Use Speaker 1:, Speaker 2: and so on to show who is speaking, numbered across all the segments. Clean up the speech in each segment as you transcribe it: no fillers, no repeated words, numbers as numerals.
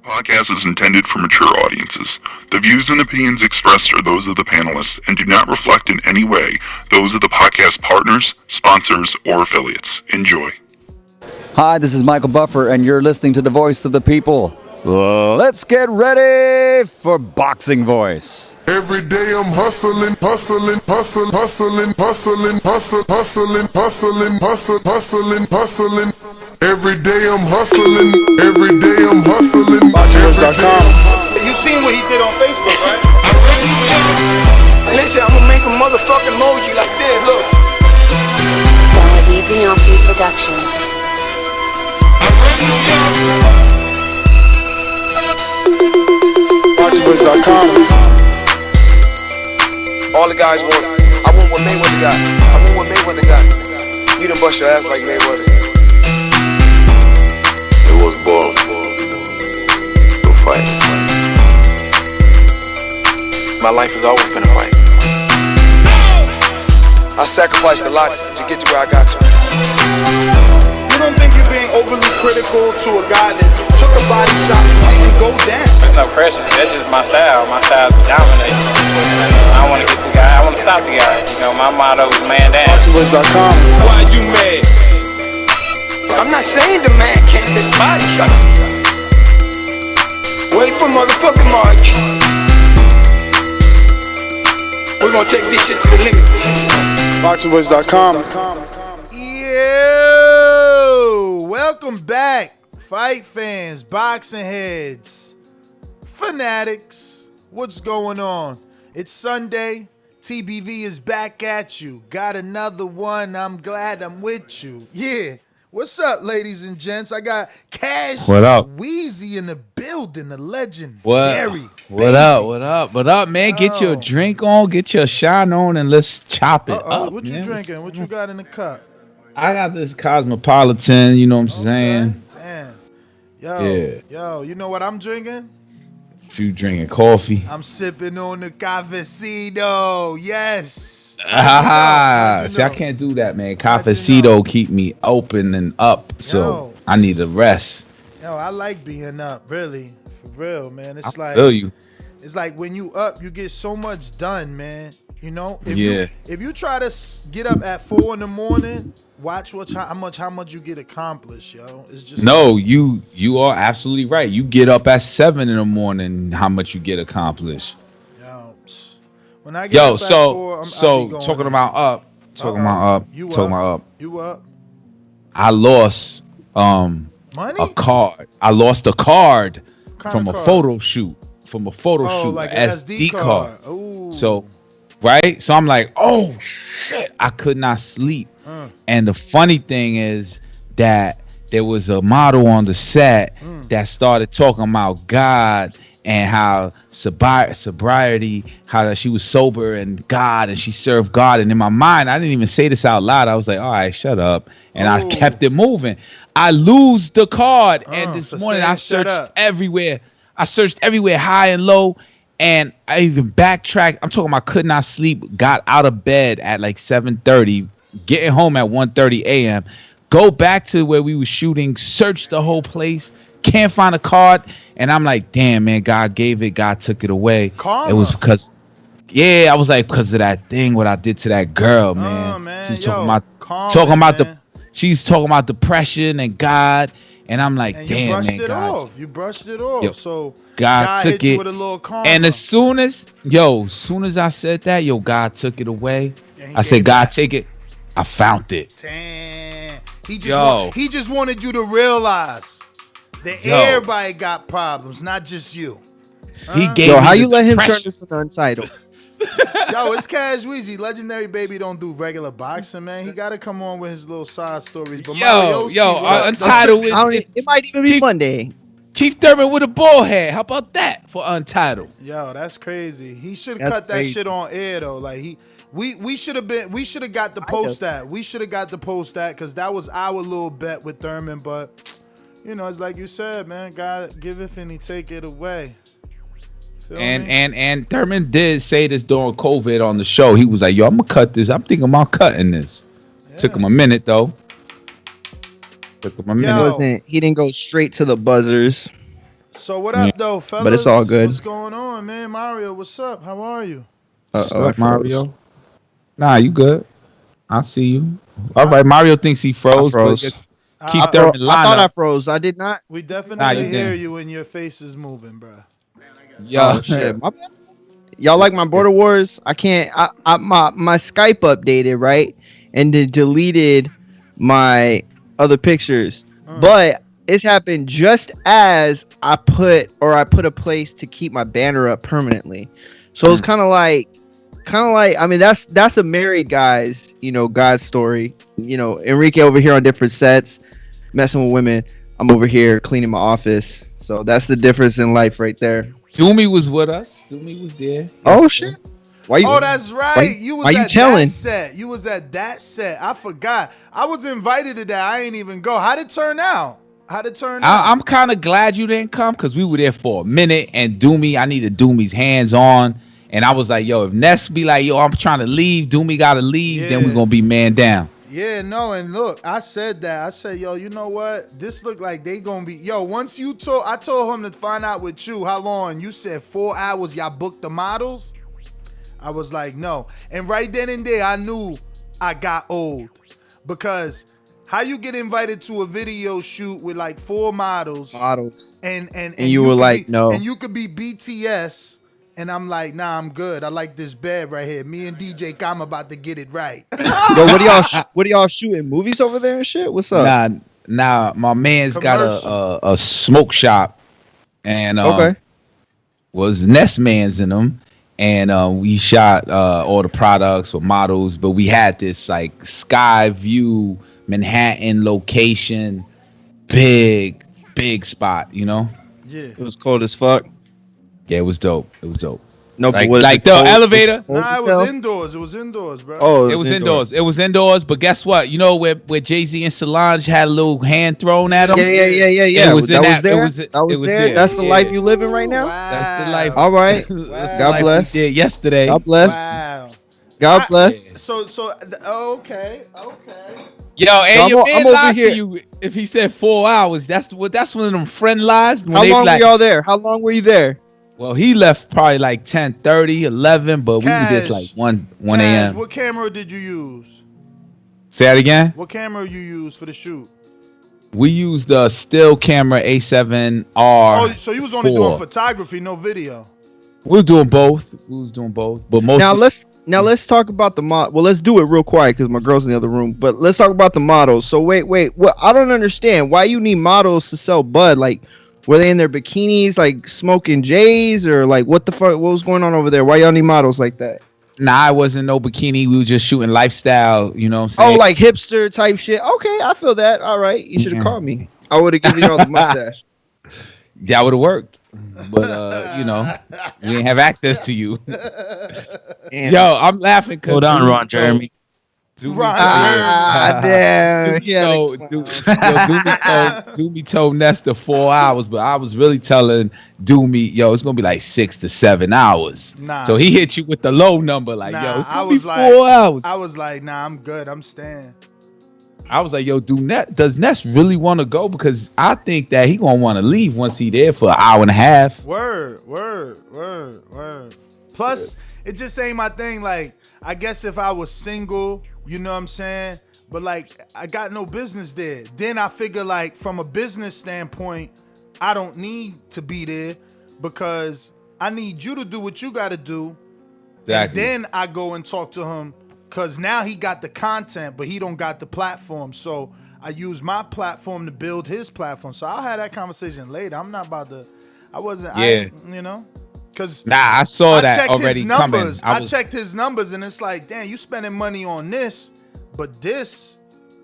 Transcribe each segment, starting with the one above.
Speaker 1: Podcast is intended for mature audiences. The views and opinions expressed are those of the panelists and do not reflect in any way those of the podcast partners, sponsors, or affiliates. Enjoy.
Speaker 2: Hi, this is Michael Buffer, and you're listening to the Voice of the People. Let's get ready for Boxing Voice.
Speaker 3: Every day I'm hustling, hustling, hustling, hustling, hustling, hustling, hustling, hustling, hustling, hustling, hustling. Every day I'm hustling, every day I'm hustling. MATCHROOM.com.
Speaker 4: You seen what he did on Facebook, right? Listen, I'm gonna make a motherfucking emoji like this, look.
Speaker 5: Beyonce Productions.
Speaker 3: MATCHROOM.com.
Speaker 6: All the guys want, I want what Mayweather got. I want what Mayweather got. You done bust your ass like Mayweather.
Speaker 7: It was born to fight.
Speaker 6: My life has always been a fight. I sacrificed a lot to get to where I got to.
Speaker 4: You don't think you're being overly critical to a guy that took a body shot and didn't go down?
Speaker 8: That's no pressure. That's just my style. My style is to dominate. I want to get the guy. I want to stop the guy. You know, my motto is man down.
Speaker 3: MATCHROOM.com.
Speaker 6: Why you mad?
Speaker 4: I'm not saying the man can't take body shots. Wait for motherfucking March. We're gonna take this shit to the limit.
Speaker 3: MATCHROOM.com.
Speaker 9: Yo, welcome back, fight fans, boxing heads, fanatics. What's going on? It's Sunday. TBV is back at you. Got another one. I'm glad I'm with you. Yeah. What's up, ladies and gents? I got Cash
Speaker 10: What up?
Speaker 9: Wheezy in the building, the legend.
Speaker 10: What?
Speaker 9: Derry.
Speaker 10: What up? What up? What up, man? Get your drink on, get your shine on, and let's chop it up.
Speaker 9: What you
Speaker 10: man.
Speaker 9: drinking? What you got in the cup?
Speaker 10: I got this Cosmopolitan, you know what I'm saying?
Speaker 9: Damn. Yo, you know what I'm drinking?
Speaker 10: If you drinking coffee.
Speaker 9: I'm sipping on the cafecito. Yes.
Speaker 10: See, I can't do that, man. Cafecito keep me open and up, so I need a rest.
Speaker 9: Yo, I like being up, really. For real, man. It's
Speaker 10: I feel you.
Speaker 9: It's like when you up, you get so much done, man. You know? If you try to get up at 4 in the morning, watch how much you get accomplished, yo. It's just
Speaker 10: you are absolutely right. You get up at 7 in the morning, how much you get accomplished.
Speaker 9: Yo, when I get up at 4,
Speaker 10: talking about up.
Speaker 9: You up?
Speaker 10: I lost
Speaker 9: money?
Speaker 10: a card. I lost a card from a
Speaker 9: card?
Speaker 10: photo shoot.
Speaker 9: Like an SD card. Ooh.
Speaker 10: So I'm like, oh shit, I could not sleep. And the funny thing is that there was a model on the set that started talking about God and how sobriety, how she was sober and God, and she served God. And in my mind, I didn't even say this out loud. I was like, all right, shut up. And I kept it moving. I lose the card. And this morning I searched everywhere. I searched everywhere, high and low. And I even backtracked. I'm talking about could not sleep, got out of bed at like 7:30, getting home at 1:30 a.m., go back to where we were shooting, search the whole place, can't find a card. And I'm like, damn, man, God gave it. God took it away.
Speaker 9: Karma.
Speaker 10: It was because, I was like, because of that thing, what I did to that girl, man. She's talking about depression and God. And I'm like, damn, man,
Speaker 9: You brushed it off.
Speaker 10: Yo,
Speaker 9: so
Speaker 10: God took
Speaker 9: hit you
Speaker 10: it.
Speaker 9: with a little karma.
Speaker 10: And as soon as I said that, God took it away. I said, God, take it. I found it.
Speaker 9: Damn. He just wanted you to realize that everybody got problems, not just you.
Speaker 10: He gave
Speaker 11: how you let him turn this into Untitled?
Speaker 9: Yo, it's Cash Wheezy. Legendary Baby don't do regular boxing, man. He got to come on with his little side stories. But
Speaker 10: Untitled.
Speaker 11: It might even be Monday.
Speaker 10: Keith Thurman with a ball head. How about that for Untitled?
Speaker 9: Yo, that's crazy. He should have cut that shit on air though. Like we should have got the post that. We should have got the post that because that was our little bet with Thurman. But you know, it's like you said, man. God giveth and He take it away.
Speaker 10: And Thurman did say this during COVID on the show. He was like, yo, I'm gonna cut this. I'm thinking about cutting this. Yeah. Took him a minute though.
Speaker 11: He didn't go straight to the buzzers.
Speaker 9: So what up, though, fellas?
Speaker 11: But it's all good.
Speaker 9: What's going on, man? Mario, what's up? How are you?
Speaker 10: What's up, Mario? Nah, you good. I see you. All right, Mario thinks he froze.
Speaker 11: froze.
Speaker 10: Keep
Speaker 11: I
Speaker 10: Thurman line
Speaker 11: thought I
Speaker 10: up.
Speaker 11: froze. I did not.
Speaker 9: We definitely
Speaker 10: you
Speaker 9: hear
Speaker 10: didn't.
Speaker 9: you and your face is moving, bro.
Speaker 10: Yo,
Speaker 11: Oh, shit. My bad. Y'all like my Border Wars? I can't. My Skype updated, right, and it deleted my other pictures. But it's happened just as I put a place to keep my banner up permanently. So it's kind of like. I mean, that's a married guy's, God's story. Enrique over here on different sets, messing with women. I'm over here cleaning my office. So that's the difference in life right there.
Speaker 10: Doomy was with us. Doomy was there.
Speaker 11: Oh shit! Why you?
Speaker 9: Oh, that's right. You was
Speaker 11: why you
Speaker 9: at
Speaker 11: telling?
Speaker 9: that set. You was at that set. I forgot. I was invited to that. I ain't even go. How'd it turn out?
Speaker 10: I'm kind of glad you didn't come because we were there for a minute. And Doomy, I needed Doomy's hands on. And I was like, yo, if Ness be like, yo, I'm trying to leave, Doomy got to leave, then we're going to be man down.
Speaker 9: Yeah, no, and look, I said that. I said, yo, you know what? This look like they gonna be. Yo, once I told him to find out with you how long. You said 4 hours. Y'all booked the models. I was like, no. And right then and there, I knew I got old because how you get invited to a video shoot with like 4 models, and
Speaker 11: you were like, no,
Speaker 9: and you could be BTS. And I'm like, nah, I'm good. I like this bed right here. Me and DJ Kama about to get it right.
Speaker 11: Yo, what are y'all shooting? Movies over there and shit? What's up?
Speaker 10: Nah, my man's got a smoke shop, and was Nest Man's in them, and we shot all the products for models, but we had this like sky view Manhattan location, big spot,
Speaker 9: Yeah,
Speaker 11: it was cold as fuck.
Speaker 10: Yeah, it was dope.
Speaker 11: No,
Speaker 10: like the elevator.
Speaker 9: Nah, it was indoors. It was indoors, bro.
Speaker 11: Oh,
Speaker 10: it was indoors. It was indoors. But guess what? You know where Jay-Z and Solange had a little hand thrown at them?
Speaker 11: Yeah.
Speaker 10: It was
Speaker 11: that
Speaker 10: in
Speaker 11: was there.
Speaker 10: It was there.
Speaker 11: That's the life you living right now.
Speaker 9: Wow.
Speaker 10: That's the life.
Speaker 11: All right.
Speaker 10: That's the
Speaker 11: God
Speaker 10: life
Speaker 11: bless.
Speaker 10: we did yesterday.
Speaker 11: God bless.
Speaker 9: Wow.
Speaker 11: God bless.
Speaker 9: Okay.
Speaker 10: Yo, and
Speaker 11: So
Speaker 10: your
Speaker 11: I'm
Speaker 10: man
Speaker 11: over
Speaker 10: lied
Speaker 11: here.
Speaker 10: to you. If he said 4 hours, that's one of them friend lies. When
Speaker 11: How
Speaker 10: they
Speaker 11: long
Speaker 10: like,
Speaker 11: were y'all there? How long were you there?
Speaker 10: well, he left probably like 10:30, 11, but we were there till like 1 a.m.
Speaker 9: What camera did you use?
Speaker 10: Say that again?
Speaker 9: What camera you used for the shoot?
Speaker 10: We used a still camera A7R.
Speaker 9: Oh, so you was only
Speaker 10: 4.
Speaker 9: doing photography, no video.
Speaker 10: We was doing both. But most
Speaker 11: Now let's talk about the mod. Well, let's do it real quiet because my girl's in the other room. But let's talk about the models. So wait. What I don't understand why you need models to sell bud. Like, were they in their bikinis, like smoking J's, or like what the fuck? What was going on over there? Why y'all need models like that?
Speaker 10: Nah, it wasn't no bikini. We were just shooting lifestyle. You know what I'm saying?
Speaker 11: Oh, like hipster type shit. Okay, I feel that. All right, you should have called me. I would have given y'all the mustache.
Speaker 10: That would have worked, but we didn't have access to you. Yo, I'm laughing because
Speaker 5: hold on, Ron Jeremy.
Speaker 11: Damn.
Speaker 10: Doomy told Nesta 4 hours, but I was really telling Doomy, yo, it's gonna be like 6 to 7 hours.
Speaker 9: Nah.
Speaker 10: So he hit you with the low number, like, yo, it's
Speaker 9: I
Speaker 10: gonna
Speaker 9: was
Speaker 10: be
Speaker 9: like
Speaker 10: 4 hours.
Speaker 9: I was like, nah, I'm good. I'm staying.
Speaker 10: I was like, yo, does Ness really want to go? Because I think that he gonna want to leave once he there for an hour and a half.
Speaker 9: Word. Plus, it just ain't my thing. Like, I guess if I was single, you know what I'm saying? But like, I got no business there. Then I figure like from a business standpoint, I don't need to be there because I need you to do what you got to do.
Speaker 10: Exactly.
Speaker 9: And then I go and talk to him because now he got the content, but he don't got the platform. So I use my platform to build his platform. So I'll have that conversation later. I'm not about to. Because
Speaker 10: I saw that already coming.
Speaker 9: I checked his numbers and it's like, damn, you spending money on this, but this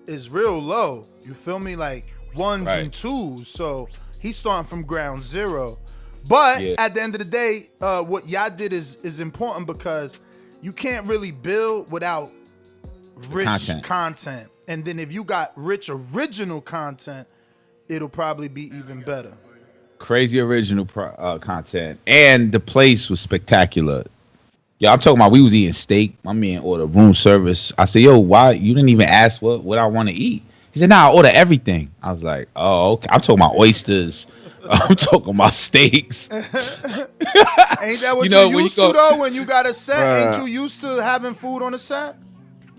Speaker 9: is real low. You feel me? Like ones and twos. So he's starting from ground zero. But at the end of the day, what y'all did is important because you can't really build without rich content. And then if you got rich original content, it'll probably be even better.
Speaker 10: Crazy original content, and the place was spectacular. Yeah, I'm talking about we was eating steak. My man ordered room service. I said, yo, why you didn't even ask what I want to eat? He said, nah, I order everything. I was like, oh, okay. I'm talking about oysters, I'm talking about steaks.
Speaker 9: Ain't that what you used to though? When you got a set, ain't you used to having food on the set?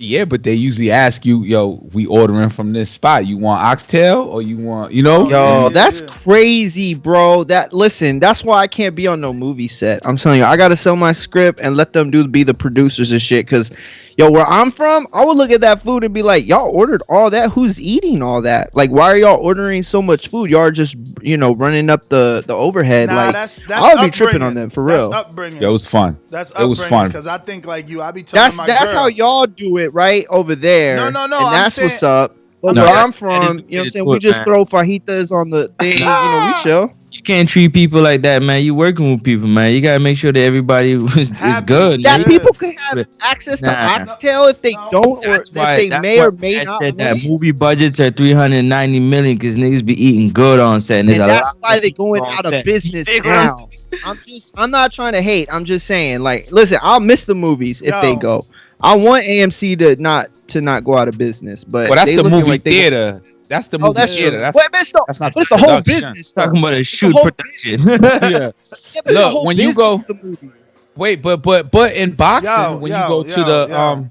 Speaker 10: Yeah, but they usually ask you, yo, we ordering from this spot. You want oxtail or you want, you know?
Speaker 11: Yo, that's crazy, bro. That's why I can't be on no movie set. I'm telling you, I gotta sell my script and let them be the producers and shit. Cause, yo, where I'm from, I would look at that food and be like, y'all ordered all that? Who's eating all that? Like, why are y'all ordering so much food? Y'all are just, running up the overhead.
Speaker 9: Nah,
Speaker 11: like,
Speaker 9: that's
Speaker 11: I would be tripping on them for real.
Speaker 9: That's upbringing.
Speaker 10: Yo, it was fun.
Speaker 9: That's
Speaker 10: upbringing. It was fun.
Speaker 9: Because I think like you, I be telling my girl.
Speaker 11: That's how y'all do it, right over there.
Speaker 9: No.
Speaker 11: And that's what's up. But
Speaker 5: No,
Speaker 11: where
Speaker 5: that-
Speaker 11: I'm from,
Speaker 5: that is-
Speaker 11: you know what I'm
Speaker 5: it
Speaker 11: saying?
Speaker 5: is
Speaker 11: We
Speaker 5: good,
Speaker 11: just
Speaker 5: man.
Speaker 11: throw fajitas on the thing. We chill.
Speaker 5: You can't treat people like that, man. You working with people, man. You gotta make sure that everybody is good.
Speaker 11: That
Speaker 5: man.
Speaker 11: people can have access to
Speaker 5: Nah.
Speaker 11: oxtail if they don't, or if they may or may not.
Speaker 5: Said
Speaker 11: want
Speaker 5: that
Speaker 11: it.
Speaker 5: movie budgets are 390 million because niggas be eating good on set.
Speaker 11: And
Speaker 5: there's a
Speaker 11: that's
Speaker 5: lot
Speaker 11: why
Speaker 5: of
Speaker 11: they're
Speaker 5: people
Speaker 11: going
Speaker 5: on
Speaker 11: out of
Speaker 5: set.
Speaker 11: business
Speaker 5: They go-
Speaker 11: now. I'm not trying to hate. I'm just saying, like, listen, I'll miss the movies if they go. I want AMC to not go out of business, but
Speaker 10: Well, that's
Speaker 11: they
Speaker 10: the
Speaker 11: looking
Speaker 10: movie
Speaker 11: like they
Speaker 10: theater. That's the movie
Speaker 11: that's
Speaker 10: theater.
Speaker 11: true.
Speaker 10: That's,
Speaker 11: Wait, but
Speaker 10: that's not
Speaker 11: but it's
Speaker 10: the
Speaker 11: the whole
Speaker 10: production.
Speaker 11: business.
Speaker 5: Talking about a shoot
Speaker 11: whole
Speaker 5: production.
Speaker 10: Yeah.
Speaker 11: Yeah, but the
Speaker 10: Look,
Speaker 11: whole
Speaker 10: when you
Speaker 11: business
Speaker 10: go,
Speaker 11: is the movie.
Speaker 10: wait, but in boxing, when you go to the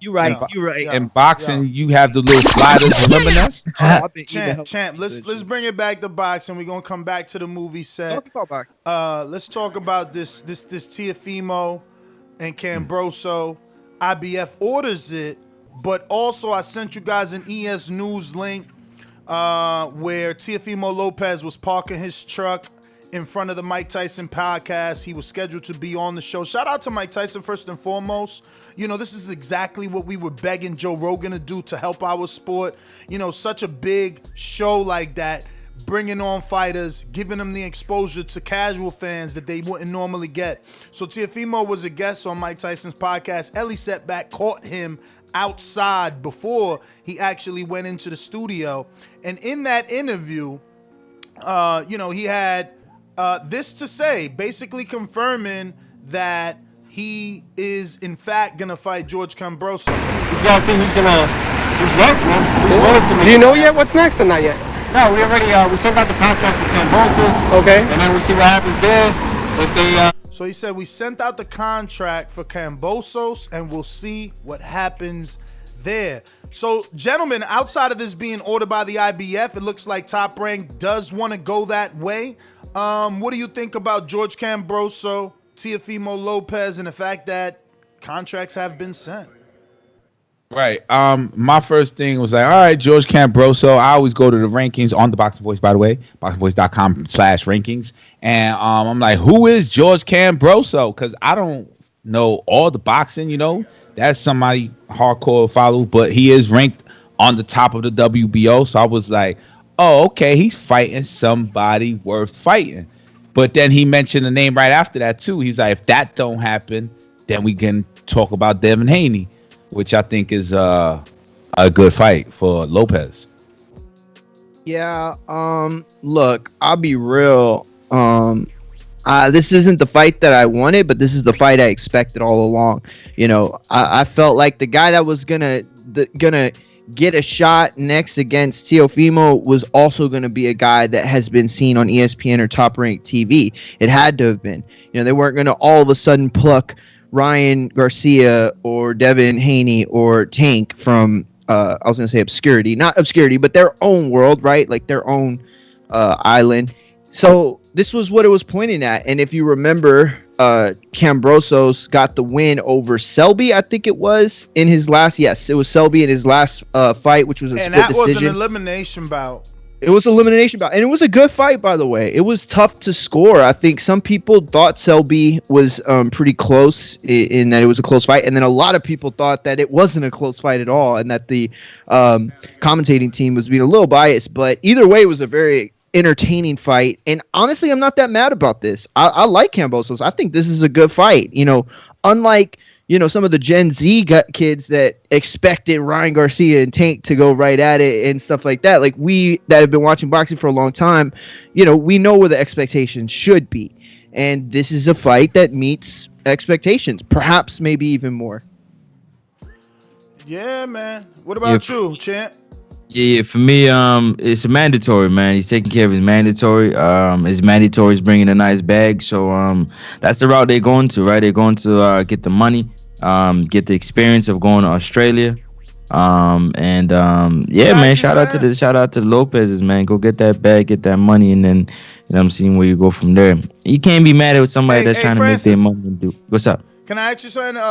Speaker 11: You're right. You're right.
Speaker 10: in boxing, you have the little sliders. Remember that?
Speaker 11: I've been eating
Speaker 9: Champ. Let's bring it back to boxing. We're gonna come back to the movie set. Let's talk about this Teofimo and Kambosos. IBF orders it, but also I sent you guys an ES News link where Teofimo Lopez was parking his truck in front of the Mike Tyson podcast. He was scheduled to be on the show. Shout out to Mike Tyson first and foremost. You know, this is exactly what we were begging Joe Rogan to do to help our sport. You know, such a big show like that, bringing on fighters, giving them the exposure to casual fans that they wouldn't normally get. So Teofimo was a guest on Mike Tyson's podcast. Ellie Setback caught him outside before he actually went into the studio. And in that interview, he had this to say, basically confirming that he is in fact gonna fight George Kambosos.
Speaker 8: He's gotta see who's next, man. Who's willing to make
Speaker 12: Do you know yet what's next or not yet?
Speaker 8: No, we already we sent out the contract for Kambosos.
Speaker 12: Okay.
Speaker 8: And then we see what happens there. If they
Speaker 9: So he said we sent out the contract for Kambosos and we'll see what happens there. So, gentlemen, outside of this being ordered by the IBF, it looks like Top Rank does want to go that way. What do you think about George Kambosos, Teofimo Lopez, and the fact that contracts have been sent?
Speaker 10: Right. My first thing was like, all right, George Kambosos. I always go to the rankings on the Boxing Voice, by the way, boxingvoice.com/rankings. And I'm like, who is George Kambosos? Because I don't know all the boxing, That's somebody hardcore follow, but he is ranked on the top of the WBO. So I was like, oh, okay, he's fighting somebody worth fighting. But then he mentioned the name right after that, too. He's like, if that don't happen, then we can talk about Devin Haney, which I think is a good fight for Lopez.
Speaker 11: Yeah. Look, I'll be real. This isn't the fight that I wanted, but this is the fight I expected all along. I felt like the guy that was gonna get a shot next against Teofimo was also going to be a guy that has been seen on ESPN or Top Rank TV. It had to have been. They weren't going to all of a sudden pluck Ryan Garcia or Devin Haney or Tank from, I was going to say obscurity. Not obscurity, but their own world, right? Like their own island. So this was what it was pointing at. And if you remember, Kambosos got the win over Selby, I think it was, in his last. Yes, it was Selby in his last fight, which was a split decision. And that was an
Speaker 9: elimination bout.
Speaker 11: It was an elimination bout, and it was a good fight, by the way. It was tough to score. I think some people thought Selby was pretty close in that it was a close fight, and then a lot of people thought that it wasn't a close fight at all, and that the commentating team was being a little biased. But either way, it was a very entertaining fight, and honestly, I'm not that mad about this. I like Kambosos. I think this is a good fight. Unlike some of the Gen Z kids that expected Ryan Garcia and Tank to go right at it and stuff like that. Like we that have been watching boxing for a long time, we know where the expectations should be, and this is a fight that meets expectations, perhaps maybe even more.
Speaker 9: Yeah, man. What about you, Champ?
Speaker 5: Yeah, for me, it's a mandatory, man. He's taking care of his mandatory. His mandatory is bringing a nice bag, so that's the route they're going to, right? They're going to get the money, get the experience of going to Australia, and yeah,
Speaker 9: Can I
Speaker 5: man.
Speaker 9: ask you
Speaker 5: Shout out to the Lopez's, man. Go get that bag, get that money, and then I'm seeing where you go from there. You can't be mad at somebody that's trying to make their
Speaker 9: Francis,
Speaker 5: money and do. What's up?
Speaker 9: Can I ask you something?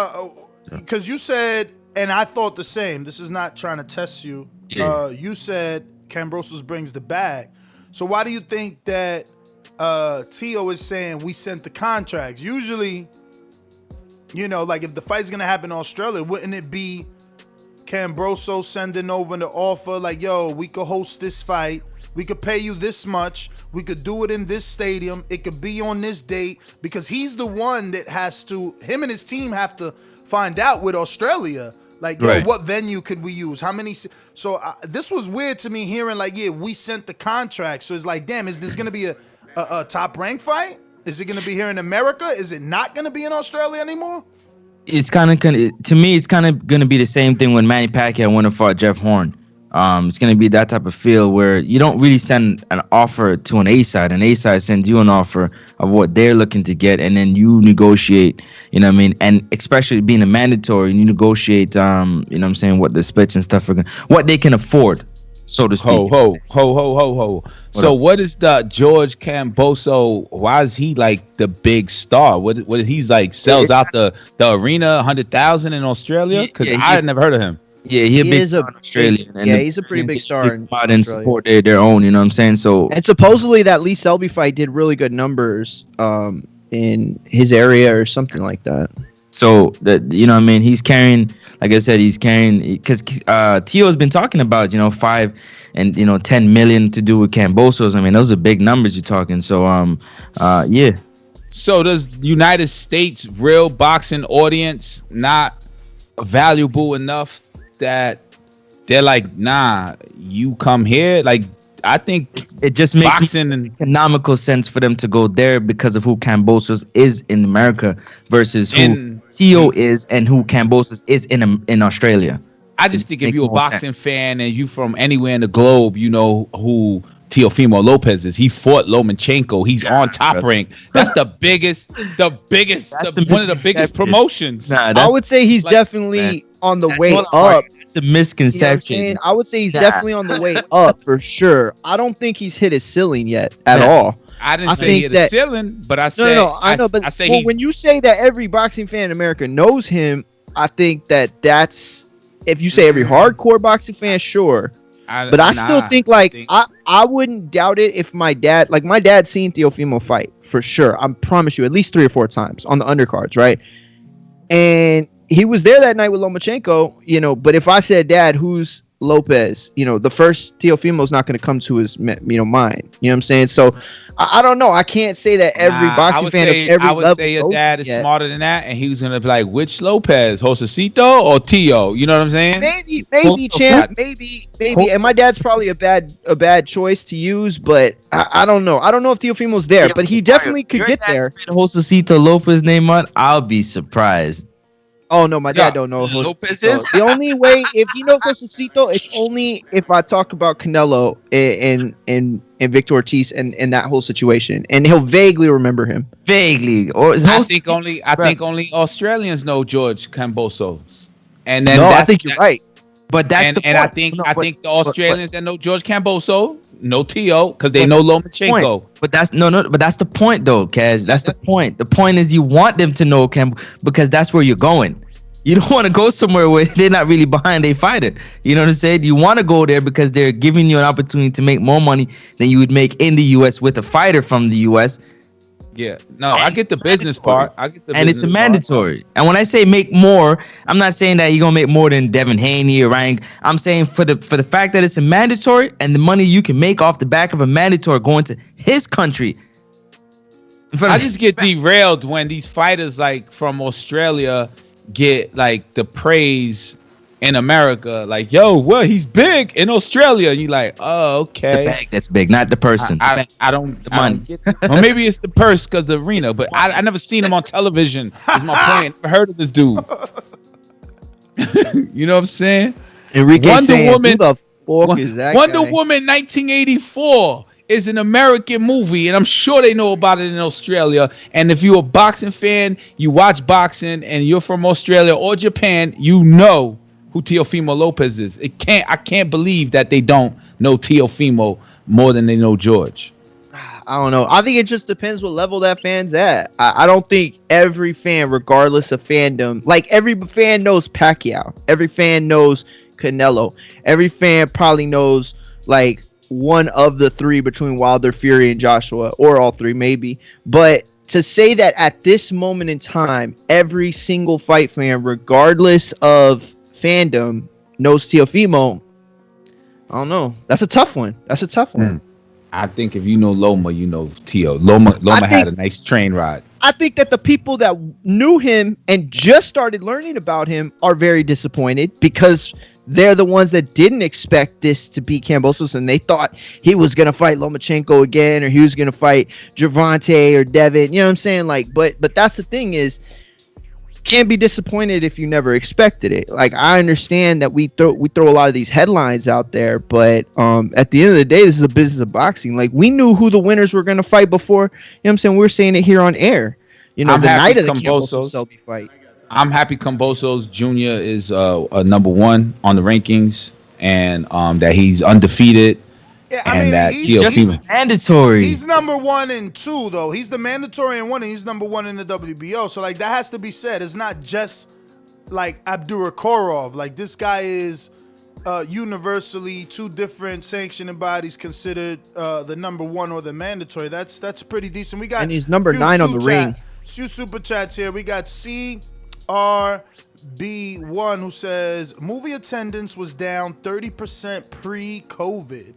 Speaker 9: Because you said, and I thought the same. This is not trying to test you.
Speaker 5: Yeah.
Speaker 9: You said Kambosos brings the bag. So why do you think that Tio is saying we sent the contracts? Usually, like if the fight's gonna happen in Australia, wouldn't it be Kambosos sending over the offer like, yo, we could host this fight. We could pay you this much. We could do it in this stadium. It could be on this date, because he's the one that him and his team have to find out with Australia. Like, yo, what venue could we use? How many? So this was weird to me hearing like, yeah, we sent the contract. So it's like, damn, is this going to be a top rank fight? Is it going to be here in America? Is it not going to be in Australia anymore?
Speaker 5: It's kind of to me, it's kind of going to be the same thing when Manny Pacquiao went and fought Jeff Horn. It's going to be that type of feel where you don't really send an offer to an A side. An A side sends you an offer of what they're looking to get, and then you negotiate, you know what I mean? And especially being a mandatory, you negotiate, you know what I'm saying, what the splits and stuff are what they can afford, so to speak.
Speaker 10: Ho. So what is the George Kambosos? Why is he like the big star? What he's like sells out the arena 100,000 in Australia? Because I had never heard of him.
Speaker 5: Yeah, he is a big Australian.
Speaker 11: He's a pretty big star in Australia.
Speaker 5: And support their own, you know what I'm saying? So,
Speaker 11: and supposedly that Lee Selby fight did really good numbers in his area or something like that.
Speaker 5: So that, you know what I mean, he's carrying, like I said, because Tio's been talking about, 5 and 10 million to do with Kambosos. I mean, those are big numbers you're talking. So yeah.
Speaker 10: So does United States real boxing audience not valuable enough that they're like, nah, you come here? Like, I think
Speaker 5: it just makes economical sense for them to go there because of who Kambosos is in America versus who Tio is and who Kambosos is in Australia.
Speaker 10: I just think if you're a boxing fan and you from anywhere in the globe, you know who Teofimo Lopez is. He fought Lomachenko. He's on Top Rank. That's one of the biggest promotions.
Speaker 11: I would say he's definitely on the way up.
Speaker 5: It's a misconception.
Speaker 11: You know I would say he's definitely on the way up for sure. I don't think he's hit his ceiling yet at all.
Speaker 10: I didn't say he hit his ceiling, but I said
Speaker 11: I know. But when you say that every boxing fan in America knows him, I think that's if you say every hardcore boxing fan, sure. But I still think I wouldn't doubt it if my dad seen Teofimo fight for sure. I promise you, at least 3 or 4 times on the undercards, right? And he was there that night with Lomachenko, but if I said, Dad, who's Lopez? The first Teofimo's not going to come to his mind. You know what I'm saying? So I don't know. I can't say that every boxing fan of every level.
Speaker 10: I would say your dad is smarter than that, and he was gonna be like, which Lopez, Josecito or Tio? You know what I'm saying?
Speaker 11: Maybe, champ, maybe. And my dad's probably a bad choice to use, but I don't know. I don't know if Teofimo's there, but he definitely could get there.
Speaker 5: Josecito Lopez name on, I'll be surprised.
Speaker 11: Oh no, my dad don't know who Lopez is. The only way, if he knows Josecito, it's only if I talk about Canelo and Victor Ortiz and that whole situation, and he'll vaguely remember him.
Speaker 5: Vaguely,
Speaker 10: I think only Australians know George Kambosos. And then
Speaker 11: I think you're right.
Speaker 10: But that's the point. And I think the Australians that know George Kambosos know Tio because they know Lomachenko.
Speaker 5: But that's but that's the point though, Cash. That's the point. The point is you want them to know because that's where you're going. You don't want to go somewhere where they're not really behind a fighter. You know what I'm saying? You want to go there because they're giving you an opportunity to make more money than you would make in the U.S. with a fighter from the U.S.
Speaker 10: Yeah, no, I get the business part.
Speaker 5: And it's a mandatory. And when I say make more, I'm not saying that you're gonna make more than Devin Haney or Ryan. I'm saying for the fact that it's a mandatory and the money you can make off the back of a mandatory going to his country.
Speaker 10: I just get derailed when these fighters like from Australia get like the praise in America, like, yo, well, he's big in Australia. And you like, oh, okay.
Speaker 5: It's the bag that's big, not the person.
Speaker 10: I don't get that. Or maybe it's the purse because the arena, but I never seen him on television. Is my point. Never heard of this dude. You know what I'm saying?
Speaker 11: Enrique Wonder Woman. fuck is that
Speaker 10: Wonder
Speaker 11: guy?
Speaker 10: Woman 1984 is an American movie, and I'm sure they know about it in Australia. And if you're a boxing fan, you watch boxing, and you're from Australia or Japan, you know who Teofimo Lopez is. I can't believe that they don't know Teofimo more than they know George.
Speaker 11: I don't know. I think it just depends what level that fan's at. I don't think every fan, regardless of fandom, like every fan knows Pacquiao. Every fan knows Canelo. Every fan probably knows like one of the three between Wilder, Fury, and Joshua, or all three maybe. But to say that at this moment in time, every single fight fan, regardless of fandom, knows Teofimo, I don't know. That's a tough one.
Speaker 10: I think if you know Loma, you know Teo. Loma had a nice train ride.
Speaker 11: I think that the people that knew him and just started learning about him are very disappointed because they're the ones that didn't expect this to be Kambosos, and they thought he was going to fight Lomachenko again, or he was going to fight Gervonta or Devin. You know what I'm saying? Like, but that's the thing is, can't be disappointed if you never expected it. Like, I understand that we throw a lot of these headlines out there, but at the end of the day, this is a business of boxing. Like, we knew who the winners were going to fight before. You know what I'm saying? We're saying it here on air. You know, the night of the Kambosos Selby fight.
Speaker 10: I'm happy Kambosos Jr. is number one on the rankings, and that he's undefeated.
Speaker 9: Yeah, I mean,
Speaker 5: he's mandatory.
Speaker 9: He's number 1 and 2, though. He's the mandatory and 1, and he's number 1 in the WBO. So, like, that has to be said. It's not just, like, Abdurakhorov. Like, this guy is universally 2 different sanctioning bodies considered the number 1 or the mandatory. That's pretty decent. We got
Speaker 11: and he's number 9 on the ring.
Speaker 9: Few super chats here. We got CRB1 who says movie attendance was down 30% pre-COVID.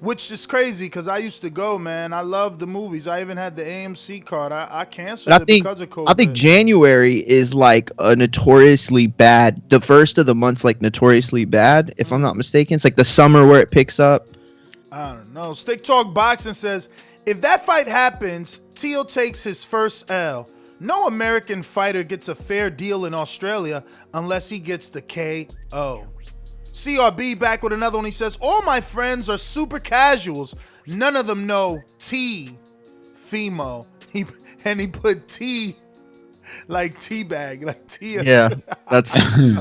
Speaker 9: Which is crazy because I used to go, man. I love the movies. I even had the AMC card. I canceled it because of COVID.
Speaker 11: I think January is like a notoriously bad. The first of the month's like notoriously bad, if I'm not mistaken. It's like the summer where it picks up.
Speaker 9: I don't know. Stick Talk Boxing says, if that fight happens, Teo takes his first L. No American fighter gets a fair deal in Australia unless he gets the KO. CRB back with another one. He says, all my friends are super casuals. None of them know Teofimo. And he put T like tea bag, like tea.
Speaker 11: Yeah, that's funny.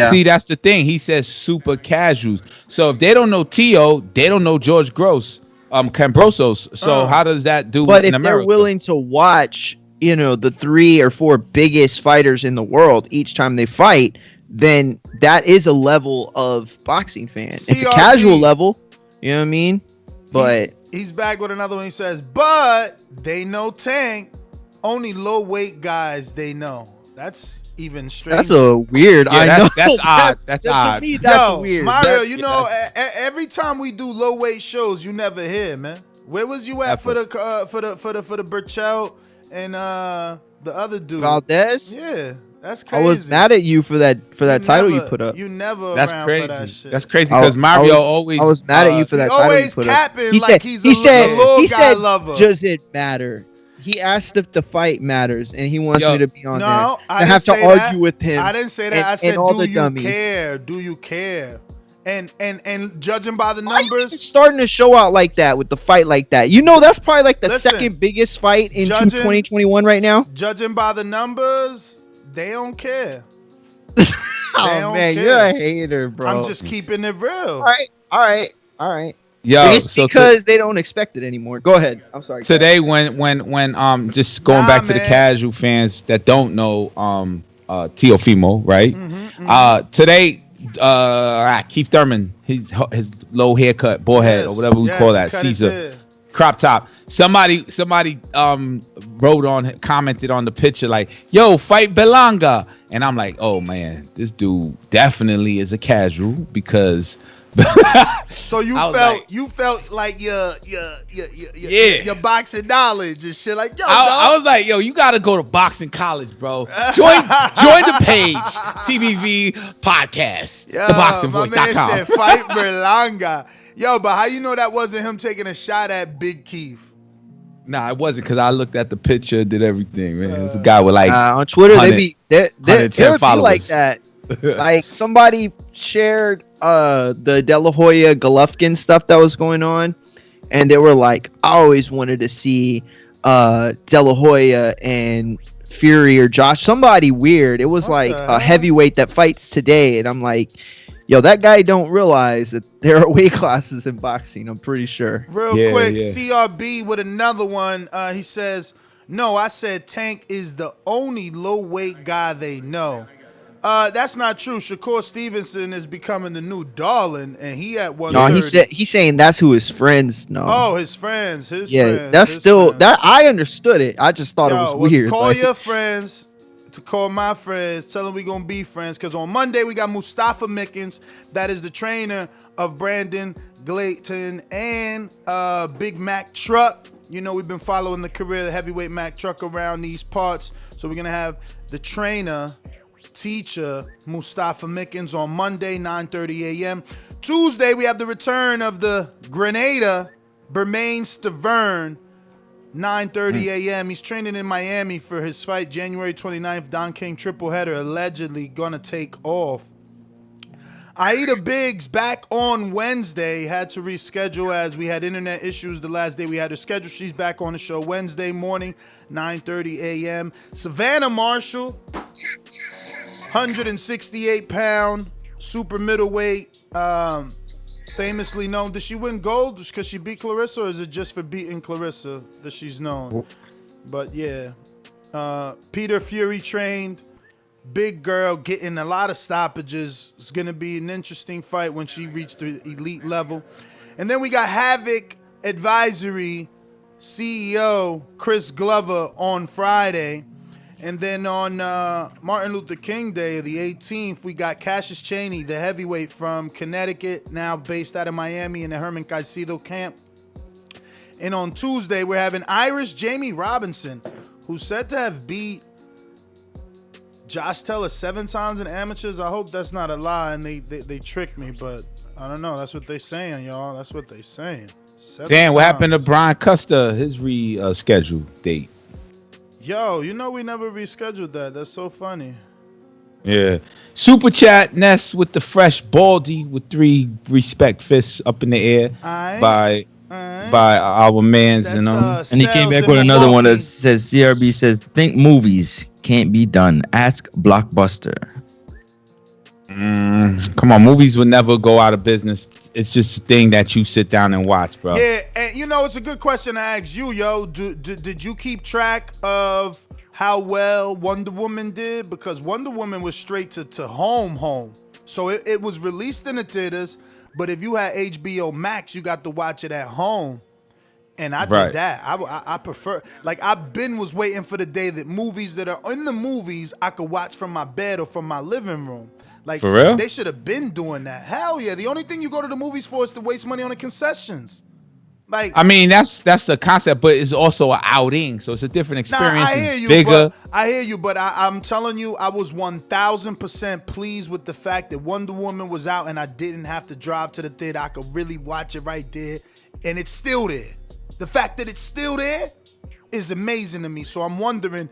Speaker 10: See, that's the thing. He says super casuals. So if they don't know Teo, they don't know George Gross, Kambosos. So how does that do
Speaker 11: but
Speaker 10: in
Speaker 11: if
Speaker 10: America?
Speaker 11: They're willing to watch, you know, the 3 or 4 biggest fighters in the world each time they fight, then that is a level of boxing fan.
Speaker 9: CRB,
Speaker 11: it's a casual level, you know what I mean? But
Speaker 9: he's back with another one. He says, but they know Tank. Only low weight guys they know. That's even stranger.
Speaker 11: That's a weird.
Speaker 10: Yeah,
Speaker 11: I know.
Speaker 10: That's odd. That's odd.
Speaker 11: To me, that's weird.
Speaker 9: Mario, you know, every time we do low weight shows, you never hear, man. Where was you at for the Burchell and the other dude?
Speaker 11: Valdez?
Speaker 9: Yeah. That's crazy.
Speaker 11: I was mad at you for that title you put up.
Speaker 9: You never.
Speaker 10: That's
Speaker 9: around
Speaker 10: crazy.
Speaker 9: For that shit.
Speaker 10: That's crazy because Mario always.
Speaker 11: I was mad at you for that title
Speaker 9: always
Speaker 11: you put
Speaker 9: capping
Speaker 11: up. He
Speaker 9: like
Speaker 11: said,
Speaker 9: he's
Speaker 11: he
Speaker 9: a
Speaker 11: said,
Speaker 9: little
Speaker 11: he
Speaker 9: guy
Speaker 11: said,
Speaker 9: lover.
Speaker 11: does it matter? He asked if the fight matters, and he wants me to be on there.
Speaker 9: I
Speaker 11: I
Speaker 9: didn't
Speaker 11: have to
Speaker 9: say
Speaker 11: argue
Speaker 9: that.
Speaker 11: with him.
Speaker 9: I didn't say that. I said,
Speaker 11: all
Speaker 9: do
Speaker 11: the
Speaker 9: you
Speaker 11: dummies.
Speaker 9: care? Do you care? And judging by the
Speaker 11: Why are you
Speaker 9: numbers,
Speaker 11: starting to show out like that with the fight like that. You know that's probably like the
Speaker 9: Listen,
Speaker 11: second biggest fight in
Speaker 9: judging-
Speaker 11: 2021 right now.
Speaker 9: judging by the numbers, they don't care.
Speaker 11: Oh
Speaker 9: don't
Speaker 11: man,
Speaker 9: care.
Speaker 11: you're a hater, bro.
Speaker 9: I'm just keeping it real.
Speaker 11: all right.
Speaker 10: Yo,
Speaker 11: It's because they don't expect it anymore. Go ahead. I'm sorry.
Speaker 10: Today, when just going back to the
Speaker 9: man.
Speaker 10: casual fans that don't know Teofimo, right?
Speaker 9: Mm-hmm,
Speaker 10: Today, Keith Thurman, his low haircut, bald head, or whatever we call that,
Speaker 9: he cut his
Speaker 10: Caesar
Speaker 9: hair.
Speaker 10: crop top. Somebody commented on the picture like, "Yo, fight Belanga," and I'm like, "Oh man, this dude definitely is a casual because."
Speaker 9: So you felt like your boxing knowledge and shit. Like, yo,
Speaker 10: I was like, yo, you gotta go to boxing college, bro. Join the page, TBV podcast,
Speaker 9: my man
Speaker 10: theboxingvoice.com.
Speaker 9: said fight Berlanga. Yo, but how you know that wasn't him taking a shot at Big Keith?
Speaker 10: Nah, it wasn't because I looked at the picture, did everything, man. It's a guy with like
Speaker 11: on Twitter, they be
Speaker 10: followers.
Speaker 11: like that. Like somebody shared the De La Hoya Golovkin stuff that was going on, and they were like, I always wanted to see De La Hoya and Fury or Josh, somebody weird. It was like a heavyweight that fights today, and I'm like, yo, that guy don't realize that there are weight classes in boxing. I'm pretty sure.
Speaker 9: Real quick, CRB with another one. He says, no, I said Tank is the only low weight guy they know. That's not true. Shakur Stevenson is becoming the new darling, and he at 130.
Speaker 11: No, he's saying that's who his friends know.
Speaker 9: Oh, his friends. That's
Speaker 11: still friends. That I understood it. I just thought it was weird.
Speaker 9: Call your friends to call my friends. Tell them we gonna be friends. Cause on Monday we got Mustafa Mickens, that is the trainer of Brandon Glayton and Big Mac Truck. You know, we've been following the career of the heavyweight Mac Truck around these parts. So we're gonna have the trainer, teacher Mustafa Mickens on Monday, 9:30 a.m. Tuesday, we have the return of the Grenada, Bermain Stavern, 9:30 a.m. He's training in Miami for his fight January 29th. Don King triple header allegedly gonna take off. Aida Biggs back on Wednesday. Had to reschedule as we had internet issues the last day we had her scheduled. She's back on the show Wednesday morning, 9:30 a.m. Savannah Marshall, 168-pound super middleweight. Famously known. Did she win gold because she beat Clarissa, or is it just for beating Clarissa that she's known? But yeah, Peter Fury trained. Big girl getting a lot of stoppages. It's going to be an interesting fight when she reached the elite level. And then we got Havoc Advisory CEO Chris Glover on Friday. And then on Martin Luther King Day, the 18th, we got Cassius Chaney, the heavyweight from Connecticut, now based out of Miami in the Herman Caicedo camp. And on Tuesday, we're having Irish Jamie Robinson, who's said to have beat Josh Taylor 7 times in amateurs. I hope that's not a lie and they tricked me, but I don't know. That's what they saying, y'all. That's what they saying.
Speaker 10: Damn, what happened to Brian Custer, his rescheduled date?
Speaker 9: Yo, you know we never rescheduled that. That's so funny.
Speaker 10: Yeah. Super chat Ness with the fresh baldy with 3 respect fists up in the air by our mans, you know.
Speaker 5: And he came back with another one that says CRB says think movies can't be done. Ask Blockbuster.
Speaker 10: Come on, movies would never go out of business. It's just a thing that you sit down and watch, bro.
Speaker 9: Yeah, and you know, it's a good question to ask you, yo. Did you keep track of how well Wonder Woman did? Because Wonder Woman was straight to home. So it was released in the theaters, but if you had HBO Max, you got to watch it at home. And I did that. I prefer, like, was waiting for the day that movies that are in the movies I could watch from my bed or from my living room. Like,
Speaker 10: for real?
Speaker 9: They should have been doing that. Hell yeah. The only thing you go to the movies for is to waste money on the concessions. Like,
Speaker 10: I mean, that's the concept, but it's also an outing, so it's a different experience.
Speaker 9: I hear you,
Speaker 10: bigger.
Speaker 9: But I'm telling you, I was 1,000% pleased with the fact that Wonder Woman was out and I didn't have to drive to the theater. I could really watch it right there, and it's still there. The fact that it's still there is amazing to me. So I'm wondering,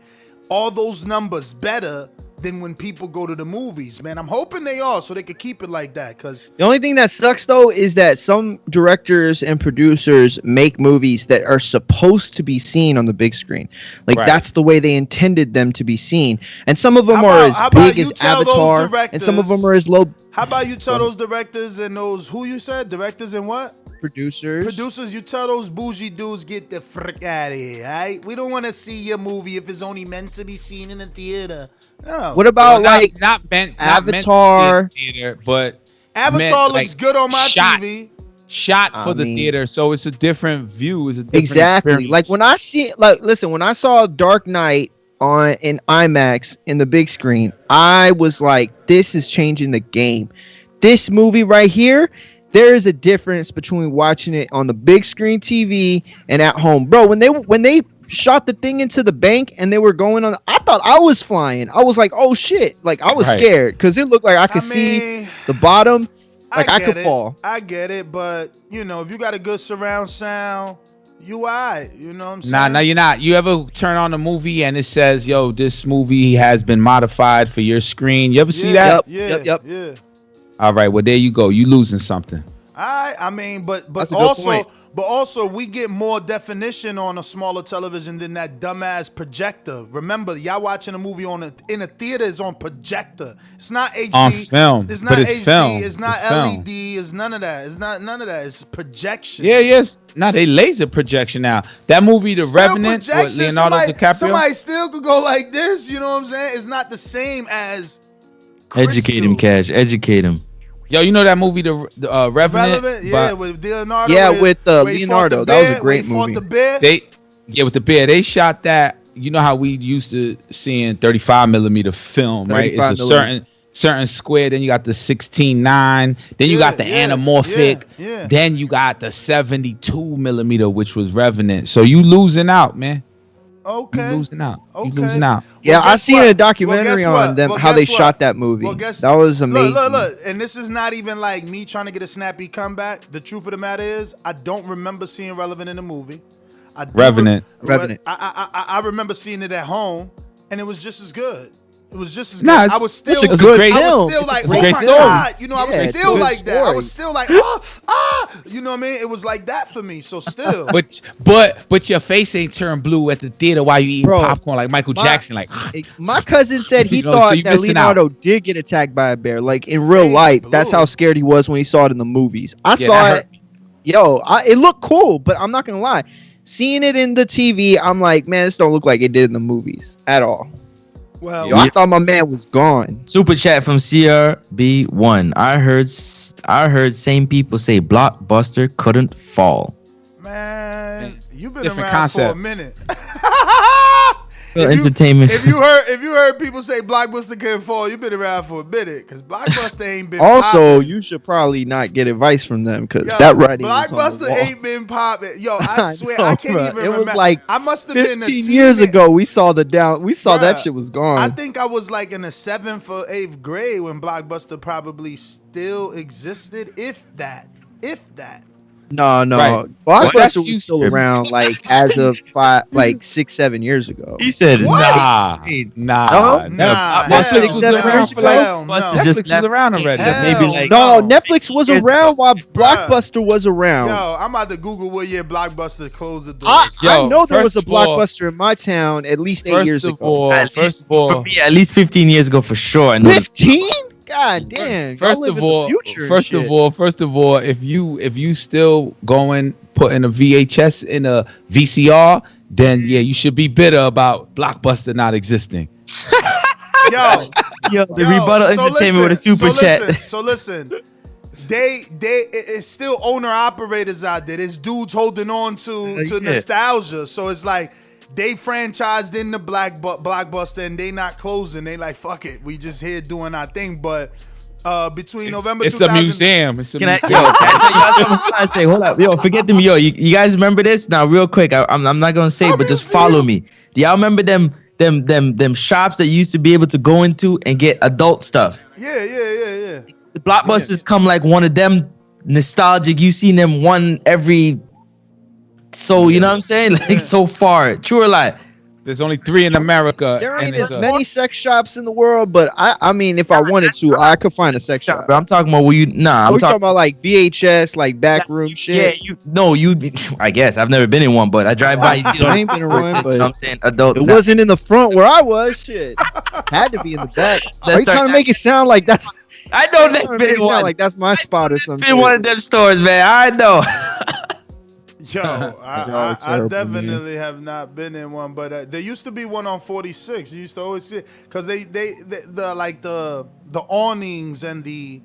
Speaker 9: are those numbers better than when people go to the movies, man? I'm hoping they are, so they could keep it like that. Cause
Speaker 11: the only thing that sucks though is that some directors and producers make movies that are supposed to be seen on the big screen. Like that's the way they intended them to be seen. And some of them are as big as Avatar, and some of them are as low.
Speaker 9: How about you tell those directors and those, who you said, directors and what?
Speaker 11: Producers,
Speaker 9: you tell those bougie dudes, get the frick out of here, all right? We don't want to see your movie if it's only meant to be seen in a theater. No.
Speaker 11: What about
Speaker 10: not meant
Speaker 11: Avatar?
Speaker 10: Not theater, but
Speaker 9: Avatar looks good on my TV.
Speaker 10: Shot for the theater, so it's a different view. It's a different experience.
Speaker 11: Like when I see, when I saw Dark Knight in IMAX in the big screen, I was like, this is changing the game. This movie right here. There is a difference between watching it on the big screen TV and at home, bro. When they shot the thing into the bank and they were going on, I thought I was flying. I was like, oh shit! Like I was scared because it looked like I could see the bottom, like I could fall.
Speaker 9: I get it, but you know, if you got a good surround sound, you alright. You know what I'm saying?
Speaker 10: Nah, no, you're not. You ever turn on a movie and it says, "Yo, this movie has been modified for your screen." You ever see that?
Speaker 9: Yeah.
Speaker 10: All right, well there you go. You losing something.
Speaker 9: I mean, but
Speaker 11: That's a good point.
Speaker 9: also we get more definition on a smaller television than that dumbass projector. Remember, y'all watching a movie in a theater is on projector. It's not HD.
Speaker 10: On film,
Speaker 9: It's not
Speaker 10: but it's
Speaker 9: HD.
Speaker 10: film.
Speaker 9: It's not
Speaker 10: It's film.
Speaker 9: LED. It's none of that. It's not none of that. It's projection.
Speaker 10: Yeah, yes. Nah, they laser projection now. That movie, The Revenant, with Leonardo DiCaprio.
Speaker 9: Somebody still could go like this. You know what I'm saying? It's not the same as
Speaker 5: Educate him, Cash. Educate him.
Speaker 10: Yo, you know that movie, The Revenant?
Speaker 9: Relevant, yeah, with Leonardo.
Speaker 11: Yeah, with
Speaker 9: where he fought
Speaker 11: Leonardo.
Speaker 9: the
Speaker 11: That was
Speaker 9: bear,
Speaker 11: a great
Speaker 9: where he fought
Speaker 11: movie.
Speaker 9: the bear.
Speaker 10: With the bear. They shot that. You know how we used to seeing 35 millimeter film, right? It's a
Speaker 11: 35 millimeter.
Speaker 10: certain square. Then you got the 16:9. Then you got the anamorphic.
Speaker 9: Yeah.
Speaker 10: Then you got the 72 millimeter, which was Revenant. So you losing out, man.
Speaker 9: Okay.
Speaker 10: You losing out.
Speaker 9: Okay.
Speaker 10: You losing out.
Speaker 11: Yeah,
Speaker 9: Well,
Speaker 11: I
Speaker 9: guess
Speaker 11: seen
Speaker 9: what?
Speaker 11: a documentary
Speaker 9: Well, guess
Speaker 11: on them
Speaker 9: what?
Speaker 11: how
Speaker 9: Well,
Speaker 11: they
Speaker 9: guess
Speaker 11: shot
Speaker 9: what?
Speaker 11: that movie.
Speaker 9: Well, guess-
Speaker 11: That was amazing.
Speaker 9: Look. And this is not even like me trying to get a snappy comeback. The truth of the matter is, I don't remember seeing Relevant in the movie.
Speaker 10: Revenant.
Speaker 11: Revenant.
Speaker 9: I remember seeing it at home, and it was just as good. It was just as good.
Speaker 10: Nah,
Speaker 9: I was still,
Speaker 10: it's a great
Speaker 9: I
Speaker 10: film.
Speaker 9: was still like,
Speaker 10: It's a
Speaker 9: oh
Speaker 10: great
Speaker 9: my
Speaker 10: story.
Speaker 9: god, you know, I was
Speaker 11: Yeah, it's a
Speaker 9: still
Speaker 11: good
Speaker 9: like that. I
Speaker 11: story.
Speaker 9: was still like, you know what I mean? It was like that for me. So still,
Speaker 10: But your face ain't turned blue at the theater while you eating
Speaker 11: Bro,
Speaker 10: popcorn like Michael Jackson. Like,
Speaker 11: My cousin said he
Speaker 10: You know, so
Speaker 11: thought
Speaker 10: you
Speaker 11: that
Speaker 10: missing
Speaker 11: Leonardo did get attacked by a bear. Like in real
Speaker 9: Face
Speaker 11: life,
Speaker 9: blue.
Speaker 11: that's how scared he was when he saw it in the movies. I
Speaker 10: Yeah,
Speaker 11: saw
Speaker 10: that
Speaker 11: it. Yo, it looked cool, but I'm not gonna lie. Seeing it in the TV, I'm like, man, this don't look like it did in the movies at all.
Speaker 9: well,
Speaker 11: Yo, I thought my man was gone.
Speaker 5: Super chat from CRB1. I heard same people say Blockbuster couldn't fall.
Speaker 9: man, you've been
Speaker 10: Different
Speaker 9: around for a
Speaker 10: concept.
Speaker 9: minute.
Speaker 5: Entertainment.
Speaker 9: If you heard people say Blockbuster couldn't fall, you've been around for a minute because Blockbuster ain't been
Speaker 11: Also,
Speaker 9: popping.
Speaker 11: you should probably not get advice from them because
Speaker 9: Yo,
Speaker 11: that writing is on the
Speaker 9: Blockbuster
Speaker 11: wall.
Speaker 9: ain't been popping. Yo, I swear
Speaker 11: know,
Speaker 9: I can't
Speaker 11: bruh.
Speaker 9: even
Speaker 11: It
Speaker 9: remember.
Speaker 11: was like
Speaker 9: I must have been
Speaker 11: 15 years ago. We saw that
Speaker 9: Bruh,
Speaker 11: shit was gone.
Speaker 9: I think I was like in the 7th or 8th grade when Blockbuster probably still existed, if that.
Speaker 11: No,
Speaker 10: Right.
Speaker 11: Blockbuster
Speaker 10: That's
Speaker 11: was
Speaker 10: you,
Speaker 11: still
Speaker 10: Scribble.
Speaker 11: around like as of 6, 7 years ago.
Speaker 5: He said,
Speaker 10: nah.
Speaker 9: Nah,
Speaker 10: Netflix was
Speaker 11: hell
Speaker 10: around for
Speaker 11: no.
Speaker 10: like.
Speaker 9: Hell no.
Speaker 10: Netflix was around already.
Speaker 9: Hell
Speaker 5: maybe like
Speaker 11: No,
Speaker 9: no.
Speaker 11: Netflix was around while Blockbuster was around.
Speaker 9: Yo, I'm about to Google what year Blockbuster closed the doors.
Speaker 11: I
Speaker 10: Yo,
Speaker 11: know there was
Speaker 10: first
Speaker 11: a
Speaker 10: of all-
Speaker 11: Blockbuster in my town at least 8 years ago.
Speaker 10: First of all,
Speaker 5: for me, at least 15 years ago for sure. I know
Speaker 11: 15? God damn.
Speaker 10: First of all, if you still going putting a VHS in a VCR, then yeah, you should be bitter about Blockbuster not existing.
Speaker 9: Yo,
Speaker 5: the rebuttal entertainment with a super chat.
Speaker 9: So listen, it's still owner operators out there. There's dudes holding on to nostalgia. So it's like they franchised in the Blockbuster and they not closing. They like, fuck it, we just here doing our thing. But between November
Speaker 10: It's
Speaker 9: 2000,
Speaker 10: a museum. It's a
Speaker 5: Can I,
Speaker 10: museum.
Speaker 5: yo, can I tell you something I say? Hold up, yo, forget them, yo. You guys remember this? Now, real quick, I'm not gonna say, it, but just follow me. Do y'all remember them shops that you used to be able to go into and get adult stuff?
Speaker 9: Yeah.
Speaker 5: The Blockbusters come like one of them nostalgic. You seen them one every. So you know what I'm saying? Like so far, true or lie?
Speaker 10: There's only 3 in America.
Speaker 11: There
Speaker 10: and
Speaker 11: ain't
Speaker 10: it's
Speaker 11: as many sex shops in the world, but I mean, if I wanted to, I could find a sex shop.
Speaker 5: But I'm talking about where you. Nah,
Speaker 11: Are
Speaker 5: I'm
Speaker 11: we talking
Speaker 5: talking.
Speaker 11: about like VHS, like backroom shit?
Speaker 5: Yeah, you. I guess I've never been in one, but I drive by. You see
Speaker 11: I ain't been in one,
Speaker 5: you know
Speaker 11: but
Speaker 5: what I'm saying adult.
Speaker 11: it wasn't in the front where I was. Shit, had to be in the back. Are you
Speaker 5: start
Speaker 11: trying to make it sound like that's?
Speaker 5: I know that's
Speaker 11: Trying to make
Speaker 5: been
Speaker 11: it sound
Speaker 5: one.
Speaker 11: like that's my spot or something.
Speaker 5: Been one of them stores, man. I know.
Speaker 9: Yo, I
Speaker 11: terrible,
Speaker 9: definitely have not been in one, but there used to be one on 46. You used to always see it because the awnings and the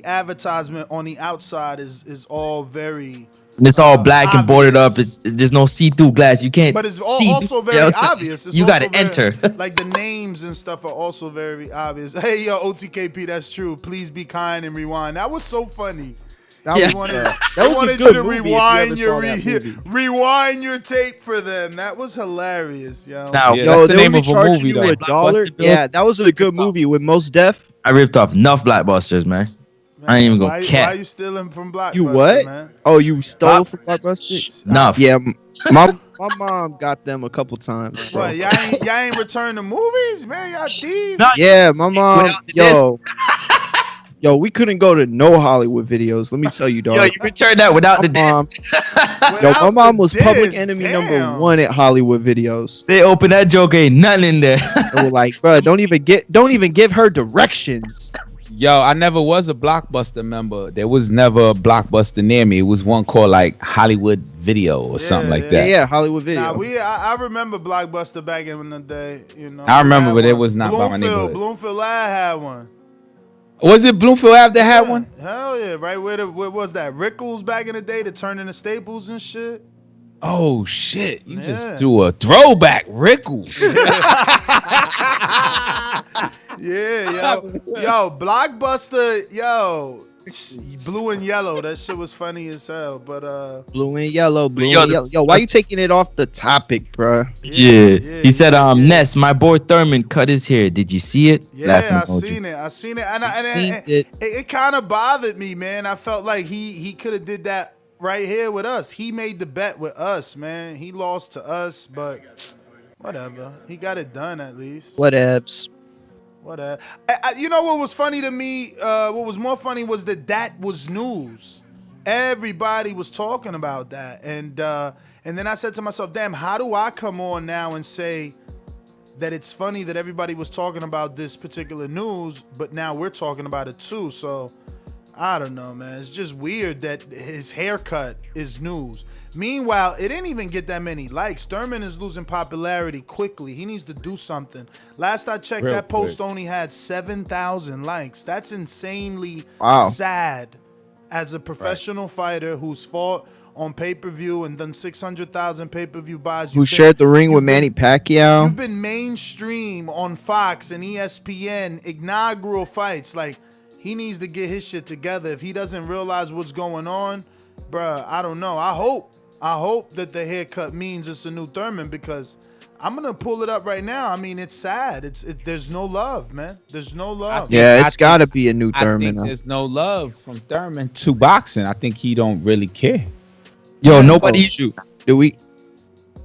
Speaker 9: advertisement on the outside is all very.
Speaker 5: And it's all black and boarded up.
Speaker 9: obvious.
Speaker 5: There's no see-through glass. You can't.
Speaker 9: But it's
Speaker 5: see
Speaker 9: also
Speaker 5: through-
Speaker 9: very
Speaker 5: you know,
Speaker 9: obvious. It's
Speaker 5: you
Speaker 9: also
Speaker 5: got to enter.
Speaker 9: Like the names and stuff are also very obvious. Hey, yo, OTKP, that's true. Please be kind and rewind. That was so funny.
Speaker 11: That
Speaker 5: Yeah.
Speaker 11: was,
Speaker 9: They wanted you to rewind
Speaker 11: rewind
Speaker 9: your tape for them. That was hilarious, yo.
Speaker 5: Now,
Speaker 10: Yeah,
Speaker 11: Yo,
Speaker 10: that's the
Speaker 11: they
Speaker 10: name
Speaker 11: would be
Speaker 10: of a
Speaker 11: charging
Speaker 10: movie,
Speaker 11: you
Speaker 10: though.
Speaker 11: $1. Yeah, that was a good movie with Most Def.
Speaker 5: I ripped off enough Blockbusters, man. I ain't even
Speaker 9: why,
Speaker 5: gonna
Speaker 9: why
Speaker 5: cap.
Speaker 9: you stealing from Blockbuster,
Speaker 11: You what?
Speaker 9: man?
Speaker 11: Oh, you stole from Blockbuster?
Speaker 5: No.
Speaker 11: Yeah, my mom got them a couple times, bro.
Speaker 9: What, y'all ain't return the movies, man? Y'all thieves?
Speaker 11: Yeah, my mom.
Speaker 5: Without the disc.
Speaker 11: Yo, we couldn't go to no Hollywood videos. Let me tell you, dog.
Speaker 5: Yo, you returned that without the
Speaker 11: mom,
Speaker 5: disc.
Speaker 11: yo, my
Speaker 9: Without
Speaker 11: mom
Speaker 9: the
Speaker 11: was public
Speaker 9: disc,
Speaker 11: enemy
Speaker 9: damn.
Speaker 11: number 1 at Hollywood videos.
Speaker 5: They opened that joke, ain't nothing in there.
Speaker 11: They were like, bro, don't even give her directions.
Speaker 10: Yo, I never was a Blockbuster member. There was never a Blockbuster near me. It was one called like Hollywood Video or something like that.
Speaker 11: Yeah, Hollywood Video.
Speaker 9: Nah, I remember Blockbuster back in the day. You know,
Speaker 10: I remember,
Speaker 9: we had
Speaker 10: but it
Speaker 9: one.
Speaker 10: was not by my neighborhood.
Speaker 9: Bloomfield Ave had one.
Speaker 10: Was it Bloomfield Ave that had one?
Speaker 9: Hell yeah, right? Where was that? Rickles back in the day to turn into Staples and shit.
Speaker 10: Oh shit! You just threw a throwback, Rickles.
Speaker 9: Yeah, yo, Blockbuster, yo, blue and yellow. That shit was funny as hell. But
Speaker 11: blue and yellow. Yo, why you taking it off the topic, bro?
Speaker 5: Yeah. He said, Ness, my boy Thurman cut his hair. Did you see it?
Speaker 9: Yeah, I seen it, and it kind of bothered me, man. I felt like he could have did that right here with us. He made the bet with us, man. He lost to us, but whatever. He got it done at least.
Speaker 11: Whatevs.
Speaker 9: Whatever. You know what was funny to me? What was more funny was that was news. Everybody was talking about that, and then I said to myself, "Damn, how do I come on now and say that it's funny that everybody was talking about this particular news, but now we're talking about it too?" So I don't know, man. It's just weird that his haircut is news. Meanwhile, it didn't even get that many likes. Thurman is losing popularity quickly. He needs to do something. Last I checked, that post only had 7,000 likes. That's insanely sad. As a professional fighter who's fought on pay-per-view and done 600,000 pay-per-view buys.
Speaker 11: Who shared the ring with Manny Pacquiao.
Speaker 9: You've been mainstream on Fox and ESPN, inaugural fights. Like, he needs to get his shit together. If he doesn't realize what's going on, bruh, I don't know. I hope that the haircut means it's a new Thurman, because I'm gonna pull it up right now. I mean, it's sad. There's no love, man. There's no love.
Speaker 11: Yeah, it's got to be a new Thurman.
Speaker 10: I think there's no love from Thurman to boxing. I think he don't really care.
Speaker 5: Yo, nobody
Speaker 11: shoot. Do we?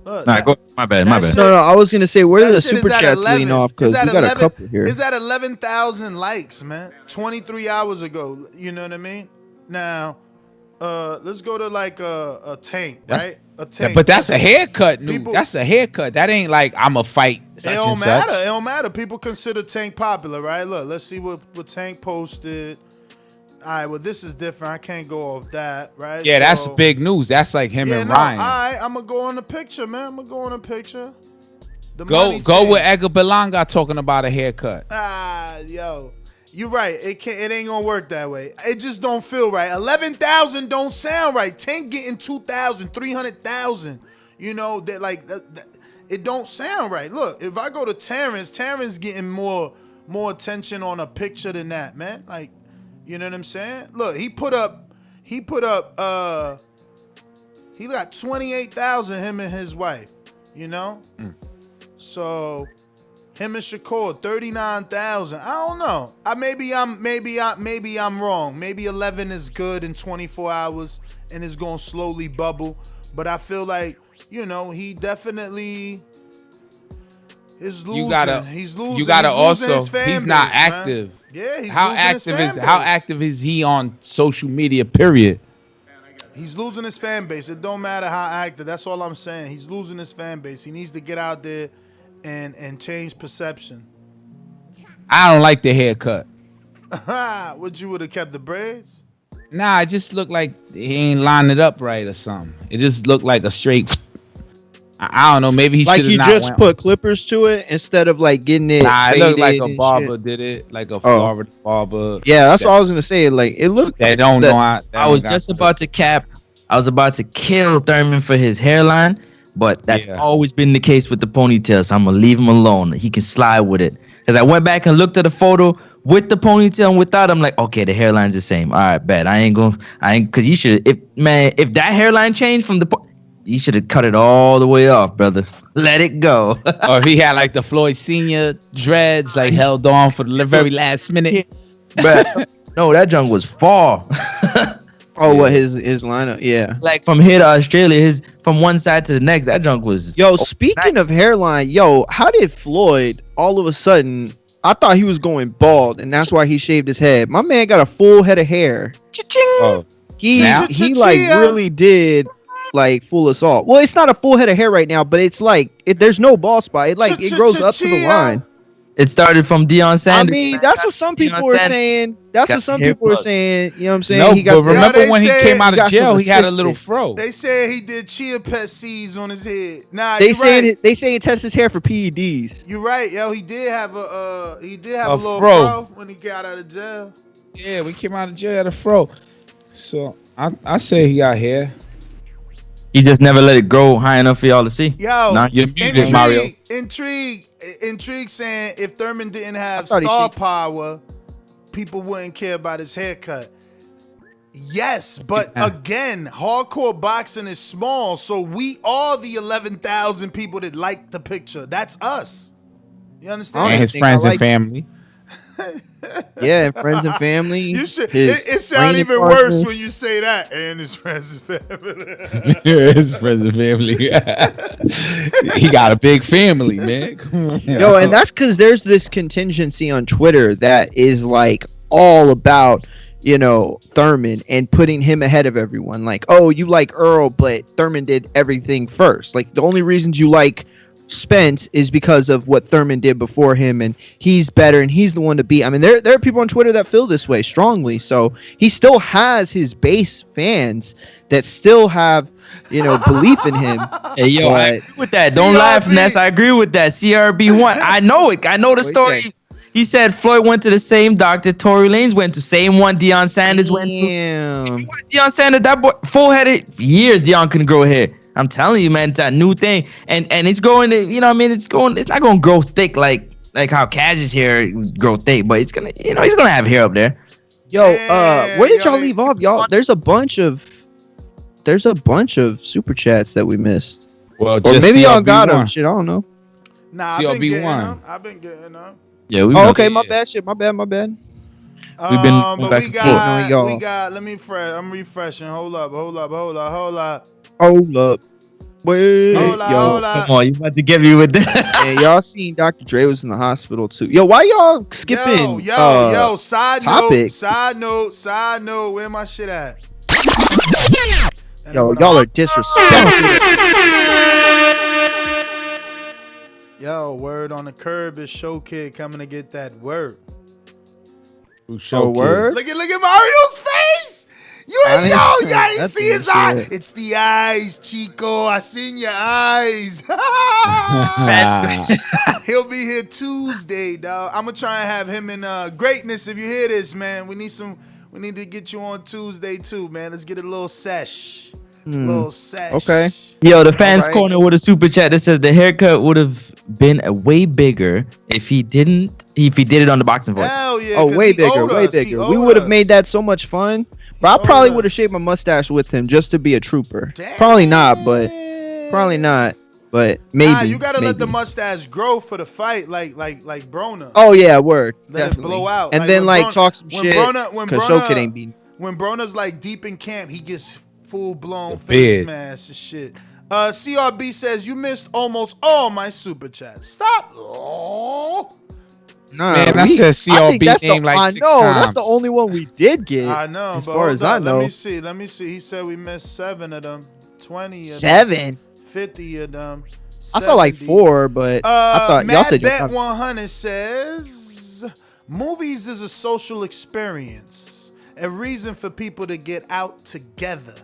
Speaker 5: Nah, my bad.
Speaker 11: No, I was gonna say, where did the super chat lean off? Because we got a couple here.
Speaker 9: It's at 11,000 likes, man. 23 hours ago. You know what I mean? Now, let's go to like a Tank, right? A Tank.
Speaker 10: But that's a haircut. That's a haircut. That ain't like I'm a fight.
Speaker 9: It don't matter. It don't matter. People consider Tank popular, right? Look, let's see what Tank posted. All right, well, this is different. I can't go off that, right?
Speaker 10: Yeah, that's big news. That's like him and Ryan.
Speaker 9: All right, I'm going to go on the picture, man. I'm going to go on the picture.
Speaker 10: Go with Edgar Belanga talking about a haircut.
Speaker 9: Yo. You're right. It ain't going to work that way. It just don't feel right. 11,000 don't sound right. Tank getting 2,000, 300,000. You know, that like it don't sound right. Look, if I go to Terrence getting more attention on a picture than that, man. Like, you know what I'm saying? Look, he got 28,000, him and his wife, you know? So him and Shakur, 39,000. I don't know. Maybe I'm wrong. Maybe 11 is good in 24 hours and it's going to slowly bubble, but I feel like, you know, he definitely is losing. He's losing.
Speaker 10: You gotta also.
Speaker 9: His fan
Speaker 10: he's not
Speaker 9: base,
Speaker 10: active.
Speaker 9: Man. Yeah, he's
Speaker 10: how
Speaker 9: losing
Speaker 10: active
Speaker 9: his fan base.
Speaker 10: How active is he on social media? Period.
Speaker 9: He's losing his fan base. It don't matter how active. That's all I'm saying. He's losing his fan base. He needs to get out there and change perception.
Speaker 10: I don't like the haircut.
Speaker 9: Would you would have kept the braids?
Speaker 10: Nah, it just looked like he ain't lined it up right or something. It just looked like a straight. I don't know. Maybe he should have not
Speaker 11: just put clippers to it instead of like getting it.
Speaker 10: Nah, it looked like a
Speaker 11: and
Speaker 10: barber
Speaker 11: shit.
Speaker 10: did it, like a Florida barber.
Speaker 11: Yeah, that's what I was gonna say. Like it looked.
Speaker 10: They don't know. I
Speaker 5: was just about to cap. I was about to kill Thurman for his hairline, but that's always been the case with the ponytail. So I'm gonna leave him alone. He can slide with it. Cause I went back and looked at the photo with the ponytail and without. I'm like, okay, the hairline's the same. All right, bet. Cause you should. If that hairline changed from you should have cut it all the way off, brother. Let it go.
Speaker 10: Or if he had like the Floyd Senior dreads, like held on for the very last minute.
Speaker 5: Bruh, No, that junk was far.
Speaker 11: Oh, what his lineup? Yeah.
Speaker 5: Like from here to Australia, from one side to the next, that junk was.
Speaker 11: Yo, speaking of hairline, how did Floyd all of a sudden? I thought he was going bald, and that's why he shaved his head. My man got a full head of hair.
Speaker 10: Oh,
Speaker 11: He like really did like fool us all. Well, it's not a full head of hair right now, but it's like there's no bald spot. It like it grows up to the line.
Speaker 5: It started from Deion Sanders.
Speaker 11: I mean, that's what some people were saying. That's what some people were saying. You know what I'm saying?
Speaker 10: No,
Speaker 11: he got,
Speaker 10: but remember when he came out of jail, he had a
Speaker 11: assistance.
Speaker 10: little fro.
Speaker 9: They said he did chia pet seeds on his head. Nah,
Speaker 11: They
Speaker 9: you
Speaker 11: saying
Speaker 9: right.
Speaker 11: they saying test his hair for PEDs.
Speaker 9: You're right, yo. He did have a little
Speaker 10: fro.
Speaker 9: fro when he got out of jail.
Speaker 10: Yeah, when he came out of jail, he had a fro. So I say he got hair.
Speaker 5: He just never let it grow high enough for y'all to see.
Speaker 9: Yo,
Speaker 10: You're muted, Mario.
Speaker 9: Intrigue saying if Thurman didn't have star power, people wouldn't care about his haircut. Yes, but again, hardcore boxing is small, so we are the 11,000 people that like the picture. That's us. You understand?
Speaker 10: And his friends and family.
Speaker 11: Yeah, friends and family.
Speaker 9: You should. It sounds even worse when you say that. And his friends and family.
Speaker 10: His friends and family. He got a big family, man. Come on.
Speaker 11: Yo, and that's because there's this contingency on Twitter that is like all about, Thurman and putting him ahead of everyone. Like, oh, you like Earl, but Thurman did everything first. Like, the only reasons you like Spence is because of what Thurman did before him, and he's better and he's the one to beat. I mean, there are people on Twitter that feel this way strongly. So he still has his base fans that still have, belief in him.
Speaker 5: Hey, yo, I agree with that. Don't laugh, Ness. I agree with that. CRB1. I know it. I know the story. He said Floyd went to the same doctor. Tory Lanez went to same one. Deion Sanders went to. Deion Sanders, that boy, full-headed years. Deion couldn't grow hair. I'm telling you, man, it's that new thing, and it's going to, it's not going to grow thick like how Cash's hair grow thick, but it's gonna, he's gonna have hair up there.
Speaker 11: Yo, where did y'all leave off, y'all? There's a bunch of super chats that we missed.
Speaker 10: Well,
Speaker 11: or maybe y'all got them. Shit, I don't know.
Speaker 9: Nah, I've been getting them.
Speaker 5: Yeah,
Speaker 11: okay, my bad. Shit, my bad.
Speaker 5: We've been
Speaker 9: but
Speaker 5: back
Speaker 9: we
Speaker 5: and forth.
Speaker 9: we got. Let me I'm refreshing. Hold up.
Speaker 11: Hold up.
Speaker 9: Wait,
Speaker 11: hold
Speaker 5: up. Come on, you about to get me with that?
Speaker 11: Man, y'all seen Dr. Dre was in the hospital too. Yo, why y'all skipping?
Speaker 9: Yo, side
Speaker 11: topic?
Speaker 9: note. Where my shit at?
Speaker 11: Yo, y'all are disrespectful.
Speaker 9: Yo, word on the curb is Show Kid coming to get that word.
Speaker 11: Word?
Speaker 9: Look at Mario's face. You see his eyes. It's the eyes, Chico. I seen your eyes. He'll be here Tuesday, dog. I'm gonna try and have him in Greatness. If you hear this, man, we need to get you on Tuesday too, man. Let's get a little sesh.
Speaker 11: Okay.
Speaker 5: Yo, the fans corner with a super chat that says the haircut would have been way bigger if he did it on the boxing voice.
Speaker 9: Hell yeah.
Speaker 11: Oh, way bigger. We would have made that so much fun. But I probably would have shaved my mustache with him just to be a trooper.
Speaker 9: Damn.
Speaker 11: Probably not, but maybe.
Speaker 9: Nah, you gotta let the mustache grow for the fight, like Broner.
Speaker 11: Oh yeah, word.
Speaker 9: Let
Speaker 11: Definitely.
Speaker 9: it blow out,
Speaker 11: and then talk some shit.
Speaker 9: When
Speaker 11: Showkid ain't beating.
Speaker 9: When Broner's like deep in camp, he gets full blown face
Speaker 10: beard.
Speaker 9: mask and shit. CRB says you missed almost all my super chats. Stop. Oh.
Speaker 11: Nah,
Speaker 10: man, I said CRB name like 6 times.
Speaker 11: That's the only one we did get.
Speaker 9: I know,
Speaker 11: as
Speaker 9: but
Speaker 11: far as I know.
Speaker 9: Let me see. He said we missed 7 of them, 20 of them,
Speaker 11: 7,
Speaker 9: 50 of them. 70.
Speaker 11: I saw like 4, but I thought y'all said
Speaker 9: Bet 100 says movies is a social experience, a reason for people to get out together.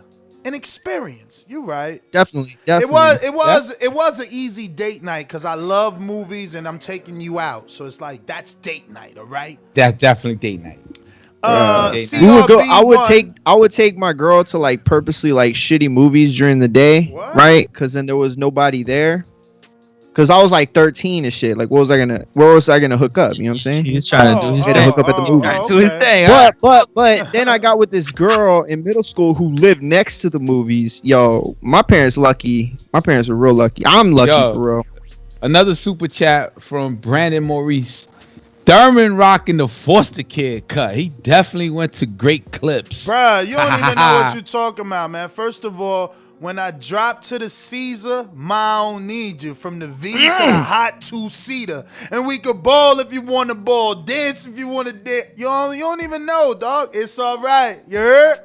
Speaker 9: An experience. You're right.
Speaker 11: Definitely.
Speaker 9: It was an easy date night because I love movies and I'm taking you out. So it's like that's date night, all right?
Speaker 10: That's definitely date night.
Speaker 11: I would take my girl to like purposely like shitty movies during the day, right? Because then there was nobody there. Because I was like 13 and shit. Like, where was I gonna hook up? You know what I'm saying?
Speaker 5: He's trying to do his thing.
Speaker 11: Hook up at the movie.
Speaker 5: Do his thing.
Speaker 11: But then I got with this girl in middle school who lived next to the movies. Yo, my parents lucky. My parents were real lucky. I'm lucky for real.
Speaker 10: Another super chat from Brandon Maurice. Thurman rocking the foster kid cut. He definitely went to great clips.
Speaker 9: Bruh, you don't even know what you're talking about, man. First of all, when I drop to the Caesar, Ma don't need you. From the V to the hot two-seater. And we could ball if you want to ball. Dance if you want to dance. You don't even know, dog. It's all right. You heard?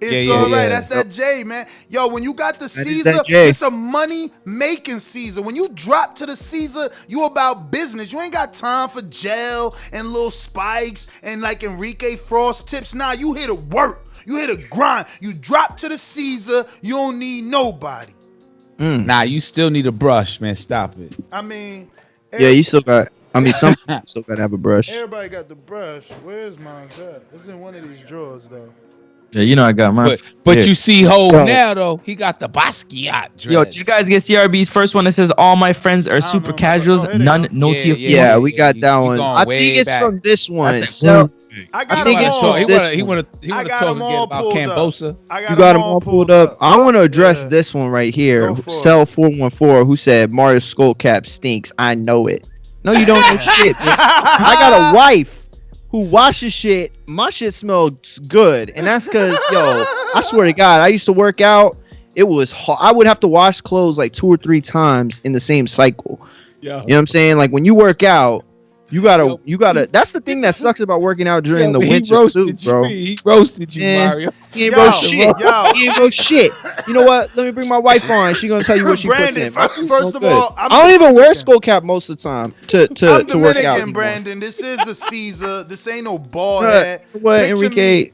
Speaker 9: It's all right. That's that J, man. Yo, when you got the Caesar, it's a money-making Caesar. When you drop to the Caesar, you about business. You ain't got time for gel and little spikes and like Enrique Frost tips. Nah, you here to work. You here to grind. You drop to the Caesar, you don't need nobody.
Speaker 10: Nah, you still need a brush, man. Stop it.
Speaker 9: I mean...
Speaker 11: Yeah, you still got... I mean, some still got to have a brush.
Speaker 9: Everybody got the brush. Where's mine at? It's in one of these drawers, though.
Speaker 5: Yeah, you know I got mine.
Speaker 10: But you see Hov now, though. He got the Basquiat dress.
Speaker 5: Yo, did you guys get CRB's first one that says all my friends are super casuals? None, no Teofimo.
Speaker 11: Yeah, we got that one. I think it's from this one. So...
Speaker 9: I think it's
Speaker 10: from he want to talk again about Kambosos.
Speaker 11: You got them all pulled up. I want to address this one right here. Cell 414 who said Mario Skullcap stinks. I know it. No, you don't know shit. Man. I got a wife who washes shit. My shit smells good, and that's because I swear to God, I used to work out. It was hard. I would have to wash clothes like 2 or 3 times in the same cycle. You know what I'm saying? Like when you work out. You gotta. That's the thing that sucks about working out during the winter too, bro.
Speaker 10: He roasted you, Mario.
Speaker 11: He ain't roast shit. He ain't roast shit. You know what? Let me bring my wife on. She gonna tell you what she puts in.
Speaker 9: First of all,
Speaker 11: I don't even wear skull cap most of the time to work out.
Speaker 9: I'm Brandon. This is a Caesar. This ain't no ball head.
Speaker 11: What, Enrique?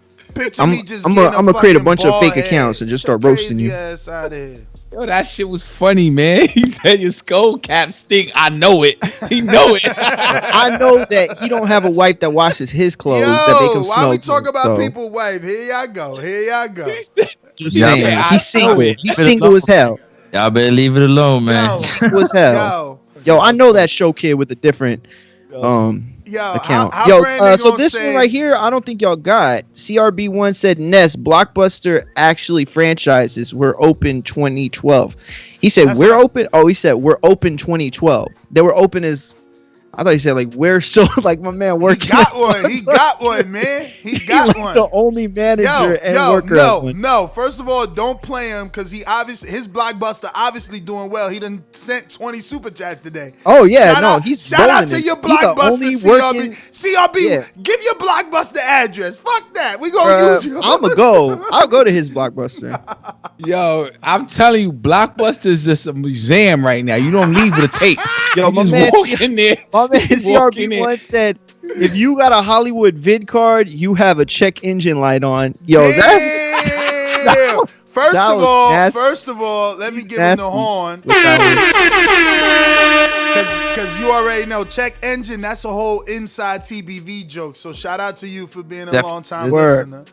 Speaker 11: I'm gonna create a bunch of fake accounts and just start roasting you.
Speaker 9: Ass out of here.
Speaker 10: Yo, that shit was funny, man. He said your skull cap stink. I know it. He know it.
Speaker 11: I know that he don't have a wife that washes his clothes that make him smell
Speaker 9: why we talk
Speaker 11: good,
Speaker 9: about people wife? Here y'all go.
Speaker 11: Just saying. He's single. He's single as hell.
Speaker 5: Y'all better leave it alone, man.
Speaker 11: Single as hell. Yo, I know that show kid with a different account. So this one right here, I don't think y'all got. CRB1 said Ness Blockbuster actually franchises were open 2012. He said we're open. Oh, he said we're open 2012. They were open as. I thought he said like we're so like my man working.
Speaker 9: He got one, man. He got
Speaker 11: like
Speaker 9: one.
Speaker 11: The only manager and worker.
Speaker 9: No. First of all, don't play him because his Blockbuster obviously doing well. He done sent 20 super chats today.
Speaker 11: Oh yeah,
Speaker 9: shout out to your Blockbuster, CRB. Give your Blockbuster address. Fuck that. We gonna use you.
Speaker 11: I'll go to his Blockbuster.
Speaker 10: Yo, I'm telling you, Blockbuster is just a museum right now. You don't leave with a tape.
Speaker 11: Yo,
Speaker 10: you just walk in there.
Speaker 11: My man CRB once said, if you got a Hollywood vid card, you have a check engine light on. Yo,
Speaker 9: First of all, let me give him the horn. Because you already know, check engine, that's a whole inside TBV joke. So shout out to you for being a long time listener.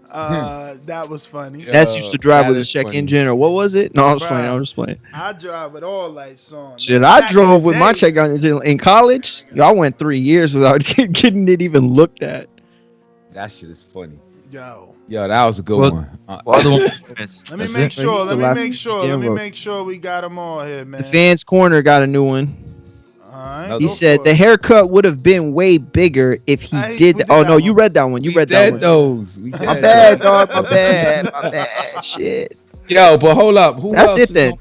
Speaker 9: That was funny.
Speaker 11: Ness used to drive with a check engine, or what was it? No, I was playing.
Speaker 9: I drive with all lights on.
Speaker 11: Shit, I drove with my check engine in college. Yo, I went 3 years without getting it even looked at.
Speaker 10: That shit is funny.
Speaker 9: Yo,
Speaker 10: that was a good one.
Speaker 9: Let me make sure we got them all here, man.
Speaker 11: The Fans Corner got a new one.
Speaker 9: Right,
Speaker 11: he said the haircut would have been way bigger if he did. Oh no, you read that one. You read that one. My bad, dog. My bad. Shit.
Speaker 10: Yo, but hold up.
Speaker 11: That's it then.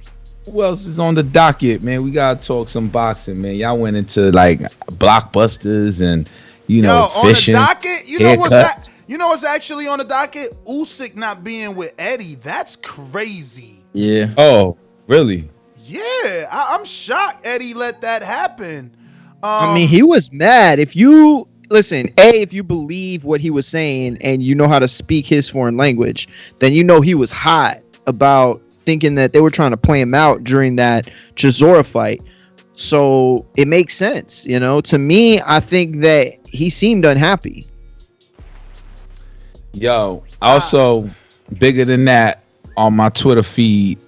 Speaker 10: Who else is on the docket, man? We gotta talk some boxing, man. Y'all went into like blockbusters and fishing.
Speaker 9: On the docket, you know what's actually on the docket? USYK not being with Eddie. That's crazy.
Speaker 5: Yeah.
Speaker 10: Oh, really?
Speaker 9: Yeah, I'm shocked Eddie let that happen.
Speaker 11: I mean, he was mad. If you listen, if you believe what he was saying and you know how to speak his foreign language, then you know he was hot about thinking that they were trying to play him out during that Chisora fight. So it makes sense, To me, I think that he seemed unhappy.
Speaker 10: Yo, also bigger than that on my Twitter feed.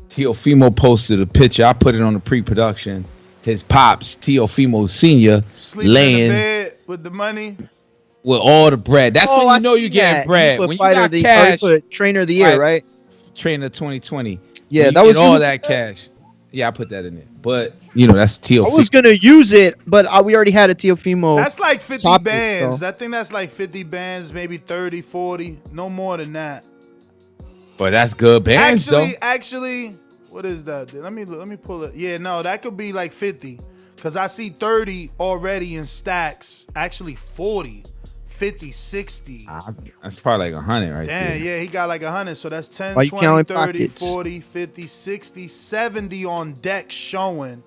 Speaker 10: Teofimo posted a picture. I put it on the pre-production. His pops, Teofimo Sr., laying
Speaker 9: in the bed with the money,
Speaker 10: with all the bread. That's when you know you're getting bread. When you got cash,
Speaker 11: trainer of the year, right?
Speaker 10: Trainer 2020.
Speaker 11: Yeah,
Speaker 10: that was all that cash. Yeah, I put that in there. But you know, that's Teofimo.
Speaker 11: I was gonna use it, but we already had a Teofimo.
Speaker 9: That's like 50
Speaker 11: topic,
Speaker 9: bands.
Speaker 11: so.
Speaker 9: I think that's like 50 bands, maybe 30, 40, no more than that.
Speaker 10: But that's good bands,
Speaker 9: Actually, what is that? Let me pull it. Yeah, no, that could be like 50. Cause I see 30 already in stacks. Actually 40, 50, 60.
Speaker 10: That's probably like 100 right there.
Speaker 9: Damn, yeah, he got like 100. So that's 10,
Speaker 11: Why you
Speaker 9: 20,
Speaker 11: counting
Speaker 9: 30,
Speaker 11: pockets?
Speaker 9: 40, 50, 60, 70 on deck showing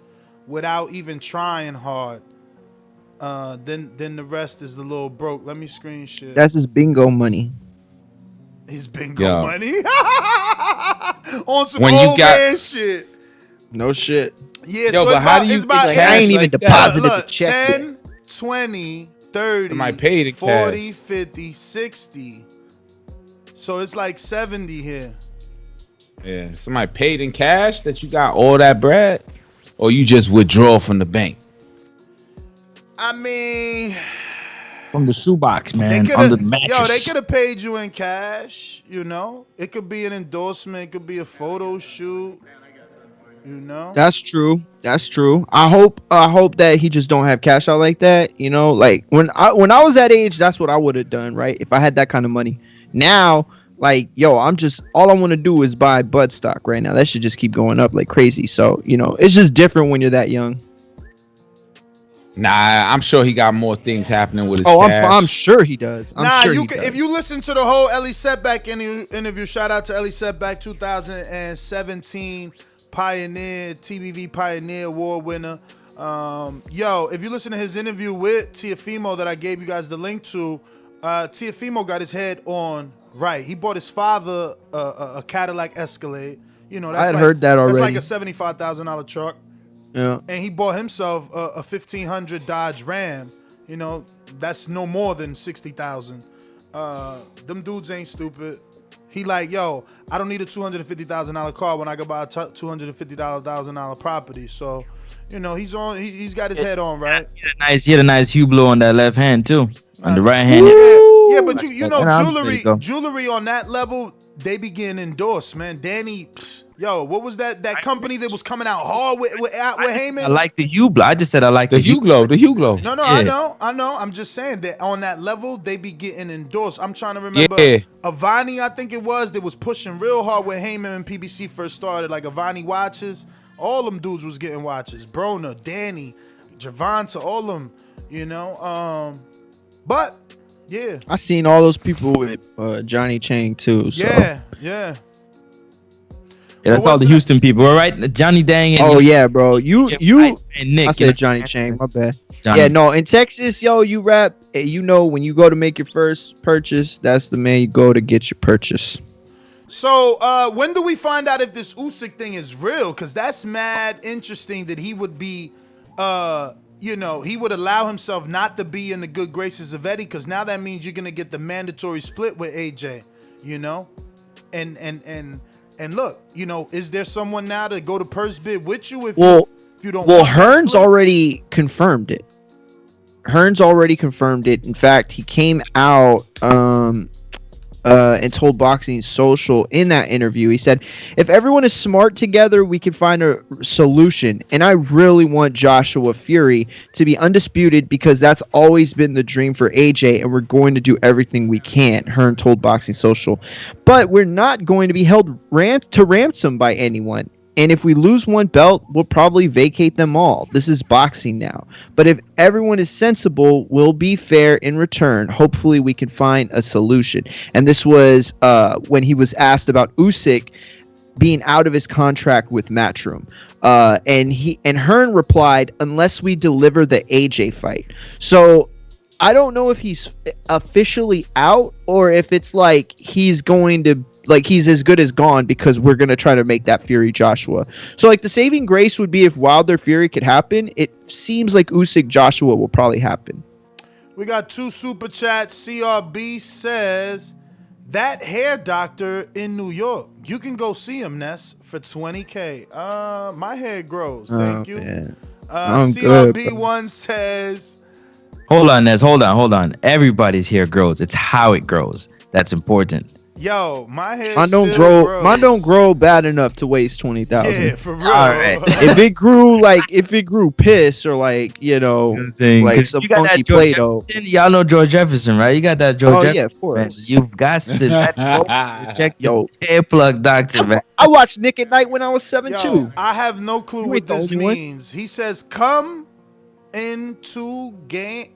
Speaker 9: without even trying hard. Then the rest is the little broke. Let me screenshot.
Speaker 11: That's his bingo money.
Speaker 9: His bingo money. On some
Speaker 10: When
Speaker 9: old
Speaker 10: you got-
Speaker 9: man shit.
Speaker 11: No shit.
Speaker 9: Yeah,
Speaker 10: Yo,
Speaker 9: so
Speaker 10: but
Speaker 9: it's
Speaker 10: how
Speaker 9: about,
Speaker 10: do you
Speaker 9: it's about
Speaker 10: get
Speaker 11: I ain't even
Speaker 10: like that?
Speaker 11: deposited
Speaker 9: look,
Speaker 11: the check.
Speaker 9: 10, 20, 30,
Speaker 10: Somebody paid in
Speaker 9: 40,
Speaker 10: cash.
Speaker 9: 50, 60. So it's like 70 here.
Speaker 10: Yeah, somebody paid in cash that you got all that bread, or you just withdraw from the bank.
Speaker 9: I mean,
Speaker 5: From the shoebox,
Speaker 9: they
Speaker 5: man,
Speaker 9: could
Speaker 5: under the mattress.
Speaker 9: yo, they could have paid you in cash, you know? It could be an endorsement, it could be a photo shoot, you know?
Speaker 11: That's true. That's true. I hope that he just don't have cash out like that. You know, like when I was that age, that's what I would have done, right? If I had that kind of money. Now, like, yo, I'm just all I want to do is buy Bud stock right now. That should just keep going up like crazy. So, you know, it's just different when you're that young.
Speaker 10: Nah, I'm sure he got more things happening with his
Speaker 11: Oh,
Speaker 10: cash.
Speaker 11: I'm sure he does. I'm sure
Speaker 9: you
Speaker 11: he
Speaker 9: can,
Speaker 11: does.
Speaker 9: if you listen to the whole Ellie Setback interview, shout out to Ellie Setback, 2017 Pioneer, TBV Pioneer Award winner. Yo, if you listen to his interview with Teofimo that I gave you guys the link to, Teofimo got his head on right. He bought his father a Cadillac Escalade. You know, that's
Speaker 11: I had
Speaker 9: like,
Speaker 11: heard that already.
Speaker 9: That's like a $75,000 truck.
Speaker 11: Yeah.
Speaker 9: And he bought himself a 1500 Dodge Ram. You know, that's no more than 60,000. Them dudes ain't stupid. He like, yo, I don't need a $250,000 car when I could buy a $250,000 property. So, you know, he's he's got his head on, right?
Speaker 5: He had a nice Hublot on that left hand too. On the right hand.
Speaker 9: Yeah, but you know,
Speaker 5: And there you go.
Speaker 9: jewelry on that level, they be getting endorsed, man. Danny, yo, what was that company that was coming out hard with Heyman?
Speaker 5: I like the Hublot. I just said I like
Speaker 10: the Hublot. The Hublot.
Speaker 9: No,
Speaker 5: Yeah.
Speaker 9: I know. I'm just saying that on that level, they be getting endorsed. I'm trying to remember.
Speaker 10: Yeah.
Speaker 9: Avani, I think it was, that was pushing real hard when Heyman and PBC first started. Like Avani watches, all them dudes was getting watches. Broner, Danny, Javonta, all them, you know. But yeah,
Speaker 11: I seen all those people with Johnny Chang too. So.
Speaker 9: yeah.
Speaker 5: Yeah, that's
Speaker 9: But
Speaker 5: all the
Speaker 9: what's
Speaker 5: Houston people, all right? Johnny Dang and
Speaker 11: Oh yeah, bro. You
Speaker 5: and Nick.
Speaker 11: I said Johnny Chang. My bad.
Speaker 5: Johnny.
Speaker 11: Yeah, no. In Texas, yo, you rap. You know, when you go to make your first purchase, that's the man you go to get your purchase.
Speaker 9: So when do we find out if this USYK thing is real? Because that's mad interesting that he would be, you know, he would allow himself not to be in the good graces of Eddie, because now that means you're gonna get the mandatory split with AJ, you know, and look, you know, is there someone now to go to purse bid with you if you don't?
Speaker 11: Well,
Speaker 9: want that
Speaker 11: Hearn's
Speaker 9: split?
Speaker 11: already confirmed it. Hearn's already confirmed it. In fact, he came out and told Boxing Social in that interview. He said, "If everyone is smart together, we can find a solution. And I really want Joshua Fury to be undisputed because that's always been the dream for AJ, and we're going to do everything we can." Hearn told Boxing Social, "But we're not going to be held to ransom by anyone. And if we lose one belt, we'll probably vacate them all. This is boxing now. But if everyone is sensible, we'll be fair in return. Hopefully we can find a solution." And this was when he was asked about Usyk being out of his contract with Matchroom. And Hearn replied, "Unless we deliver the AJ fight." So I don't know if he's officially out or if it's like he's going to, like, he's as good as gone because we're going to try to make that Fury Joshua. So, like, the saving grace would be if Wilder Fury could happen. It seems like Usyk Joshua will probably happen.
Speaker 9: We got 2 super chats. CRB says, "That hair doctor in New York, you can go see him, Ness, for $20K. My hair grows. Thank you."
Speaker 11: Man. I'm
Speaker 9: CRB1 says,
Speaker 5: Hold on, Nez. Hold on. Everybody's hair grows. It's how it grows. That's important.
Speaker 9: Yo, my hair
Speaker 11: Mine
Speaker 9: still
Speaker 11: don't grow.
Speaker 9: grows.
Speaker 11: Mine don't grow bad enough to waste 20,000.
Speaker 9: Yeah, for real.
Speaker 5: All right.
Speaker 11: If it grew piss or like like some
Speaker 5: you got
Speaker 11: funky
Speaker 5: that George
Speaker 11: Play-Doh.
Speaker 5: Jefferson. Y'all know George Jefferson, right? You got that George
Speaker 11: Oh
Speaker 5: Jefferson.
Speaker 11: yeah, of
Speaker 5: Man.
Speaker 11: course.
Speaker 5: You've got to check your hair plug doctor, man.
Speaker 11: I watched Nick at Night when I was 7
Speaker 9: Yo,
Speaker 11: too.
Speaker 9: I have no clue
Speaker 11: You
Speaker 9: what
Speaker 11: ain't the
Speaker 9: this
Speaker 11: only one.
Speaker 9: means. He says, "Come into game."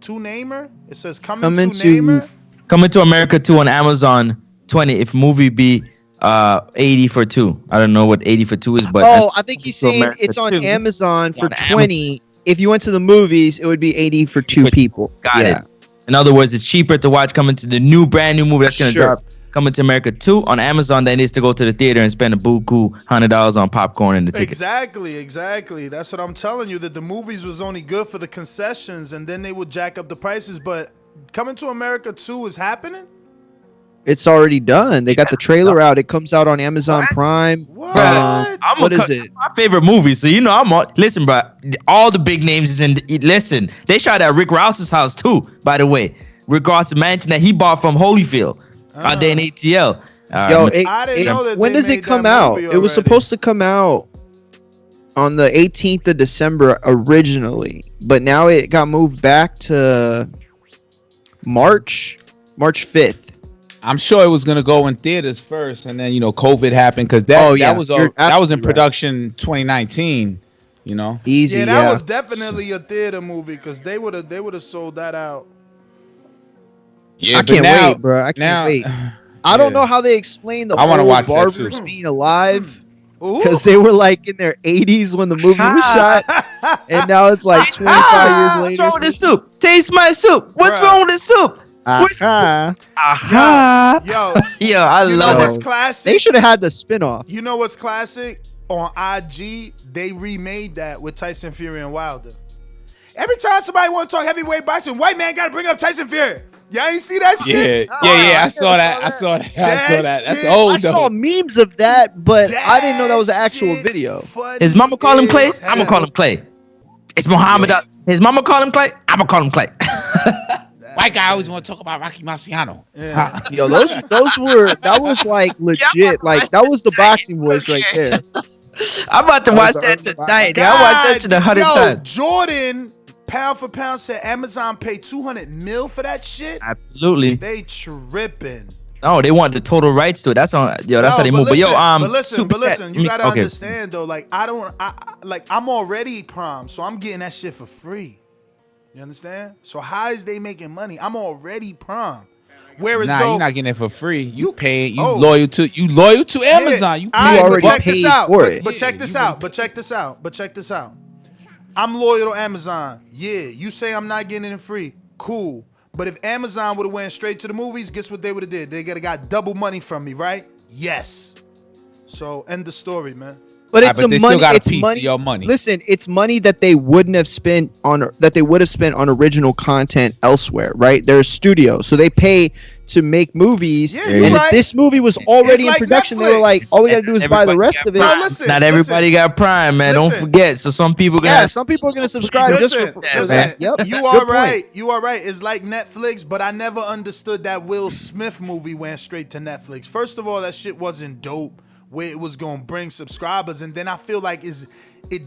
Speaker 9: To Namer. It says, "Come into Namer."
Speaker 5: Coming to America 2 on Amazon 20. If movie be 80 for 2. I don't know what 80 for 2 is, but
Speaker 11: I think he's
Speaker 5: Coming to
Speaker 11: saying
Speaker 5: America
Speaker 11: it's on
Speaker 5: 2.
Speaker 11: Amazon for
Speaker 5: On
Speaker 11: 20. If you went to the movies, it would be 80 for 2 people.
Speaker 5: Got it. In other words, it's cheaper to watch coming to the new brand new movie that's gonna drop. Coming to America 2 on Amazon than it is to go to the theater and spend a buku $100 on popcorn and the ticket.
Speaker 9: Exactly. That's what I'm telling you. That the movies was only good for the concessions, and then they would jack up the prices. But Coming to America 2 is happening.
Speaker 11: It's already done. They got the trailer out. It comes out on Amazon Prime.
Speaker 9: What?
Speaker 11: What is it?
Speaker 5: My favorite movie. So you know, listen, bro. All the big names is in. Listen, they shot at Rick Rouse's house too. By the way, Rick Rouse's mansion that he bought from Holyfield out there in ATL.
Speaker 11: Yo,
Speaker 9: I didn't know that.
Speaker 11: When does it come out? It was supposed to come out on the 18th of December originally, but now it got moved back to March 5th.
Speaker 10: I'm sure it was gonna go in theaters first, and then COVID happened because that was in production 2019.
Speaker 11: Easy.
Speaker 9: Yeah, that was definitely a theater movie because they would have sold that out.
Speaker 10: Yeah,
Speaker 11: I can't wait, bro. I can't wait. I don't know how they explain the
Speaker 10: wanna
Speaker 11: old
Speaker 10: watch that
Speaker 11: barbers
Speaker 10: too.
Speaker 11: being alive because they were like in their 80s when the movie was shot, and now it's like 25 years later.
Speaker 5: What's wrong with the soup? Taste my soup. What's wrong with the soup?
Speaker 11: Aha.
Speaker 9: Yo,
Speaker 5: I love
Speaker 9: what's
Speaker 5: it.
Speaker 9: classic?
Speaker 11: They should have had the spinoff.
Speaker 9: You know what's classic? On IG, they remade that with Tyson Fury and Wilder. Every time somebody want to talk heavyweight boxing, white man got to bring up Tyson Fury. Y'all ain't see that shit?
Speaker 10: Yeah. I saw that. I saw that. That's old
Speaker 11: I saw memes of that, but I didn't know that was an actual video.
Speaker 5: His mama call him Clay. I'm gonna call him Clay. It's Muhammad. His mama call him Clay. I'm gonna call him Clay.
Speaker 10: White guy always want to talk about Rocky Marciano.
Speaker 9: Yeah.
Speaker 11: Yo, that was like legit. Like that was the boxing voice right there.
Speaker 5: I'm about to watch that tonight. I watched that shit 100 times.
Speaker 9: Jordan, pound for pound, said Amazon paid $200 million for that shit.
Speaker 5: Absolutely.
Speaker 9: They tripping.
Speaker 5: No, they want the total rights to it. That's on. That's how they move.
Speaker 9: But listen, you gotta understand though. Like I'm already prime, so I'm getting that shit for free. You understand? So how is they making money? I'm already prime. Whereas
Speaker 10: you're not getting it for free. You pay. You loyal to Amazon. You
Speaker 11: already paid for it.
Speaker 9: But check this out. I'm loyal to Amazon. Yeah, you say I'm not getting it free. Cool. But if Amazon would have went straight to the movies, guess what they would have did? They would have got double money from me, right? Yes. So end the story, man.
Speaker 11: But it's
Speaker 10: they still got a piece of your money.
Speaker 11: Listen, it's money that they would have spent on original content elsewhere, right? They're a studio, so they pay to make movies.
Speaker 9: Yeah,
Speaker 11: and if this movie was already in production, they were like, all we gotta do is buy the rest of it.
Speaker 5: Not everybody got Prime, man. Don't forget. So some people
Speaker 11: some people are gonna subscribe just for that. Yep.
Speaker 9: You are right. You are right. It's like Netflix, but I never understood that Will Smith movie went straight to Netflix. First of all, that shit wasn't dope. Where it was gonna bring subscribers, and then I feel like it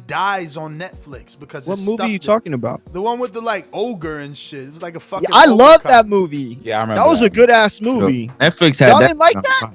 Speaker 9: dies on Netflix because
Speaker 11: what movie are you talking about?
Speaker 9: The one with the ogre and shit. It was like a fucking.
Speaker 11: I love that movie.
Speaker 10: Yeah, I remember.
Speaker 11: That was a good ass movie.
Speaker 5: Netflix had
Speaker 11: Y'all
Speaker 5: that.
Speaker 11: didn't like that?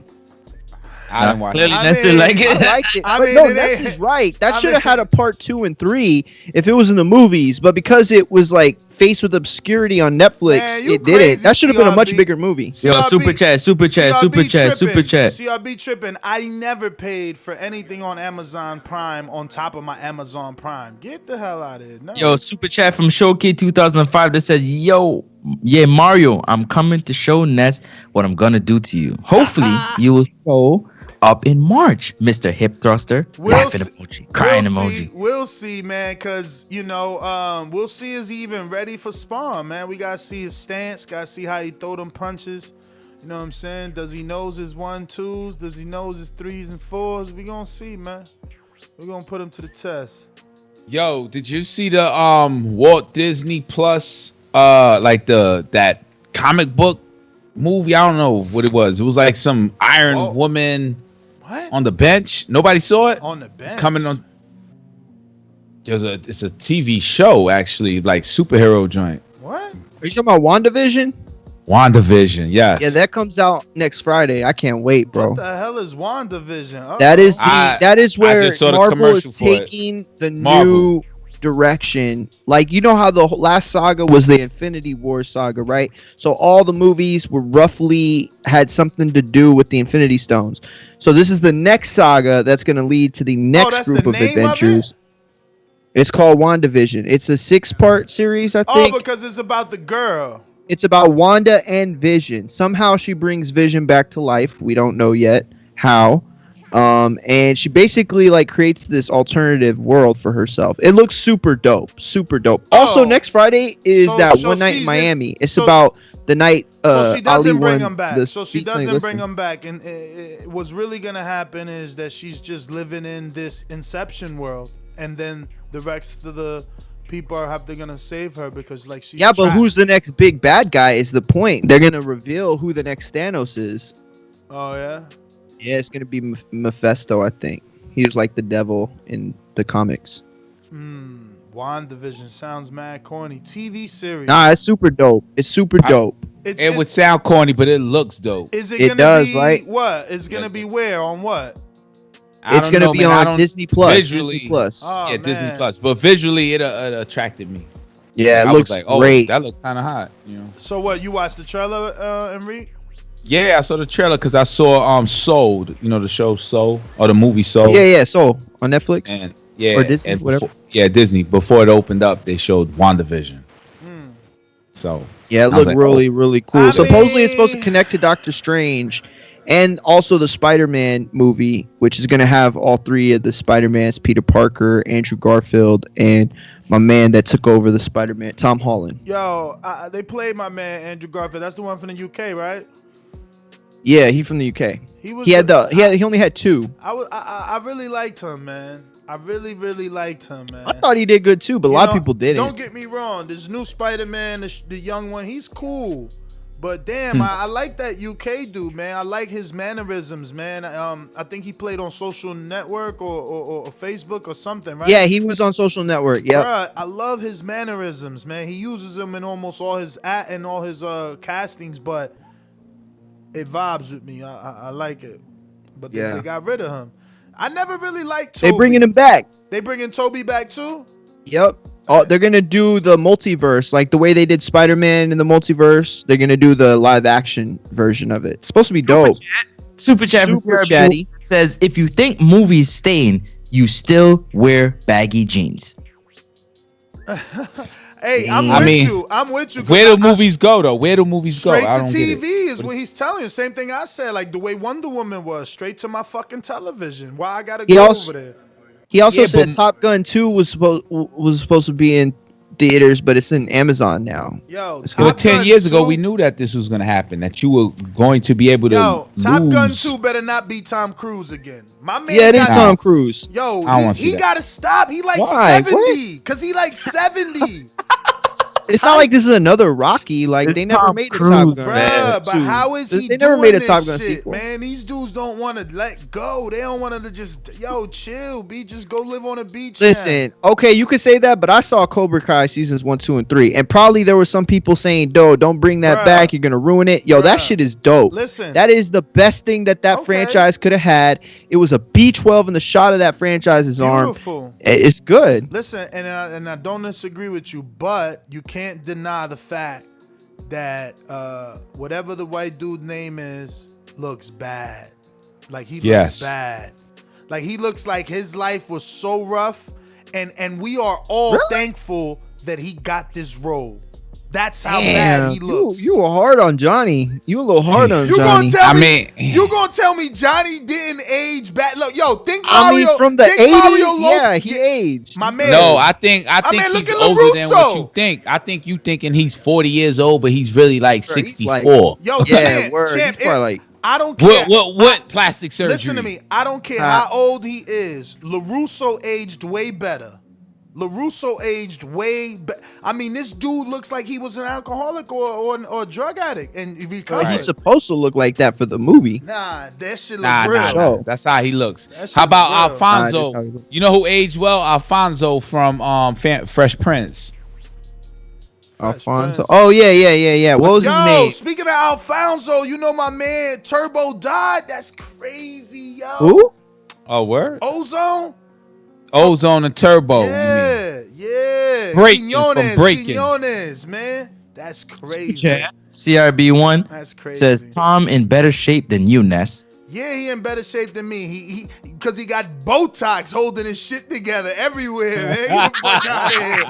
Speaker 10: I didn't watch it.
Speaker 5: Clearly, Netflix like it.
Speaker 11: I liked it. But no, Netflix is right. That should have had a part 2 and 3 if it was in the movies. But because it was like faced with obscurity on Netflix, it didn't. That should have been a much bigger movie.
Speaker 5: Yo, super chat.
Speaker 9: CRB tripping. I never paid for anything on Amazon Prime on top of my Amazon Prime. Get the hell out of here. No.
Speaker 5: Yo, super chat from Showkey 2005 that says, yo, yeah, Mario, I'm coming to show Ness what I'm gonna do to you. Hopefully, you will show up in March, Mr. Hip Thruster. Laughing emoji, crying emoji.
Speaker 9: We'll see, man, because, we'll see is he even ready for Spawn, man. We got to see his stance, got to see how he throw them punches. You know what I'm saying? Does he knows his 1-2s? Does he knows his 3s and 4s? We going to see, man. We're going to put him to the test.
Speaker 10: Yo, did you see the Walt Disney Plus, that comic book movie. I don't know what it was. It was like some Iron Woman on the bench. Nobody saw it.
Speaker 9: On the bench.
Speaker 10: Coming on. It's a TV show actually, like superhero joint.
Speaker 9: What?
Speaker 11: Are you talking about WandaVision?
Speaker 10: WandaVision, yes.
Speaker 11: Yeah, that comes out next Friday. I can't wait, bro.
Speaker 9: What the hell is WandaVision?
Speaker 11: That is where
Speaker 10: just saw the
Speaker 11: Marvel
Speaker 10: commercial
Speaker 11: is
Speaker 10: for it.
Speaker 11: taking the
Speaker 10: Marvel.
Speaker 11: new direction. Like, you know how the last saga was the Infinity War saga, right? So all the movies were roughly had something to do with the Infinity Stones. So this is the next saga that's going to lead to the next group of adventures. It's called WandaVision. It's a 6-part series, I think.
Speaker 9: Oh, because it's about the girl.
Speaker 11: It's about Wanda and Vision. Somehow she brings Vision back to life. We don't know yet how. And she basically like creates this alternative world for herself. It looks super dope. Super dope. Also, next Friday is One Night in Miami. It's about the night
Speaker 9: so she doesn't
Speaker 11: Ali
Speaker 9: bring
Speaker 11: won
Speaker 9: him back.
Speaker 11: the
Speaker 9: So she
Speaker 11: Speak
Speaker 9: doesn't
Speaker 11: Like
Speaker 9: bring
Speaker 11: Listen.
Speaker 9: him back. And what's really going to happen is that she's just living in this Inception world. And then the rest of the people are gonna save her because like she's
Speaker 11: But
Speaker 9: trapped.
Speaker 11: who's the next big bad guy is the point. They're gonna reveal who the next Thanos is.
Speaker 9: Oh yeah.
Speaker 11: Yeah, it's gonna be Mephisto. I think he was like the devil in the comics.
Speaker 9: WandaVision sounds mad corny. TV series.
Speaker 11: Nah, it's super dope. It's super dope.
Speaker 10: It would sound corny, but it looks dope.
Speaker 9: Is it
Speaker 11: It
Speaker 9: gonna
Speaker 11: does,
Speaker 9: be
Speaker 11: right?
Speaker 9: what? It's gonna be where on what?
Speaker 11: It's gonna be on Disney Plus.
Speaker 10: Visually,
Speaker 11: Disney Plus.
Speaker 9: Oh,
Speaker 10: yeah, Disney
Speaker 9: man.
Speaker 10: Plus. But visually, it attracted me.
Speaker 11: Yeah, it
Speaker 10: I
Speaker 11: looks
Speaker 10: was like, oh,
Speaker 11: great.
Speaker 10: that looked kind of hot. You know.
Speaker 9: So what? You watched the trailer, Enrique?
Speaker 10: Yeah, I saw the trailer because I saw Soul. You know the show Soul or the movie Soul.
Speaker 11: Yeah. So on Netflix.
Speaker 10: And yeah,
Speaker 11: Or Disney,
Speaker 10: and
Speaker 11: whatever.
Speaker 10: Disney. Before it opened up, they showed WandaVision. So
Speaker 11: Yeah, it
Speaker 10: I was
Speaker 11: looked
Speaker 10: like,
Speaker 11: really,
Speaker 10: oh.
Speaker 11: really cool. Supposedly, it's supposed to connect to Doctor Strange, and also the Spider-Man movie, which is gonna have all 3 of the Spider-Mans: Peter Parker, Andrew Garfield, and my man that took over the Spider-Man, Tom Holland.
Speaker 9: Yo, they played my man Andrew Garfield. That's the one from the UK, right?
Speaker 11: Yeah, he from the UK.
Speaker 9: He was
Speaker 11: He only had 2.
Speaker 9: I really liked him, man. I really, really liked him, man.
Speaker 11: I thought he did good too, but a lot of people didn't.
Speaker 9: Don't get me wrong. This new Spider-Man, the young one, he's cool. But damn, I like that UK dude, man. I like his mannerisms, man. I think he played on Social Network or Facebook or something, right?
Speaker 11: Yeah, he was on Social Network. Yeah.
Speaker 9: Bruh, I love his mannerisms, man. He uses them in almost all his castings, but it vibes with me. I like it. But they got rid of him. I never really liked Toby.
Speaker 11: They bringing him back.
Speaker 9: They bringing Toby back too?
Speaker 11: Yep. Oh, they're gonna do the multiverse, like the way they did Spider-Man in the multiverse. They're gonna do the live-action version of it. It's supposed to be dope.
Speaker 5: Super chatty says, if you think movies stain, you still wear baggy jeans.
Speaker 9: Hey, I'm with you. 'cause
Speaker 10: Where do movies go though? Where do movies go?
Speaker 9: Straight
Speaker 10: I
Speaker 9: to
Speaker 10: don't get it.
Speaker 9: TV is what he's telling you. Same thing I said, like the way Wonder Woman was, straight to my fucking television. Why I gotta go over there?
Speaker 11: He also said Top Gun 2 was supposed to be in theaters, but it's in Amazon now.
Speaker 9: Yo,
Speaker 10: But 10 years ago, we knew that this was going to happen, that you were going to be able to
Speaker 9: Top Gun
Speaker 10: lose.
Speaker 9: 2 better not be Tom Cruise again. My man
Speaker 11: Yeah, it is
Speaker 9: got-
Speaker 11: Tom Cruise.
Speaker 9: Yo,
Speaker 10: I don't wanna see
Speaker 9: he
Speaker 10: that.
Speaker 9: gotta stop. He like
Speaker 11: Why?
Speaker 9: 70. Cause he like 70.
Speaker 11: It's not like this is another Rocky. Like they never
Speaker 5: Tom
Speaker 11: made a
Speaker 5: Cruise,
Speaker 11: Top Gun.
Speaker 9: Bruh, but how is he
Speaker 11: They
Speaker 9: doing
Speaker 11: never made a
Speaker 9: this
Speaker 11: Top Gun
Speaker 9: shit,
Speaker 11: sequel.
Speaker 9: man? These dudes don't want to let go. They don't want to just, chill, B. Just go live on a beach.
Speaker 11: Listen, okay, you could say that, but I saw Cobra Kai seasons 1, 2, and 3, and probably there were some people saying, don't bring that
Speaker 9: Bruh.
Speaker 11: back. You're gonna ruin it." Yo, that shit is dope.
Speaker 9: Listen.
Speaker 11: that is the best thing that franchise could have had. It was a B12 in the shot of that franchise's
Speaker 9: Beautiful.
Speaker 11: arm. It's good.
Speaker 9: Listen, and I don't disagree with you, but you can't deny the fact that whatever the white dude name is looks bad. Like he looks bad. Like he looks like his life was so rough, and we are all thankful that he got this role. That's how bad he looks.
Speaker 11: You were hard on Johnny. You a little hard on
Speaker 9: You
Speaker 11: Johnny.
Speaker 9: you gonna tell me Johnny didn't age bad? Look, yo, think
Speaker 11: I
Speaker 9: Mario
Speaker 11: mean, from the
Speaker 9: think Mario
Speaker 11: 80s, yeah, he aged.
Speaker 9: My man.
Speaker 10: No, I think
Speaker 9: mean, look
Speaker 10: he's
Speaker 9: at
Speaker 10: older than what
Speaker 9: LaRusso.
Speaker 10: you think. I think you thinking he's 40 years old, but he's really like
Speaker 11: Bro, he's
Speaker 10: 64.
Speaker 9: Yo,
Speaker 11: Yeah,
Speaker 9: champ,
Speaker 11: word.
Speaker 9: champ,
Speaker 11: He's probably like,
Speaker 9: I don't care.
Speaker 10: What plastic surgery?
Speaker 9: Listen to me. I don't care how old he is. LaRusso aged way better. LaRusso aged way I mean, this dude looks like he was an alcoholic or a drug addict and he recovered.
Speaker 11: He's supposed to look like that for the movie.
Speaker 9: Nah, that shit look real.
Speaker 10: Nah. That's how he looks. How about Alfonso? You know who aged well? Alfonso from Fresh Prince.
Speaker 11: Alfonso. Oh yeah. What was his name?
Speaker 9: Speaking of Alfonso, you know my man Turbo died. That's crazy, yo.
Speaker 11: Who?
Speaker 10: Oh, word.
Speaker 9: Ozone
Speaker 10: and Turbo.
Speaker 9: Yeah. Quiñones, man. That's crazy.
Speaker 5: Yeah. CRB1
Speaker 9: That's crazy.
Speaker 5: Says Tom in better shape than you, Ness.
Speaker 9: Yeah, he in better shape than me. He because he got Botox holding his shit together everywhere, man. Get the fuck out of here.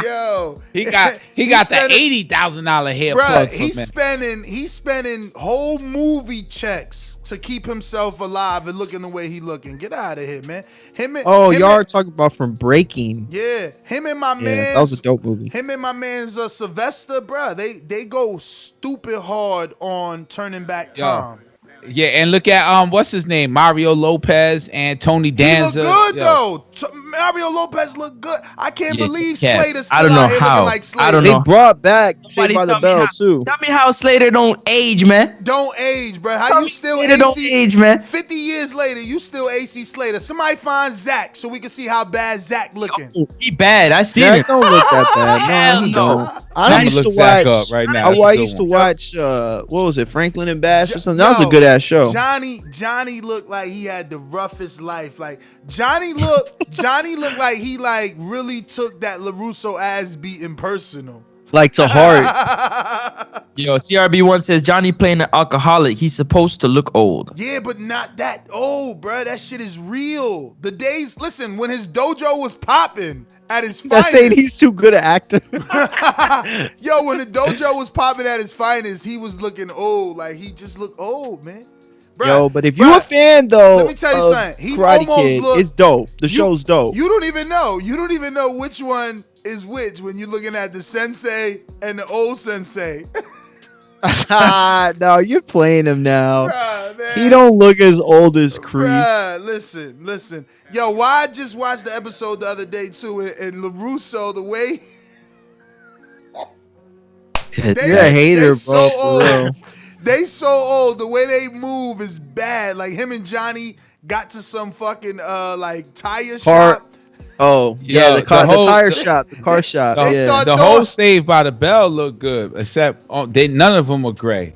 Speaker 9: Yo.
Speaker 10: He got the $80,000 hair plug.
Speaker 9: He's spending whole movie checks to keep himself alive and looking the way he looking. Get out of here, man.
Speaker 11: Y'all are talking about from Breaking.
Speaker 9: Yeah, him and my man.
Speaker 11: That was a dope movie.
Speaker 9: Him and my man's Sylvester, bro. They go stupid hard on Turning Back Time.
Speaker 10: Yeah, and look at what's his name, Mario Lopez and Tony Danza.
Speaker 9: He look good though. Mario Lopez look good. I can't believe Slater's still
Speaker 5: I don't know
Speaker 9: out here
Speaker 5: how.
Speaker 9: looking like Slater.
Speaker 5: I don't
Speaker 11: They
Speaker 5: know.
Speaker 11: brought back Saved by the Bell too.
Speaker 5: Tell me how Slater don't age, man.
Speaker 9: Don't age, bro. How you still
Speaker 5: Slater don't age, man.
Speaker 9: 50 years later, you still AC Slater. Somebody find Zach so we can see how bad Zach looking.
Speaker 5: Oh, he bad. I see
Speaker 11: Zach
Speaker 5: it.
Speaker 11: don't look that bad. No, he don't. I used to watch.
Speaker 10: Right now.
Speaker 11: I used to watch. What was it, Franklin and Bash or something? That was a good ass show.
Speaker 9: Johnny looked like he had the roughest life. Like Johnny looked like he like really took that LaRusso ass beating personal.
Speaker 11: Like to heart.
Speaker 5: Yo, CRB1 says Johnny playing an alcoholic. He's supposed to look old.
Speaker 9: Yeah, but not that old, bro. That shit is real. The days, listen, when his dojo was popping at his finest.
Speaker 11: That's saying he's too good at acting.
Speaker 9: Yo, when the dojo was popping at his finest, he was looking old. Like he just looked old, man. Bruh,
Speaker 11: Yo, but if you're a fan though,
Speaker 9: let me tell you something. He
Speaker 11: Karate
Speaker 9: almost
Speaker 11: Kid,
Speaker 9: looked.
Speaker 11: it's dope. The show's dope.
Speaker 9: You don't even know. You don't even know which one is which when you're looking at the sensei and the old sensei.
Speaker 11: No, you're playing him now.
Speaker 9: Bruh, man.
Speaker 11: He don't look as old as Creed.
Speaker 9: Bruh, listen. Yo, why I just watched the episode the other day too, and LaRusso, the way
Speaker 11: You're a hater, bro. For real.
Speaker 9: They so old. The way they move is bad. Like him and Johnny got to some fucking like tire shop.
Speaker 11: Oh yeah, the tire shop, the car shop.
Speaker 10: The whole Saved by the Bell look good, except none of them are gray.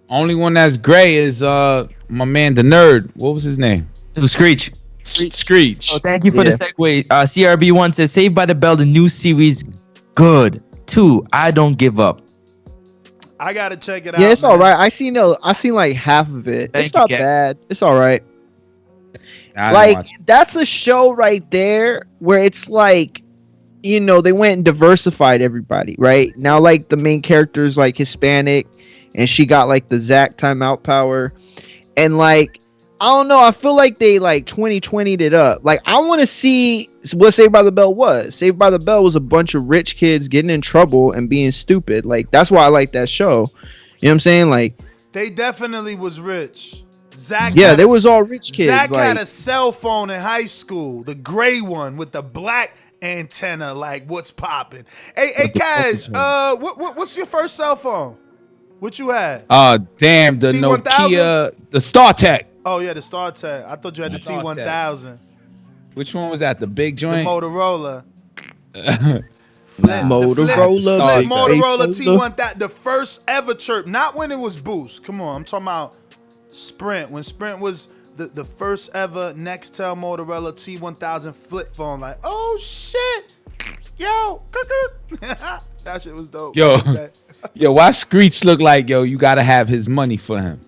Speaker 10: Only one that's gray is my man, the nerd. What was his name?
Speaker 5: It was Screech.
Speaker 10: Screech.
Speaker 5: Oh, thank you for the segue. CRB1 says Saved by the Bell, the new series, good. 2, I don't give up.
Speaker 9: I gotta check it out.
Speaker 11: Yeah, it's all right. I seen like half of it. It's not bad. It's all right. Like that's a show right there where it's like, you know, they went and diversified everybody. Right now, like the main character is like Hispanic, and she got like the Zach timeout power, and like I don't know. I feel like they like 2020'd it up. Like I want to see what Saved by the Bell was. Saved by the Bell was a bunch of rich kids getting in trouble and being stupid. Like that's why I like that show. You know what I'm saying? Like
Speaker 9: they definitely was rich. Zach,
Speaker 11: they was all rich kids.
Speaker 9: Zach
Speaker 11: like,
Speaker 9: had a cell phone in high school, the gray one with the black antenna. Like what's popping? Hey, Cash. What's your first cell phone? What you had?
Speaker 10: Damn, the
Speaker 9: T1000?
Speaker 10: Nokia, the StarTech.
Speaker 9: Oh yeah, the StarTech. I thought you had the T1000.
Speaker 10: Which one was that? The big joint?
Speaker 9: The Motorola.
Speaker 11: Motorola
Speaker 9: T1000. The first ever chirp. Not when it was Boost. Come on, I'm talking about Sprint. When Sprint was the first ever Nextel Motorola T1000 flip phone. Like, oh shit, yo, that shit was dope.
Speaker 10: Yo, why Screech look like you gotta have his money for him?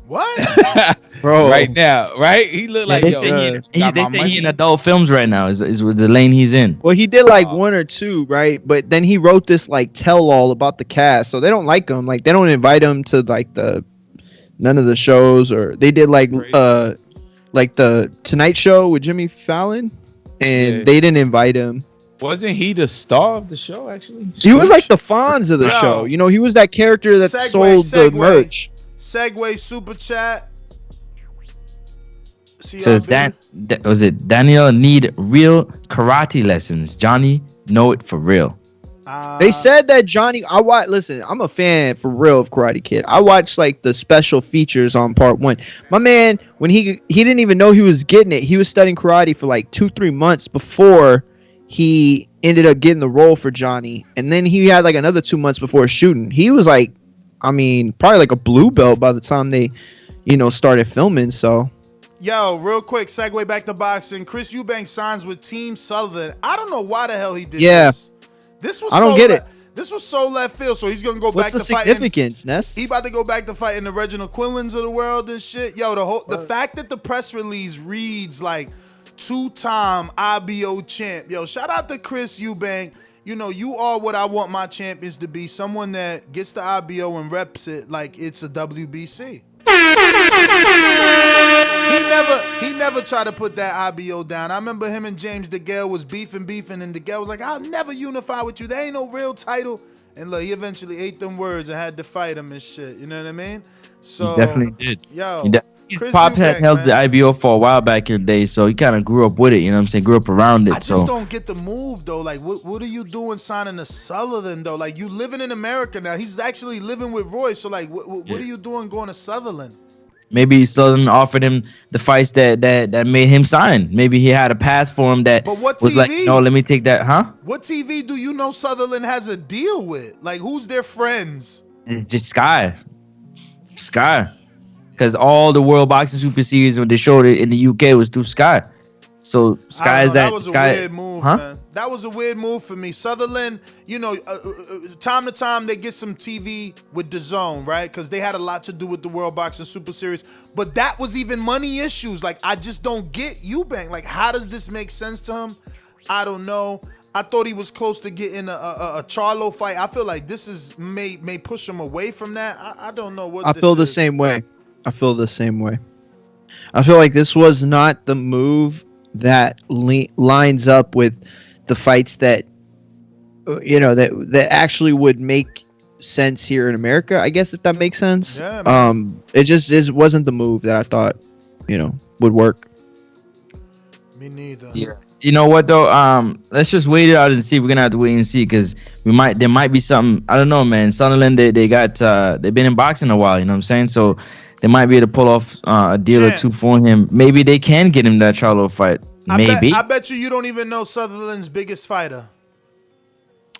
Speaker 9: What?
Speaker 10: Bro, right now, right? He look like
Speaker 5: they think he in adult films right now. Is with the lane he's in.
Speaker 11: Well, he did like 1 or 2, right? But then he wrote this like tell-all about the cast, so they don't like him. Like they don't invite him to like none of the shows, or they did like the Tonight Show with Jimmy Fallon, and they didn't invite him.
Speaker 10: Wasn't he the star of the show? Actually,
Speaker 11: he was like the Fonz of the show. You know, he was that character that sold the merch.
Speaker 9: Segway super chat.
Speaker 5: Says was it Daniel need real karate lessons? Johnny know it for real.
Speaker 11: They said that Johnny. Listen, I'm a fan for real of Karate Kid. I watched like the special features on part 1. My man, when he didn't even know he was getting it. He was studying karate for like 2-3 months before he ended up getting the role for Johnny, and then he had like another 2 months before shooting. He was like, I mean, probably like a blue belt by the time they, started filming. So.
Speaker 9: Yo, real quick, segue back to boxing. Chris Eubank signs with Team Sullivan. I don't know why the hell he did this. I don't get it. This was so left field, so he's gonna go back to fighting.
Speaker 11: What's the significance, Ness?
Speaker 9: He about to go back to fighting the Reginald Quinlans of the world and shit. Yo, the fact that the press release reads like 2-time IBO champ. Yo, shout out to Chris Eubank. You are what I want my champions to be. Someone that gets the IBO and reps it like it's a WBC. He never tried to put that IBO down. I remember him and James DeGale was beefing, and DeGale was like, "I'll never unify with you. There ain't no real title." And look, he eventually ate them words and had to fight him and shit. You know what I mean? So
Speaker 5: he definitely did.
Speaker 9: Yo,
Speaker 5: his pop had held the IBO for a while back in the day, so he kind of grew up with it. You know what I'm saying? Grew up around it.
Speaker 9: I just don't get the move though. Like, what are you doing signing to Sutherland though? Like, you living in America now. He's actually living with Roy. So like, what are you doing going to Sutherland?
Speaker 5: Maybe Sutherland offered him the fights that made him sign. Maybe he had a path for him that was like, no, let me take that, huh?
Speaker 9: What TV do you know Sutherland has a deal with? Like, who's their friends?
Speaker 5: Just Sky. Because all the World Boxing Super Series, when they showed it in the UK, was through Sky. So Sky is that.
Speaker 9: That was
Speaker 5: Sky,
Speaker 9: a weird move, man. That was a weird move for me. Sutherland, time to time they get some TV with Dazn, right? Because they had a lot to do with the World Boxing Super Series. But that was even money issues. Like, I just don't get Eubank. Like, how does this make sense to him? I don't know. I thought he was close to getting a Charlo fight. I feel like this is may push him away from that. I don't know what.
Speaker 11: I feel the same way. I feel like this was not the move that lines up with the fights that that actually would make sense here in America, I guess, if that makes sense.
Speaker 9: Yeah,
Speaker 11: it wasn't the move that I thought would work.
Speaker 9: Me neither.
Speaker 5: Yeah. You know what though? Let's just wait it out and see. We're gonna have to wait and see because there might be something. I don't know, man. Sunderland, they've been in boxing a while. You know what I'm saying? So they might be able to pull off a deal or two for him. Maybe they can get him that Charlo fight. Maybe.
Speaker 9: I bet you don't even know Sutherland's biggest fighter.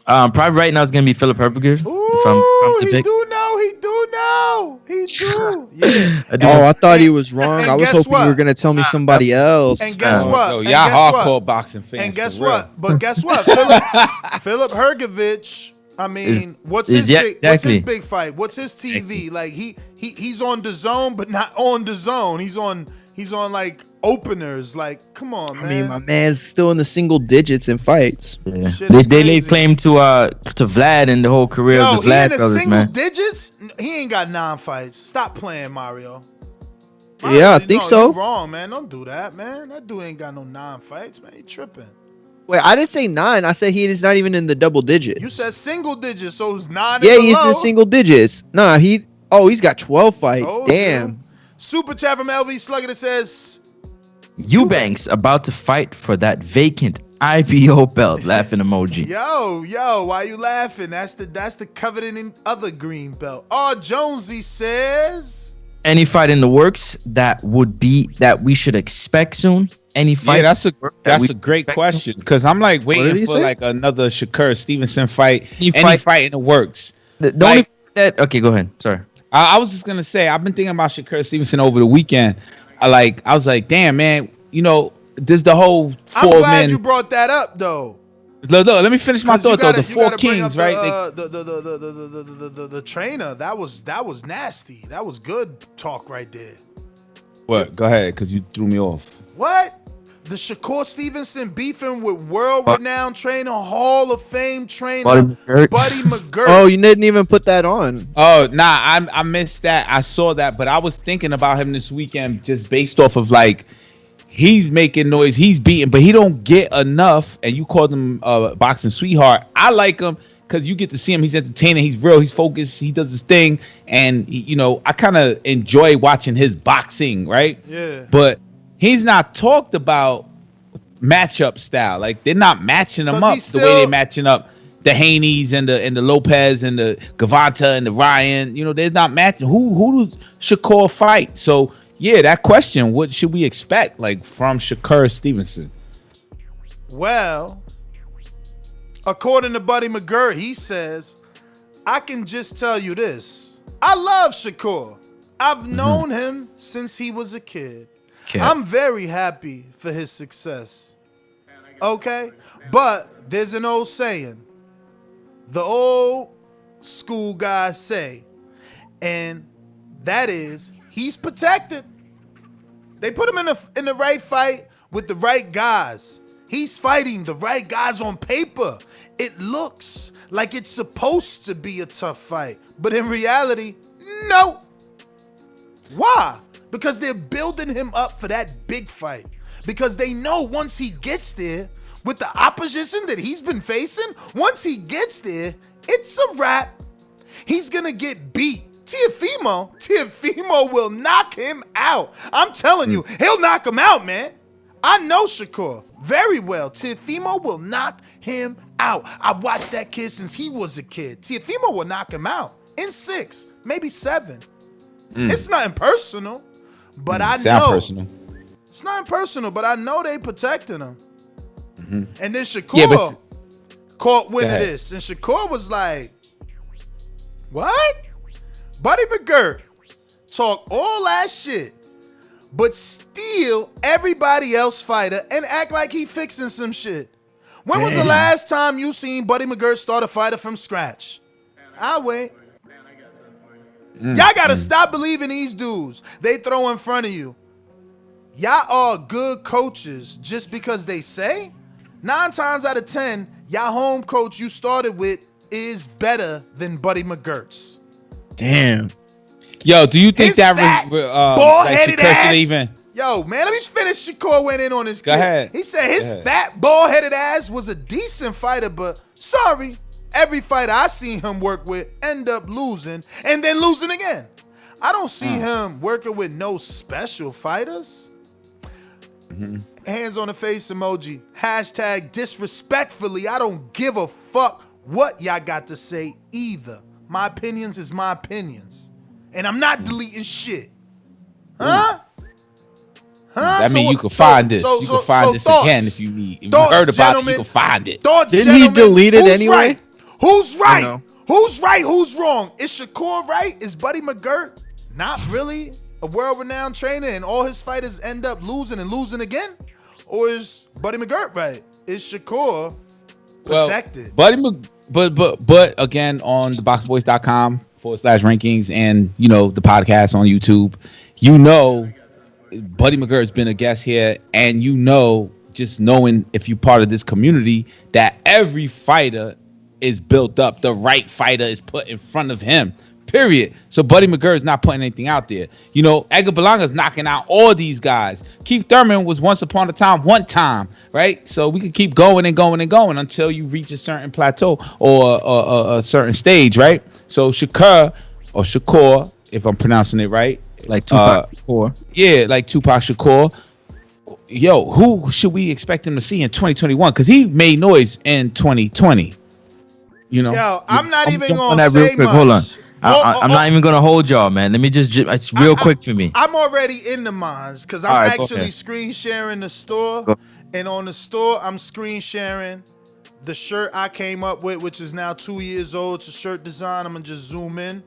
Speaker 5: Probably right now it's gonna be Philip Herberger.
Speaker 9: Ooh, he do know. Yeah.
Speaker 11: I thought he was wrong. I was hoping you were gonna tell me somebody else.
Speaker 9: And guess what?
Speaker 10: So y'all hardcore boxing fans.
Speaker 9: And guess what? But guess what? Philip Hergovich. I mean, what's his big fight? What's his TV? Like he's on DAZN, but not on DAZN. He's on like openers. Like, come on, man.
Speaker 11: I mean, my man's still in the single digits in fights.
Speaker 5: Yeah. They laid claim to Vlad and the whole career of the Vlad brothers, man.
Speaker 9: He in the single digits? He ain't got 9 fights. Stop playing, Mario.
Speaker 11: Yeah, I think so.
Speaker 9: You're wrong, man. Don't do that, man. That dude ain't got no 9 fights, man. He tripping.
Speaker 11: Wait, I didn't say 9. I said he is not even in the double digits.
Speaker 9: You said single digits, so it's 9
Speaker 11: Yeah, he's in single digits. Nah, he's got 12 fights. Damn.
Speaker 9: Super chat from LV Slugger that says
Speaker 5: Eubank's about to fight for that vacant IBO belt. Laughing emoji.
Speaker 9: Yo, why you laughing? That's the coveted other green belt. Oh, Jonesy says
Speaker 5: any fight in the works that we should expect soon. Any fight?
Speaker 10: Yeah, that's a great question because I'm like waiting for like another Shakur Stevenson fight. Any fight in the works.
Speaker 5: Okay, go ahead. Sorry.
Speaker 10: I was just gonna say I've been thinking about Shakur Stevenson over the weekend. I was like, damn, man, there's the whole 4 men.
Speaker 9: I'm glad you brought that up though.
Speaker 10: Look, let me finish my thought though. The 4 kings, right?
Speaker 9: The trainer, that was nasty. That was good talk right there.
Speaker 10: What? Go ahead, because you threw me off.
Speaker 9: What? The Shakur Stevenson beefing with world-renowned trainer, Hall of Fame trainer, Buddy McGirt.
Speaker 11: Oh, you didn't even put that on.
Speaker 10: Oh, nah, I missed that. I saw that, but I was thinking about him this weekend just based off of like, he's making noise, he's beating, but he don't get enough, and you called him boxing sweetheart. I like him because you get to see him. He's entertaining, he's real, he's focused, he does his thing, and I kind of enjoy watching his boxing, right?
Speaker 9: Yeah.
Speaker 10: But he's not talked about matchup style. Like they're not matching them up the way they're matching up the Haneys and the Lopez and the Gavanta and the Ryan. You know, they're not matching. Who does Shakur fight? So yeah, that question, what should we expect like from Shakur Stevenson?
Speaker 9: Well, according to Buddy McGirt, he says, I can just tell you this. I love Shakur. I've known him since he was a kid. I'm very happy for his success. Okay? But there's an old saying. The old school guys say, and that is, he's protected. They put him in the right fight with the right guys. He's fighting the right guys on paper. It looks like it's supposed to be a tough fight. But in reality, no. Why? Because they're building him up for that big fight. Because they know once he gets there, with the opposition that he's been facing, once he gets there, it's a wrap. He's going to get beat. Teofimo will knock him out. I'm telling you, he'll knock him out, man. I know Shakur very well. Teofimo will knock him out. I watched that kid since he was a kid. Teofimo will knock him out in 6, maybe 7. It's nothing personal, but I know. Personal. It's not personal, but I know they protecting him. And then Shakur caught wind of this. And Shakur was like, what? Buddy McGirt talk all that shit, but steal everybody else fighter and act like he fixing some shit. When was the last time you seen Buddy McGirt start a fighter from scratch? I'll wait. Y'all gotta stop believing these dudes they throw in front of you. Y'all are good coaches just because they say. 9 times out of 10, y'all home coach you started with is better than Buddy McGirt's.
Speaker 10: Damn. Yo, do you think that
Speaker 9: bald-headed ass?
Speaker 10: Even?
Speaker 9: Yo, man, let me finish. Shakur went in on his kid.
Speaker 10: Go ahead.
Speaker 9: He said his fat, bald-headed ass was a decent fighter, but sorry, every fighter I seen him work with end up losing and then losing again. I don't see him working with no special fighters. Hands on the face emoji. Hashtag disrespectfully. I don't give a fuck what y'all got to say either. My opinions is my opinions. And I'm not deleting shit. Huh?
Speaker 10: That means you can find this. You can find this again if you need. If you heard about it, you can find it.
Speaker 11: Didn't he delete it anyway?
Speaker 9: Right? Who's right? Who's right? Who's wrong? Is Shakur right? Is Buddy McGirt not really a world-renowned trainer and all his fighters end up losing and losing again? Or is Buddy McGirt right? Is Shakur protected?
Speaker 10: Well, but again, on theboxboys.com/rankings and, you know, the podcast on YouTube, you know, Buddy McGirt has been a guest here, and you know, just knowing if you're part of this community, that every fighter is built up. The right fighter is put in front of him. Period. So Buddy McGirt is not putting anything out there. You know, Edgar Berlanga's knocking out all these guys. Keith Thurman was once upon a time, one time, right? So we could keep going and going and going until you reach a certain plateau or a certain stage, right? So Shakur, if I'm pronouncing it right,
Speaker 5: like Tupac Shakur.
Speaker 10: Yeah, like Tupac Shakur. Yo, who should we expect him to see in 2021? Because he made noise in 2020. You know,
Speaker 9: yo, I'm not even gonna say much.
Speaker 5: Hold on. I'm not even gonna hold y'all, man. Let me just it's real quick for me.
Speaker 9: I'm already in the mines because I'm actually screen sharing the store, and on the store I'm screen sharing the shirt I came up with, which is now 2 years old. It's a shirt design. I'm gonna just zoom in.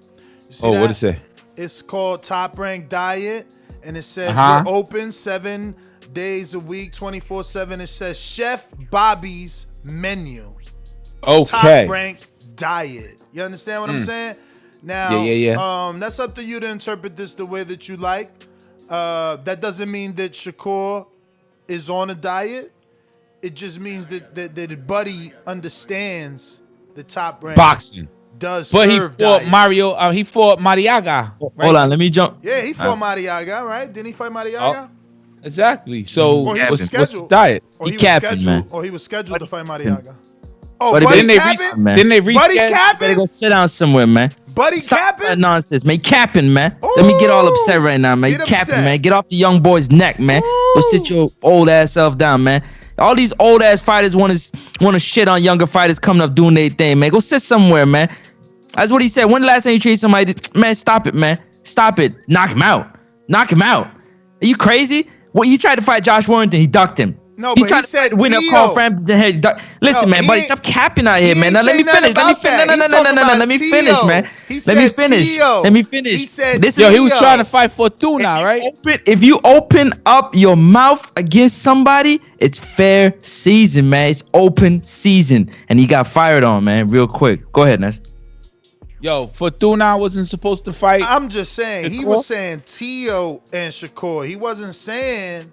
Speaker 9: You see that?
Speaker 10: What it say?
Speaker 9: It's called Top Rank Diet, and it says we're open 7 days a week, 24/7. It says Chef Bobby's Menu.
Speaker 10: Okay.
Speaker 9: Top Rank Diet. You understand what I'm saying? Now, that's up to you to interpret this the way that you like. That doesn't mean that Shakur is on a diet. It just means that Buddy understands the Top Rank
Speaker 10: boxing
Speaker 9: does
Speaker 10: but
Speaker 9: serve
Speaker 10: he fought
Speaker 9: diets.
Speaker 10: He fought Mariaga. Right?
Speaker 5: Hold on, let me jump.
Speaker 9: Yeah, he fought Mariaga, right? Didn't he fight Mariaga?
Speaker 10: Exactly. So
Speaker 9: or he was scheduled.
Speaker 10: What's the diet?
Speaker 9: Or he was scheduled to fight Mariaga. Oh,
Speaker 5: Buddy
Speaker 9: Buddy
Speaker 10: didn't they reschedule?
Speaker 5: Better go sit down somewhere, man.
Speaker 9: Buddy
Speaker 5: Stop
Speaker 9: capping?
Speaker 5: that nonsense, man. Capping, man. Let me get all upset right now, man.
Speaker 9: Get
Speaker 5: Capping,
Speaker 9: upset.
Speaker 5: man. Get off the young boy's neck, man. Go sit your old ass self down, man. All these old ass fighters want to shit on younger fighters coming up doing their thing, man. Go sit somewhere, man. That's what he said. When the last time you treated somebody, man, stop it, man. Stop it. Knock him out. Knock him out. Are you crazy? Well, you tried to fight Josh Warrington, he ducked him.
Speaker 9: No, but he said
Speaker 5: win a
Speaker 9: Tio.
Speaker 5: call Frampton head. Listen, man, buddy, stop capping out here, man. Now let me finish. Let me finish, man. Let me finish. Let me finish.
Speaker 9: He said
Speaker 5: Listen,
Speaker 10: Yo, he was trying to fight Fortuna, right?
Speaker 5: if you open up your mouth against somebody, it's fair season, man. It's open season, and he got fired on, man. Real quick. Go ahead, Ness.
Speaker 10: Yo, Fortuna wasn't supposed to fight.
Speaker 9: I'm just saying, he
Speaker 10: Shakur?
Speaker 9: was saying Tio and Shakur. He wasn't saying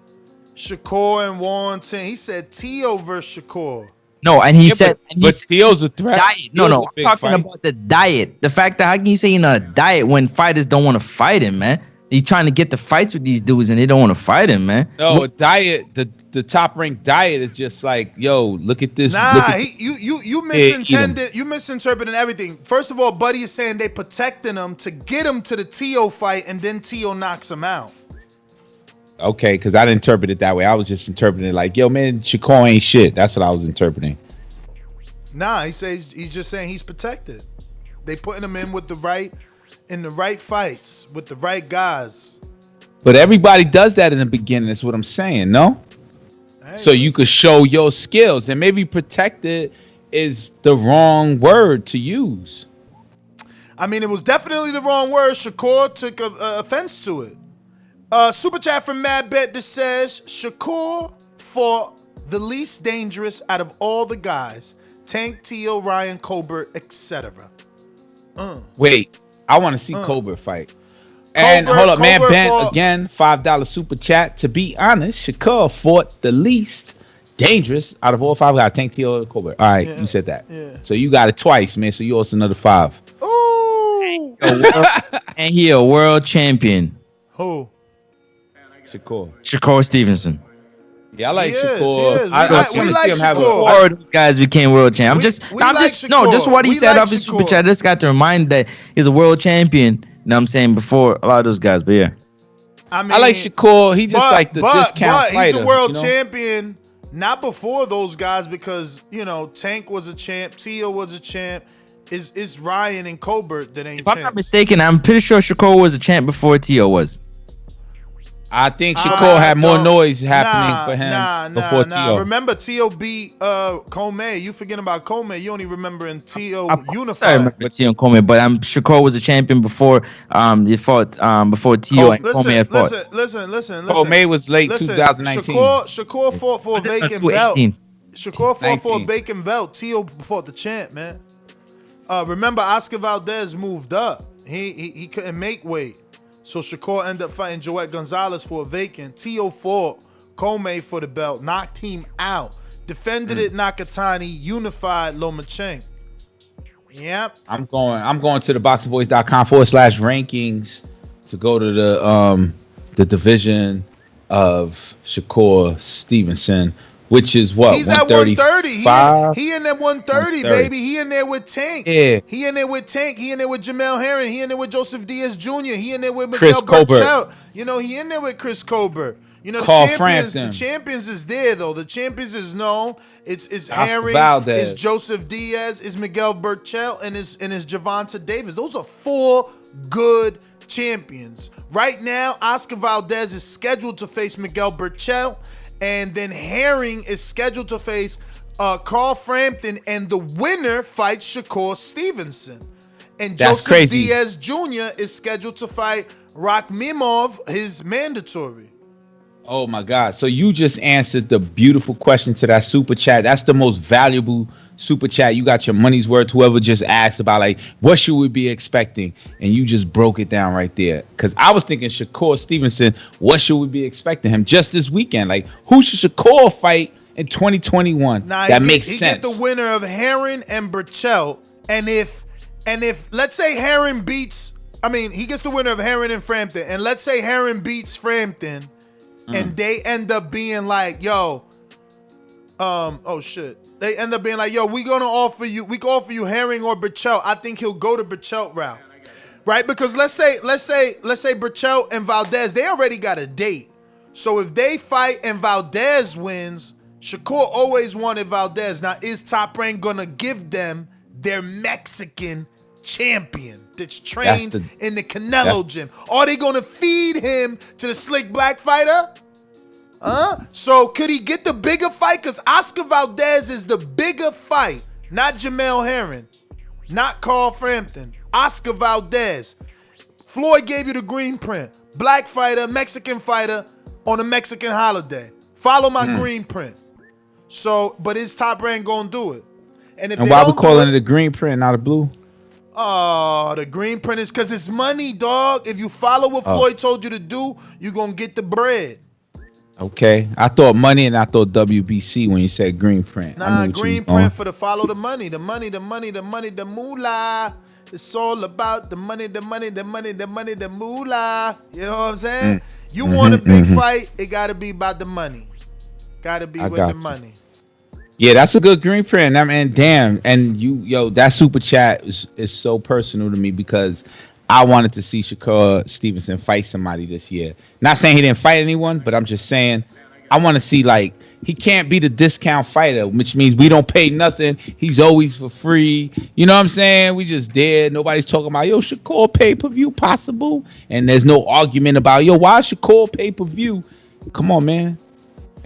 Speaker 9: Shakur and Warrington. He said Tio versus Shakur.
Speaker 5: No, and he said,
Speaker 10: but Tio's a threat.
Speaker 5: diet. No,
Speaker 10: Tio's
Speaker 5: no,
Speaker 10: a big
Speaker 5: I'm talking
Speaker 10: fight.
Speaker 5: about the diet. The fact that how can you say you're on a diet when fighters don't want to fight him, man? He's trying to get the fights with these dudes and they don't want to fight him, man.
Speaker 10: No, a diet. The top ranked diet is just like, yo, look at this.
Speaker 9: Nah,
Speaker 10: look at
Speaker 9: you
Speaker 10: eat 'em.
Speaker 9: you misinterpreting everything. First of all, Buddy is saying they protecting him to get him to the Tio fight, and then Tio knocks him out.
Speaker 10: Okay, because I didn't interpret it that way. I was just interpreting it like, yo, man, Shakur ain't shit. That's what I was interpreting.
Speaker 9: Nah, he says he's just saying he's protected. They putting him in with the right fights with the right guys.
Speaker 10: But everybody does that in the beginning. That's what I'm saying, no?
Speaker 9: Hey,
Speaker 10: So you could show your skills, and maybe protected is the wrong word to use.
Speaker 9: I mean, it was definitely the wrong word. Shakur took offense to it. Super chat from Mad Bet that says Shakur fought the least dangerous out of all the guys. Tank, Tio, Ryan, Colbert, etc.
Speaker 10: Wait, I want to see Colbert fight. And
Speaker 9: Colbert-
Speaker 10: hold up, man,
Speaker 9: Colbert
Speaker 10: Ben,
Speaker 9: fought-
Speaker 10: again, $5 super chat. To be honest, Shakur fought the least dangerous out of all five guys. Tank, Tio, Colbert. All right, you said that.
Speaker 9: Yeah.
Speaker 10: So you got it twice, man. So you owe us another $5.
Speaker 9: Ooh.
Speaker 5: And he a world champion.
Speaker 9: Who?
Speaker 10: Shakur.
Speaker 5: Shakur Stevenson.
Speaker 10: Yeah, I like
Speaker 9: He is,
Speaker 10: Shakur.
Speaker 9: he is.
Speaker 10: I
Speaker 9: We
Speaker 10: wanna
Speaker 9: like
Speaker 10: see him have
Speaker 9: Shakur.
Speaker 5: Four of these guys became world champion.
Speaker 9: We
Speaker 5: I'm
Speaker 9: like
Speaker 5: just no, just
Speaker 9: Shakur.
Speaker 5: what he
Speaker 9: We
Speaker 5: said
Speaker 9: like
Speaker 5: off his super
Speaker 9: Shakur.
Speaker 5: chat. I just got to remind that he's a world champion. You know what I'm saying? Before a lot of those guys, but yeah.
Speaker 9: I mean,
Speaker 10: I like Shakur. He just like the discount
Speaker 9: but
Speaker 10: fighter.
Speaker 9: he's a world
Speaker 10: you know?
Speaker 9: champion, not before those guys, because Tank was a champ, Tio was a champ. It's Ryan and Colbert that ain't
Speaker 5: If I'm not
Speaker 9: champs.
Speaker 5: mistaken, I'm pretty sure Shakur was a champ before Tio was.
Speaker 10: I think Shakur had more noise happening for him before Tio.
Speaker 9: Remember, Tio beat Comey. You forgetting about Comey. You only remembering Tio
Speaker 5: I
Speaker 9: unified.
Speaker 5: remember Tio and Comey, but Shakur was a champion before they fought before Tio and Comey had fought.
Speaker 9: Listen.
Speaker 10: Comey was late 2019.
Speaker 9: Shakur fought for a vacant belt.
Speaker 5: 2018.
Speaker 9: Shakur fought for a
Speaker 10: 19.
Speaker 9: vacant belt. Tio fought the champ, man. Remember, Oscar Valdez moved up. He couldn't make weight. So Shakur ended up fighting Joet Gonzalez for a vacant. Tio fought Comey for the belt, knocked him out. Defended it Nakatani, unified Lomachenko. Yep.
Speaker 10: I'm going to the boxingvoice.com/rankings to go to the division of Shakur Stevenson, which is what?
Speaker 9: He's at 130. He in that 130,
Speaker 10: 130.
Speaker 9: baby. He in there with Tank.
Speaker 10: Yeah.
Speaker 9: He in there with Tank. He in there with Jamel Hearn. He in there with Joseph Diaz Jr. He in there with
Speaker 10: Chris
Speaker 9: Miguel
Speaker 10: Colbert.
Speaker 9: Berchelt. He in there with Chris Colbert. The
Speaker 10: Carl
Speaker 9: champions.
Speaker 10: Frampton.
Speaker 9: The champions is there though. The champions is known. It's
Speaker 10: Oscar
Speaker 9: Herring.
Speaker 10: Valdez.
Speaker 9: It's Joseph Diaz. It's Miguel Berchelt and it's Gervonta Davis. Those are 4 good champions. Right now, Oscar Valdez is scheduled to face Miguel Berchelt. And then Herring is scheduled to face Carl Frampton, and the winner fights Shakur Stevenson. And
Speaker 10: That's
Speaker 9: Joseph
Speaker 10: crazy.
Speaker 9: Diaz Jr. is scheduled to fight Rakhimov, his mandatory.
Speaker 10: Oh my God. So you just answered the beautiful question to that super chat. That's the most valuable super chat. You got your money's worth. Whoever just asked about like what should we be expecting, and you just broke it down right there. Because I was thinking Shakur Stevenson, what should we be expecting him just this weekend? Like who should Shakur fight in 2021? That makes sense.
Speaker 9: He get the winner of Herring and Berchelt, and if let's say Herring beats, he gets the winner of Herring and Frampton, and let's say Herring beats Frampton, and they end up being like, yo, they end up being like, yo, we can offer you Herring or Berchelt. I think he'll go to Berchelt route. right? Because let's say Burchell and Valdez, they already got a date. So if they fight and Valdez wins, Shakur always wanted Valdez. Now, is Top Rank gonna give them their Mexican champion that's trained in the Canelo gym? Are they gonna feed him to the slick black fighter? So could he get the bigger fight? Because Oscar Valdez is the bigger fight, not Jamel Herring, not Carl Frampton. Oscar Valdez. Floyd gave you the green print. Black fighter, Mexican fighter on a Mexican holiday. Follow my green print. So, but is Top Rank gonna do it? And
Speaker 10: why we calling it a green print, not a blue?
Speaker 9: Oh, the green print is because it's money, dog. If you follow what Floyd told you to do, you're gonna get the bread.
Speaker 10: Okay, I thought money and I thought WBC when you said green print.
Speaker 9: Nah, green print for the follow the money, the moolah. It's all about the money, the moolah. You know what I'm saying? You want a big fight, it gotta be about the money. Gotta be with the money.
Speaker 10: Yeah, that's a good green print. I mean, damn, and that super chat is so personal to me because I wanted to see Shakur Stevenson fight somebody this year. Not saying he didn't fight anyone, but I'm just saying I want to see, like, he can't be the discount fighter, which means we don't pay nothing. He's always for free. You know what I'm saying? We just there. Nobody's talking about, yo, Shakur pay-per-view possible? And there's no argument about, yo, why Shakur pay-per-view? Come on, man.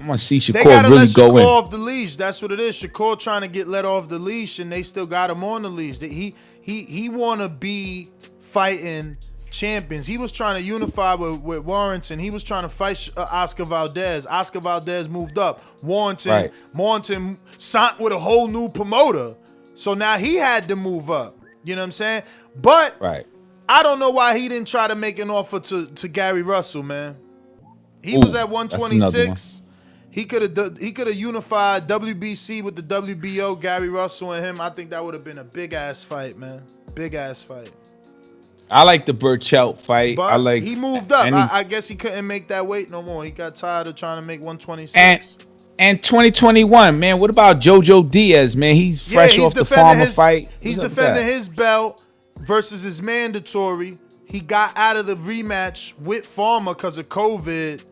Speaker 10: I want to see Shakur really go in.
Speaker 9: Shakur off the leash. That's what it is. Shakur trying to get let off the leash, and they still got him on the leash. He want to be fighting champions. He was trying to unify with Warrington. He was trying to fight Oscar Valdez. Oscar Valdez moved up. Warrington signed with a whole new promoter. So now he had to move up. You know what I'm saying? But I don't know why he didn't try to make an offer to Gary Russell, man. He was at 126. He could have unified WBC with the WBO, Gary Russell and him. I think that would have been a big ass fight, man. Big ass fight.
Speaker 10: I like the Burchell fight.
Speaker 9: But he moved up. I guess he couldn't make that weight no more. He got tired of trying to make 126.
Speaker 10: And 2021, man. What about JoJo Diaz, man? He's fresh off the Farmer fight.
Speaker 9: He's defending his belt versus his mandatory. He got out of the rematch with Farmer because of COVID.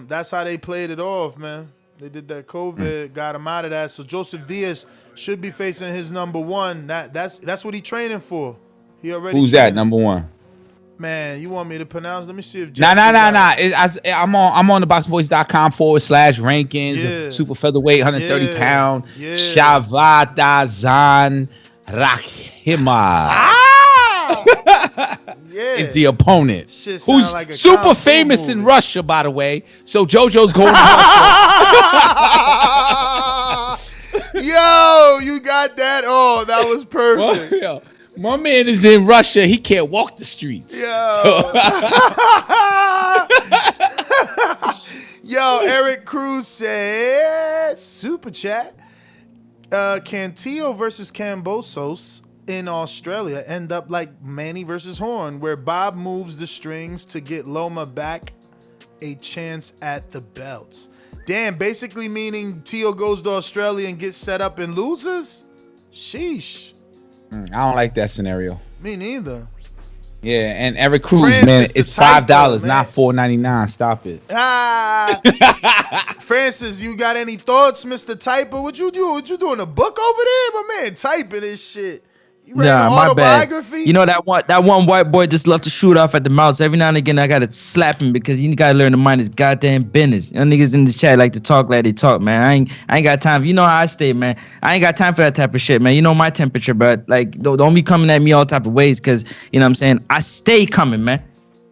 Speaker 9: That's how they played it off, man. They did that COVID, got him out of that. So Joseph Diaz should be facing his number one. That's what he's training for. He already.
Speaker 10: Who's that number one?
Speaker 9: Man, you want me to pronounce? Let me see if.
Speaker 10: Nah. I'm on the boxvoice.com/rankings. Super featherweight, 130 pound. Shavkat Dazn Rahima. Is the opponent, who's like super famous movie in Russia, by the way. So JoJo's going to Russia.
Speaker 9: Yo, you got that? Oh, that was perfect.
Speaker 10: Well, my man is in Russia. He can't walk the streets.
Speaker 9: Yo, Yo, Eric Cruz said, super chat. Cantillo versus Kambosos in Australia end up like Manny versus Hearn, where Bob moves the strings to get Loma back a chance at the belts. Damn, basically meaning Tio goes to Australia and gets set up and loses? Sheesh.
Speaker 10: I don't like that scenario.
Speaker 9: Me neither.
Speaker 10: Yeah, and Eric Cruz, Francis, man, it's $5, not $4.99. Stop it.
Speaker 9: Francis, you got any thoughts, Mr. Typer? What you doing? What you doing? A book over there? My man typing this shit. You read an autobiography?
Speaker 5: You know that one white boy just love to shoot off at the mouth. So every now and again I gotta slap him because you gotta learn to mind his goddamn business. You know, niggas in the chat like to talk like they talk, man. I ain't got time. You know how I stay, man. I ain't got time for that type of shit, man. You know my temperature, but like don't be coming at me all type of ways because you know what I'm saying. I stay coming, man.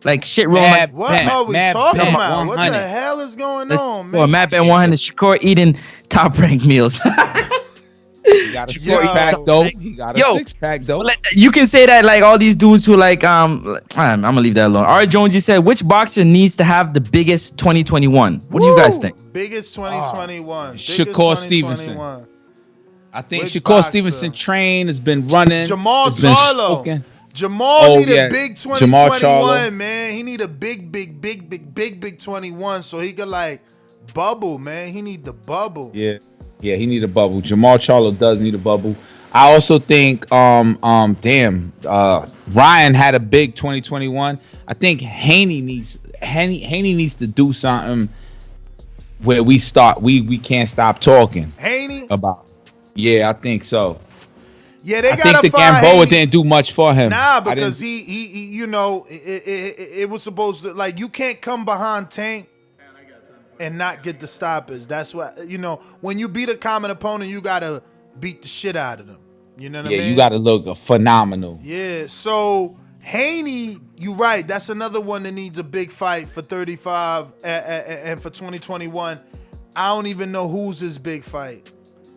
Speaker 5: Like shit wrong.
Speaker 9: What are we talking about? What the hell is going on, man?
Speaker 5: Well, Matt Bet 100 Shakur eating top rank meals.
Speaker 10: He got a six-pack though. He got a six-pack though.
Speaker 5: You can say that like all these dudes who like I'm gonna leave that alone. Art Jones, you said which boxer needs to have the biggest 2021? What do you guys think?
Speaker 9: Biggest 2021.
Speaker 10: Shakur Stevenson. I think Shakur Stevenson train has been running.
Speaker 9: Jamal Charlo. Jamal need a big 2021, man. He need a big 21 so he could like bubble, man. He need the bubble.
Speaker 10: Yeah, he need a bubble. Jamal Charlo does need a bubble. I also think, Ryan had a big 2021. I think Haney needs to do something where we can't stop talking.
Speaker 9: Haney
Speaker 10: about. Yeah, I think so.
Speaker 9: Yeah, they
Speaker 10: I
Speaker 9: gotta
Speaker 10: think the
Speaker 9: find
Speaker 10: Gamboa
Speaker 9: Haney.
Speaker 10: didn't do much for him.
Speaker 9: Nah, because he you know, it was supposed to, like, you can't come behind Tank and not get the stoppage. That's what, you know, when you beat a common opponent, you gotta beat the shit out of them. You know what I mean?
Speaker 10: Yeah, you gotta look phenomenal.
Speaker 9: Yeah, so Haney, you right. That's another one that needs a big fight for 35 and for 2021. I don't even know who's his big fight.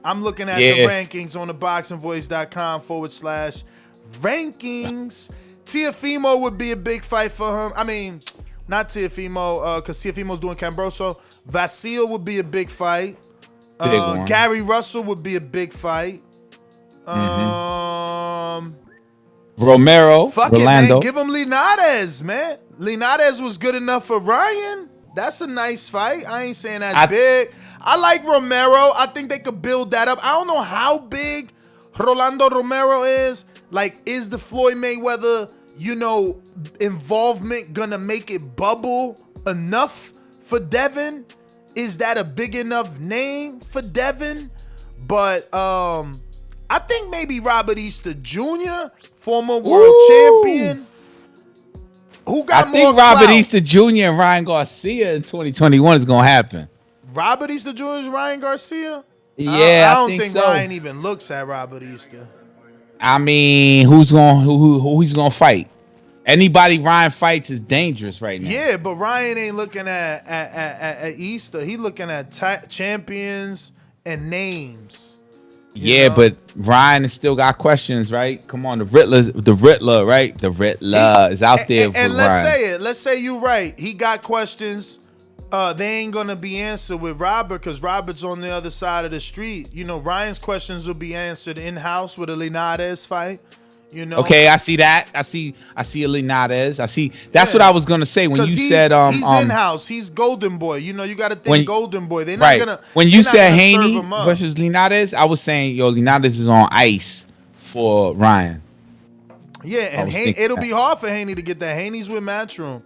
Speaker 9: I'm looking at the rankings on the boxingvoice.com/rankings. Teofimo would be a big fight for him. I mean, not Teofimo, because Teofimo's doing Kambosos. Vasil would be a big fight. Gary Russell would be a big fight.
Speaker 10: Romero,
Speaker 9: fuck
Speaker 10: Rolando.
Speaker 9: it, man. Give him Linares, man. Linares was good enough for Ryan. That's a nice fight. I ain't saying that's big. I like Romero. I think they could build that up. I don't know how big Rolando Romero is. Like, is the Floyd Mayweather, you know, involvement gonna make it bubble enough for Devin? Is that a big enough name for Devin? But I think maybe Robert Easter Jr., former world champion. Who got more
Speaker 10: think Robert
Speaker 9: clout?
Speaker 10: Easter Jr. and Ryan Garcia in 2021 is gonna happen.
Speaker 9: Robert Easter Jr. is Ryan Garcia?
Speaker 10: Yeah,
Speaker 9: I don't think
Speaker 10: so.
Speaker 9: Ryan even looks at Robert Easter.
Speaker 10: I mean, who he's gonna fight? Anybody Ryan fights is dangerous right now.
Speaker 9: Yeah, but Ryan ain't looking at Easter. He looking at champions and names.
Speaker 10: Yeah, but Ryan has still got questions, right? Come on, the Riddler, right? The Riddler is out there for
Speaker 9: and let's
Speaker 10: Ryan.
Speaker 9: say it. Let's say you right. He got questions. They ain't gonna be answered with Robert because Robert's on the other side of the street. You know, Ryan's questions will be answered in house with a Linares fight. You know.
Speaker 10: Okay, I see that. I see a Linares. I see. That's what I was gonna say when you said
Speaker 9: he's in house. He's Golden Boy. You know, you got to think Golden Boy. They're not
Speaker 10: right.
Speaker 9: gonna.
Speaker 10: When you said
Speaker 9: serve
Speaker 10: Haney
Speaker 9: him up.
Speaker 10: versus Linares, I was saying Linares is on ice for Ryan.
Speaker 9: Yeah, and it'll be hard for Haney to get that. Haney's with Matchroom.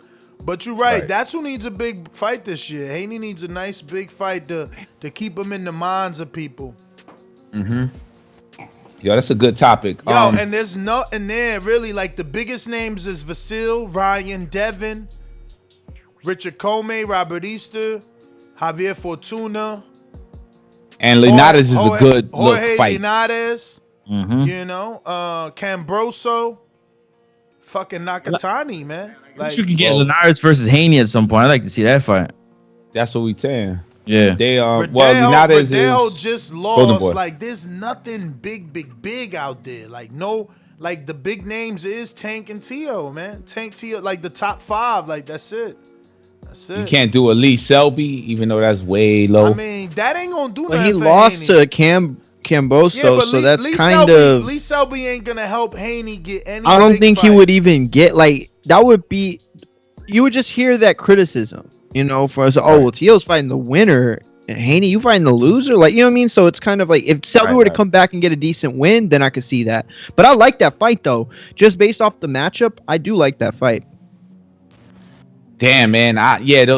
Speaker 9: But you're right. That's who needs a big fight this year. Haney needs a nice big fight to keep him in the minds of people.
Speaker 10: Mm-hmm. Yo, that's a good topic.
Speaker 9: Yo, and there's nothing there really. Like, the biggest names is Vasil, Ryan, Devin, Richard Comey, Robert Easter, Javier Fortuna.
Speaker 10: And Linares is a good look fight.
Speaker 9: Linares,
Speaker 10: Mm-hmm.
Speaker 9: you know, Kambosos, fucking Nakatani, man.
Speaker 5: Like, you can get Linares versus Haney at some point. I'd like to see that fight.
Speaker 10: That's what we saying.
Speaker 5: Yeah.
Speaker 10: They Linares
Speaker 9: Riddell
Speaker 10: is
Speaker 9: just lost. Like, there's nothing big out there. Like, no, like, the big names is Tank and Teo, man. Tank, Teo, like the top 5. Like, that's it. That's it.
Speaker 10: You can't do a Lee Selby, even though that's way low.
Speaker 9: I mean, that ain't gonna do nothing.
Speaker 11: But he
Speaker 9: for
Speaker 11: lost
Speaker 9: Haney.
Speaker 11: to Kambosos,
Speaker 9: Yeah, but
Speaker 11: so that's
Speaker 9: Lee
Speaker 11: kind
Speaker 9: Selby,
Speaker 11: of.
Speaker 9: Lee Selby ain't gonna help Haney get any.
Speaker 11: I don't
Speaker 9: big
Speaker 11: think
Speaker 9: fight.
Speaker 11: he would even get, like, that would be. You would just hear that criticism, you know, for us. Oh, well, Teo's fighting the winner, and Haney, you fighting the loser, like, you know what I mean? So it's kind of like, if Selby were to come back and get a decent win, then I could see that. But I like that fight though, just based off the matchup. I do like that fight.
Speaker 10: Damn, man.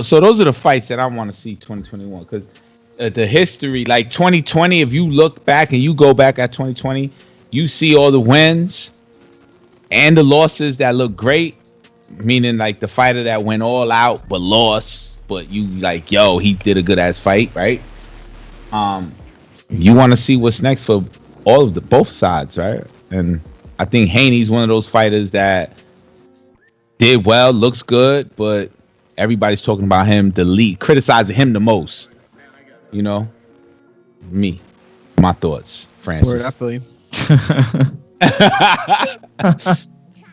Speaker 10: So those are the fights that I want to see 2021, because the history, like 2020, if you look back and you go back at 2020, you see all the wins and the losses that look great, meaning like the fighter that went all out but lost, but you like, yo, he did a good ass fight, right? You want to see what's next for all of both sides, right? And I think Haney's one of those fighters that did well, looks good, but everybody's talking about him, criticizing him the most. You know, my thoughts, Francis.
Speaker 11: Word, I feel you.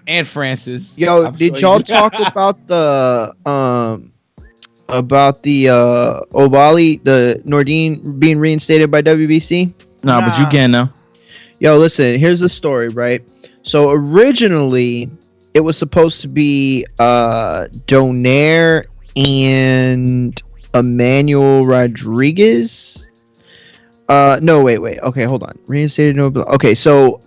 Speaker 10: And Francis.
Speaker 11: Yo, did y'all talk about the Oubaali, the Nordine being reinstated by WBC?
Speaker 5: No, but you can now.
Speaker 11: Yo, listen, here's the story, right? So originally, it was supposed to be Donaire and Emmanuel Rodriguez. No, wait. Okay, hold on. Reinstated no. Okay, so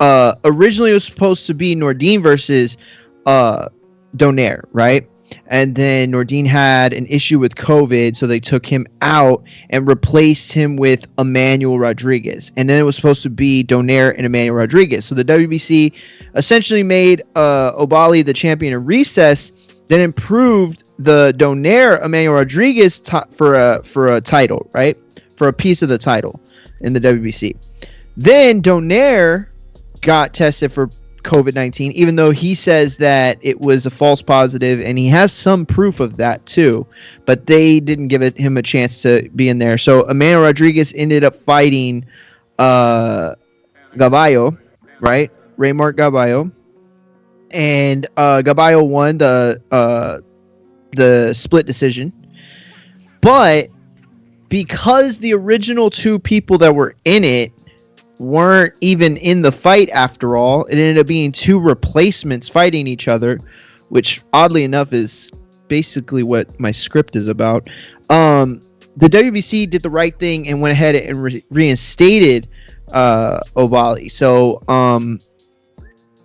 Speaker 11: originally it was supposed to be Nordine versus Donaire, right? And then Nordine had an issue with COVID, so they took him out and replaced him with Emmanuel Rodriguez. And then it was supposed to be Donaire and Emmanuel Rodriguez. So the WBC essentially made Oubaali the champion in recess, then improved the Donaire Emmanuel Rodriguez for a title, right? For a piece of the title in the WBC. Then Donaire got tested for COVID-19, even though he says that it was a false positive, and he has some proof of that too, but they didn't give him a chance to be in there. So Emmanuel Rodriguez ended up fighting Gaballo, right? Raymart Gaballo, and Gaballo won the split decision. But because the original two people that were in it weren't even in the fight after all, it ended up being two replacements fighting each other, which oddly enough is basically what my script is about. The WBC did the right thing and went ahead and reinstated Oubaali. So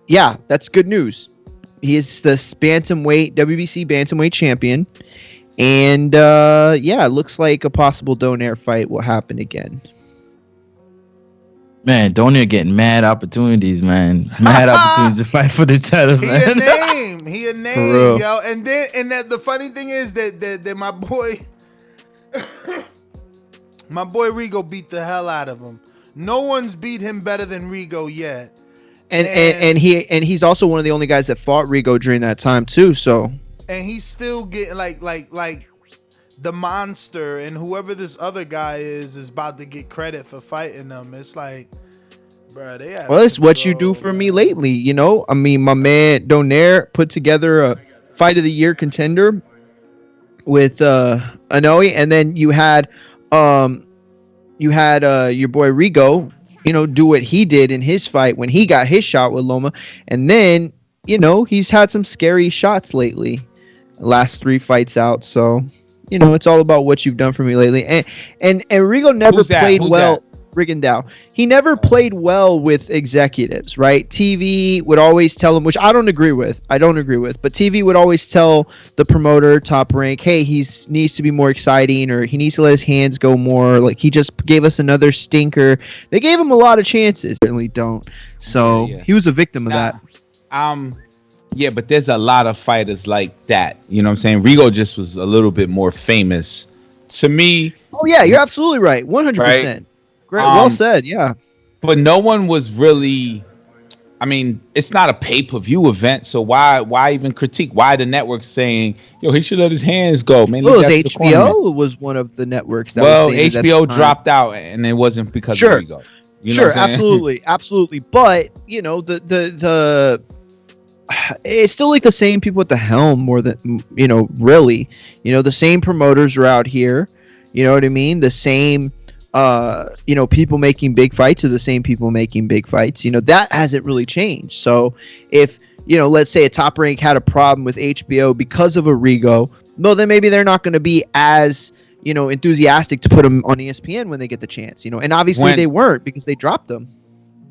Speaker 11: yeah, that's good news. He is the WBC bantamweight champion, and yeah, it looks like a possible Donaire fight will happen again.
Speaker 5: Man, Donaire getting mad opportunities, man. Mad opportunities to fight for the title,
Speaker 9: He
Speaker 5: man.
Speaker 9: a name, yo. And that the funny thing is that my boy Rigo beat the hell out of him. No one's beat him better than Rigo yet.
Speaker 11: And he's also one of the only guys that fought Rigo during that time too. So
Speaker 9: and he's still getting like the monster, and whoever this other guy is about to get credit for fighting them. It's like, bro, they have.
Speaker 11: Well, it's what you do for me lately, you know. I mean, my man Donaire put together a fight of the year contender with Anoa'i, and then you had your boy Rigo, you know, do what he did in his fight when he got his shot with Loma, and then you know he's had some scary shots lately, last 3 fights out. So you know it's all about what you've done for me lately. And Rigo never played well. Rigondeaux. He never played well with executives, right? TV would always tell him, which I don't agree with, but TV would always tell the promoter, Top Rank, hey, he needs to be more exciting, or he needs to let his hands go more. Like, he just gave us another stinker. They gave him a lot of chances. Certainly don't. So he was a victim of that.
Speaker 10: Yeah, but there's a lot of fighters like that. You know what I'm saying? Rigo just was a little bit more famous to me.
Speaker 11: Oh, yeah, you're absolutely right. 100%. Right? Great, well said, yeah.
Speaker 10: But no one was really, I mean, it's not a pay-per-view event, so why even critique? Why the network saying, yo, he should let his hands go? Man,
Speaker 11: well, HBO was one of the networks that
Speaker 10: was saying HBO dropped out, and it wasn't because of Rigo. You know
Speaker 11: absolutely. But, you know, the it's still like the same people at the helm more than, you know, really. You know, the same promoters are out here. You know what I mean? The same... you know, people making big fights are the same people making big fights. You know, that hasn't really changed. So if, you know, let's say a Top Rank had a problem with HBO because of a Rigo, well, then maybe they're not going to be as, you know, enthusiastic to put them on ESPN when they get the chance, you know, and obviously they weren't because they dropped them.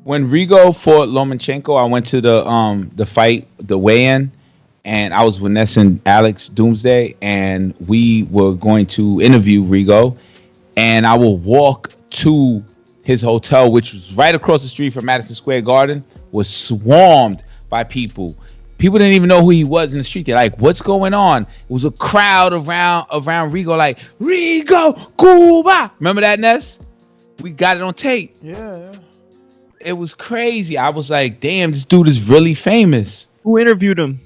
Speaker 10: When Rigo fought Lomachenko, I went to the fight, the weigh-in, and I was with Ness and Alex Doomsday, and we were going to interview Rigo. And I will walk to his hotel, which was right across the street from Madison Square Garden, was swarmed by people. People didn't even know who he was in the street. They're like, what's going on? It was a crowd around Rigo, like, Rigo, Cuba. Remember that, Ness? We got it on tape.
Speaker 9: Yeah.
Speaker 10: It was crazy. I was like, damn, this dude is really famous.
Speaker 11: Who interviewed him?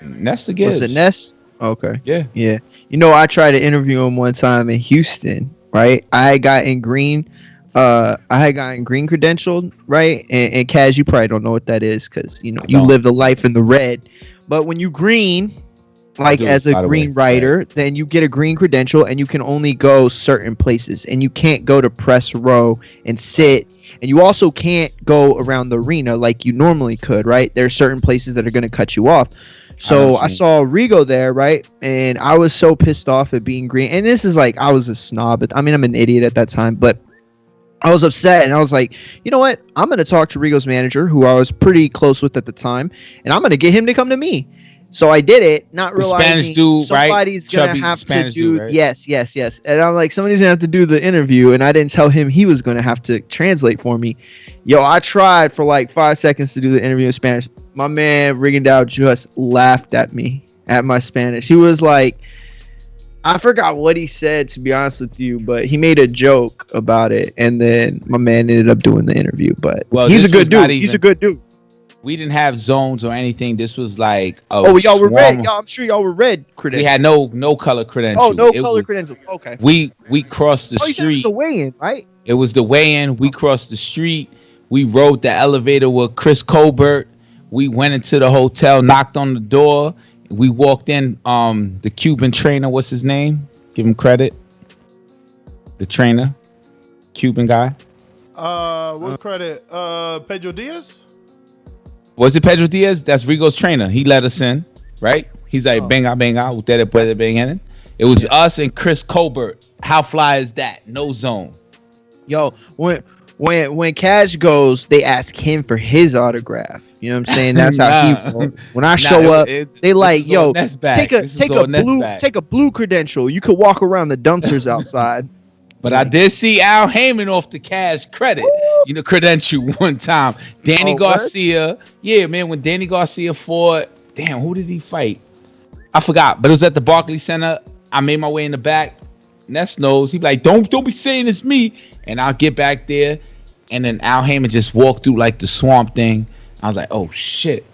Speaker 10: Ness the Gibbs.
Speaker 11: Was it Ness? Okay.
Speaker 10: Yeah.
Speaker 11: You know, I tried to interview him one time in Houston, right? I had gotten green credentialed, right? And Kaz, you probably don't know what that is because, you know, you lived a life in the red. But when you green, like as a green writer, then you get a green credential and you can only go certain places. And you can't go to press row and sit. And you also can't go around the arena like you normally could, right? There are certain places that are going to cut you off. So I saw Rigo there, right? And I was so pissed off at being green. And this is like, I was a snob. I mean, I'm an idiot at that time. But I was upset, and I was like, you know what? I'm going to talk to Rigo's manager, who I was pretty close with at the time, and I'm going to get him to come to me. So I did it, not realizing
Speaker 10: Spanish dude,
Speaker 11: somebody's
Speaker 10: right?
Speaker 11: going to have
Speaker 10: Spanish
Speaker 11: to do
Speaker 10: dude, right?
Speaker 11: yes. And I'm like, somebody's going to have to do the interview, and I didn't tell him he was going to have to translate for me. Yo, I tried for like 5 seconds to do the interview in Spanish. My man Rigondeaux just laughed at me, at my Spanish. He was like, I forgot what he said, to be honest with you, but he made a joke about it, and then my man ended up doing the interview. But he's a good dude. He's a good dude.
Speaker 10: We didn't have zones or anything. This was like
Speaker 11: y'all were red. Y'all, I'm sure y'all were red credentials.
Speaker 10: We had no color credentials.
Speaker 11: Oh, no color credentials. Okay.
Speaker 10: We crossed the street.
Speaker 11: It was the weigh-in, right?
Speaker 10: It was the weigh-in. We crossed the street. We rode the elevator with Chris Colbert. We went into the hotel, knocked on the door. We walked in. The Cuban trainer, what's his name? Give him credit. The trainer, Cuban guy.
Speaker 9: What credit? Pedro Diaz?
Speaker 10: Was it Pedro Diaz? That's Rigo's trainer. He let us in, right? He's like, venga, ustedes pueden venir. It was us and Chris Colbert. How fly is that? No zone.
Speaker 11: Yo, when Cash goes, they ask him for his autograph. You know what I'm saying? That's how he rolls. When I show up, they like, yo, take a blue credential. You could walk around the dumpsters outside.
Speaker 10: But I did see Al Heyman off the Cash credit, credential one time. Danny Garcia. What? Yeah, man, when Danny Garcia fought, damn, who did he fight? I forgot, but it was at the Barclays Center. I made my way in the back. Ness knows. He be like, don't be saying it's me. And I'll get back there. And then Al Heyman just walked through like the swamp thing. I was like, oh shit,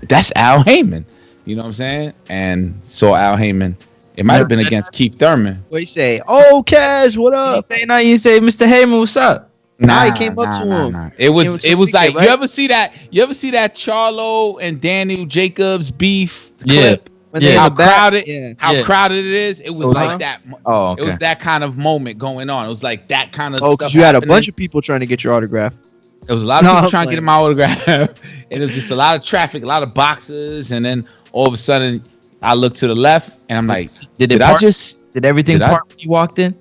Speaker 10: that's Al Heyman. You know what I'm saying? And saw Al Heyman. It might have been against Keith Thurman.
Speaker 11: What you say? Oh, Cash, what up?
Speaker 5: You say, Mr. Heyman, what's up?
Speaker 11: He came up to him.
Speaker 10: It was like, right? You ever see that Charlo and Daniel Jacobs beef clip? How crowded it is. It was like that. Oh, okay. It was that kind of moment going on. It was like that kind of stuff.
Speaker 11: Because you had a bunch of people trying to get your autograph.
Speaker 10: There was a lot of people trying to get my autograph. And it was just a lot of traffic, a lot of boxes, and then all of a sudden I look to the left and I'm like, did everything part when you walked in?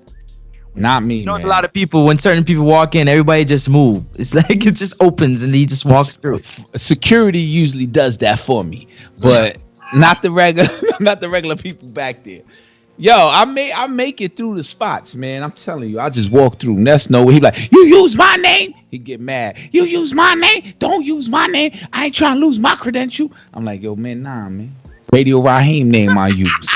Speaker 10: Not me.
Speaker 5: A lot of people, when certain people walk in, everybody just move. It's like it just opens and he just walks through.
Speaker 10: Security usually does that for me, but not the regular people back there. Yo, I make it through the spots, man. I'm telling you, I just walk through. That's no way. He like, you use my name. He get mad. You use my name. Don't use my name. I ain't trying to lose my credential. I'm like, yo, man, nah, man. Radio Raheem name I use.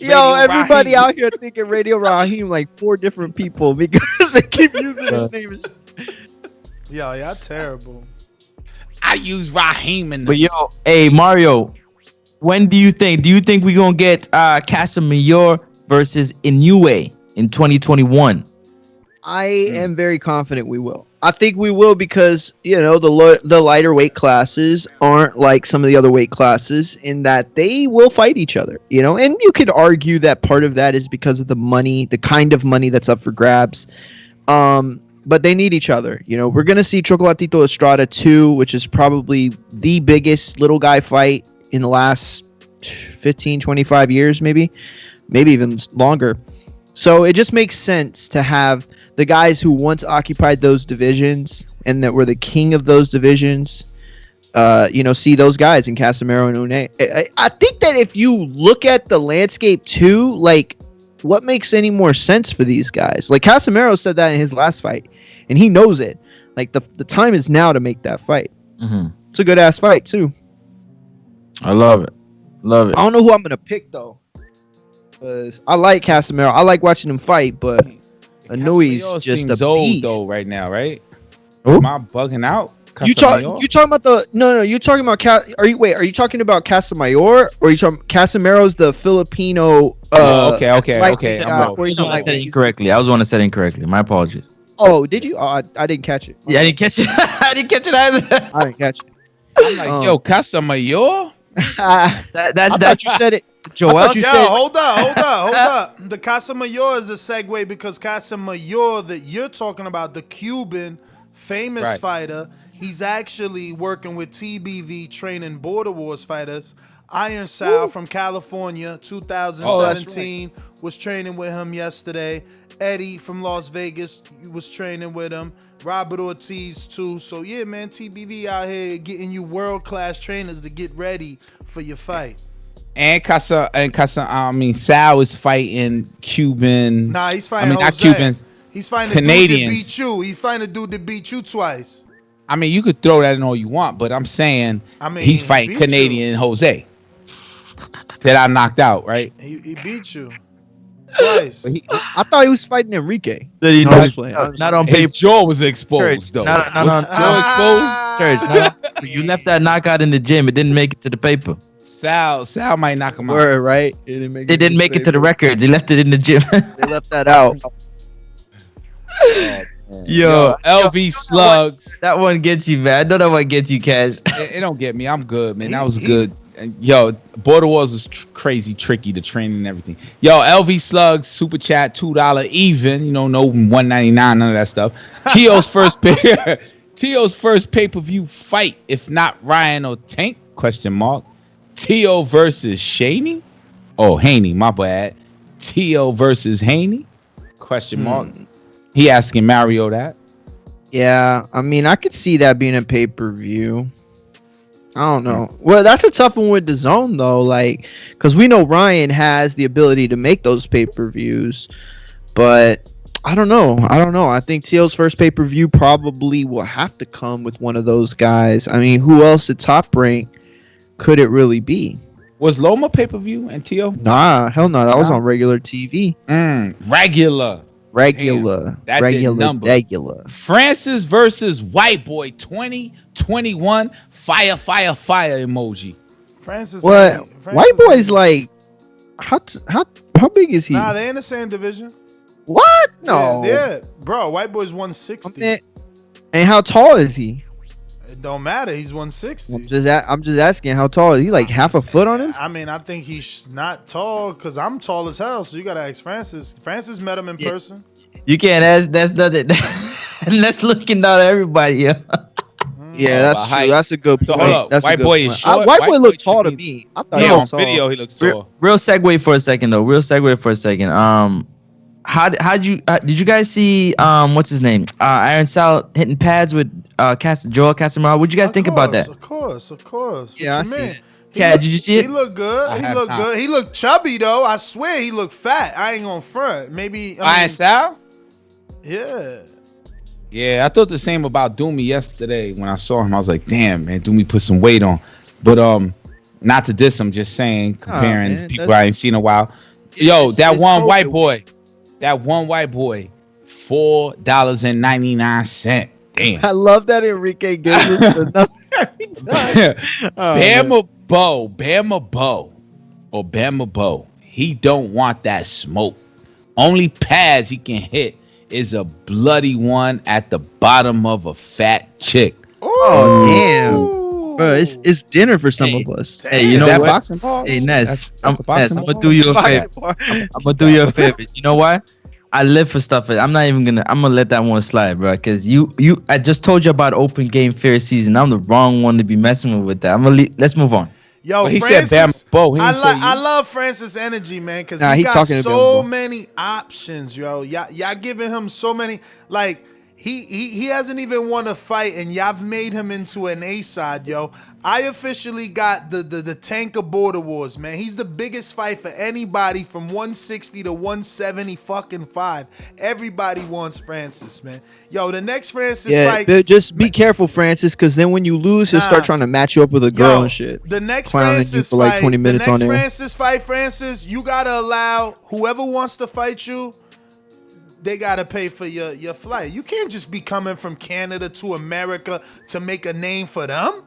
Speaker 11: Yo, everybody out here thinking Radio Raheem like 4 different people because they keep using his name.
Speaker 9: Yo, y'all terrible.
Speaker 10: I use Raheem in the.
Speaker 5: But yo, hey Mario, when do you think we're gonna get Casamayor versus Inoue in 2021?
Speaker 11: I am very confident we will. I think we will because, the lighter weight classes aren't like some of the other weight classes in that they will fight each other, and you could argue that part of that is because of the money, the kind of money that's up for grabs. But they need each other. We're going to see Chocolatito Estrada 2, which is probably the biggest little guy fight in the last 15, 25 years, maybe even longer. So it just makes sense to have the guys who once occupied those divisions and that were the king of those divisions, see those guys in Casemiro and Une. I think that if you look at the landscape too, like, what makes any more sense for these guys? Like, Casemiro said that in his last fight, and he knows it. Like, the time is now to make that fight. Mm-hmm. It's a good-ass fight, too.
Speaker 5: I love it. I
Speaker 11: don't know who I'm going to pick, though. Because I like Casemiro. I like watching him fight, but Inouye's just a
Speaker 10: old,
Speaker 11: beast.
Speaker 10: though, right now, right?
Speaker 11: Who?
Speaker 10: Am I bugging out?
Speaker 11: You talking about the you're talking about are you talking about Casamayor or are you talking Casemiro's the Filipino
Speaker 5: okay. I was the one that said incorrectly. My apologies.
Speaker 11: Oh, did you? I didn't catch it.
Speaker 5: Yeah, I didn't catch it. I didn't catch it either.
Speaker 11: I didn't catch it.
Speaker 10: I'm like, yo, Casamayor?
Speaker 11: I thought you said it.
Speaker 9: Joel? Hold up. The Casamayor is the segue because Casamayor that you're talking about, the Cuban famous fighter, he's actually working with TBV training Border Wars fighters. Iron Sal from California, 2017, was training with him yesterday. Eddie from Las Vegas was training with him. Robert Ortiz too. So yeah, man, TBV out here getting you world-class trainers to get ready for your fight.
Speaker 10: And Sal is fighting Cuban.
Speaker 9: Nah, he's fighting Jose.
Speaker 10: Not Cubans.
Speaker 9: He's fighting
Speaker 10: Canadians.
Speaker 9: a dude that beat you. He's fighting a dude that beat you twice.
Speaker 10: I mean, you could throw that in all you want, but I'm saying he's fighting Canadian Jose that I knocked out, right?
Speaker 9: He beat you twice.
Speaker 11: I thought he was fighting Enrique.
Speaker 5: Not on paper.
Speaker 10: His jaw was exposed, though.
Speaker 5: Not on jaw exposed. You left that knockout in the gym. It didn't make it to the paper.
Speaker 10: Sal might knock him out.
Speaker 11: Word, right?
Speaker 5: They didn't make it to the record. They left it in the gym.
Speaker 11: They left that out.
Speaker 5: Yo,
Speaker 10: LV Slugs.
Speaker 5: That one gets you, man. I know that one gets you, Cash.
Speaker 10: It don't get me. I'm good, man. That was good. Yo, Border Wars was crazy tricky to train and everything. Yo, LV Slugs, super chat, $2 even. You know, no $1.99, none of that stuff. Tio's first pay-per-view fight, if not Ryan or Tank? ? Tio versus Shaney? Oh, Haney, my bad. Tio versus Haney? ? He asking Mario that.
Speaker 11: Yeah, I mean, I could see that being a pay-per-view. I don't know. Well, that's a tough one with Dazn though, like, because we know Ryan has the ability to make those pay-per-views, but I don't know. I think Tio's first pay-per-view probably will have to come with one of those guys. I mean, who else at Top Rank could it really be?
Speaker 10: Was Loma pay-per-view and Tio?
Speaker 11: Nah, hell no. That was on regular TV.
Speaker 10: Regular.
Speaker 11: Regular.
Speaker 10: Francis versus White Boy 2021. Fire emoji.
Speaker 9: Francis.
Speaker 11: What? White Boy's like, how big is he?
Speaker 9: Nah, they in the same division.
Speaker 11: What? No.
Speaker 9: Yeah. Bro, White Boy's 160.
Speaker 11: And how tall is he?
Speaker 9: It don't matter. He's 160.
Speaker 11: I'm just asking how tall is he? Like half a foot on him?
Speaker 9: I mean, I think he's not tall because I'm tall as hell. So you gotta ask Francis. Francis met him in person.
Speaker 5: You can't ask. That's nothing. That's looking down at everybody. Yeah.
Speaker 11: Yeah, that's true. That's a good point.
Speaker 10: So hold up.
Speaker 11: That's
Speaker 10: White Boy is short.
Speaker 11: White Boy looked tall to me. I thought
Speaker 10: on video he looks tall.
Speaker 5: Real segue for a second. Did you guys see what's his name? Iron Sal hitting pads with Joel Casamaro? What'd you guys think about that?
Speaker 9: Of course.
Speaker 11: Yeah, I seen it.
Speaker 5: Cat, did you see it?
Speaker 9: He looked good. He looked chubby though. I swear he looked fat. I ain't gonna front. Maybe
Speaker 10: Iron Sal?
Speaker 9: Yeah.
Speaker 10: Yeah, I thought the same about Doomy yesterday when I saw him. I was like, damn, man, Doomy put some weight on. But not to diss him, just saying, comparing people I ain't seen in a while. Yo, that one white boy, $4.99. Damn.
Speaker 11: I love that Enrique gives us the number every time.
Speaker 10: Bama Bo. He don't want that smoke. Only pads he can hit is a bloody one at the bottom of a fat chick.
Speaker 11: Oh damn, bro! It's dinner for some of us.
Speaker 5: Hey, you know
Speaker 10: that
Speaker 5: what?
Speaker 10: boxing balls?
Speaker 5: Hey, Ness, I'm
Speaker 10: gonna
Speaker 5: do you a favor. I'm gonna do you a favor. You know why? I live for stuff. I'm gonna let that one slide, bro. Cause I just told you about open game fair season. I'm the wrong one to be messing with that. Let's move on.
Speaker 9: Yo,
Speaker 10: he
Speaker 9: Francis,
Speaker 10: said Bam Bo.
Speaker 9: I love Francis' energy, man, because he got so many options, yo. Y'all giving him so many. Like, he hasn't even won a fight, and y'all made him into an A-side, yo. I officially got the tank of Border Wars, man. He's the biggest fight for anybody from 160 to 170 fucking 5. Everybody wants Francis, man. Yo, the next Francis fight.
Speaker 11: But just be careful, Francis, because then when you lose, he'll start trying to match you up with a girl and shit.
Speaker 9: The next
Speaker 11: Clowning
Speaker 9: Francis
Speaker 11: you for like 20 minutes on there.
Speaker 9: Francis, you gotta allow whoever wants to fight you. They gotta pay for your flight. You can't just be coming from Canada to America to make a name for them.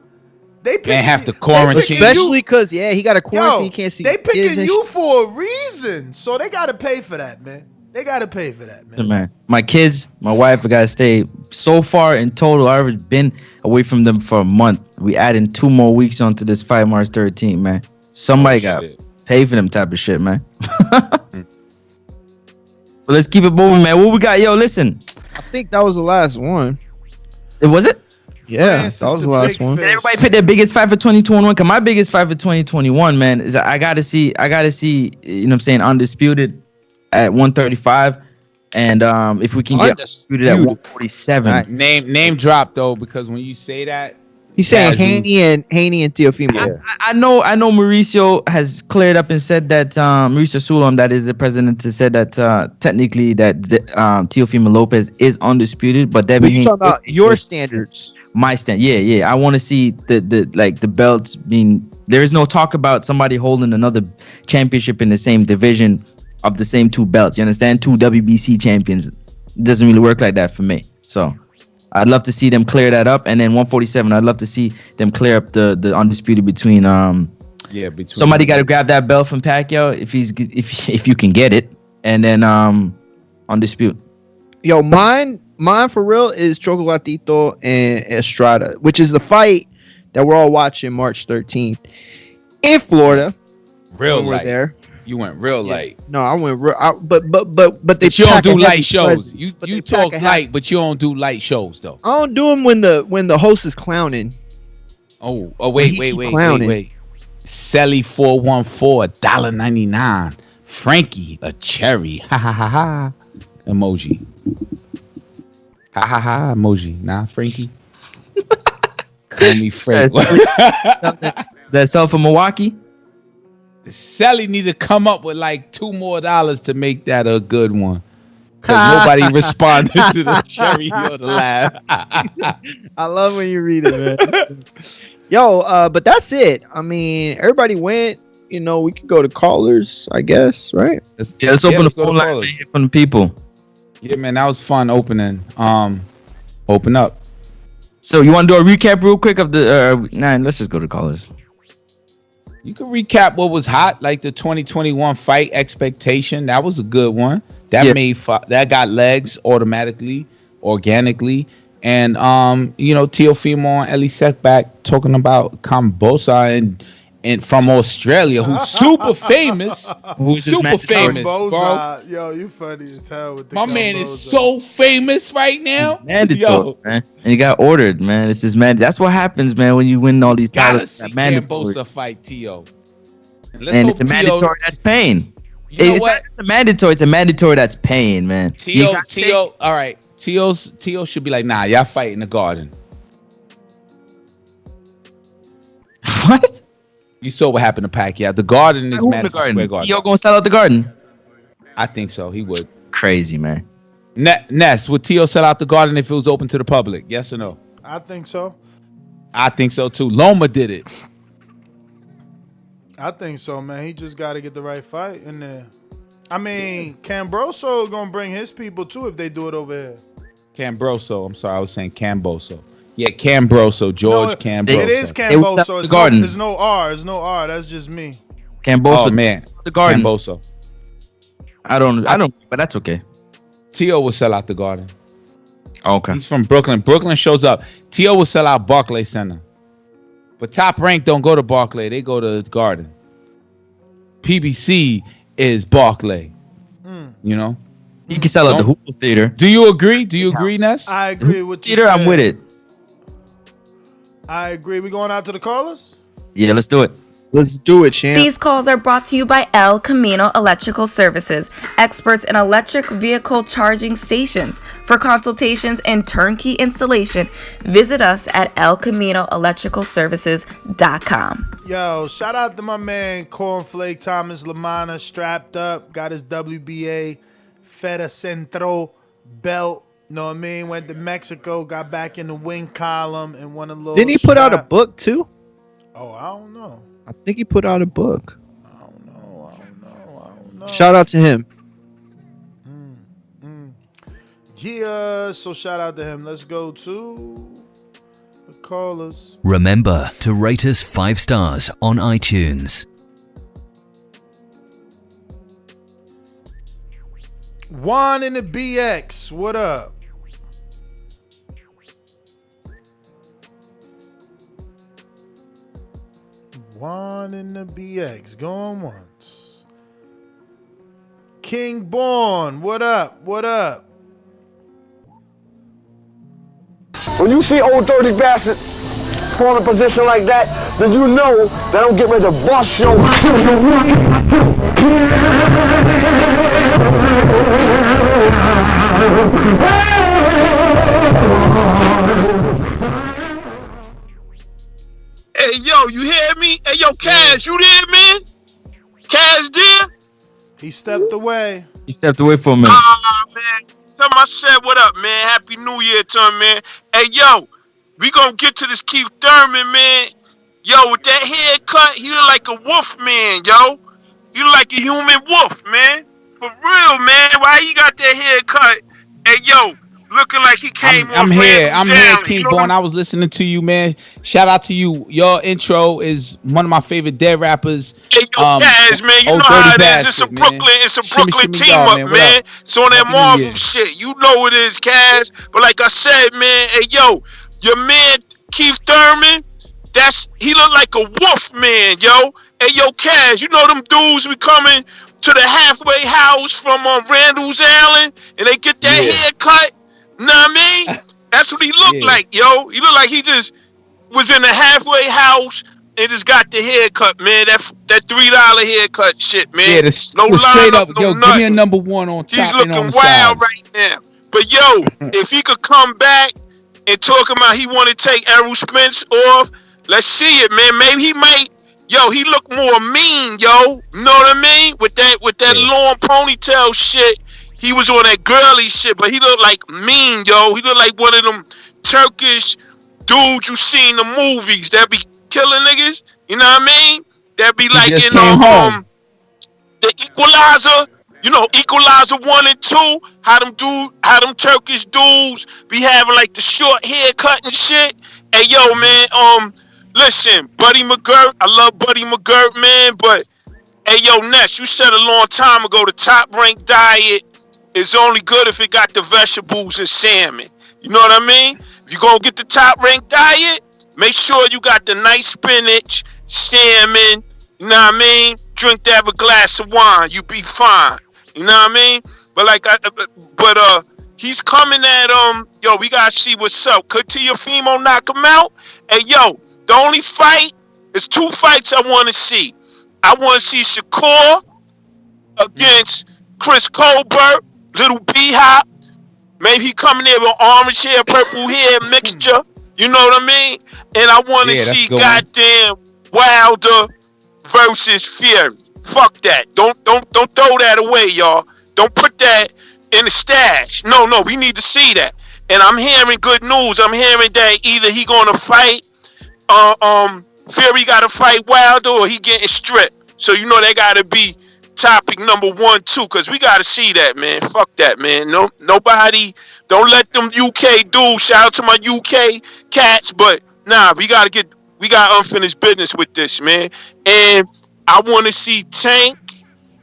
Speaker 9: They
Speaker 10: have to quarantine,
Speaker 11: especially because he got a quarantine. He can't see.
Speaker 9: They picking you for a reason, so they gotta pay for that, man. They gotta pay for that, man.
Speaker 5: My kids, my wife, I gotta stay. So far in total, I've been away from them for a month. We adding 2 more weeks onto this fight, March 13th, man. Somebody got pay for them type of shit, man. But let's keep it moving, man. What we got? Yo, listen.
Speaker 11: I think that was the last one.
Speaker 5: Was it?
Speaker 11: Yeah,
Speaker 9: Francis,
Speaker 11: that was the
Speaker 9: the
Speaker 11: last
Speaker 9: big
Speaker 11: one.
Speaker 9: fish.
Speaker 5: Everybody pick their biggest fight for 2021. Cause my biggest fight for 2021, man, is I gotta see, you know what I'm saying, undisputed at 135. And if we can get undisputed at 147.
Speaker 10: Right, name drop though, because when you say that,
Speaker 11: He's saying Haney and Teofimo.
Speaker 10: Yeah.
Speaker 5: I know Mauricio has cleared up and said that Mauricio Sulam, that is the president, has said that technically that Teofimo Lopez is undisputed, but Devin
Speaker 11: you
Speaker 5: Haney,
Speaker 11: talking about your standards?
Speaker 5: My stand, yeah. I want to see the belts being. There is no talk about somebody holding another championship in the same division of the same two belts. You understand? Two WBC champions. It doesn't really work like that for me. So I'd love to see them clear that up, and then 147. I'd love to see them clear up the undisputed between. Between somebody got to grab that belt from Pacquiao if you can get it, and then undisputed.
Speaker 11: Yo, mine for real is Chocolatito and Estrada, which is the fight that we're all watching March 13th in Florida.
Speaker 10: Real
Speaker 11: light. We're there.
Speaker 10: You went real light.
Speaker 11: No, I went real. But
Speaker 10: you don't do light shows. You talk light, but you don't do light shows though.
Speaker 11: I don't do them when the host is clowning.
Speaker 10: Oh wait. Selly 414 $1.99. Frankie a cherry. Ha ha ha ha. Emoji. Ha ha ha emoji. Nah, Frankie. Call me Frank.
Speaker 5: That's all from Milwaukee.
Speaker 10: Sally need to come up with like $2 more to make that a good one. Because nobody responded to the cherry or the laugh.
Speaker 11: I love when you read it, man. Yo, but that's it. I mean, everybody went. You know, we could go to callers, I guess, right?
Speaker 5: Let's open the phone line from the people.
Speaker 10: Yeah, man, that was fun opening. Open up.
Speaker 5: So you want to do a recap real quick of the? Let's just go to callers.
Speaker 10: You can recap what was hot, like the 2021 fight expectation. That was a good one. That that got legs automatically, organically, and Teofimo and USYK back talking about Kambosos and from Australia, who's super famous. Super famous, bro.
Speaker 9: Yo, you funny as hell with the
Speaker 10: My man is so famous right now.
Speaker 5: Mandatory, man. And he got ordered, man. This is That's what happens, man, when you win all these titles.
Speaker 10: Gotta see Kambosos fight Tio.
Speaker 5: And it's a mandatory that's paying.
Speaker 10: You know what?
Speaker 5: It's not a mandatory. It's a mandatory that's paying, man.
Speaker 10: Tio. All right. Tio should be like, nah, y'all fight in the Garden.
Speaker 5: What?
Speaker 10: You saw what happened to Pacquiao. The Garden is Madison Square Garden.
Speaker 5: Tio gonna sell out the Garden?
Speaker 10: I think so. He would.
Speaker 5: Crazy, man.
Speaker 10: Ness, would Tio sell out the Garden if it was open to the public? Yes or no?
Speaker 9: I think so.
Speaker 10: I think so too. Loma did it.
Speaker 9: I think so, man. He just got to get the right fight in there. I mean, Kambosos gonna bring his people too if they do it over here.
Speaker 10: Kambosos. I'm sorry, I was saying Kambosos. Yeah, Kambosos. George Kambosos.
Speaker 9: It is Kambosos. There's no R. There's no R. That's just me.
Speaker 5: Kambosos.
Speaker 10: Oh man,
Speaker 5: the Garden.
Speaker 10: Kambosos.
Speaker 5: I don't. But that's okay.
Speaker 10: Tio will sell out the Garden.
Speaker 5: Okay.
Speaker 10: He's from Brooklyn. Brooklyn shows up. Tio will sell out Barclays Center. But Top Rank don't go to Barclay. They go to Garden. PBC is Barclay. You know?
Speaker 5: You can sell out the Hoople Theater.
Speaker 10: Do you agree? Do you agree, Ness?
Speaker 9: I agree with you.
Speaker 5: Theater, I'm with it.
Speaker 9: I agree. We going out to the callers?
Speaker 5: Yeah, let's do it.
Speaker 11: Let's do it, champ.
Speaker 12: These calls are brought to you by El Camino Electrical Services, experts in electric vehicle charging stations. For consultations and turnkey installation, visit us at elcaminoelectricalservices.com.
Speaker 9: Yo, shout out to my man Cornflake Thomas Lamana, strapped up, got his WBA Feta Centro belt. Know what I mean? Went to Mexico, got back in the wing column, and won a little.
Speaker 11: Didn't he put out a book too?
Speaker 9: Oh, I don't know.
Speaker 11: I think he put out a book.
Speaker 9: I don't know.
Speaker 11: Shout out to him.
Speaker 9: Yeah, so shout out to him. Let's go to the callers.
Speaker 13: Remember to rate us 5 stars on iTunes.
Speaker 9: Juan in the BX, what up? Juan in the BX, going once. King Born, what up? What up?
Speaker 6: When
Speaker 14: you see old dirty bastard fall in a position like that, then you know that I'm getting ready to bust your.
Speaker 15: Hey, yo, you hear me? Hey, yo, Cash, you there, man? Cash there?
Speaker 9: He stepped away.
Speaker 5: He stepped away for a minute.
Speaker 15: Man. Tell him I said what up, man. Happy New Year to him, man. Hey, yo, we gonna get to this Keith Thurman, man. Yo, with that haircut, he look like a wolf, man, yo. He look like a human wolf, man. For real, man. Why he got that haircut? Hey, yo, looking like he came
Speaker 10: I'm here, King Born. I was listening to you, man. Shout out to you. Your intro is one of my favorite dead rappers.
Speaker 15: Hey, yo, Cash, man, you know how it is. It's a Brooklyn team up, man. It's on that Marvel shit. You know it is, Cash. But like I said, man, hey, yo, your man Keith Thurman, he look like a wolf, man, yo. Hey, yo, Cash, you know them dudes be coming to the halfway house from Randall's Island, and they get that haircut. Know what I mean? That's what he looked like, yo. He looked like he just was in the halfway house and just got the haircut, man. That $3 haircut shit, man.
Speaker 10: Yeah, no straight up, yo,
Speaker 15: nothing.
Speaker 10: give me a number one on top.
Speaker 15: He's
Speaker 10: looking
Speaker 15: looking wild right now. But yo, if he could come back and talk about he want to take Errol Spence off, let's see it, man. Maybe he might. Yo, he look more mean, yo. You know what I mean? With that long ponytail shit. He was on that girly shit, but he looked like mean, yo. He looked like one of them Turkish dudes you see in the movies that be killing niggas. You know what I mean? That be like in the Equalizer. You know, Equalizer 1 and 2. How them Turkish dudes be having like the short haircut and shit. Hey, yo, man. Listen, Buddy McGirt. I love Buddy McGirt, man. But hey, yo, Ness, you said a long time ago the top ranked diet is only good if it got the vegetables and salmon. You know what I mean? If you're going to get the top ranked diet, make sure you got the nice spinach, salmon, you know what I mean? Drink that with a glass of wine, you be fine. You know what I mean? But he's coming at yo, we got to see what's up. Could Teofimo knock him out? Hey, yo, the only fight is 2 fights I want to see. I want to see Shakur against Chris Colbert. Little B-Hop, maybe he coming there with orange hair, purple hair mixture. You know what I mean? And I want to see goddamn Wilder versus Fury. Fuck that. Don't throw that away, y'all. Don't put that in the stash. No, we need to see that. And I'm hearing good news. I'm hearing that either he gonna fight, Fury got to fight Wilder, or he getting stripped. So you know they gotta be topic number 1, 2, because we gotta see that, man. Fuck that, man. Nobody, don't let them UK dudes, shout out to my UK cats, but nah, we got unfinished business with this, man. And I want to see Tank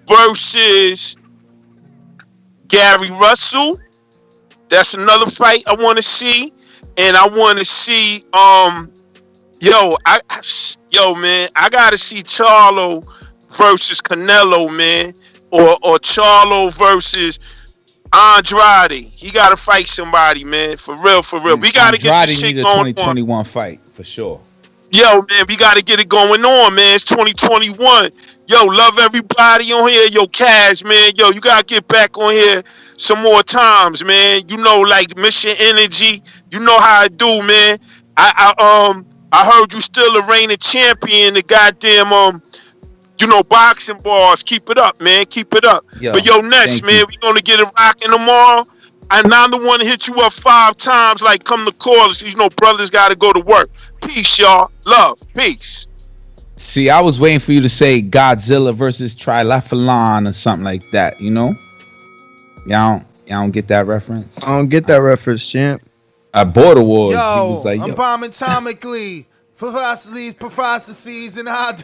Speaker 15: versus Gary Russell. That's another fight I want to see. And I want to see man, I gotta see Charlo versus Canelo, man, or Charlo versus Andrade. He gotta fight somebody, man, for real. We gotta get this shit going.
Speaker 10: 2021 fight for sure.
Speaker 15: Yo, man, we gotta get it going on, man. It's 2021. Yo, love everybody on here. Yo, Kaz, man. Yo, you gotta get back on here some more times, man. You know, like Mission Energy. You know how I do, man. I heard you still a reigning champion. The goddamn boxing bars. Keep it up, man. Keep it up. But yo, Ness, man, we gonna get it rocking tomorrow. And I'm the one to hit you up 5 times. Like, come to call us. You know, brothers gotta go to work. Peace, y'all. Love. Peace.
Speaker 10: See, I was waiting for you to say Godzilla versus Trilophalon or something like that. You know? Y'all don't get that reference.
Speaker 11: I don't get that reference, champ.
Speaker 10: Border Wars.
Speaker 9: Yo,
Speaker 10: was like,
Speaker 9: I'm bombing atomically. Processes and how.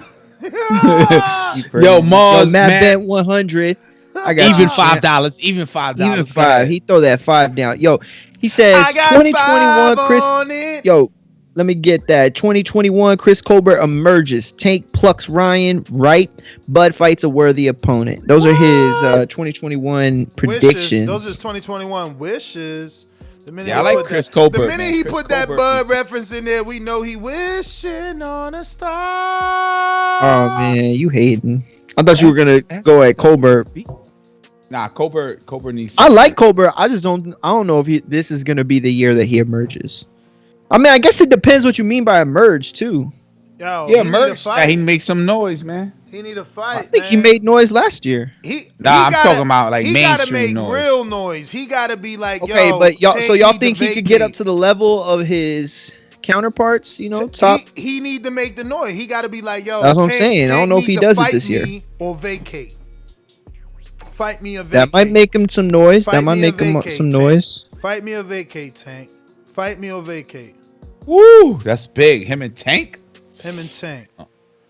Speaker 10: Yo, Mars,
Speaker 11: Matt bet 100. I got
Speaker 10: even $5. Even $5.
Speaker 11: Even 5. He throw that 5 down. Yo, he says
Speaker 9: I got
Speaker 11: 2021
Speaker 9: 5
Speaker 11: Chris.
Speaker 9: on it.
Speaker 11: Yo, let me get that. 2021 Chris Colbert emerges. Tank plucks Ryan right. Bud fights a worthy opponent. Those are his 2021 predictions.
Speaker 9: Wishes. Those are his 2021 wishes. The minute
Speaker 10: Yeah,
Speaker 9: he
Speaker 10: I like
Speaker 9: put
Speaker 10: Chris
Speaker 9: that,
Speaker 10: Colbert.
Speaker 9: The minute
Speaker 10: man.
Speaker 9: he
Speaker 10: Chris
Speaker 9: put that
Speaker 10: Colbert
Speaker 9: Bud
Speaker 10: is-
Speaker 9: reference in there, we know he wishing on a star.
Speaker 11: Oh man, you hating. I thought you were gonna go at Colbert.
Speaker 10: Nah, Colbert needs.
Speaker 11: I like Colbert. I don't know if this is gonna be the year that he emerges. I mean, I guess it depends what you mean by emerge too.
Speaker 9: Yo,
Speaker 10: Yeah, merch. He makes some noise, man.
Speaker 9: He need a fight.
Speaker 11: I think he made noise last year.
Speaker 10: I'm talking about like
Speaker 9: he gotta
Speaker 10: mainstream
Speaker 9: make
Speaker 10: noise.
Speaker 9: real noise. He gotta be like,
Speaker 11: Okay,
Speaker 9: yo,
Speaker 11: but y'all, so
Speaker 9: Tank
Speaker 11: y'all
Speaker 9: need
Speaker 11: think
Speaker 9: to
Speaker 11: he could get up to the level of his counterparts? You know, top.
Speaker 9: He need to make the noise. He gotta be like, yo.
Speaker 11: That's what I'm
Speaker 9: Tank-
Speaker 11: saying. I don't
Speaker 9: Tank
Speaker 11: know if he
Speaker 9: need to
Speaker 11: does it
Speaker 9: fight
Speaker 11: this year.
Speaker 9: me or vacate. Fight me or vacate.
Speaker 11: That might make him some noise.
Speaker 9: Fight
Speaker 11: That might
Speaker 9: me or
Speaker 11: make him
Speaker 9: vacate,
Speaker 11: some
Speaker 9: Tank.
Speaker 11: noise.
Speaker 9: Fight me or vacate, Tank. Fight me or vacate.
Speaker 10: Woo, that's big. Him and Tank.
Speaker 9: Him and Tank.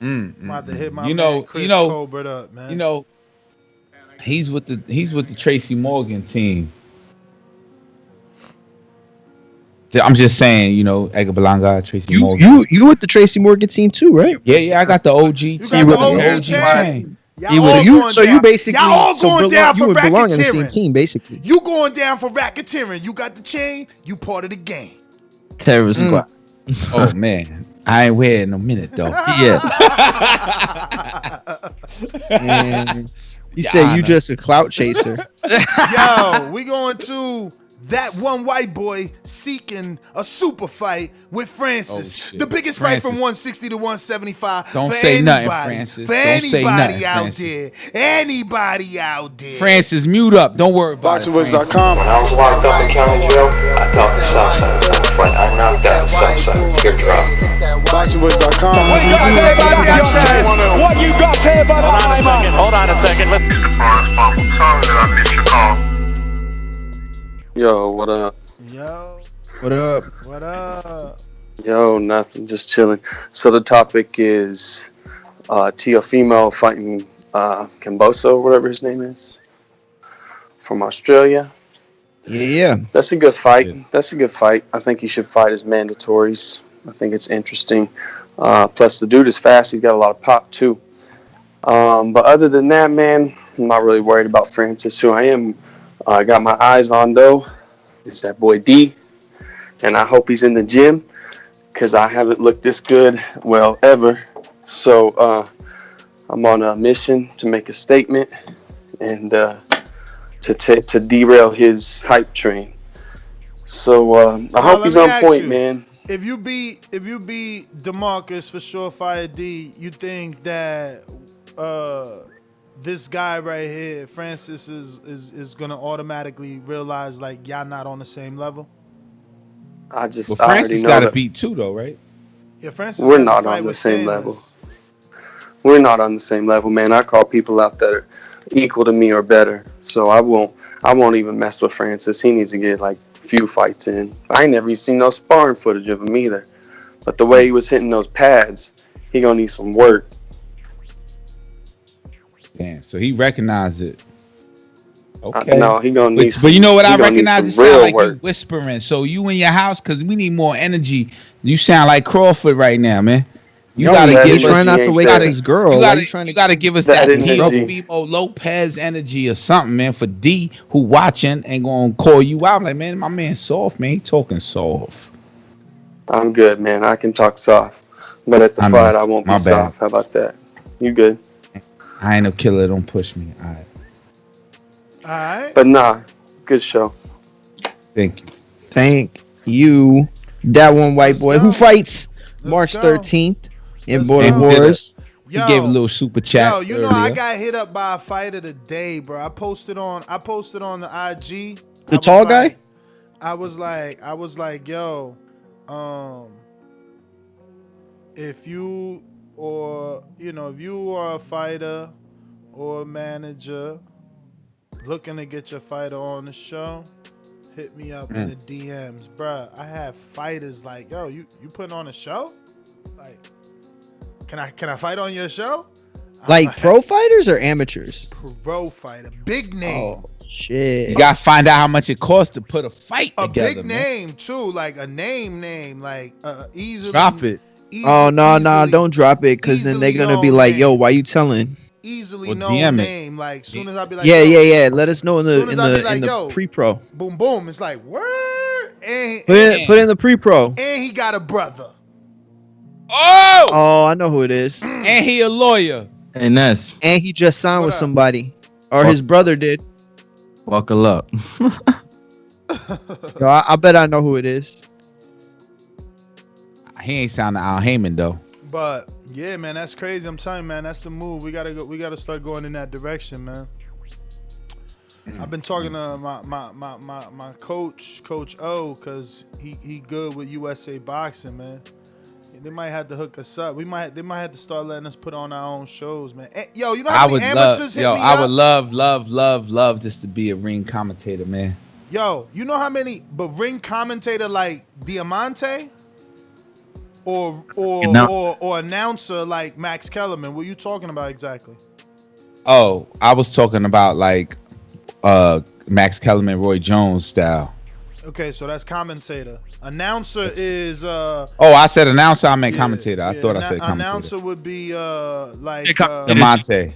Speaker 10: I'm
Speaker 9: about to hit my
Speaker 10: you know,
Speaker 9: man Chris
Speaker 10: you know,
Speaker 9: Colbert up, man.
Speaker 10: You know, he's with the Tracy Morgan team. I'm just saying, you know, Edgar Berlanga, Tracy Morgan.
Speaker 11: You with the Tracy Morgan team too, right?
Speaker 10: Yeah, I got the OG team.
Speaker 9: got the OG
Speaker 10: chain.
Speaker 11: You with you, so you basically
Speaker 9: Y'all all going down
Speaker 11: you
Speaker 9: for
Speaker 11: would belong in the same
Speaker 9: racketeering.
Speaker 11: team, basically.
Speaker 9: You going down for racketeering. You got the chain. You part of the game.
Speaker 5: Terrorist squad.
Speaker 10: Oh man, I ain't wearing in a minute though.
Speaker 5: Yeah.
Speaker 11: And you said you just a clout chaser.
Speaker 9: Yo, we going to that one white boy seeking a super fight with Francis. The biggest fight from 160 to 175.
Speaker 10: Don't
Speaker 9: for
Speaker 10: say
Speaker 9: anybody,
Speaker 10: nothing, Francis.
Speaker 9: For
Speaker 10: Don't say
Speaker 9: anybody
Speaker 10: nothing,
Speaker 9: out
Speaker 10: Francis.
Speaker 9: there. Anybody out there.
Speaker 10: Francis, mute up. Don't worry about it.
Speaker 16: BoxingVoice.com. When I was locked up in county jail, I thought the Southside was gonna fight. I knocked out the Southside. Get dropped.
Speaker 14: BoxingVoice.com.
Speaker 16: What you got to say about the outside?
Speaker 14: What you got to say about the
Speaker 8: Hold on a second.
Speaker 17: Yo, what up?
Speaker 9: Yo.
Speaker 11: What up?
Speaker 9: What up?
Speaker 17: Yo, nothing, just chilling. So the topic is Teofimo fighting Kambosos, whatever his name is, from Australia.
Speaker 11: Yeah.
Speaker 17: That's a good fight. That's a good fight. I think he should fight as mandatories. I think it's interesting. Plus, the dude is fast. He's got a lot of pop, too. But other than that, man, I'm not really worried about Francis. Who I am, I got my eyes on, though, is that boy D. And I hope he's in the gym because I haven't looked this good, well, ever. So I'm on a mission to make a statement and to derail his hype train. So I hope he's on point, man.
Speaker 9: If you beat DeMarcus for Surefire D, you think that this guy right here, Francis, is gonna automatically realize like y'all not on the same level?
Speaker 17: I just
Speaker 10: But
Speaker 17: I already
Speaker 10: Francis
Speaker 17: know
Speaker 10: got to
Speaker 17: that
Speaker 10: beat too, though, right?
Speaker 9: Yeah, Francis.
Speaker 17: we're
Speaker 9: has a
Speaker 17: not
Speaker 9: fight
Speaker 17: on the
Speaker 9: with
Speaker 17: same
Speaker 9: Sanders.
Speaker 17: level. We're not on the same level, man. I call people out that are equal to me or better. So I won't even mess with Francis. He needs to get like a few fights in. I ain't never even seen no sparring footage of him either. But the way he was hitting those pads, he gonna need some work.
Speaker 10: Damn. So he recognized it. Okay.
Speaker 17: No, he gonna need.
Speaker 10: But you know what I
Speaker 17: he gonna need
Speaker 10: recognize? It
Speaker 17: some
Speaker 10: sound
Speaker 17: real
Speaker 10: like
Speaker 17: work.
Speaker 10: you whispering. So you in your house because we need more energy. You sound like Crawford right now, man. You
Speaker 11: No,
Speaker 10: gotta
Speaker 11: he's
Speaker 10: give
Speaker 11: trying
Speaker 10: us.
Speaker 11: not to wake up his girl.
Speaker 10: You
Speaker 11: Why
Speaker 10: gotta,
Speaker 11: you trying to
Speaker 10: you gotta give us
Speaker 17: that
Speaker 10: that
Speaker 17: energy.
Speaker 10: Teofimo Lopez energy or something, man. For D who watching and gonna call you out. Like, man, my man soft, man. He talking soft.
Speaker 17: I'm good, man. I can talk soft, but at the
Speaker 10: I know.
Speaker 17: fight, I won't be
Speaker 10: My bad.
Speaker 17: soft. How about that? You good?
Speaker 10: I ain't no killer. Don't push me. All right.
Speaker 9: All right.
Speaker 17: But nah, good show.
Speaker 10: Thank you.
Speaker 11: Thank you. That one white
Speaker 9: Let's
Speaker 11: boy
Speaker 9: go.
Speaker 11: who fights March
Speaker 9: go.
Speaker 11: 13th in
Speaker 9: Let's
Speaker 11: Border
Speaker 9: go.
Speaker 11: Wars.
Speaker 10: He gave a little super chat.
Speaker 9: Yo, you know
Speaker 10: earlier.
Speaker 9: I got hit up by a fight of the day, bro. I posted on the IG.
Speaker 11: The tall guy?
Speaker 9: I was like, yo, if you are a fighter or a manager looking to get your fighter on the show, hit me up in the DMs, bruh. I have fighters like, yo, you putting on a show? Like, can I fight on your show?
Speaker 11: Like pro fighters or amateurs?
Speaker 9: Pro fighter, big name.
Speaker 11: Oh shit!
Speaker 10: You gotta find out how much it costs to put a fight
Speaker 9: A
Speaker 10: together.
Speaker 9: big
Speaker 10: man.
Speaker 9: name too, like a name, like easily.
Speaker 10: Drop it.
Speaker 11: Oh no, don't drop it, cause then they're gonna be like, "Yo, why you telling?"
Speaker 9: Easily
Speaker 10: Well,
Speaker 9: known
Speaker 10: DM it.
Speaker 9: name. Like soon as I be like,
Speaker 11: Yeah,
Speaker 9: yo,
Speaker 11: yeah. Let us know in
Speaker 9: soon
Speaker 11: the
Speaker 9: as I be like,
Speaker 11: in the
Speaker 9: yo,
Speaker 11: pre-pro.
Speaker 9: boom, boom. It's like word.
Speaker 11: Put in the pre-pro.
Speaker 9: And he got a brother.
Speaker 11: Oh, I know who it is.
Speaker 10: And he a lawyer.
Speaker 5: Hey, Ness.
Speaker 11: And he just signed with somebody. Or his brother did.
Speaker 5: Buckle up.
Speaker 11: Yo, I bet I know who it is.
Speaker 10: He ain't sounding Al Heyman though.
Speaker 9: But yeah, man, that's crazy. I'm telling you, man, that's the move. We gotta start going in that direction, man. I've been talking to my coach, Coach O, because he good with USA Boxing, man. They might have to hook us up. They might have to start letting us put on our own shows, man. Yo, you know how many amateurs hit me up?
Speaker 10: I would love just to be a ring commentator, man.
Speaker 9: Yo, you know how many? But ring commentator like Diamante, or announcer like Max Kellerman. What are you talking about exactly?
Speaker 10: Oh, I was talking about like Max Kellerman, Roy Jones style.
Speaker 9: Okay, so that's commentator. Announcer is
Speaker 10: Oh, I said announcer. I meant commentator. I thought I said commentator.
Speaker 9: Announcer would be like
Speaker 10: Demonte.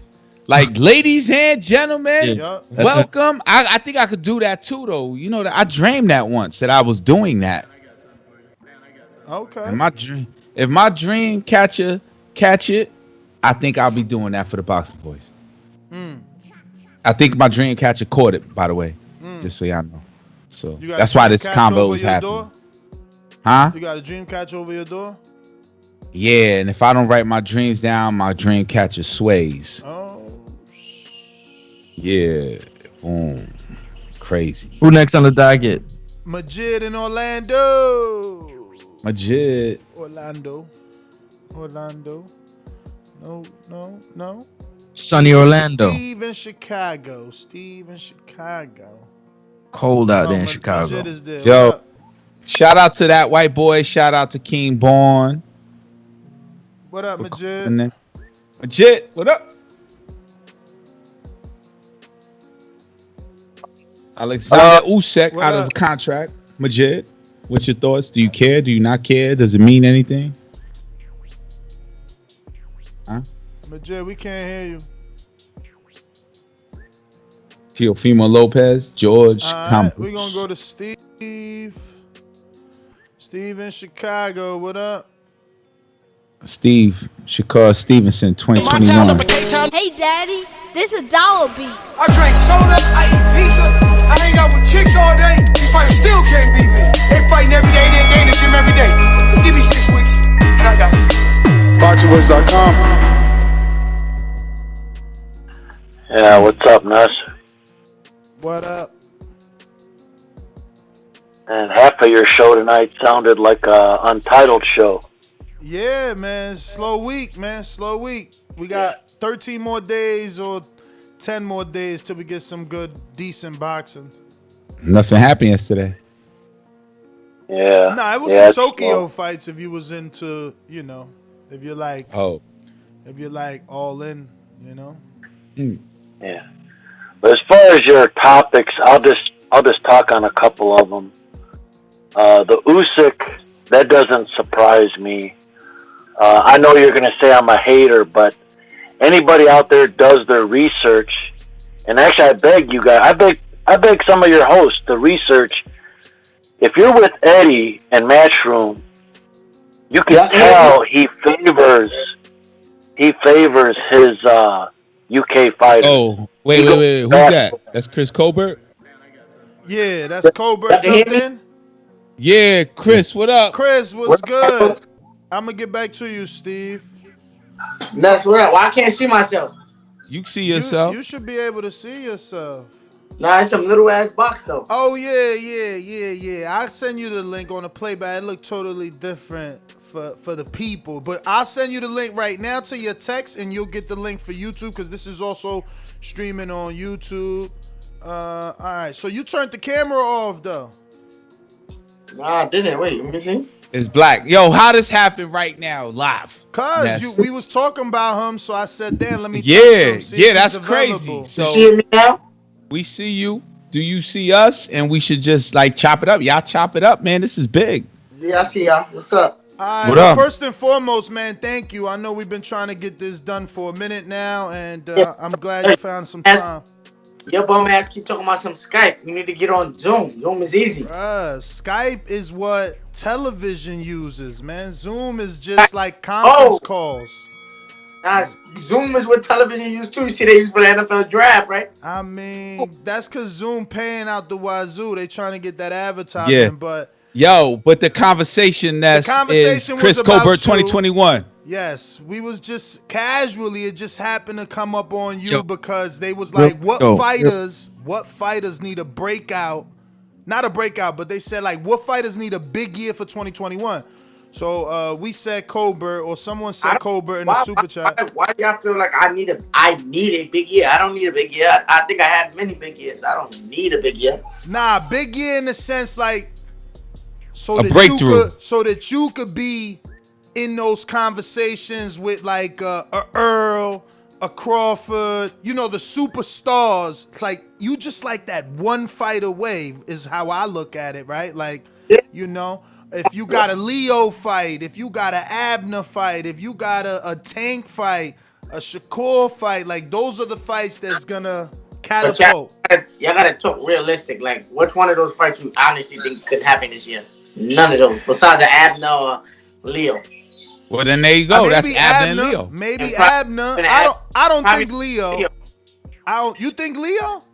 Speaker 10: Like, ladies and gentlemen, welcome. I think I could do that too, though. You know, I dreamed that once that I was doing that.
Speaker 9: Okay.
Speaker 10: And if my dream catch it, I think I'll be doing that for the Boxing Boys. I think my dream catcher caught it, by the way, just so y'all know. So that's why this combo is happening. Huh?
Speaker 9: You got a dream catcher over your door?
Speaker 10: Yeah, and if I don't write my dreams down, my dream catcher sways.
Speaker 9: Oh.
Speaker 10: Yeah. Boom. Crazy.
Speaker 5: Who next on the docket?
Speaker 9: Majid in Orlando.
Speaker 10: Majid.
Speaker 9: Orlando. No.
Speaker 5: Sunny Orlando.
Speaker 9: Steve in Chicago.
Speaker 5: Cold out there in Chicago.
Speaker 9: Majid is there.
Speaker 10: Yo, shout out to that white boy. Shout out to King Born.
Speaker 9: What up, Majid?
Speaker 10: Majid, what up? Alexander USYK out of contract. Majid, what's your thoughts? Do you care? Do you not care? Does it mean anything? Huh?
Speaker 9: Majid, we can't hear you.
Speaker 10: Teofimo Lopez, George.
Speaker 9: We're going to go to Steve. Steve in Chicago, what up?
Speaker 10: Steve, Shakur Stevenson, 2021.
Speaker 18: Hey, Daddy, this is Dollar Beat.
Speaker 14: I drink soda, I eat pizza, I hang out with chicks all day. These fighters still can't beat me. They fighting every day, they in the gym every day. Just give me 6 weeks, and I got it.
Speaker 17: BoxingVoice.com.
Speaker 19: Yeah, what's up, Ness?
Speaker 9: What up?
Speaker 19: And half of your show tonight sounded like a Untitled show.
Speaker 9: Yeah, man. Slow week, man. Slow week. We got 13 more days or 10 more days till we get some good, decent boxing.
Speaker 10: Nothing happened yesterday.
Speaker 19: Yeah.
Speaker 9: Nah, it was some Tokyo fights if you was into, you know, if you're like, if you're like all in, you know.
Speaker 19: Yeah. But as far as your topics, I'll just talk on a couple of them. The USYK, that doesn't surprise me. I know you're going to say I'm a hater, but anybody out there does their research, and actually I beg you guys, I beg some of your hosts to research. If you're with Eddie and Matchroom, you can tell he favors his UK fighters.
Speaker 10: Oh, wait, who's that? That's Chris Colbert?
Speaker 9: Yeah, that's Colbert jumped in.
Speaker 10: Yeah, Chris, what up?
Speaker 9: Chris, what's good? I'm gonna get back to you, Steve.
Speaker 20: That's what up. Well, I can't see myself.
Speaker 10: You can see yourself.
Speaker 9: You should be able to see yourself.
Speaker 20: Nah, it's some little ass box though.
Speaker 9: Oh yeah. I'll send you the link on the playback. It looked totally different for the people. But I'll send you the link right now to your text, and you'll get the link for YouTube because this is also streaming on YouTube. All right. So you turned the camera off though.
Speaker 20: Nah, I didn't. Wait, let me see.
Speaker 10: It's black. Yo, how this happen right now live?
Speaker 9: Cause we was talking about him, so I said, "Damn, let me."
Speaker 10: That's crazy. So
Speaker 20: you see me now?
Speaker 10: We see you. Do you see us? And we should just like chop it up. Y'all chop it up, man. This is big.
Speaker 20: Yeah, I see y'all. What's up?
Speaker 9: What up? First and foremost, man, thank you. I know we've been trying to get this done for a minute now, and I'm glad you found some time.
Speaker 20: Your bum ass keep talking about some Skype. You need to get on Zoom. Zoom is easy.
Speaker 9: Skype is what television uses, man. Zoom is just like conference calls.
Speaker 20: Nah, Zoom is what television used too. You see, they use for the NFL draft, right?
Speaker 9: I mean, that's because Zoom paying out the wazoo. They trying to get that advertisement, but
Speaker 10: but the conversation is Chris Colbert 2021.
Speaker 9: Yes, we was just casually. It just happened to come up on you because they was like, what fighters need a breakout? Not a breakout, but they said like, what fighters need a big year for 2021? So we said Colbert, or someone said Colbert in the super chat.
Speaker 20: Why y'all feel like I need a big year? I don't need a big year. I think I had many big years. I don't need a big year.
Speaker 9: Nah, big year in the sense like
Speaker 10: a breakthrough.
Speaker 9: So that you could be in those conversations with like a Earl, a Crawford, you know, the superstars. It's like you just like that one fight away is how I look at it, right? Like, you know, if you got a Leo fight, if you got an Abner fight, if you got a Tank fight, a Shakur fight, like those are the fights that's gonna catapult.
Speaker 20: Y'all gotta talk realistic. Like, which one of those fights you honestly think could happen this year? None of those, besides the Abner or Leo.
Speaker 10: Well, then there you go. That's Abner and Leo.
Speaker 9: Maybe Abner. I don't think Leo. You think Leo?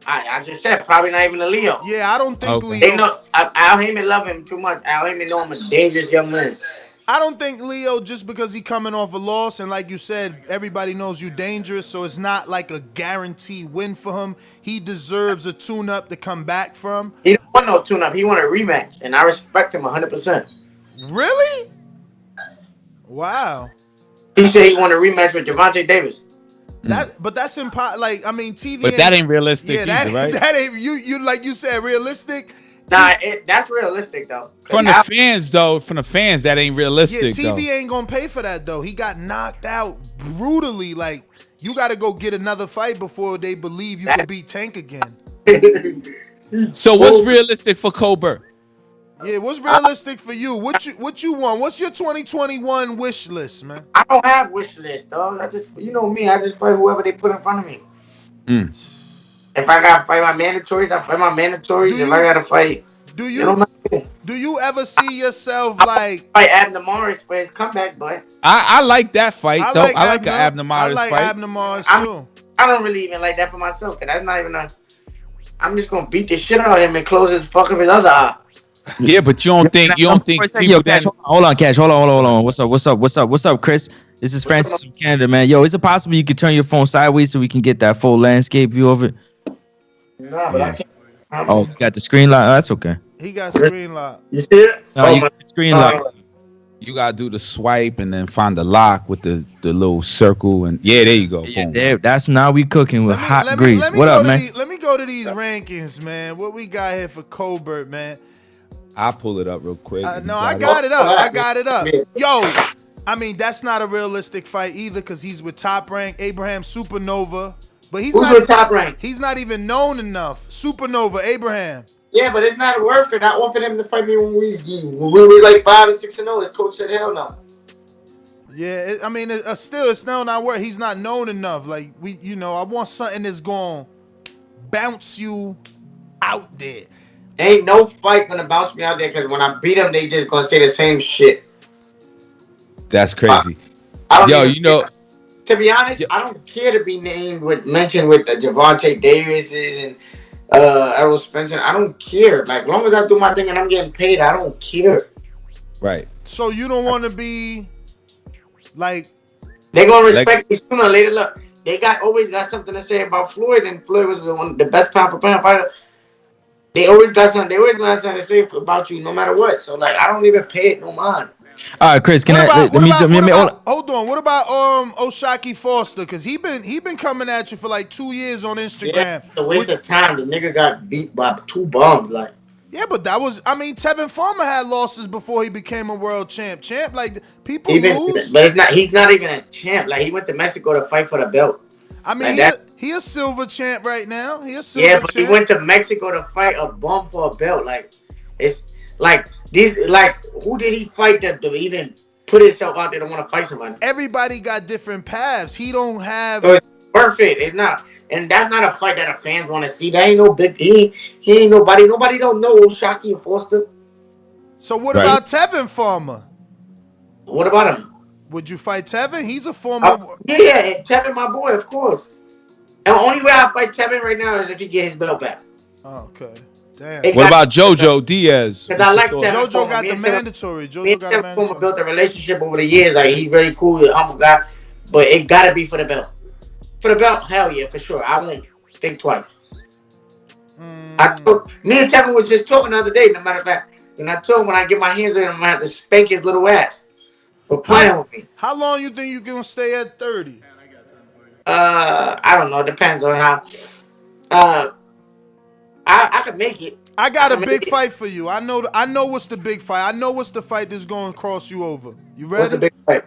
Speaker 20: I just said probably not even a Leo.
Speaker 9: Yeah, I don't think Leo.
Speaker 20: They know Al Heyman love him too much. Al Heyman know him a dangerous young man.
Speaker 9: I don't think Leo, just because he coming off a loss, and like you said, everybody knows you dangerous, so it's not like a guaranteed win for him. He deserves a tune-up to come back from.
Speaker 20: He don't want no tune-up. He want a rematch, and I respect him 100%.
Speaker 9: Really? Wow.
Speaker 20: He said he want a rematch with Gervonta Davis.
Speaker 9: But that's impossible. Like, I mean, TV.
Speaker 10: But that ain't realistic either, right?
Speaker 9: That ain't you. Like you said, realistic.
Speaker 20: Nah, that's realistic though.
Speaker 10: From the fans, that ain't realistic.
Speaker 9: Yeah, TV ain't gonna pay for that though. He got knocked out brutally. Like, you got to go get another fight before they believe you can beat Tank again.
Speaker 10: So what's realistic for Colbert?
Speaker 9: Yeah, what's realistic for you? What you want? What's your 2021 wish list, man?
Speaker 20: I don't have wish list, dog. I just, you know me, I just fight whoever they put in front of me. If I gotta fight my mandatories, I fight my mandatories. If I gotta fight,
Speaker 9: do you ever see yourself like
Speaker 20: fight Abner Morris for his comeback? But
Speaker 10: I like that fight though. I like an Abner Morris fight.
Speaker 9: I like Abner Morris too.
Speaker 20: I don't really even like that for myself, cause that's not even a. I'm just gonna beat the shit out of him and close his fuck of his other eye.
Speaker 10: Yeah, but you don't think people
Speaker 5: Cash, hold on, Cash. Hold on. What's up, Chris? This is Francis from Canada, man. Yo, is it possible you could turn your phone sideways so we can get that full landscape view of it?
Speaker 20: No, but I can't.
Speaker 5: Oh, you got the screen lock? Oh, that's okay.
Speaker 9: He got screen lock.
Speaker 20: You see it?
Speaker 5: No, you got the screen lock.
Speaker 10: You gotta do the swipe and then find the lock with the little circle and there you go.
Speaker 5: Yeah, that's now we cooking with hot grease. What up, man?
Speaker 9: Let me go to these rankings, man. What we got here for Colbert, man?
Speaker 10: I'll pull it up real quick.
Speaker 9: No, I got it up. Yo, I mean, that's not a realistic fight either because he's with Top Rank, Abraham Supernova. But he's not
Speaker 20: with Top Rank?
Speaker 9: He's not even known enough. Supernova, Abraham.
Speaker 20: Yeah, but it's not worth it. I offered him to fight me when we was like 5 and 6-0. His coach said hell no.
Speaker 9: Yeah, it's still not worth. He's not known enough. Like I want something that's gonna bounce you out there.
Speaker 20: Ain't no fight gonna bounce me out there because when I beat him, they just gonna say the same shit.
Speaker 10: That's crazy.
Speaker 20: To be honest, I don't care to be mentioned with the Gervonta Davises and Errol Spencer. I don't care. Like, as long as I do my thing and I'm getting paid, I don't care.
Speaker 10: Right.
Speaker 9: So you don't want to be like
Speaker 20: they gonna respect me sooner or later. Look, they always got something to say about Floyd, and Floyd was the best pound for pound fighter. They always got something. They always got something to say about you, no matter what. So like, I don't even pay it no mind.
Speaker 5: All right, Chris.
Speaker 9: Hold on. What about O'Shaquie Foster? Because he been coming at you for like 2 years on Instagram.
Speaker 20: Yeah, it's a waste of time. The nigga got beat by 2 bums. Like.
Speaker 9: Yeah, but that was. I mean, Tevin Farmer had losses before he became a world champ. Like people lose.
Speaker 20: But he's not even a champ. Like he went to Mexico to fight for the belt.
Speaker 9: I mean, he a silver champ right now. He
Speaker 20: he went to Mexico to fight a bum for a belt. Like, it's like these. Like, who did he fight to even put himself out there to want to fight somebody?
Speaker 9: Everybody got different paths. He don't have.
Speaker 20: So it's worth it. It's not. And that's not a fight that the fans want to see. That ain't no big. He ain't nobody. Nobody don't know Shockey and Foster.
Speaker 9: So what about Tevin Farmer?
Speaker 20: What about him?
Speaker 9: Would you fight Tevin? He's a former.
Speaker 20: Yeah, and Tevin, my boy, of course. And the only way I fight Tevin right now is if he get his belt back.
Speaker 9: Okay. Damn.
Speaker 10: What about JoJo Diaz?
Speaker 20: Because I like Tevin.
Speaker 9: JoJo got the mandatory. JoJo got the mandatory.
Speaker 20: Built a relationship over the years. Like, he's really cool, he's a humble guy. But it got to be for the belt. For the belt, hell yeah, for sure. I won't think twice. Me and Tevin was just talking the other day. No matter of fact, and I told him when I get my hands on him, I'm gonna have to spank his little ass for playing with me.
Speaker 9: How long you think you gonna stay at 30?
Speaker 20: I don't know. Depends on how. I could make it.
Speaker 9: I got a big fight for you. I know what's the big fight. I know what's the fight that's going to cross you over. You ready?
Speaker 20: What's the big fight?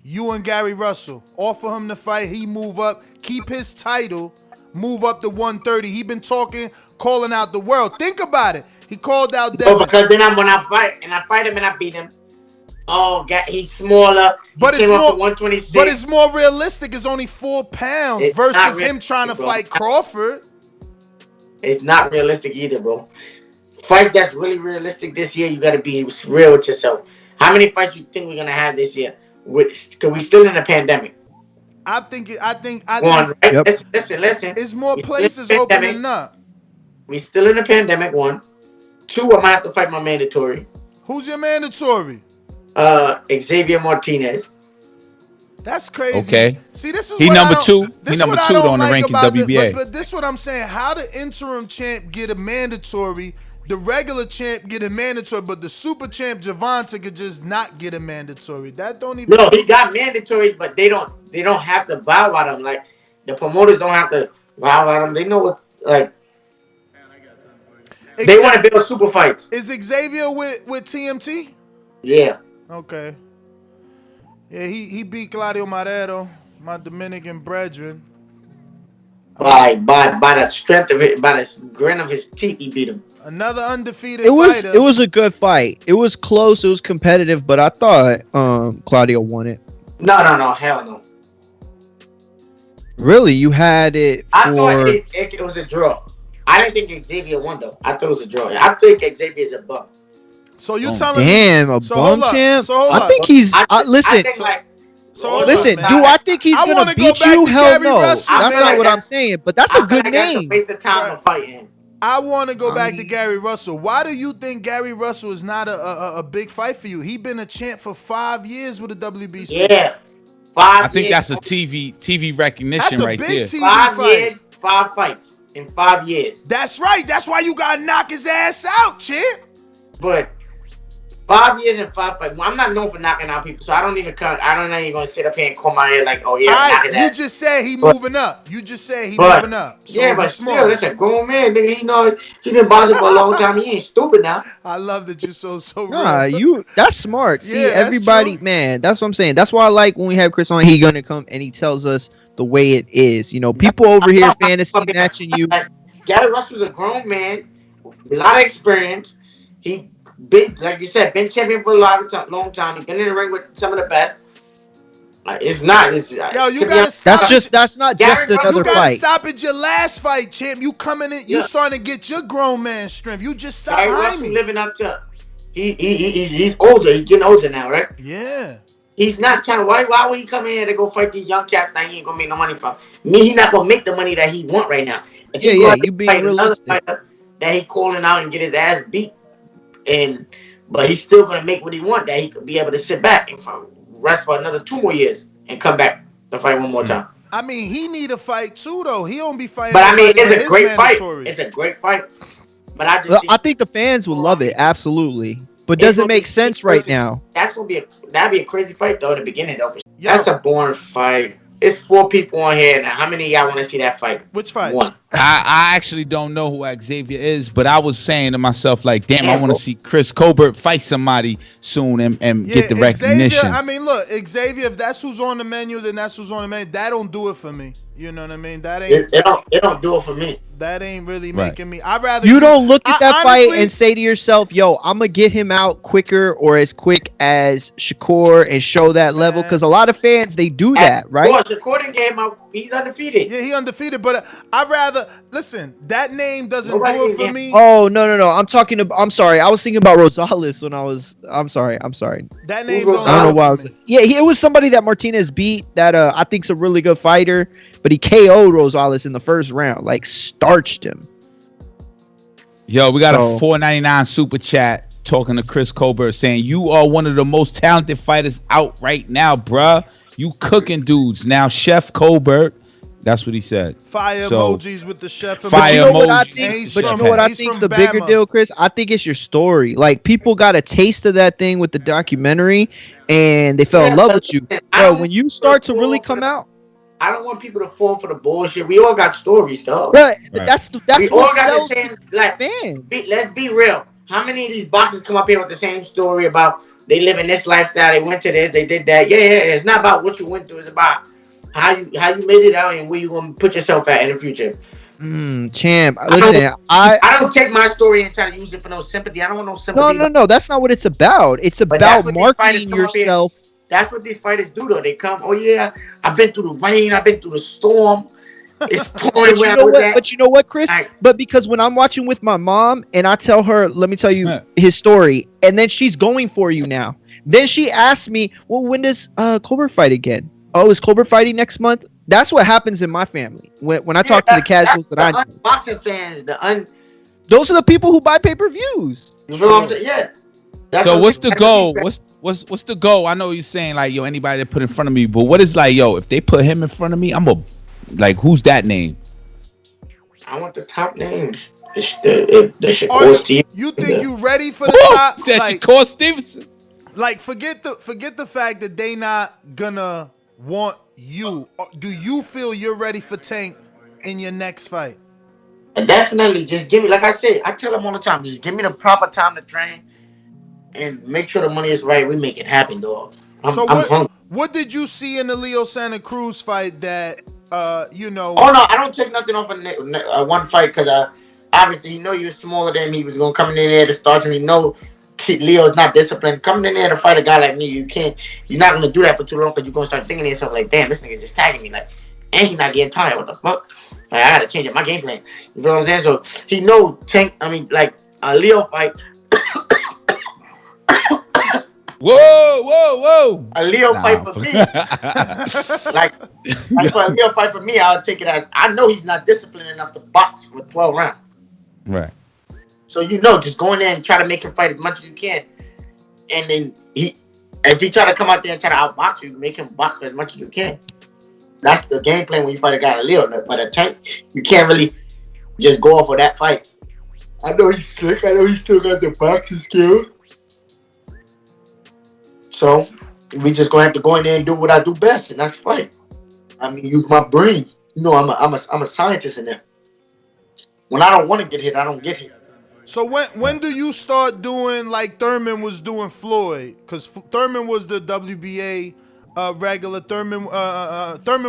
Speaker 9: You and Gary Russell. Offer him the fight. He move up. Keep his title. Move up to 130. He been calling out the world. Think about it. He called out Devin.
Speaker 20: Because then when I fight him and I beat him. Oh, he's smaller.
Speaker 9: But
Speaker 20: he
Speaker 9: it's
Speaker 20: came
Speaker 9: more.
Speaker 20: up to 126.
Speaker 9: But it's more realistic. It's only 4 pounds versus him trying to fight Crawford.
Speaker 20: It's not realistic either, bro. Fights that's really realistic this year, you got to be real with yourself. How many fights you think we're gonna have this year? Because we still in a pandemic.
Speaker 9: I think.
Speaker 20: One, right? Yep. Listen.
Speaker 9: It's more places opening up.
Speaker 20: We still in a pandemic. 1, 2. I'm gonna have to fight my mandatory.
Speaker 9: Who's your mandatory?
Speaker 20: Xavier Martinez.
Speaker 9: That's crazy.
Speaker 10: Okay.
Speaker 9: See, this is
Speaker 10: he
Speaker 9: what
Speaker 10: number
Speaker 9: I don't,
Speaker 10: 2.
Speaker 9: This
Speaker 10: He number 2 on the ranking WBA.
Speaker 9: But this is what I'm saying. How the interim champ get a mandatory? The regular champ get a mandatory, but the super champ Javante could just not get a mandatory. That don't even.
Speaker 20: No, he got mandatories, but they don't have to bow out him. Like the promoters don't have to bow out him. They know what like. They want to build super fights.
Speaker 9: Is Xavier with TMT?
Speaker 20: Yeah.
Speaker 9: Okay. Yeah, he beat Claudio Marrero, my Dominican brethren.
Speaker 20: By the strength of it, by the grin of his teeth, he beat him.
Speaker 9: Another undefeated
Speaker 11: fighter. It was a good fight. It was close. It was competitive, but I thought Claudio won it.
Speaker 20: No, hell no.
Speaker 11: Really, you had it for...
Speaker 20: I thought it was a draw. I didn't think Xavier won though. I thought it was a draw. I think Xavier's a bum.
Speaker 9: So you telling
Speaker 11: me?
Speaker 9: A
Speaker 11: bum champ? I think he's. Listen. Listen, do I think he's gonna beat you? Hell no. That's not what I'm saying. But that's a good name.
Speaker 20: Waste of time of fighting.
Speaker 9: I want to go back to Gary Russell. Why do you think Gary Russell is not a big fight for you? He been a champ for 5 years with the WBC.
Speaker 20: Yeah, 5
Speaker 10: I think that's a TV recognition right there.
Speaker 9: TV
Speaker 20: 5
Speaker 9: fight.
Speaker 20: years, 5 fights in 5 years.
Speaker 9: That's right. That's why you gotta knock his ass out, champ.
Speaker 20: But 5 years and 5 fights. Well, I'm not known for knocking out people, so I don't even cut. I don't know you're gonna sit up here and call my head like, oh yeah.
Speaker 9: You just said he moving up. You just said he moving up. So
Speaker 20: yeah, but still, that's a grown man, nigga. He been boxing for a long time. He ain't stupid now.
Speaker 9: I love that you're so
Speaker 11: Nah,
Speaker 9: real.
Speaker 11: that's smart. See,
Speaker 9: Yeah, that's
Speaker 11: everybody,
Speaker 9: true.
Speaker 11: man, that's what I'm saying. That's why I like when we have Chris on. He gonna come and he tells us the way it is. You know, people over here fantasy matching you.
Speaker 20: Gary Russell's a grown man, a lot of experience. He been, like you said, been champion for a long time. He's been in the ring with some of the best. It's not.
Speaker 9: Yo, you gotta stop.
Speaker 11: That's not just another
Speaker 9: You gotta
Speaker 11: fight.
Speaker 9: stop at your last fight, champ. You coming in, you starting to get your grown man strength. You just stop
Speaker 20: Gary
Speaker 9: behind
Speaker 20: Russell
Speaker 9: me.
Speaker 20: living up to. He's older. He's getting older now, right?
Speaker 9: Yeah.
Speaker 20: He's not trying to. Why would he come in here to go fight these young cats that he ain't gonna make no money from? He not gonna make the money that he want right now. If he go out
Speaker 11: you
Speaker 20: and
Speaker 11: being
Speaker 20: fight another
Speaker 11: realistic.
Speaker 20: fighter that he calling out and get his ass beat, but he's still gonna make what he want. That he could be able to sit back and rest for another 2 more years and come back to fight one more time.
Speaker 9: I mean, he need a fight too, though. He don't be fighting.
Speaker 20: But I mean,
Speaker 9: nobody
Speaker 20: it's
Speaker 9: on
Speaker 20: a
Speaker 9: his
Speaker 20: great fight.
Speaker 9: mandatories.
Speaker 20: It's a great fight. But I
Speaker 11: think the fans will love it, absolutely. But does it make sense right now?
Speaker 20: That'd be a crazy fight though in the beginning though. That's a boring fight. It's 4 people on here now. How many of y'all want to see that fight?
Speaker 9: Which fight?
Speaker 20: 1.
Speaker 10: I actually don't know who Xavier is, but I was saying to myself, like, damn, I want to see Chris Colbert fight somebody soon and get the recognition.
Speaker 9: Xavier, I mean, look, Xavier, if that's who's on the menu, then that's who's on the menu. That don't do it for me. You know what I mean? That ain't.
Speaker 20: It don't do it for me.
Speaker 9: That ain't really making me. I'd rather
Speaker 11: You don't look at that
Speaker 9: honestly,
Speaker 11: fight and say to yourself, "Yo, I'm gonna get him out quicker or as quick as Shakur and show that level? Because a lot of fans, they do that, right?
Speaker 20: Well, Shakur didn't get him out. He's undefeated.
Speaker 9: Yeah, he undefeated, but I'd rather listen. That name doesn't do it for me.
Speaker 11: Oh no. I'm talking about. I'm sorry. I was thinking about Rosales when I was. I'm sorry.
Speaker 9: That name don't.
Speaker 11: I don't know why I was. Yeah, it was somebody that Martinez beat. That I think's a really good fighter, but he KO'd Rosales in the first round, like starched him.
Speaker 10: Yo, we got a $4.99 super chat talking to Chris Colbert saying you are one of the most talented fighters out right now, bruh. You cooking dudes now, Chef Colbert. That's what he said.
Speaker 9: Fire emojis with the chef.
Speaker 11: But you know what I think? But you know what I think's the bigger deal, Chris? I think it's your story. Like people got a taste of that thing with the documentary, and they fell in love with you. Bro, when you start to really come out.
Speaker 20: I don't want people to fall for the bullshit. We all got stories, though.
Speaker 11: Right. That's
Speaker 20: we all got the same. Like,
Speaker 11: fans.
Speaker 20: Let's be real. How many of these boxers come up here with the same story about they live in this lifestyle, they went to this, they did that? Yeah. It's not about what you went through. It's about how you made it out and where you gonna put yourself at in the future.
Speaker 11: Champ. Listen,
Speaker 20: I don't take my story and try to use it for no sympathy. I don't want no sympathy.
Speaker 11: No. That's not what it's about. It's about marketing yourself.
Speaker 20: That's what these fighters do, though. They come, oh yeah, I've been through the rain, I've been through the storm. It's pouring where I was at.
Speaker 11: But you know what, Chris? But because when I'm watching with my mom and I tell her, let me tell you his story, and then she's going for you now. Then she asks me, well, when does Colbert fight again? Oh, is Colbert fighting next month? That's what happens in my family. When I talk to the casuals that I know.
Speaker 20: Boxing fans,
Speaker 11: those are the people who buy pay-per-views.
Speaker 20: You know what I'm saying? Yeah.
Speaker 10: So what's the goal? What's the goal? I know you're saying like yo, anybody that put in front of me, but what is like yo? If they put him in front of me, like who's that name?
Speaker 20: I want the top names. The Shakur Stevenson.
Speaker 9: You think you ready for the top?
Speaker 10: Said like, Shakur Stevenson.
Speaker 9: Like forget the fact that they not gonna want you. Do you feel you're ready for Tank in your next fight?
Speaker 20: And definitely, just give me. Like I said, I tell them all the time, just give me the proper time to train. And make sure the money is right. We make it happen, dog.
Speaker 9: What did you see in the Leo Santa Cruz fight that you know?
Speaker 20: Oh no, I don't take nothing off of one fight because obviously he know you was smaller than me. He was gonna come in there to start, and he know Leo's not disciplined. Coming in there to fight a guy like me, you're not gonna do that for too long because you're gonna start thinking to yourself like, damn, this nigga just tagging me, like, and he's not getting tired. What the fuck? Like, I gotta change up my game plan. You feel what I'm saying? So he know Tank. I mean, like a Leo fight.
Speaker 10: Whoa!
Speaker 20: A Leo fight for me, like for a Leo fight for me, I'll take it as I know he's not disciplined enough to box for 12 rounds.
Speaker 10: Right.
Speaker 20: So just go in there and try to make him fight as much as you can, and then if he try to come out there and try to outbox you, make him box as much as you can. That's the game plan when you fight a guy like Leo. But a Tank, you can't really just go off of that fight. I know he's slick. I know he still got the boxing skills. So we just gonna have to go in there and do what I do best, and that's fight. I mean, use my brain. You know, I'm a scientist in there. When I don't want to get hit, I don't get hit.
Speaker 9: So when do you start doing like Thurman was doing Floyd? Because Thurman was the WBA regular. Thurman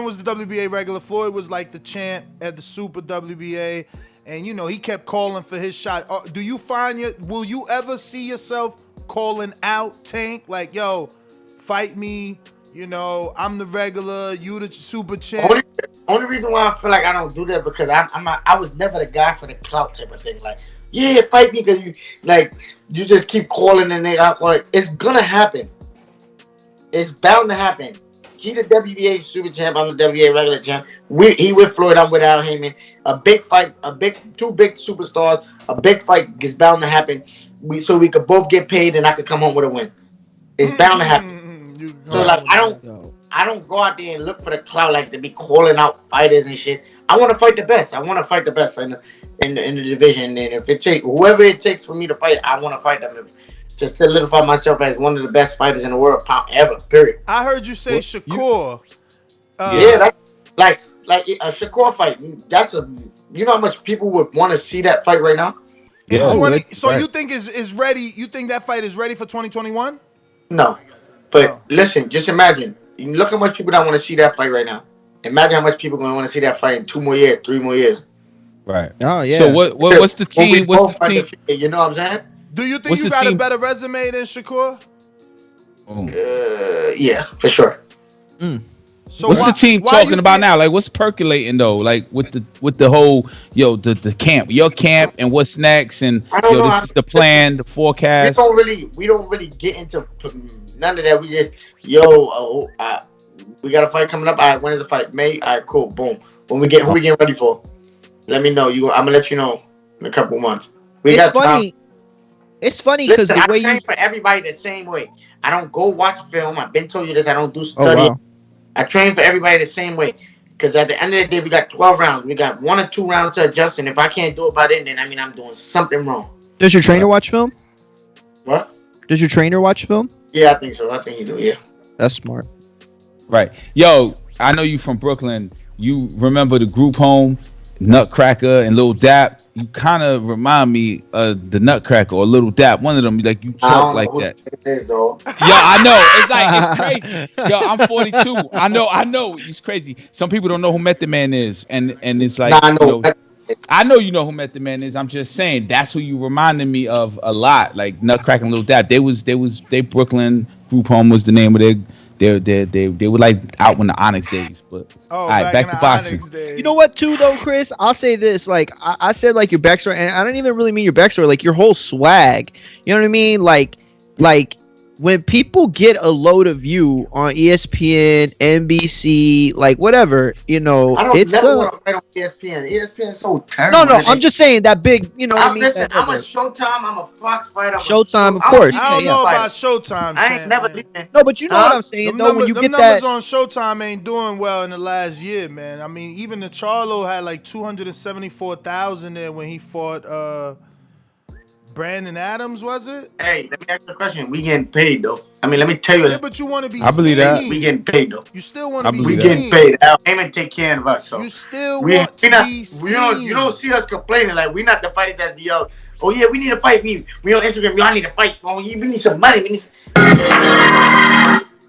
Speaker 9: was the WBA regular. Floyd was like the champ at the Super WBA, and you know he kept calling for his shot. Do you find will you ever see yourself calling out Tank like, yo, fight me, you know, I'm the regular, you the super champ?
Speaker 20: Only reason why I feel like I don't do that because I was never the guy for the clout type of thing. Like, yeah, fight me because you just keep calling and it's gonna happen. It's bound to happen. He the WBA super champ, I'm the WBA regular champ. He with Floyd, I'm without Heyman. A big fight, two big superstars, a big fight is bound to happen. So we could both get paid and I could come home with a win. It's bound to happen. So like I don't go out there and look for the clout like to be calling out fighters and shit. I want to fight the best. I want to fight the best in the division. And if it takes whoever it takes for me to fight, I want to fight them. To solidify myself as one of the best fighters in the world ever. Period.
Speaker 9: I heard you say Shakur.
Speaker 20: Yeah, like a Shakur fight. You know how much people would want to see that fight right now.
Speaker 9: Yeah. So you think is ready? You think that fight is ready for 2021?
Speaker 20: No, but listen, just imagine. Look how much people don't want to see that fight right now. Imagine how much people are going to want to see that fight in 2 more years, 3 more years.
Speaker 10: Right.
Speaker 11: Oh yeah.
Speaker 10: So what's the team? What's the team?
Speaker 20: You know what I'm saying?
Speaker 9: Do you think you got a better resume than Shakur?
Speaker 20: Yeah, for sure.
Speaker 9: So
Speaker 10: what's the team talking about now? Like, what's percolating though? Like with the whole the camp, your camp, and what's next, and this is the plan, the forecast.
Speaker 20: We don't really get into none of that. We just we got a fight coming up. All right, when is the fight? May. All right, cool. Boom. Who we getting ready for? Let me know. I'm gonna let you know in a couple months.
Speaker 11: It's funny. It's funny because the way
Speaker 20: I train for everybody the same way. I don't go watch film. I've been told you this. I don't do study.
Speaker 11: Oh, wow.
Speaker 20: I train for everybody the same way. Because at the end of the day, we got 12 rounds. We got 1 or 2 rounds to adjust. And if I can't do it by then I'm doing something wrong.
Speaker 11: Does your trainer watch film?
Speaker 20: What?
Speaker 11: Does your trainer watch film?
Speaker 20: Yeah, I think so. I think he do, yeah.
Speaker 11: That's smart.
Speaker 10: Right. Yo, I know you from Brooklyn. You remember the group home, Nutcracker and Lil Dap? You kind of remind me of the Nutcracker or Little Dap. One of them, like you talk like that. Yeah, I know. It's crazy. Yo, I'm 42. I know. It's crazy. Some people don't know who Method Man is, and it's like, I know you know who Method Man is. I'm just saying that's who you reminded me of a lot. Like Nutcracker and Lil Dap. They Brooklyn group home was the name of they were like out when the Onyx days. But all right, back to boxing.
Speaker 11: You know what, too, though, Chris? I'll say this. Like I said, like your backstory, and I don't even really mean your backstory. Like your whole swag. You know what I mean? Like when people get a load of you on ESPN, NBC, like whatever,
Speaker 20: I don't never want to fight on ESPN. ESPN is so terrible.
Speaker 11: No, I'm just saying that big, you know what I mean?
Speaker 20: Listen, I'm a Showtime, I'm a Fox fighter.
Speaker 11: Showtime, of course.
Speaker 9: I don't know about Showtime.
Speaker 20: I ain't never did that.
Speaker 11: No, but you know what I'm saying, though, when you get that.
Speaker 9: Numbers on Showtime ain't doing well in the last year, man. I mean, even the Charlo had like 274,000 there when he fought Brandon Adams, was it?
Speaker 20: Hey, let me ask you a question. We getting paid, though. I mean, let me tell you.
Speaker 9: Yeah, but you want to be
Speaker 10: I believe
Speaker 9: seen.
Speaker 10: that.
Speaker 20: We getting paid, though.
Speaker 9: You still want to be
Speaker 20: We
Speaker 9: seen.
Speaker 20: getting paid. Aim take care of us. So
Speaker 9: you still want to be seen.
Speaker 20: You don't see us complaining. Like, we're not the fighters that be out. Oh, yeah, we need to fight. We on Instagram. Y'all need to fight. Oh, we need some money.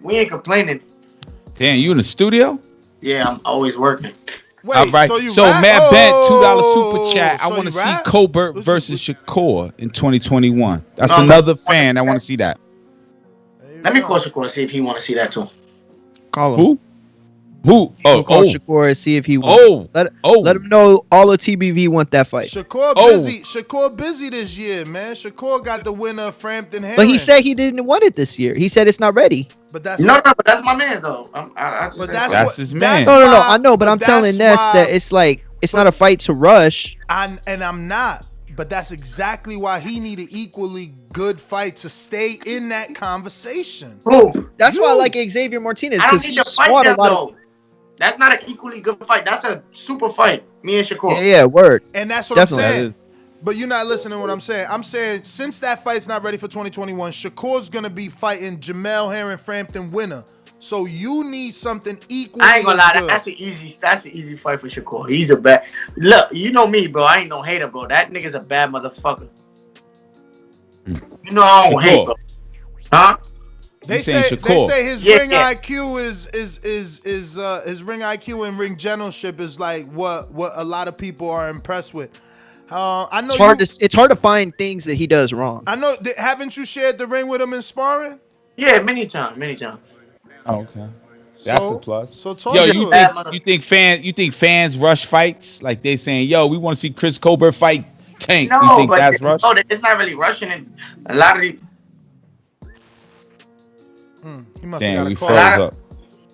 Speaker 20: We ain't complaining.
Speaker 10: Damn, you in the studio?
Speaker 20: Yeah, I'm always working.
Speaker 9: Wait,
Speaker 10: all right. So Matt Bent, $2 super chat. I want to see
Speaker 9: rap?
Speaker 10: Colbert versus Shakur in 2021. That's another fan. I want to see that.
Speaker 20: Let me call Shakur and see if he want to see that too.
Speaker 11: Call him.
Speaker 10: Who? Call
Speaker 11: Shakur and see if he wants. Let him know all of TBV want that fight.
Speaker 9: Shakur busy. Shakur busy this year, man. Shakur got the winner of Frampton Hearn.
Speaker 11: But he said he didn't want it this year. He said it's not ready.
Speaker 9: But that's
Speaker 20: but that's my man though.
Speaker 10: That's his man.
Speaker 11: No, I know, but I'm telling Ness that it's like it's not a fight to rush.
Speaker 9: And I'm not. But that's exactly why he need an equally good fight to stay in that conversation.
Speaker 11: That's why I like Xavier Martinez.
Speaker 20: I don't need to fight them though. That's not an equally good fight. That's a super fight. Me and Shakur.
Speaker 11: Yeah, word.
Speaker 9: And that's what I'm saying. But you're not listening to what I'm saying. I'm saying since that fight's not ready for 2021, Shakur's gonna be fighting Jamel Hearn Frampton winner. So you need something equally.
Speaker 20: I ain't gonna lie,
Speaker 9: good.
Speaker 20: that's an easy fight for Shakur. He's a bad. Look, you know me, bro. I ain't no hater, bro. That nigga's a bad motherfucker. You know I don't hate, bro. Huh?
Speaker 9: They say his ring IQ is his ring IQ and ring generalship is like what a lot of people are impressed with. I know
Speaker 11: it's hard to find things that he does wrong.
Speaker 9: I know. Haven't you shared the ring with him in sparring?
Speaker 20: Yeah, many times.
Speaker 10: Oh, okay. That's a plus.
Speaker 9: So
Speaker 10: you think fans rush fights? Like they saying, yo, we want to see Chris Colbert fight Tank.
Speaker 20: No,
Speaker 10: you think
Speaker 20: but
Speaker 10: that's rush?
Speaker 20: No, it's not really rushing it. A lot of these.
Speaker 9: He must
Speaker 10: Damn,
Speaker 9: have got
Speaker 10: a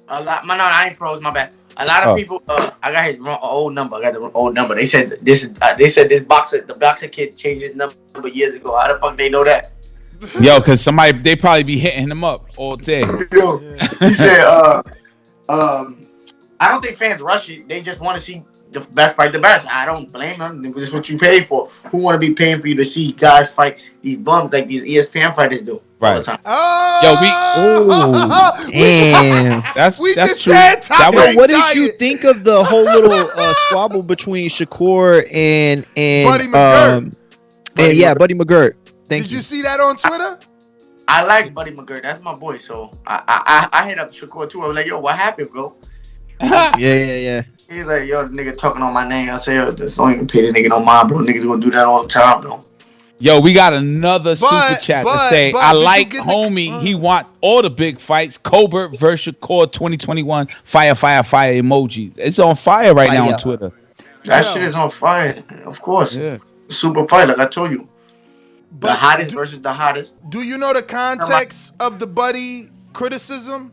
Speaker 10: call.
Speaker 20: No, I ain't froze. My bad. A lot of people. I got his old number. I got the old number. They said the boxer kid changed his number years ago. How the fuck they know that?
Speaker 10: Yo, cause they probably be hitting him up all day.
Speaker 20: Yo, he said, I don't think fans rush it. They just want to see the best fight the best. I don't blame them. This is what you pay for. Who want to be paying for you to see guys fight these bums like these ESPN fighters do all the time?
Speaker 11: Damn.
Speaker 10: That's
Speaker 9: just
Speaker 10: true.
Speaker 9: said
Speaker 11: what did you think of the whole little squabble between Shakur and
Speaker 9: Buddy McGirt?
Speaker 11: Buddy McGirt.
Speaker 9: Did you see that on Twitter?
Speaker 20: I like Buddy McGirt. That's my boy. So I hit up Shakur too. I was like, yo, what happened, bro?
Speaker 11: Yeah.
Speaker 20: He's like, yo, the nigga talking on my name. I say, yo, just don't even pay the nigga no mind, bro. Niggas gonna do that all the time, bro.
Speaker 10: Yo, we got another super chat to say, I
Speaker 9: did you
Speaker 10: like
Speaker 9: get
Speaker 10: homie. He want all the big fights. Colbert versus Shakur 2021. Fire, fire, fire emoji. It's on fire right now on Twitter.
Speaker 20: That shit is on fire. Of course.
Speaker 10: Yeah.
Speaker 20: Super fight, like I told you.
Speaker 9: But
Speaker 20: the hottest versus the hottest.
Speaker 9: Do you know the context of the Buddy criticism?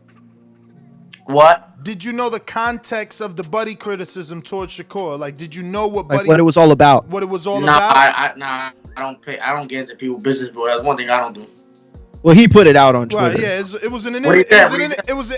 Speaker 20: What?
Speaker 9: Did you know the context of the Buddy criticism towards Shakur? Like, did you know what
Speaker 11: Like
Speaker 9: Buddy?
Speaker 11: what it was all about.
Speaker 9: What it was all
Speaker 20: Nah,
Speaker 9: about?
Speaker 20: I don't pay. I don't get into people's business, bro. That's one thing I don't do.
Speaker 11: Well, he put it out on Twitter.
Speaker 9: Right, yeah, it was an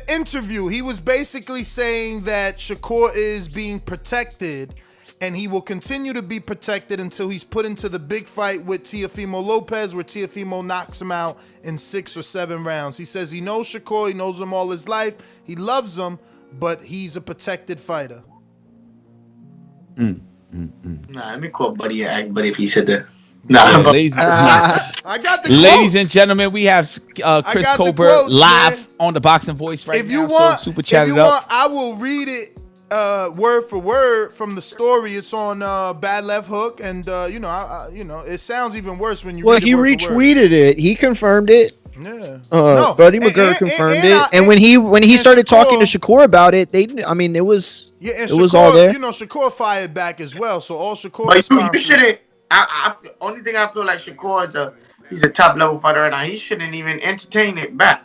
Speaker 9: interview. He was basically saying that Shakur is being protected, and he will continue to be protected until he's put into the big fight with Teofimo Lopez, where Teofimo knocks him out in 6 or 7 rounds. He says he knows Shakur, he knows him all his life, he loves him, but he's a protected fighter.
Speaker 20: Nah, let me call Buddy and ask Buddy if he said that. Nah,
Speaker 9: I got the
Speaker 10: Ladies
Speaker 9: quotes.
Speaker 10: and gentlemen, we have Chris
Speaker 9: got the
Speaker 10: Colbert
Speaker 9: quotes,
Speaker 10: live
Speaker 9: man.
Speaker 10: on the Boxing Voice right
Speaker 9: If you
Speaker 10: now.
Speaker 9: want,
Speaker 10: so super chat
Speaker 9: if you
Speaker 10: it up.
Speaker 9: want, I will read it word for word from the story. It's on Bad Left Hook, and you know, it sounds even worse when you.
Speaker 11: Well,
Speaker 9: read it
Speaker 11: he
Speaker 9: word for word.
Speaker 11: retweeted it. He confirmed it.
Speaker 9: Yeah.
Speaker 11: Buddy McGirt confirmed it. And when he started talking to Shakur about it, it was
Speaker 9: and
Speaker 11: it was all there.
Speaker 9: You know, Shakur fired back as well. So all Shakur
Speaker 20: But you
Speaker 9: responses.
Speaker 20: shouldn't. Only thing I feel like Shakur he's a top level fighter right now. He shouldn't even entertain it back.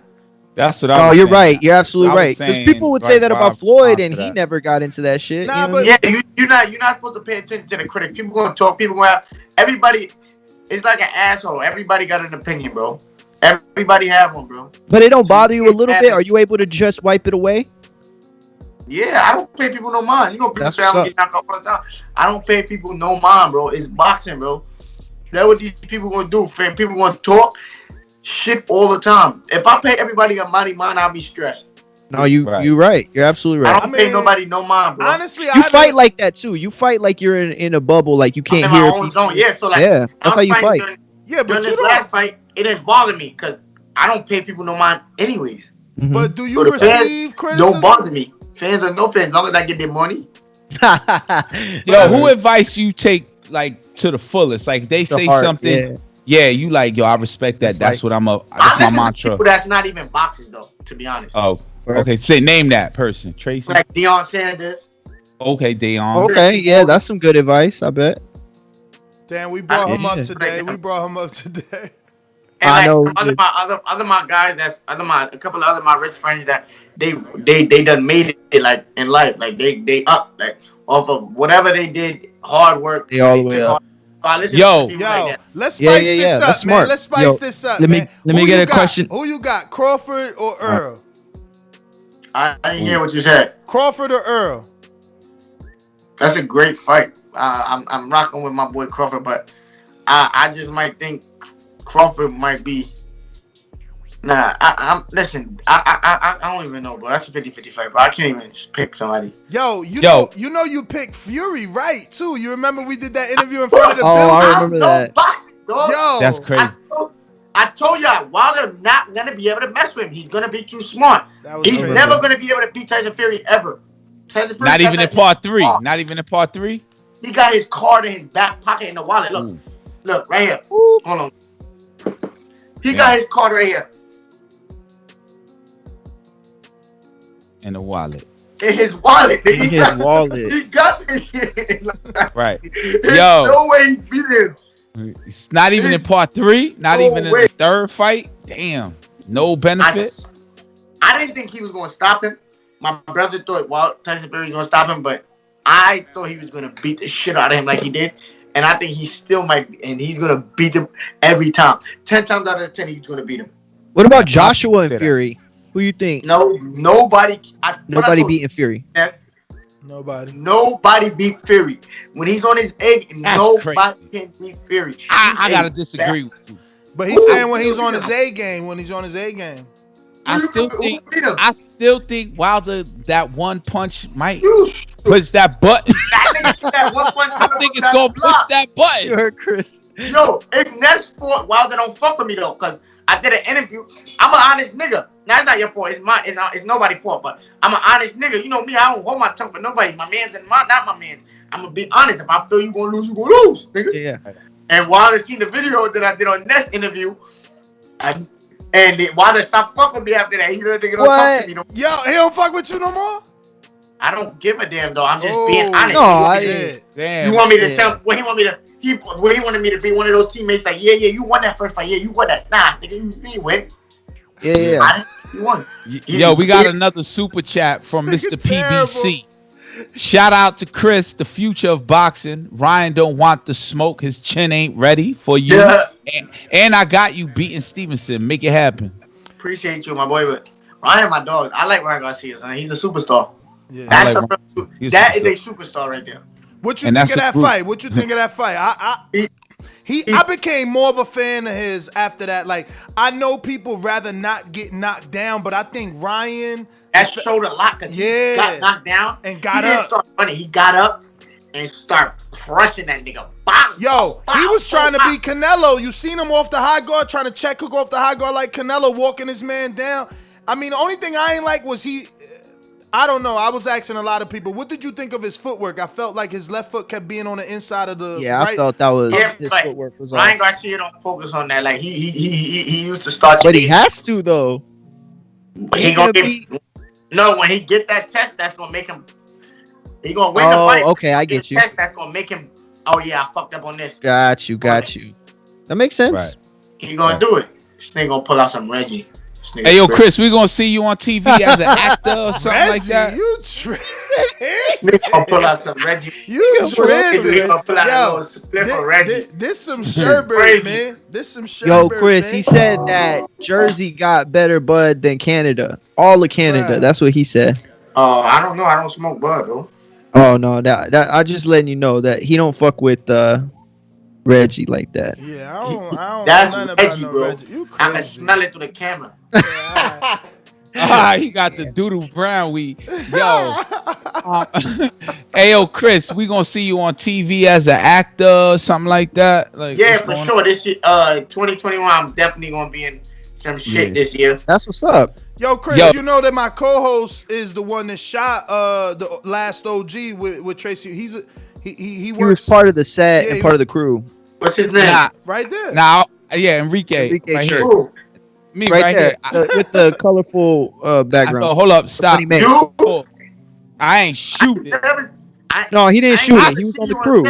Speaker 10: That's what I was
Speaker 11: you're
Speaker 10: saying.
Speaker 11: right. You're absolutely
Speaker 10: I was
Speaker 11: right. Because
Speaker 10: saying,
Speaker 11: people would say that about
Speaker 10: Bob,
Speaker 11: Floyd,
Speaker 10: respond
Speaker 11: and
Speaker 10: to
Speaker 11: he
Speaker 10: that.
Speaker 11: never got into that shit.
Speaker 9: Nah,
Speaker 11: you know?
Speaker 9: but
Speaker 20: Yeah, you're not supposed to pay attention to the critics. People gonna talk. People gonna have everybody. It's like an asshole. Everybody got an opinion, bro. Everybody have one, bro.
Speaker 11: But it don't bother you a little bit. Are you able to just wipe it away?
Speaker 20: Yeah, I don't pay people no mind. You know, people
Speaker 11: That's
Speaker 20: say I'm
Speaker 11: what's
Speaker 20: getting knocked off all the time. I don't pay people no mind, bro. It's boxing, bro. That's what these people gonna do, fam. People gonna talk shit all the time. If I pay everybody a mighty mind, I'll be stressed.
Speaker 11: No, you're right. You're absolutely right.
Speaker 20: I don't pay nobody no mind, bro.
Speaker 9: Honestly,
Speaker 11: You fight like that too. You fight like you're in a bubble, like you can't
Speaker 20: in
Speaker 11: hear
Speaker 20: my own
Speaker 11: people.
Speaker 20: zone. Yeah, so like
Speaker 11: Yeah, that's how you fight.
Speaker 9: Yeah, but
Speaker 20: during
Speaker 9: you
Speaker 20: this last fight, it didn't bother me because I don't pay people no mind anyways.
Speaker 9: But do you
Speaker 20: So the fans
Speaker 9: receive criticism?
Speaker 20: don't bother me. Fans or no fans, as long as I get their money.
Speaker 10: Yo, who advice you take like to the fullest? Like they
Speaker 11: The
Speaker 10: say
Speaker 11: heart,
Speaker 10: something, yeah, you like, yo, I respect that. That's what That's my
Speaker 20: I listen to
Speaker 10: mantra.
Speaker 20: people that's not even boxers though, to be honest.
Speaker 10: Oh, okay. Say name that person, Tracy.
Speaker 20: Like Deion Sanders.
Speaker 10: Okay, Deion.
Speaker 11: Okay, yeah, that's some good advice. I bet.
Speaker 9: Damn, we brought him up
Speaker 11: Yeah.
Speaker 9: today. We brought him up today.
Speaker 20: And
Speaker 11: I
Speaker 20: like
Speaker 11: know.
Speaker 20: other my guys, a couple of other my rich friends that they done made it like in life, like they up like off of whatever they did, hard work.
Speaker 11: They all the way up.
Speaker 10: Yo,
Speaker 9: Let's
Speaker 11: Yeah,
Speaker 9: spice
Speaker 11: yeah,
Speaker 9: this
Speaker 11: yeah,
Speaker 9: up,
Speaker 11: that's
Speaker 9: man.
Speaker 11: smart.
Speaker 9: Let's spice
Speaker 11: Yo,
Speaker 9: this up,
Speaker 5: let me-
Speaker 9: man.
Speaker 5: let me
Speaker 9: Who
Speaker 5: get
Speaker 9: you
Speaker 5: a
Speaker 9: got?
Speaker 5: question.
Speaker 9: Who you got, Crawford or Earl?
Speaker 20: I didn't hear what you said.
Speaker 9: Crawford or Earl?
Speaker 20: That's a great fight. I'm rocking with my boy Crawford, but I just might think Crawford might be. Nah, listen. I don't even know, bro. That's a 50-50 fight, bro. I can't even just pick somebody.
Speaker 9: Yo, you know you picked Fury, right? Too. You remember we did that interview in front of the
Speaker 11: Oh,
Speaker 9: building?
Speaker 11: I remember that.
Speaker 20: Boxing, dog.
Speaker 9: Yo,
Speaker 10: That's crazy.
Speaker 20: I told y'all, Wilder not gonna be able to mess with him. He's gonna be too smart.
Speaker 9: That was
Speaker 20: He's
Speaker 9: crazy.
Speaker 20: never gonna be able to beat Tyson Fury ever. Tyson Fury
Speaker 10: Not
Speaker 20: got
Speaker 10: even in
Speaker 20: that-
Speaker 10: part 3. Not even in part 3.
Speaker 20: He got his card in his back pocket in the wallet. Look, look right here. Hold on. He got his card right here
Speaker 10: In the wallet.
Speaker 20: in his wallet.
Speaker 11: In his wallet.
Speaker 20: He got this shit.
Speaker 10: Right.
Speaker 20: There's
Speaker 10: Yo.
Speaker 20: no way he beat him.
Speaker 10: It's not even in part 3. Not
Speaker 20: No
Speaker 10: even in
Speaker 20: way.
Speaker 10: the third fight. Damn. No benefit.
Speaker 20: I didn't think he was gonna stop him. My brother thought Tyson Fury was gonna stop him, but I thought he was gonna beat the shit out of him like he did. And I think he still might, and he's gonna beat him every time. 10 times out of 10, he's gonna beat him.
Speaker 11: What about Joshua and Fury? Who you think?
Speaker 20: No, nobody.
Speaker 11: Nobody beating Fury.
Speaker 9: Nobody
Speaker 20: beat Fury. When he's on his egg,
Speaker 10: That's
Speaker 20: nobody can beat Fury.
Speaker 10: I
Speaker 20: He's
Speaker 10: gotta
Speaker 20: a
Speaker 10: disagree
Speaker 20: bad-
Speaker 10: with you.
Speaker 9: But he's saying when he's on his A game. When he's on his A game.
Speaker 10: I still think Wilder, that one punch might push that button. I think it's gonna push that button.
Speaker 11: You heard Chris.
Speaker 20: Yo, if Ness fought Wilder, don't fuck with me though, cause I did an interview. I'm an honest nigga. Now it's not your fault. It's nobody's fault. But I'm an honest nigga. You know me. I don't hold my tongue for nobody. My man's and not my man's. I'm gonna be honest. If I feel you gonna lose, you gonna lose, nigga.
Speaker 11: Yeah.
Speaker 20: And Wilder seen the video that I did on Nest interview, and Wilder stopped fucking with me after that. He don't talk to me no more.
Speaker 9: Yo, he don't fuck with you no more?
Speaker 20: I don't give a damn though. I'm just being honest.
Speaker 10: Damn,
Speaker 20: you want me to tell what he want me to? He wanted me to be one of those teammates like, yeah, you won that first fight. Yeah, you won that. Nah, nigga, you win.
Speaker 11: Yeah.
Speaker 20: You won.
Speaker 10: Yo, we got another super chat from Mr. PBC. Shout out to Chris, the future of boxing. Ryan don't want the smoke. His chin ain't ready for you.
Speaker 20: Yeah.
Speaker 10: And I got you beating Stevenson. Make it happen.
Speaker 20: Appreciate you, my boy. But Ryan, my dog. I like Ryan Garcia, son. He's a superstar.
Speaker 9: Yeah.
Speaker 20: That is a superstar right there.
Speaker 9: What you think of that fight? What you think of that fight? I became more of a fan of his after that. Like, I know people rather not get knocked down, but I think Ryan
Speaker 20: showed a lot because he got knocked down
Speaker 9: and got up.
Speaker 20: Start running. He got up and started crushing that nigga. Bang,
Speaker 9: Yo, he was trying to beat Canelo. You seen him off the high guard, trying to check hook off the high guard like Canelo, walking his man down. I mean, the only thing I ain't like was I don't know. I was asking a lot of people, what did you think of his footwork? I felt like his left foot kept being on the inside of the right.
Speaker 11: I felt that was his footwork was
Speaker 20: Ryan Garcia don't focus on that. Like he used to start.
Speaker 11: But he has to though.
Speaker 20: He gonna no, when he get that test, that's gonna make him. He gonna win the fight.
Speaker 11: Okay, I get you.
Speaker 20: Test, that's gonna make him. Oh yeah, I fucked up on this.
Speaker 11: Got you. That makes sense.
Speaker 10: Right.
Speaker 20: He gonna do it. This nigga gonna pull out some Reggie.
Speaker 10: Hey yo, Chris, we gonna see you on TV as an actor or something
Speaker 9: Reggie,
Speaker 10: like that.
Speaker 9: You tripping?
Speaker 20: Nigga gonna pull out some Reggie.
Speaker 9: You tripping?
Speaker 20: Yo,
Speaker 9: this some sherbet, man. This some sherbet.
Speaker 11: Yo, Chris,
Speaker 9: man.
Speaker 11: he said that Jersey got better bud than Canada. All of Canada.
Speaker 9: Right.
Speaker 11: That's what he said.
Speaker 20: I don't know. I don't smoke bud, though.
Speaker 11: Oh no, that I just letting you know that he don't fuck with Reggie like that.
Speaker 9: Yeah, I don't
Speaker 20: That's
Speaker 9: know nothing
Speaker 20: Reggie,
Speaker 9: about no
Speaker 20: bro.
Speaker 9: Reggie. You
Speaker 20: I can
Speaker 9: crazy.
Speaker 20: smell it through the camera.
Speaker 10: He got the doodle brown weed. Yo. Hey yo, Chris, we gonna see you on TV as an actor or something like that. Like,
Speaker 20: yeah, for sure. This year, 2021, I'm definitely gonna be in some shit this year.
Speaker 11: That's what's up.
Speaker 9: Yo, Chris, you know that my co-host is the one that shot the last OG with Tracy. He
Speaker 11: was part of the set and part of the crew.
Speaker 20: What's his name?
Speaker 9: Right there.
Speaker 10: Now, Enrique right
Speaker 11: sure.
Speaker 10: here. Me right
Speaker 11: there
Speaker 10: here.
Speaker 11: with the colorful background.
Speaker 10: Hold up, stop.
Speaker 11: You?
Speaker 10: I ain't shooting.
Speaker 11: No, he didn't shoot it. He was on the crew.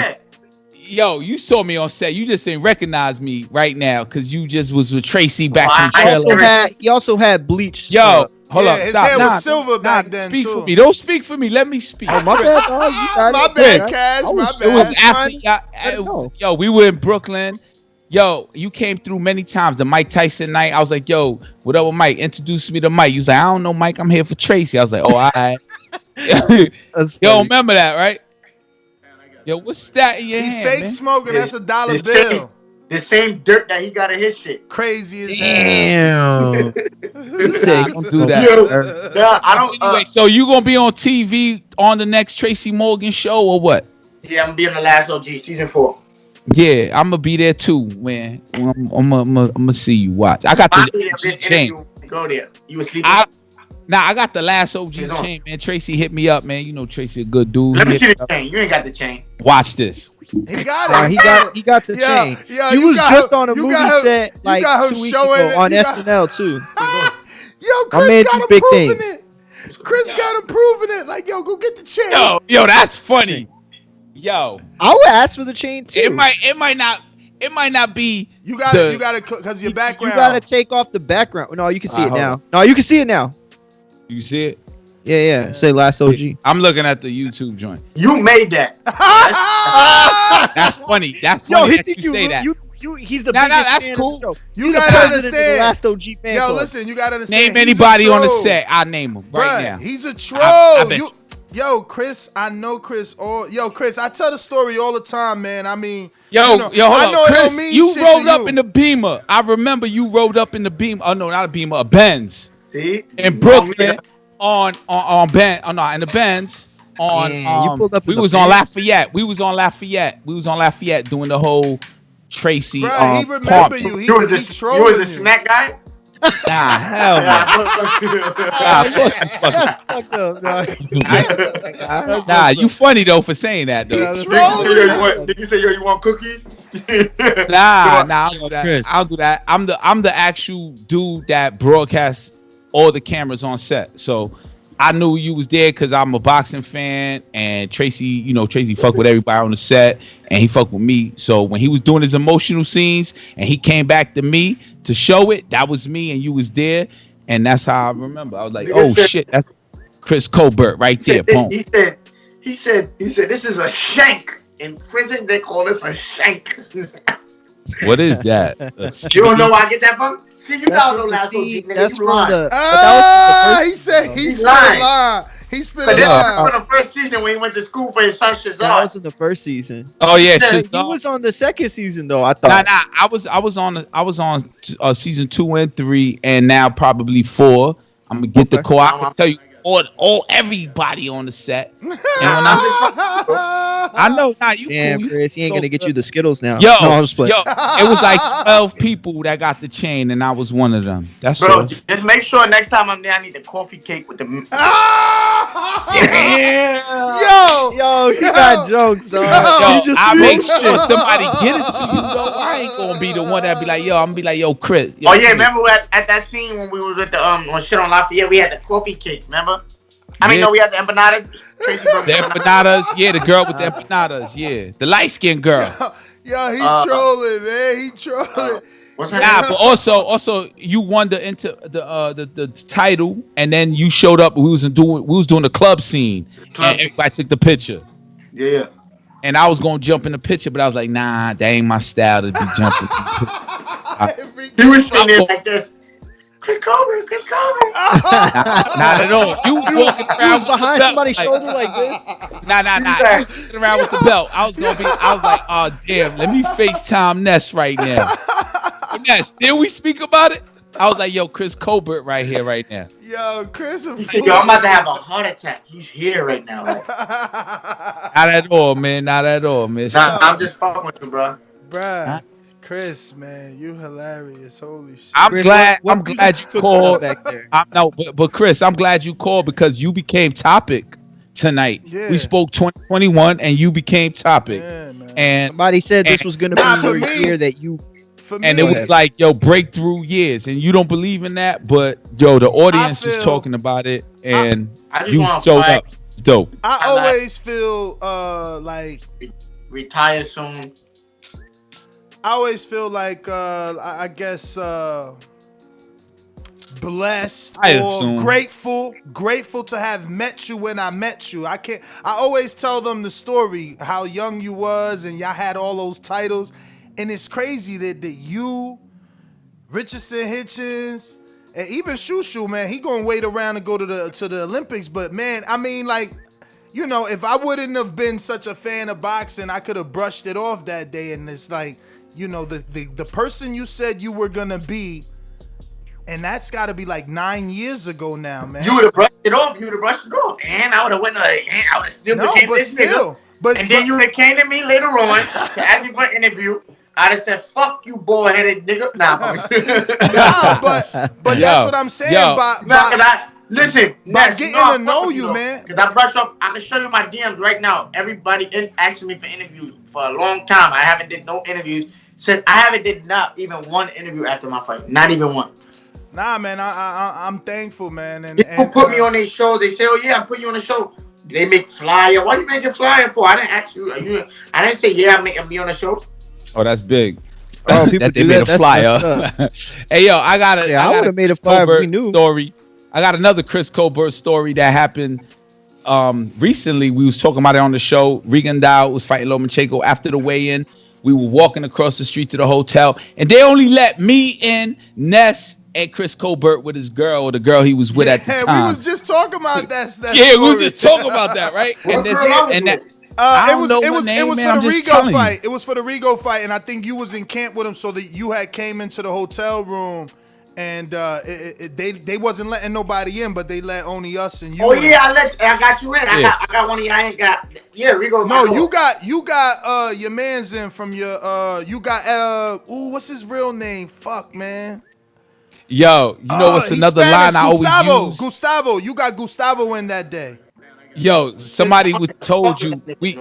Speaker 10: Yo, you saw me on set. You just didn't recognize me right now because you just was with Tracy back in the trailer.
Speaker 11: He also had bleached.
Speaker 10: Yo, hold up,
Speaker 9: his
Speaker 10: stop.
Speaker 9: hair was silver back then
Speaker 10: speak
Speaker 9: too.
Speaker 10: for me. Don't speak for me. Let me speak.
Speaker 11: Oh, my bad, dog. You got
Speaker 9: My
Speaker 11: it.
Speaker 9: bad, Cash. My bad.
Speaker 10: It was after yo, we were in Brooklyn. Yo, you came through many times. The Mike Tyson night. I was like, yo, what up with Mike? Introduce me to Mike. You was like, I don't know, Mike. I'm here for Tracy. I was like, oh, all right. Yo, remember that, right? Yo, what's that in your hand,
Speaker 9: He fake
Speaker 10: man?
Speaker 9: smoking. That's a dollar bill.
Speaker 20: The same dirt that he got in his shit.
Speaker 9: Crazy as
Speaker 11: hell.
Speaker 10: Don't do that.
Speaker 20: Yo, I don't.
Speaker 10: Anyway, so you gonna be on TV on the next Tracy Morgan show or what?
Speaker 20: Yeah, I'm gonna be on the last OG season 4.
Speaker 10: Yeah, I'm gonna be there too, man. I'm gonna see you. Watch. I got the OG chain.
Speaker 20: Go there. You was sleeping.
Speaker 10: I got the last OG chain, man. Tracy hit me up, man. You know Tracy a good dude.
Speaker 20: Let me see the chain. You ain't got the chain.
Speaker 10: Watch this.
Speaker 9: He got it.
Speaker 11: He got the chain. He was just on a movie set like 2 weeks ago on SNL too.
Speaker 9: Yo, Chris got him proving it. Chris got him proving it. Like, yo, go get the chain.
Speaker 10: Yo, that's funny. Yo,
Speaker 11: I would ask for the chain too.
Speaker 10: It might not be.
Speaker 9: You got it, because your background.
Speaker 11: You gotta take off the background. No, you can see it now. No, you can see it now.
Speaker 10: You see it?
Speaker 11: Yeah. Say last OG.
Speaker 10: I'm looking at the YouTube joint.
Speaker 20: You made that.
Speaker 10: That's funny. That's
Speaker 11: Yo,
Speaker 10: funny
Speaker 11: he
Speaker 10: that
Speaker 11: think
Speaker 10: you say that.
Speaker 11: He's the biggest
Speaker 10: that's
Speaker 11: fan
Speaker 10: cool.
Speaker 11: of the show.
Speaker 9: You gotta understand.
Speaker 11: The last OG fan
Speaker 9: Yo,
Speaker 11: club.
Speaker 9: listen, you gotta understand.
Speaker 10: Name anybody on the set. I name him right now.
Speaker 9: He's a troll. Yo, Chris, I know Chris. Chris, I tell the story all the time, man. I mean,
Speaker 10: hold
Speaker 9: on,
Speaker 10: Chris, you rolled up in the Beamer. I remember you rolled up in the Beamer. Oh no, not a Beamer, a Benz.
Speaker 20: See?
Speaker 10: In Brooklyn on Ben. Oh no, in the Benz on.
Speaker 11: you pulled up.
Speaker 10: We was on Lafayette. We was on Lafayette doing the whole Tracy.
Speaker 9: Bro, he remember you. He
Speaker 20: was a snack guy.
Speaker 10: Nah, hell no. Nah, of course you
Speaker 11: That's fucked up, dog.
Speaker 10: Nah, you funny though for saying that though.
Speaker 20: Did you say yo, you want cookies?
Speaker 10: Nah, I don't do that. I don't do that. I'm the actual dude that broadcasts all the cameras on set. So I knew you was there because I'm a boxing fan, and Tracy fuck with everybody on the set, and he fuck with me. So when he was doing his emotional scenes and he came back to me to show it, that was me, and you was there, and that's how I remember. I was like, oh shit, that's Chris Colbert right there. Boom.
Speaker 20: He said, this is a shank. In prison, they call this a shank.
Speaker 10: What is that?
Speaker 20: You don't know where I get that from? See, you guys know last week, nigga.
Speaker 11: That's
Speaker 20: You
Speaker 11: from
Speaker 20: lying.
Speaker 9: He said he spit a lie. He spit a
Speaker 20: This
Speaker 9: lie.
Speaker 20: was from the first season when he went to school for his son Shazar.
Speaker 11: That was in the first season.
Speaker 10: Oh yeah,
Speaker 11: He was on the second season though. I thought.
Speaker 10: Nah. I was on season 2 and 3, and now probably 4. I'm gonna get the core. I can tell you all everybody on the set. And when I know, you
Speaker 11: damn,
Speaker 10: cool.
Speaker 11: Chris, he ain't gonna get you the Skittles now.
Speaker 10: Yo,
Speaker 11: no, I'm just playing.
Speaker 10: It was like 12 people that got the chain, and I was one of them. That's
Speaker 20: Bro,
Speaker 10: all.
Speaker 20: just make sure next time I'm there, I need the coffee cake with the.
Speaker 11: Yo, you got jokes, dog.
Speaker 10: Yo, I make sure somebody get it to you, though. I ain't gonna be the one that be like, yo, I'm gonna be like, yo, Chris. Yo,
Speaker 20: oh yeah, remember at that scene when we was with the on shit on Lafayette, we had the coffee cake, remember? We had the empanadas.
Speaker 10: The empanadas, yeah, the girl with the empanadas, yeah, the light skinned girl.
Speaker 9: Yo, he trolling, man. He trolling.
Speaker 10: Nah, but also you won the title, and then you showed up. We was doing the club scene, and everybody took the picture.
Speaker 20: Yeah.
Speaker 10: And I was gonna jump in the picture, but I was like, nah, that ain't my style to be jumping.
Speaker 20: He was sitting there like this. Chris Colbert.
Speaker 10: Not at all. You was walking around
Speaker 11: behind somebody's shoulder like this.
Speaker 10: Nah. You was walking around with the belt. I was like, oh damn, let me FaceTime Ness right now. Ness, did we speak about it? I was like, yo, Chris Colbert right here, right now.
Speaker 9: Yo, Chris.
Speaker 20: He said, yo, I'm about to have a heart attack. He's here right now. Like.
Speaker 10: Not at all, man.
Speaker 20: Nah, I'm just fucking with you, bro.
Speaker 9: Bruh. Huh? Chris, man, you hilarious. Holy shit.
Speaker 10: I'm glad you called back there. But Chris, I'm glad you called because you became topic tonight. Yeah. We spoke 2021 and you became topic. Yeah, and
Speaker 11: somebody said this was gonna be your year that you
Speaker 10: and it was like, yo, breakthrough years. And you don't believe in that, but yo, the audience is talking about it, and you showed up. It's dope.
Speaker 9: I always feel like
Speaker 20: retire soon.
Speaker 9: I always feel like I guess blessed or grateful to have met you when I met you. I always tell them the story how young you was and y'all had all those titles, and it's crazy that you, Richardson Hitchens, and even Shushu, man, he gonna wait around and go to the Olympics. But man, I mean, like, you know, if I wouldn't have been such a fan of boxing, I could have brushed it off that day. And it's like, you know, the person you said you were gonna be, and that's got to be like 9 years ago now, man.
Speaker 20: You would have brushed it off. And I would have went. I would have still became this nigga. And then you would have came to me later on to ask me for an interview. I'd have said, "Fuck you, bald-headed nigga." Nah,
Speaker 9: but that's what I'm saying.
Speaker 20: Listen,
Speaker 9: by getting to know you, man.
Speaker 20: Because I brushed up. I can show you my DMs right now. Everybody asking me for interviews for a long time. I haven't did no interviews. Since I haven't did not even one interview after my fight. Not even one.
Speaker 9: Nah, man, I'm thankful, man. And
Speaker 20: people put me on their show. They say, "Oh yeah, I'm putting you on the show." They make flyer. Why you making flyer for? I didn't ask you. I didn't say, "Yeah, I'm be on the show."
Speaker 10: Oh, that's big.
Speaker 11: Oh, people
Speaker 10: that they made a flyer. Hey, yo, I would have made a flyer if we knew. Story. I got another Chris Colbert story that happened recently. We was talking about it on the show. Regan Dow was fighting Lomachenko after the weigh-in. We were walking across the street to the hotel, and they only let me in, Ness, and Chris Colbert with his girl, or the girl he was with at the time.
Speaker 9: We was just talking about that
Speaker 10: yeah, we were just talking about that, right? And that.
Speaker 9: It was for the Rigo fight. It was for the Rigo fight, and I think you was in camp with him, so that you had came into the hotel room, and they wasn't letting nobody in, but they let only us and you.
Speaker 20: Oh yeah, I got you in. Yeah. I got one of y'all. I ain't got. Yeah, Rigo.
Speaker 9: No, you got your man's in from your you got what's his real name? Fuck, man.
Speaker 10: Yo, you know what's
Speaker 9: He's
Speaker 10: another
Speaker 9: Spanish.
Speaker 10: line I always use?
Speaker 9: Gustavo, you got Gustavo in that day.
Speaker 10: Yo, somebody told you we.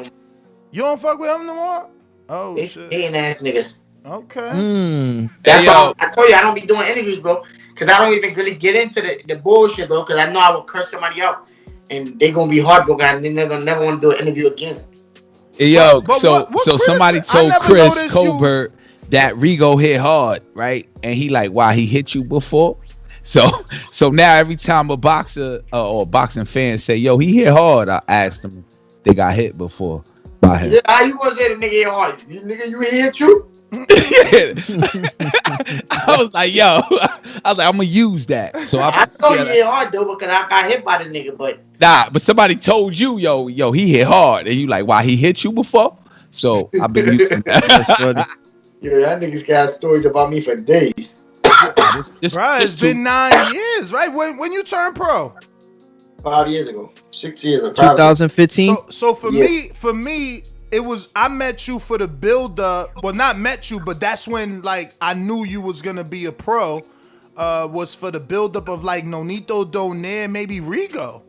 Speaker 9: You don't fuck with him no more? Oh
Speaker 20: They
Speaker 9: shit.
Speaker 20: hating ass niggas.
Speaker 9: Okay.
Speaker 20: That's why I told you I don't be doing interviews, bro. Cause I don't even really get into the bullshit, bro. Cause I know I will curse somebody out, and they gonna be heartbroken, and then they're gonna never want to do an interview again.
Speaker 10: Yo,
Speaker 9: But
Speaker 10: so
Speaker 9: what
Speaker 10: somebody
Speaker 9: I
Speaker 10: told
Speaker 9: never
Speaker 10: Chris
Speaker 9: noticed
Speaker 10: Colbert that Rigo hit hard, right? And he like, why he hit you before? So now every time a boxer or a boxing fan say, yo, he hit hard, I asked them, they got hit before by him.
Speaker 20: Yeah, how you gonna say the nigga hit hard? You nigga, you hit you?
Speaker 10: I was like, I'm gonna use that. So
Speaker 20: I know you hit hard though because I got hit by the nigga, but
Speaker 10: but somebody told you, yo, he hit hard, and you like, why he hit you before? So I've been using that.
Speaker 11: That's funny.
Speaker 20: Yeah, that nigga's got stories about me for days.
Speaker 9: Right, it's been 9 years, right? When you turned pro?
Speaker 20: 5 years ago, 6 years ago.
Speaker 11: 2015.
Speaker 9: So for me, it was I met you for the build up. Well, not met you, but that's when like I knew you was gonna be a pro. Was for the build up of like Nonito Donaire, maybe Rigo,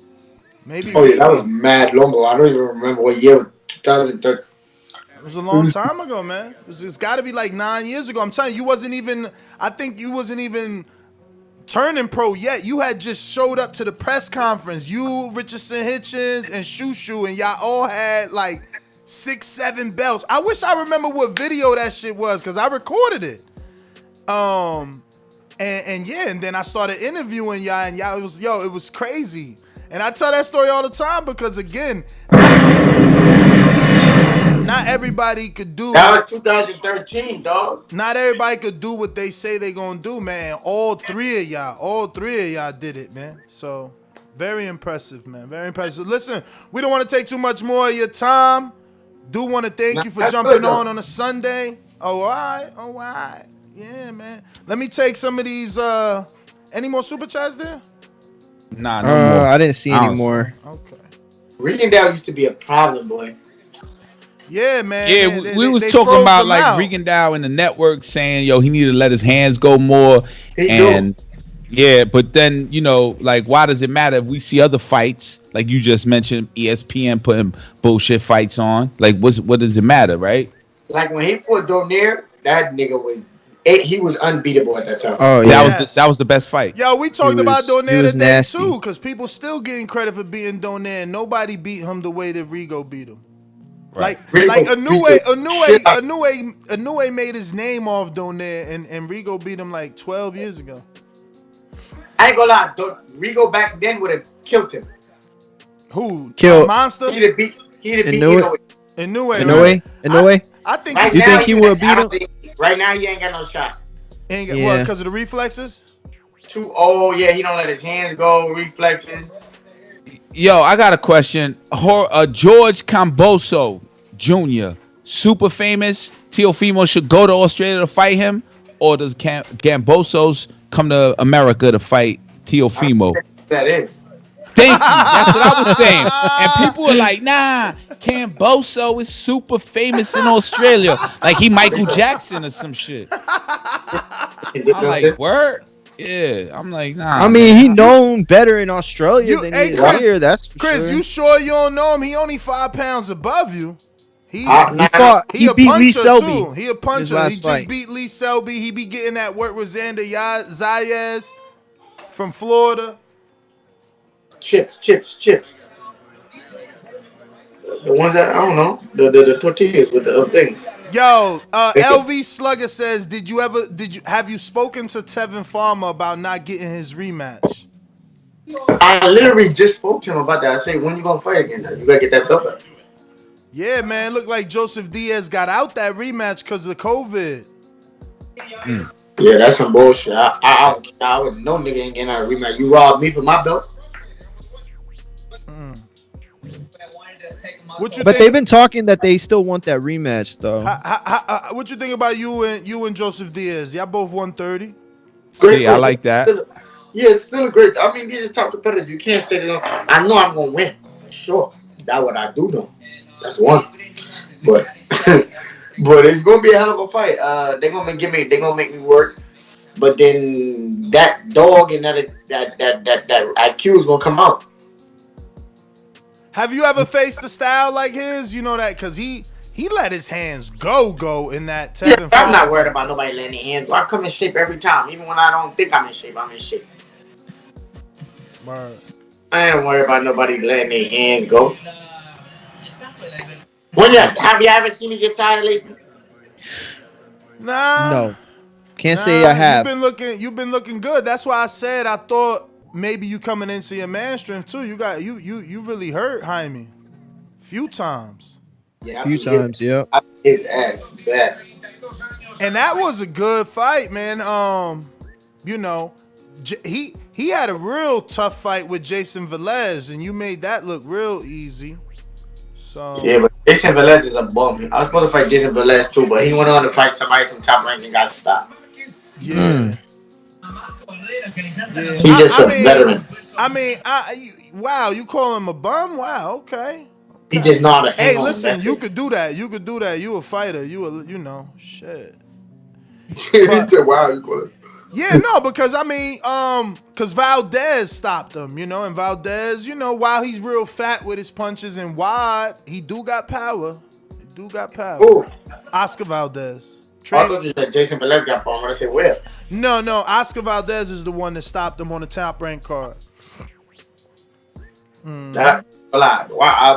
Speaker 9: maybe.
Speaker 20: Oh yeah,
Speaker 9: Rigo.
Speaker 20: that was mad long ago. I don't even remember what year. 2013.
Speaker 9: It was a long time ago, man. It's got to be like 9 years ago. I'm telling you, I think you wasn't even turning pro yet. You had just showed up to the press conference. You, Richardson Hitchens, and Shushu, and y'all all had like 6, 7 belts. I wish I remember what video that shit was because I recorded it. And then I started interviewing y'all, and y'all it was crazy. And I tell that story all the time because again, not everybody could do.
Speaker 20: That was 2013, dog.
Speaker 9: Not everybody could do what they say they gonna do, man. All three of y'all did it, man. So very impressive, man. Very impressive. Listen, we don't want to take too much more of your time. Do want to thank you for jumping on a Sunday. Oh, all right. Yeah, man. Let me take some of these. Any more super chats there?
Speaker 10: Nah, no more.
Speaker 11: I didn't see any more.
Speaker 9: Okay.
Speaker 20: Reading that used to be a problem, boy.
Speaker 9: Yeah, man.
Speaker 10: Yeah, we was talking about like Regendow in the network saying, yo, he needed to let his hands go more. Yeah, but then, like, why does it matter if we see other fights? Like you just mentioned, ESPN putting bullshit fights on. Like, what does it matter, right?
Speaker 20: Like when he fought Donaire, that nigga was unbeatable at that time.
Speaker 10: Oh yeah, that was the best fight.
Speaker 9: Yo, we talked about Donaire today too, because people still getting credit for beating Donaire. Nobody beat him the way that Rigo beat him. Right. Like Inoue made his name off Donaire, and Rigo beat him like 12 years ago.
Speaker 20: I ain't gonna lie, Rigo back then would have killed him.
Speaker 9: Who?
Speaker 11: Killed
Speaker 9: Monster?
Speaker 20: He'd have beat Inoue.
Speaker 11: Inoue.
Speaker 9: I think.
Speaker 20: Right
Speaker 11: you think he would beat him?
Speaker 20: Right now, he ain't got no shot.
Speaker 9: What? Because of the reflexes?
Speaker 20: Too old. Yeah, he don't let his hands go. Reflexes.
Speaker 10: Yo, I got a question. George Kambosos Jr., super famous. Teofimo should go to Australia to fight him, or does Kambosos come to America to fight Teofimo?
Speaker 20: That is.
Speaker 10: Thank you. That's what I was saying. And people are like, nah, Kambosos is super famous in Australia. Like he Michael Jackson or some shit. I'm like, word? Yeah. I'm like, nah.
Speaker 11: I mean, he known better in Australia than he is
Speaker 9: Chris,
Speaker 11: here. That's for
Speaker 9: Chris,
Speaker 11: sure.
Speaker 9: you sure you don't know him? He only 5 pounds above you. He
Speaker 11: beat
Speaker 9: a
Speaker 11: Lee
Speaker 9: puncher
Speaker 11: Selby.
Speaker 9: too. He a puncher. He just
Speaker 11: fight.
Speaker 9: beat Lee Selby. He be getting that work with Xander Zayas from Florida.
Speaker 20: Chips. The ones that I don't know, the tortillas with the thing.
Speaker 9: Yo, LV Slugger says, have you spoken to Tevin Farmer about not getting his rematch?
Speaker 20: I literally just spoke to him about that. I said, when you gonna fight again? You gotta get that belt back.
Speaker 9: Yeah, man. Looked like Joseph Diaz got out that rematch because of COVID.
Speaker 20: Yeah, that's some bullshit. I would no nigga ain't getting out a rematch. You robbed me for my belt.
Speaker 11: But they've been talking that they still want that rematch, though.
Speaker 9: What you think about you and Joseph Diaz? Y'all both 130.
Speaker 10: See, I like that.
Speaker 20: Yeah, it's still a great. I mean, these are top competitors. You can't say that. I know I'm gonna win for sure. That's what I do know. That's one. But but it's gonna be a hell of a fight. They're gonna make me work. but then that dog and that IQ is gonna come out.
Speaker 9: Have you ever faced a style like his? You know that because he let his hands go in that Tevin
Speaker 20: Yeah, I'm not
Speaker 9: fight.
Speaker 20: worried about nobody letting their hands go. I come in shape every time, even when I don't think I'm in shape. I'm in shape.
Speaker 9: Word.
Speaker 20: I ain't worried about nobody letting their hands go. Have you ever seen me get tired lately?
Speaker 9: Nah.
Speaker 11: No, can't say I have.
Speaker 9: You've been looking good. That's why I said I thought maybe you coming into your man strength too. You really hurt Jaime. Few times.
Speaker 20: Yeah,
Speaker 11: Few times, yeah.
Speaker 20: I his ass bad.
Speaker 9: And that was a good fight, man. You know, he had a real tough fight with Jason Velez, and you made that look real easy. So
Speaker 20: Yeah, but Jason Velez is a bum. I was supposed to fight Jason Velez too, but he went on to fight somebody from Top Rank and got stopped.
Speaker 9: yeah.
Speaker 20: He's just a veteran.
Speaker 9: Wow, you call him a bum? Wow, okay.
Speaker 20: He just know how to hang
Speaker 9: Hey,
Speaker 20: on.
Speaker 9: listen,
Speaker 20: That's
Speaker 9: you
Speaker 20: it.
Speaker 9: could do that. You could do that. You a fighter. You know, shit.
Speaker 20: He said, "Wow, you call it."
Speaker 9: Yeah, no, because because Valdez stopped him, you know, and Valdez, you know, while he's real fat with his punches and wide, he do got power. He do got power.
Speaker 20: Who?
Speaker 9: Oscar Valdez.
Speaker 20: I thought you said Jason Velez got power. I said where?
Speaker 9: No, Oscar Valdez is the one that stopped him on the Top Rank card.
Speaker 20: That a lot.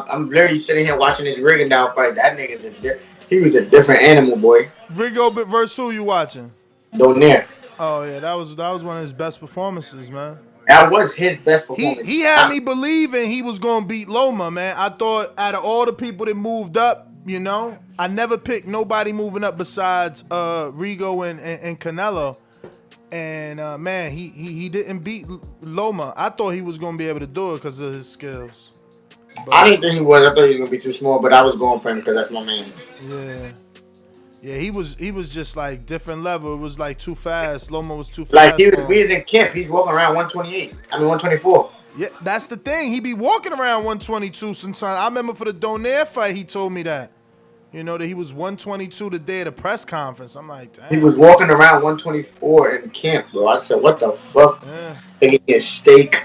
Speaker 20: I'm literally sitting here watching this Rigondeaux fight. That nigga's he was a different animal, boy.
Speaker 9: Rigo versus who you watching?
Speaker 20: Donaire.
Speaker 9: Oh yeah, that was one of his best performances, man.
Speaker 20: That was his best performance.
Speaker 9: He had me believing he was gonna beat Loma, man. I thought out of all the people that moved up, you know, I never picked nobody moving up besides Rigo and Canelo. And man, he didn't beat Loma. I thought he was gonna be able to do it because of his skills. But,
Speaker 20: I didn't think he was. I thought he was gonna be too small, but I was going for him because that's my man.
Speaker 9: Yeah, he was just like different level. It was like too fast. Loma was too fast.
Speaker 20: Like we was in camp. He's walking around 128. 124.
Speaker 9: Yeah, that's the thing. He be walking around 122 sometimes. I remember for the Donaire fight, he told me that. You know, that he was 122 the day of the press conference. I'm like, damn.
Speaker 20: He was walking around 124 in camp, bro. I said, what the fuck?
Speaker 9: Yeah.
Speaker 20: They get steak.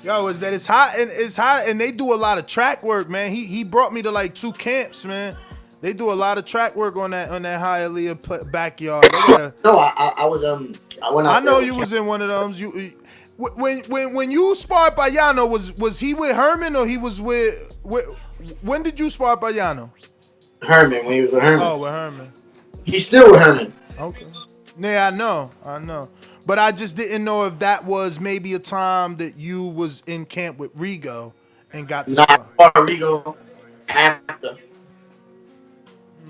Speaker 9: Yo, is that it's hot and they do a lot of track work, man. He brought me to like 2 camps, man. They do a lot of track work on that Hialeah backyard.
Speaker 20: No, I was I went out.
Speaker 9: I know you was in one of those. When you sparred Payano, was he with Herman or he was with when did you spar Payano?
Speaker 20: Herman, when he was with Herman.
Speaker 9: Oh, with Herman.
Speaker 20: He's still with Herman.
Speaker 9: Okay. Yeah, I know. But I just didn't know if that was maybe a time that you was in camp with Rigo and got the
Speaker 20: spar Rigo after.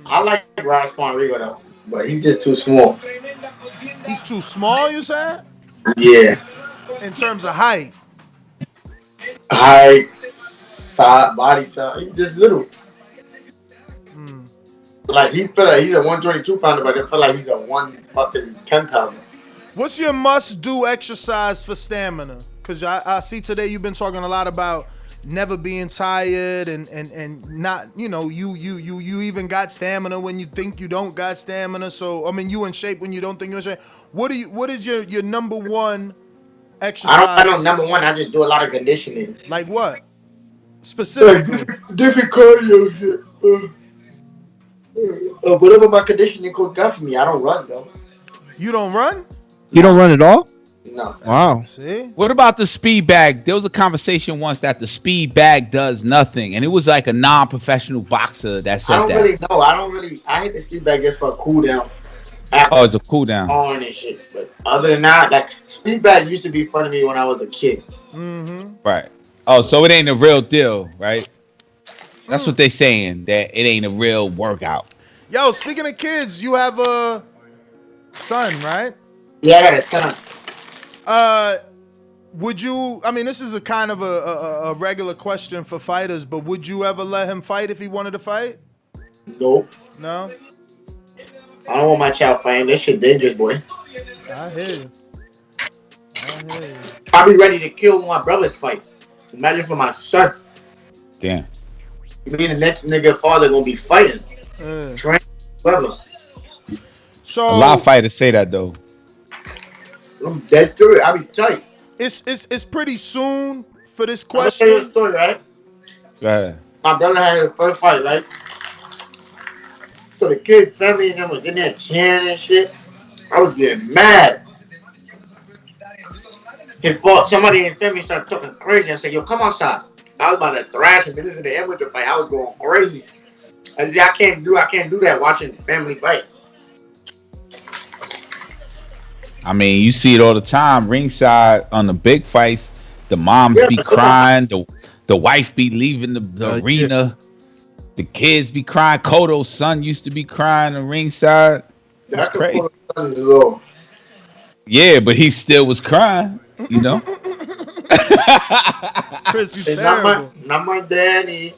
Speaker 20: I like Ross Rigo though, but he's just too small.
Speaker 9: He's too small, you said?
Speaker 20: Yeah.
Speaker 9: In terms of height.
Speaker 20: Height, size, body size, he's just little. Like he feel like he's a 122 pounder, but it feel like he's a 110 pounder.
Speaker 9: What's your must-do exercise for stamina? Because I see today you've been talking a lot about never being tired and not, you know, you even got stamina when you think you don't got stamina. So I mean, you in shape when you don't think you're in shape. What is your number one exercise?
Speaker 20: I don't know number one. I just do a lot of conditioning.
Speaker 9: Like what? Specifically?
Speaker 20: Different cardio shit. Whatever my conditioning coach got for me, I don't run though.
Speaker 9: You don't run?
Speaker 11: You don't run at all?
Speaker 20: No.
Speaker 11: Wow.
Speaker 9: See?
Speaker 10: What about the speed bag? There was a conversation once that the speed bag does nothing, and it was like a non-professional boxer that said that.
Speaker 20: I don't really. I hit the speed bag just for a cool down.
Speaker 10: Oh, it's a cool down.
Speaker 20: On and shit. But other than that, like speed bag used to be fun to me when I was a kid.
Speaker 10: Right. Oh, so it ain't a real deal, right? That's what they saying, that it ain't a real workout.
Speaker 9: Yo, speaking of kids, you have a son, right?
Speaker 20: Yeah, I got a son.
Speaker 9: Would you, I mean, this is a kind of a regular question for fighters, but would you ever let him fight if he wanted to fight?
Speaker 20: Nope.
Speaker 9: No?
Speaker 20: I don't want my child fighting. This shit dangerous, boy.
Speaker 9: I hear you.
Speaker 20: I'll be ready to kill my brother's fight. Imagine for my son.
Speaker 10: Damn.
Speaker 20: Me and the next nigga father gonna be fighting. Train, whatever.
Speaker 9: So
Speaker 10: a lot of fighters say that though.
Speaker 20: Let's do it. I'll be tight.
Speaker 9: It's pretty soon for this
Speaker 20: I'm gonna tell you a
Speaker 9: question.
Speaker 20: story, right?
Speaker 10: Go ahead.
Speaker 20: My brother had his first fight, right? So the kid, family, and them was in there cheering and shit. I was getting mad. His fault. Somebody in his family started talking crazy. I said, "Yo, come outside." I was about to thrash him. This is the end with the fight. I was going crazy. I said, I can't do that watching family fight.
Speaker 10: I mean, you see it all the time. Ringside on the big fights, the moms be crying, the wife be leaving the arena, the kids be crying. Kodo's son used to be crying on ringside. That's crazy. Yeah, but he still was crying, you know.
Speaker 9: Chris, you
Speaker 20: It's
Speaker 9: terrible.
Speaker 20: Not my daddy.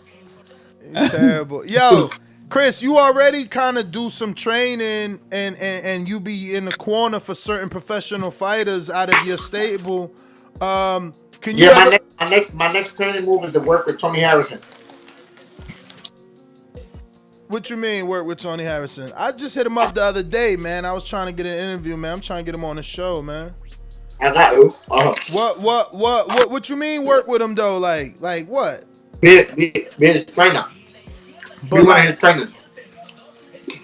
Speaker 9: You terrible. Yo, Chris, you already kind of do some training and you be in the corner for certain professional fighters out of your stable. Can you?
Speaker 20: Yeah, my next training move is to work with Tony Harrison.
Speaker 9: What you mean work with Tony Harrison? I just hit him up the other day, man. I was trying to get an interview, man. I'm trying to get him on the show, man.
Speaker 20: I got you.
Speaker 9: What you mean work with him though? Like what?
Speaker 20: Be his trainer.
Speaker 9: But like,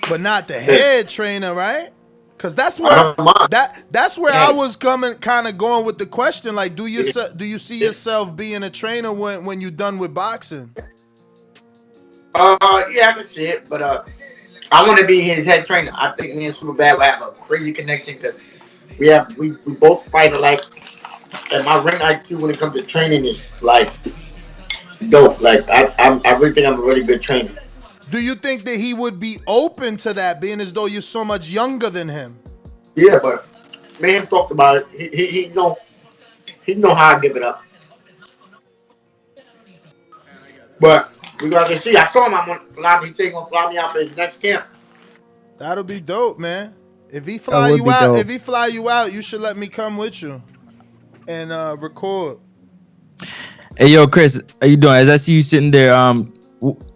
Speaker 9: but not the head trainer, right? Cause that's where that's where I was kind of going with the question. Like, do you see yourself being a trainer when you're done with boxing?
Speaker 20: Yeah, I can see it, but I want to be his head trainer. I think me and Superbad will have a crazy connection because we both fight alike, and my ring IQ when it comes to training is like dope. Like I really think I'm a really good trainer.
Speaker 9: Do you think that he would be open to that, being as though you're so much younger than him?
Speaker 20: Yeah, but me and him talked about it. He know how I give it up. But we gotta see. I told him I'm gonna fly me. He's gonna fly me out for his next camp.
Speaker 9: That'll be dope, man. If he fly you out, you should let me come with you and record.
Speaker 5: Hey, yo, Chris, how you doing? As I see you sitting there,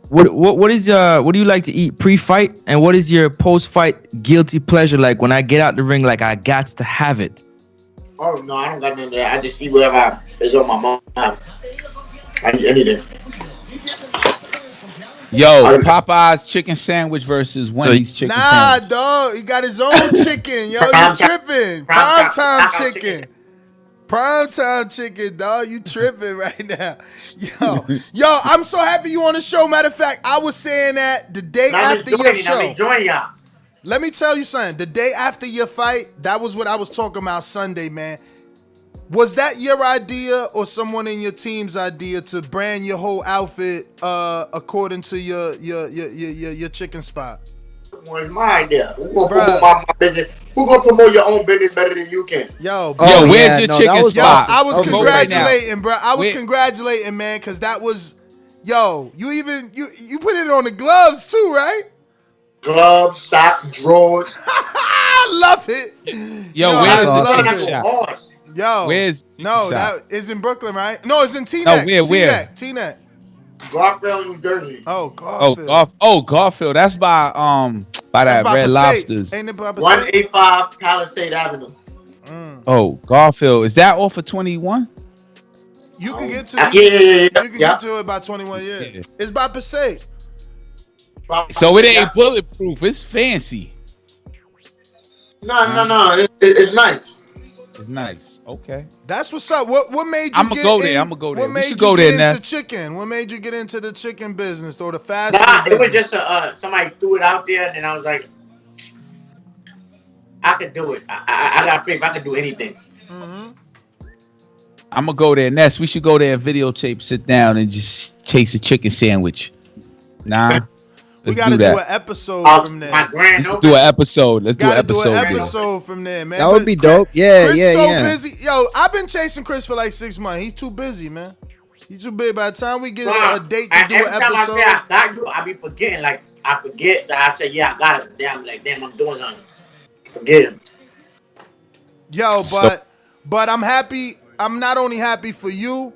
Speaker 5: what do you like to eat pre-fight, and what is your post-fight guilty pleasure like? When I get out the ring, like I got to have it.
Speaker 20: Oh no, I don't got none of that. I just eat whatever is on my mind. I eat anything.
Speaker 10: Yo, Popeye's chicken sandwich versus Wendy's chicken sandwich.
Speaker 9: Nah, dog, he got his own chicken. Yo, you tripping? Prime time chicken. Prime time chicken, dog. You tripping right now. Yo, I'm so happy you on the show. Matter of fact, I was saying that the day after your show. Let me tell you something. The day after your fight, that was what I was talking about Sunday, man. Was that your idea or someone in your team's idea to brand your whole outfit according to your chicken spot?
Speaker 20: Was my idea. Who gonna promote my business? Who gonna promote your own business better than you can?
Speaker 10: Where's your chicken spot?
Speaker 9: I was congratulating, bro. I was congratulating, man, because that was, you put it on the gloves too, right?
Speaker 20: Gloves, socks, drawers.
Speaker 9: I love it.
Speaker 10: Where's the chicken shop?
Speaker 9: Where's that is in Brooklyn, right? No, it's in Teaneck.
Speaker 10: Where?
Speaker 9: Teaneck.
Speaker 20: Garfield, New Jersey.
Speaker 9: Oh, Garfield.
Speaker 10: Garfield. That's by that Red Lobsters.
Speaker 9: Ain't it by
Speaker 20: 185 Palisade Avenue.
Speaker 10: Oh, Garfield. Is that off of 21?
Speaker 9: You can get to it. You can get to it by 21 years. Yeah. It's by Passaic.
Speaker 10: So it ain't bulletproof. It's fancy.
Speaker 20: No. It's nice.
Speaker 10: It's nice. Okay.
Speaker 9: That's what's up. What made you
Speaker 10: I'm gonna go there.
Speaker 9: What made you get into chicken? What made you get into the chicken business or the fast food business?
Speaker 20: It was just somebody threw it out there, and then I was like, I could do it. I got faith. I could do anything.
Speaker 9: Mm-hmm.
Speaker 10: I'm gonna go there next. We should go there and videotape, sit down, and just chase a chicken sandwich. Nah.
Speaker 9: We gotta do an episode from there.
Speaker 10: Let's do an episode. Let's do an
Speaker 9: episode from there, man.
Speaker 11: That would be dope. Yeah,
Speaker 9: Chris so busy. Yo, I've been chasing Chris for like 6 months. He's too busy, man. He's too busy. By the time we get a date to do an episode,
Speaker 20: I say I got you, I be forgetting. Like I forget that I say I got it. Damn, I'm doing something. Forget him.
Speaker 9: Yo, but I'm happy. I'm not only happy for you.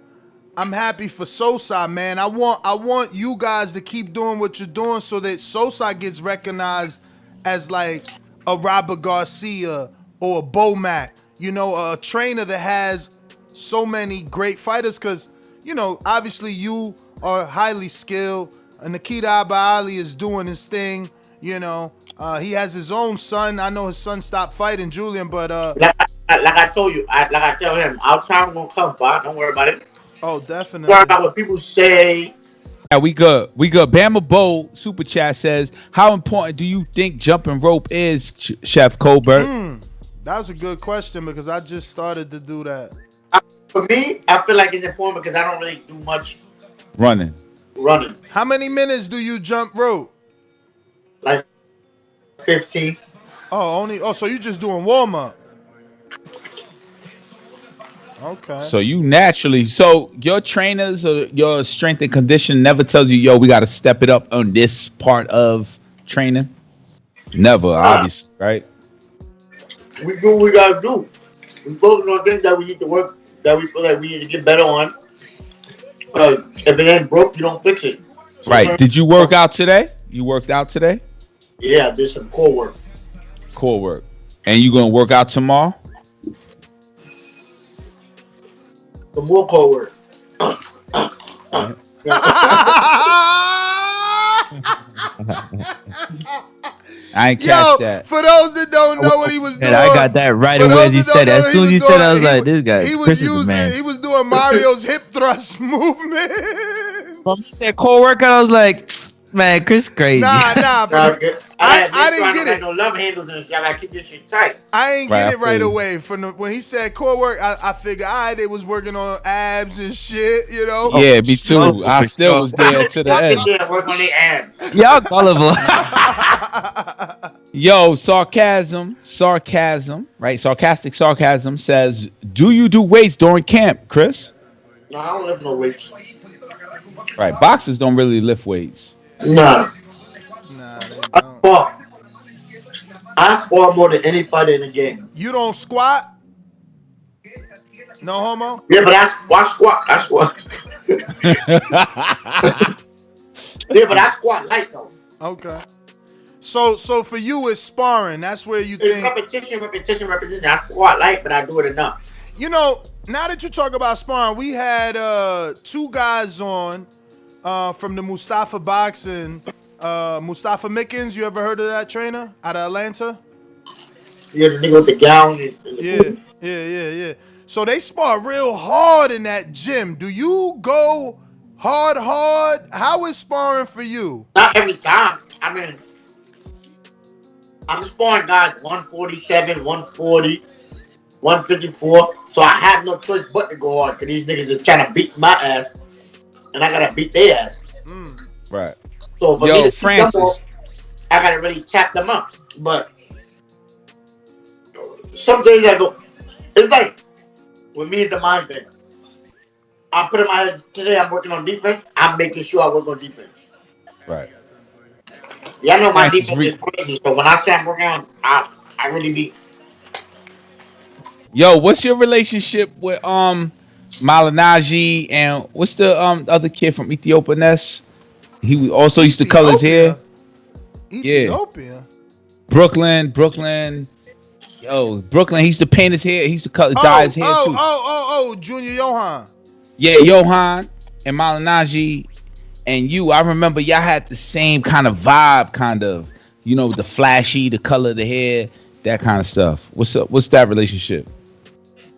Speaker 9: I'm happy for Sosa, man. I want you guys to keep doing what you're doing so that Sosa gets recognized as like a Robert Garcia or a Bomac. a trainer that has so many great fighters? Because, obviously you are highly skilled. Nikita Oubaali is doing his thing. He has his own son. I know his son stopped fighting, Julian, but
Speaker 20: like I told you, like I tell him, our time gonna come, Bob. Don't worry about it.
Speaker 9: Oh, definitely.
Speaker 20: Worry about what people say.
Speaker 10: Yeah, we good. Bama Bowl super chat says, "How important do you think jumping rope is, Chef Colbert?"
Speaker 9: That was a good question because I just started to do that.
Speaker 20: For me, I feel like it's important because I don't really do much
Speaker 10: running.
Speaker 9: How many minutes do you jump rope?
Speaker 20: Like 15.
Speaker 9: So you just doing warm up? Okay.
Speaker 10: So you naturally, your trainers or your strength and condition never tells you, yo, we got to step it up on this part of training. Never, obviously, right?
Speaker 20: We do what we gotta do. We focus on things that we need to work, that we feel like we need to get better on. If it ain't broke, you don't fix it.
Speaker 10: Right. Did you work out today? You worked out today?
Speaker 20: Yeah, I did some core work.
Speaker 10: Core work. And you gonna work out tomorrow?
Speaker 20: Some more core work.
Speaker 10: I ain't catch that.
Speaker 9: For those that don't know what he was doing,
Speaker 5: I got that right away as he said it. As soon as he said it, I was like, this guy, Chris is the man.
Speaker 9: He was doing Mario's hip thrust movement.
Speaker 5: When he said core workout, I was like, man, Chris crazy.
Speaker 9: Nah. I didn't get it.
Speaker 20: No love handles and shit. I gotta keep this shit tight.
Speaker 9: I ain't get it right away. When he said core work, I figured, all right, they was working on abs and shit,
Speaker 10: Yeah, me too. I still was there to the end.
Speaker 20: Work on the abs.
Speaker 5: Y'all gullible.
Speaker 10: Yo, sarcasm, right? Sarcastic sarcasm says, do you do weights during camp, Chris?
Speaker 20: No, I don't lift no weights.
Speaker 10: Right, boxers don't really lift weights.
Speaker 20: Nah, I spar more than any fighter in the game.
Speaker 9: You don't squat? No homo?
Speaker 20: Yeah, but I squat. Yeah, but I squat light though.
Speaker 9: Okay. So for you, it's sparring. That's where you think.
Speaker 20: Repetition. I squat light, but I do it enough.
Speaker 9: Now that you talk about sparring, we had two guys on from the Mustafa Boxing. Mustafa Mickens, you ever heard of that trainer out of Atlanta?
Speaker 20: Yeah, the nigga with the gown.
Speaker 9: Yeah. So they spar real hard in that gym. Do you go hard? How is sparring for you?
Speaker 20: Not every time. I mean, I'm sparring guys 147, 140, 154. So I have no choice but to go hard because these niggas is trying to beat my ass, and I gotta beat their ass.
Speaker 10: Right.
Speaker 20: So for me to Francis, I gotta really tap them up. But some days I go. It's like with me, it's the mind thing. I put in my head today. I'm working on defense. I'm making sure I work on defense.
Speaker 10: Right.
Speaker 20: Yeah, I know my defense is crazy. So when I say I'm working on, I really be.
Speaker 10: Yo, what's your relationship with Malinaji and what's the other kid from Ethiopia? He also used to color his hair.
Speaker 9: Ethiopia.
Speaker 10: Brooklyn. Yo, Brooklyn. He used to paint his hair. He used to dye his hair too.
Speaker 9: Junior Johan.
Speaker 10: Yeah, Johan and Malinaji and you. I remember y'all had the same kind of vibe, the flashy, the color of the hair, that kind of stuff. What's up? What's that relationship?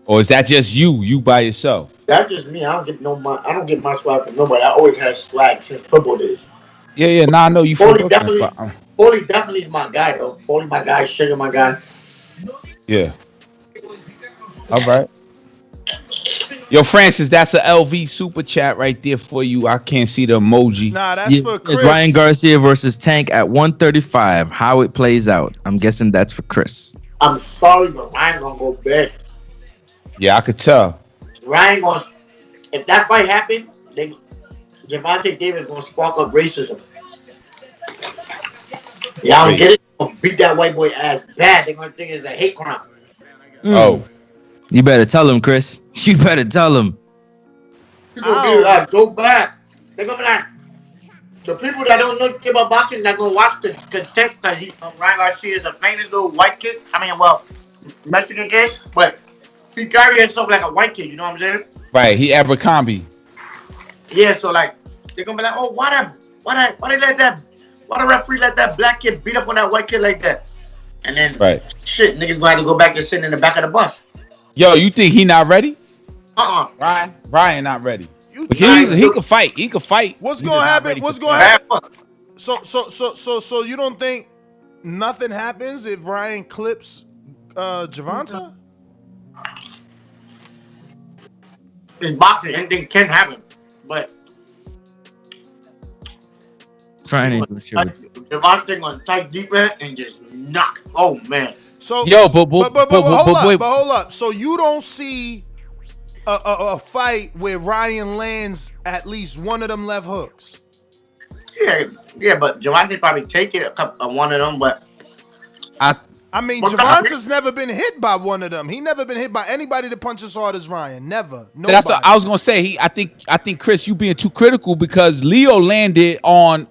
Speaker 10: Or is that just you by yourself?
Speaker 20: That's just me. I don't get my swag from nobody. I always had swag since football days.
Speaker 10: Yeah. Nah, I know you.
Speaker 20: Paulie definitely is my guy though. Paulie my guy. Sugar my guy.
Speaker 10: Yeah. All right. Yo, Francis, that's a LV super chat right there for you. I can't see the emoji.
Speaker 9: Nah, that's for Chris.
Speaker 5: It's Ryan Garcia versus Tank at 135. How it plays out. I'm guessing that's for Chris.
Speaker 20: I'm sorry, but Ryan gonna go big.
Speaker 10: Yeah, I could tell.
Speaker 20: Ryan gonna, if that fight happened, Gervonta Davis gonna spark up racism. Y'all don't get it? Gonna beat that white boy ass bad. They're gonna think it's a hate crime.
Speaker 10: Oh.
Speaker 5: You better tell him, Chris. You better tell him.
Speaker 20: People be like, go back. They're gonna be like, the people that don't know about boxing, that gonna watch the content because Ryan Garcia is a famous little white kid. Mexican kid, but he carry himself like a white kid. You know what I'm saying?
Speaker 10: Right. He Abercrombie.
Speaker 20: Yeah. So like they're gonna be like, oh, why the referee let that black kid beat up on that white kid like that? And then shit, niggas gonna have to go back and sit in the back of the bus.
Speaker 10: Yo, you think he not ready?
Speaker 20: Ryan
Speaker 10: not ready. But he could fight. He could fight.
Speaker 9: What's gonna happen? What's gonna happen? So you don't think nothing happens if Ryan clips Gervonta?
Speaker 20: In boxing, anything can happen, but Gervonta gonna tight defense and just knock. Oh man.
Speaker 9: So
Speaker 10: but
Speaker 9: hold up. So you don't see a fight where Ryan lands at least one of them left hooks?
Speaker 20: Yeah, but Gervonta probably take it one of them, but
Speaker 9: I mean, Gervonta's never been hit by one of them. He never been hit by anybody that punches hard as Ryan. Never. Nobody.
Speaker 10: That's what I was gonna say. I think Chris, you being too critical because Leo landed on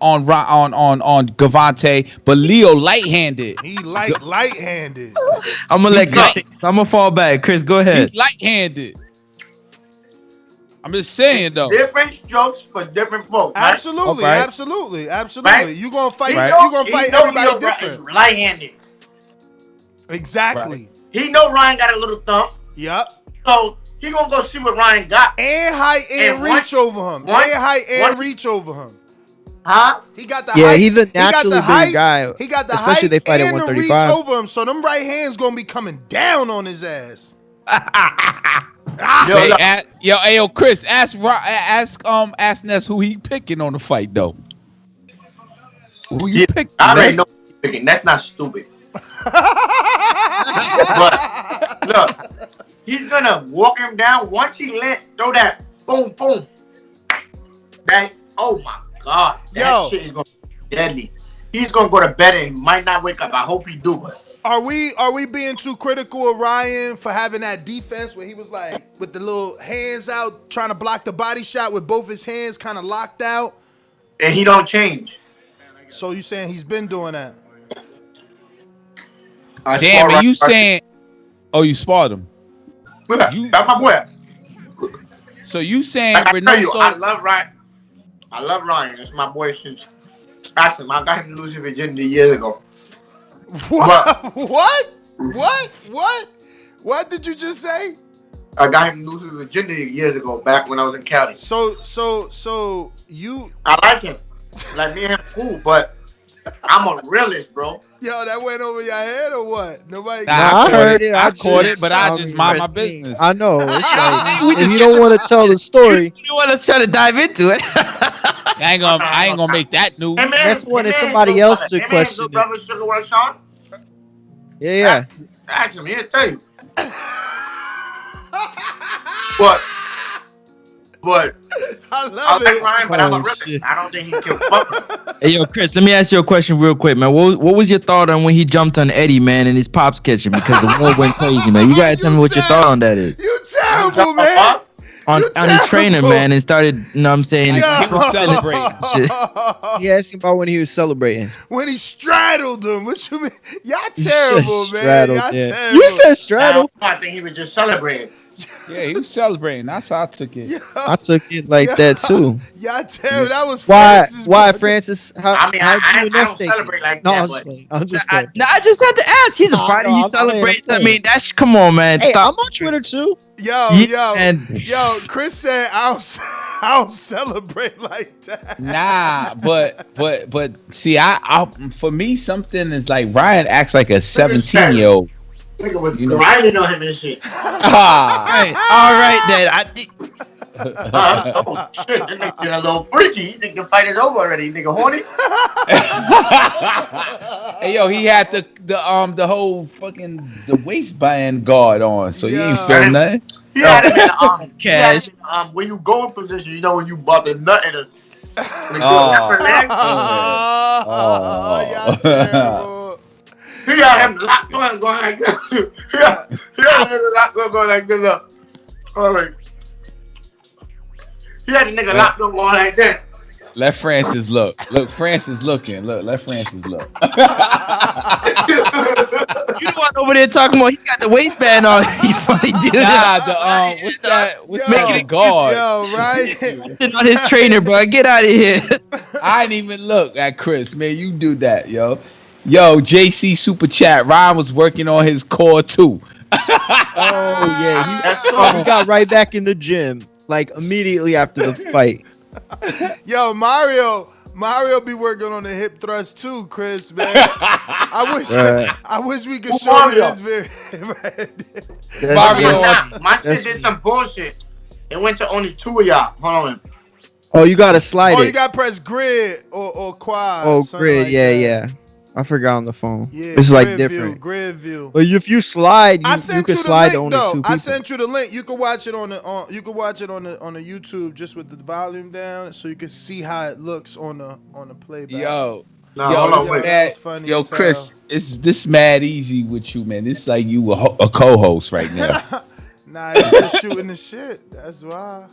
Speaker 10: Gervonta, but Leo light-handed.
Speaker 9: He light-handed.
Speaker 5: I'm gonna fall back. Chris, go ahead.
Speaker 10: He's light-handed. I'm just saying though.
Speaker 20: Different strokes for different folks. Right?
Speaker 9: Absolutely. Right? You gonna fight?
Speaker 20: Right?
Speaker 9: You gonna fight everybody different?
Speaker 20: Light-handed.
Speaker 9: Exactly.
Speaker 20: Right. He know Ryan got a little thump.
Speaker 9: Yep.
Speaker 20: So he gonna go see what Ryan got.
Speaker 9: And height and reach over him. Reach over him.
Speaker 20: Huh?
Speaker 9: He got the height.
Speaker 11: Yeah, he's a naturally big guy.
Speaker 9: He got the
Speaker 11: especially
Speaker 9: height
Speaker 11: they fight
Speaker 9: and
Speaker 11: at
Speaker 9: the reach
Speaker 11: 135.
Speaker 9: over him. So them right hands gonna be coming down on his ass.
Speaker 10: Yo, Chris, ask Ness who he picking on the fight though. Who you picking?
Speaker 20: I already know who he picking. That's not stupid. But look, he's gonna walk him down once he throw that boom. That oh my god, that shit is gonna be deadly. He's gonna go to bed and might not wake up. I hope he do. But
Speaker 9: are we being too critical of Ryan for having that defense where he was like with the little hands out trying to block the body shot with both his hands kind of locked out?
Speaker 20: And he don't change.
Speaker 9: So you saying he's been doing that?
Speaker 10: Damn, and you saying? Oh, you sparred him.
Speaker 20: That's my boy.
Speaker 10: So you saying?
Speaker 20: I love Ryan. I love Ryan. That's my boy since. Actually, I got him losing virginity years ago.
Speaker 9: What? What did you just say?
Speaker 20: I got him losing virginity years ago, back when I was in Cali.
Speaker 9: So you?
Speaker 20: I like him. Like me and him, cool, but I'm a realist, bro.
Speaker 9: Yo, that went over your head or what? Nobody.
Speaker 11: I heard it.
Speaker 10: I caught it, but I just mind my business.
Speaker 11: I know. It's like, if you don't want to tell the story,
Speaker 5: you want us to try to dive into it.
Speaker 10: I ain't gonna make that news.
Speaker 20: Hey, man,
Speaker 11: that's one that somebody else to question.
Speaker 20: Brother Sugar Rush Sean?
Speaker 11: Yeah.
Speaker 20: Ask him. He'll tell you. But
Speaker 9: I love it.
Speaker 20: Ryan, but I'm a realist. I don't think he can fuck.
Speaker 5: Hey, yo, Chris, let me ask you a question real quick, man. What was your thought on when he jumped on Eddie, man, and his pops catching because the war went crazy, man? You gotta tell me what your thought on that is.
Speaker 9: You terrible, man.
Speaker 5: On his training, man, and started, you know what I'm saying?
Speaker 10: He was celebrating.
Speaker 11: He asked him about when he was celebrating.
Speaker 9: When he straddled him. What you mean? Y'all terrible, man. Y'all terrible.
Speaker 11: You said straddle.
Speaker 20: I think he was just celebrating.
Speaker 10: Yeah, he was celebrating. That's how I took it.
Speaker 11: I took it like that too.
Speaker 9: Y'all terrible. That was
Speaker 11: Francis. Why,
Speaker 9: brother.
Speaker 11: Francis?
Speaker 20: I don't celebrate like that.
Speaker 11: I'm just
Speaker 5: I just had to ask. He's a fighter. He celebrates. I mean, that's come on, man.
Speaker 11: Hey,
Speaker 5: Stop.
Speaker 11: I'm on Twitter too.
Speaker 9: Yo, Chris said I don't celebrate like that.
Speaker 10: Nah, but see, I for me something is like Ryan acts like a 17-year-old.
Speaker 20: Nigga was grinding on him and shit.
Speaker 5: Hey, all right then.
Speaker 20: Oh shit, this nigga a little freaky. You think the fight is over already? You nigga horny?
Speaker 10: Hey yo, he had the whole fucking the waistband guard on, so he ain't feel nothing.
Speaker 20: He had him in
Speaker 5: cash.
Speaker 20: When you go in position, you know when you bought the nut in
Speaker 9: Y'all terrible.
Speaker 20: He got him locked on going like this. He got him locked on going like this. All right. He had the nigga locked on going like that.
Speaker 10: Let Francis look. Look, Francis looking. Look, let Francis look.
Speaker 11: You the one over there talking about he got the waistband on. You funny dude.
Speaker 10: Nah, the what's that? What's that? The guard.
Speaker 9: Yo, right?
Speaker 11: On his trainer, bro. Get out of here.
Speaker 10: I didn't even look at Chris, man. You do that, yo. Yo, JC Super Chat. Ryan was working on his core too.
Speaker 11: Oh yeah, he got right back in the gym like immediately after the fight.
Speaker 9: Yo, Mario be working on the hip thrust too, Chris, man. I wish we could show you this video.
Speaker 20: My shit did some bullshit. It went to only 2 of y'all. Hold on.
Speaker 11: Oh, you gotta slide it.
Speaker 9: Oh, you gotta press grid or quad.
Speaker 11: Oh, grid,
Speaker 9: like
Speaker 11: yeah. I forgot on the phone.
Speaker 9: Yeah,
Speaker 11: it's like different.
Speaker 9: Grid view.
Speaker 11: But if you slide, you can slide
Speaker 9: link,
Speaker 11: only
Speaker 9: though.
Speaker 11: 2 people.
Speaker 9: I sent you the link. You can watch it on the on the YouTube just with the volume down, so you can see how it looks on the playback.
Speaker 10: Yo, Chris, this mad easy with you, man. This like you a co-host right now.
Speaker 9: Nah, it's just shooting the shit. That's why.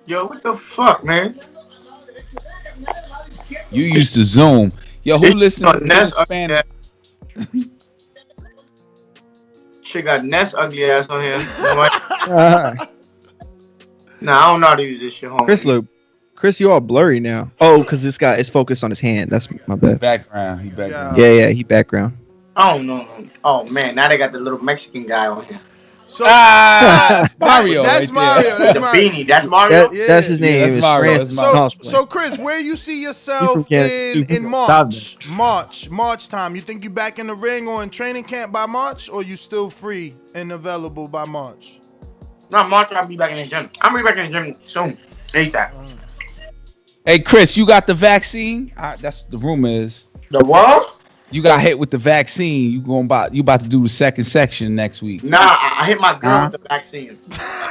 Speaker 20: Yo, what the fuck, man?
Speaker 10: You used to Zoom. Yo, who listens to Spanish?
Speaker 20: She got Ness ugly ass on here. Nah, I don't know how to use this shit, homie.
Speaker 11: Chris, you all blurry now. Oh, because it's focused on his hand. That's my bad.
Speaker 10: Background.
Speaker 11: Yeah, he background.
Speaker 20: I don't know. Oh man, now they got the little Mexican guy on here.
Speaker 9: So
Speaker 10: Mario.
Speaker 9: That's
Speaker 10: right
Speaker 9: Mario.
Speaker 20: The beanie. That's Mario.
Speaker 11: That's his name.
Speaker 10: That's Mario.
Speaker 9: So Chris, where you see yourself in March time? You think you back in the ring or in training camp by March, or you still free and available by March?
Speaker 20: No, March I'll be back in the gym. I'm be back in the gym soon. ASAP.
Speaker 10: Hey Chris, you got the vaccine? That's the rumor is.
Speaker 20: The what?
Speaker 10: You got hit with the vaccine. You about to do the second section next week.
Speaker 20: Nah, I hit my girl with the vaccine.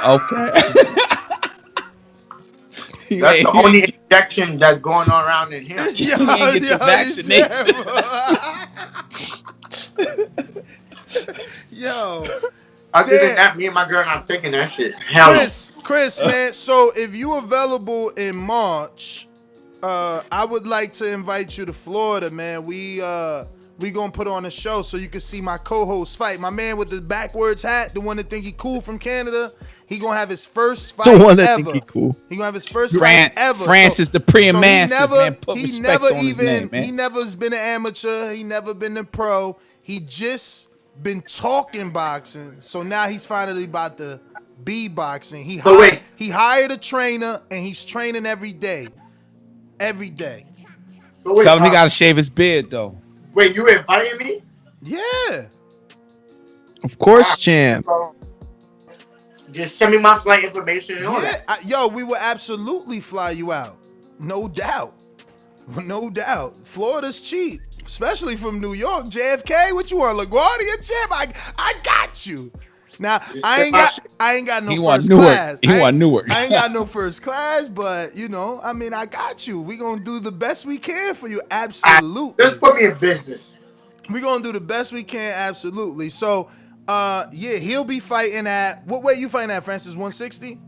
Speaker 10: Okay.
Speaker 20: That's the only injection that's going on around in here.
Speaker 10: You ain't get the vaccination.
Speaker 9: Yo.
Speaker 20: Other than that, me and my girl not taking that shit. Hell
Speaker 9: Chris, man. So if you available in March, I would like to invite you to Florida, man. We gonna put on a show so you can see my co-host fight. My man with the backwards hat, the one that think he cool from Canada, he gonna have his first fight ever.
Speaker 11: The one that think he cool.
Speaker 9: He gonna have his first fight ever.
Speaker 10: Francis, the pre-and master, man. Put
Speaker 9: he
Speaker 10: respect
Speaker 9: never
Speaker 10: on his name, man.
Speaker 9: He never's been an amateur. He never been a pro. He just been talking boxing. So now he's finally about to be boxing. He hired a trainer and he's training every day. Every day.
Speaker 10: Tell him he gotta shave his beard though.
Speaker 20: Wait, you inviting me?
Speaker 9: Yeah.
Speaker 11: Of course, champ.
Speaker 20: Just send me my flight information and all that.
Speaker 9: Yo, we will absolutely fly you out. No doubt. No doubt. Florida's cheap. Especially from New York. JFK, what you want? LaGuardia, champ? I got you. Now, I ain't got no first class.
Speaker 10: He want Newark.
Speaker 9: I ain't got no first class, but you know, I mean, I got you. We gonna do the best we can for you. Absolutely.
Speaker 20: Just put me in business.
Speaker 9: We gonna do the best we can, absolutely. So, yeah, he'll be fighting at what weight you fighting at, Francis? 160?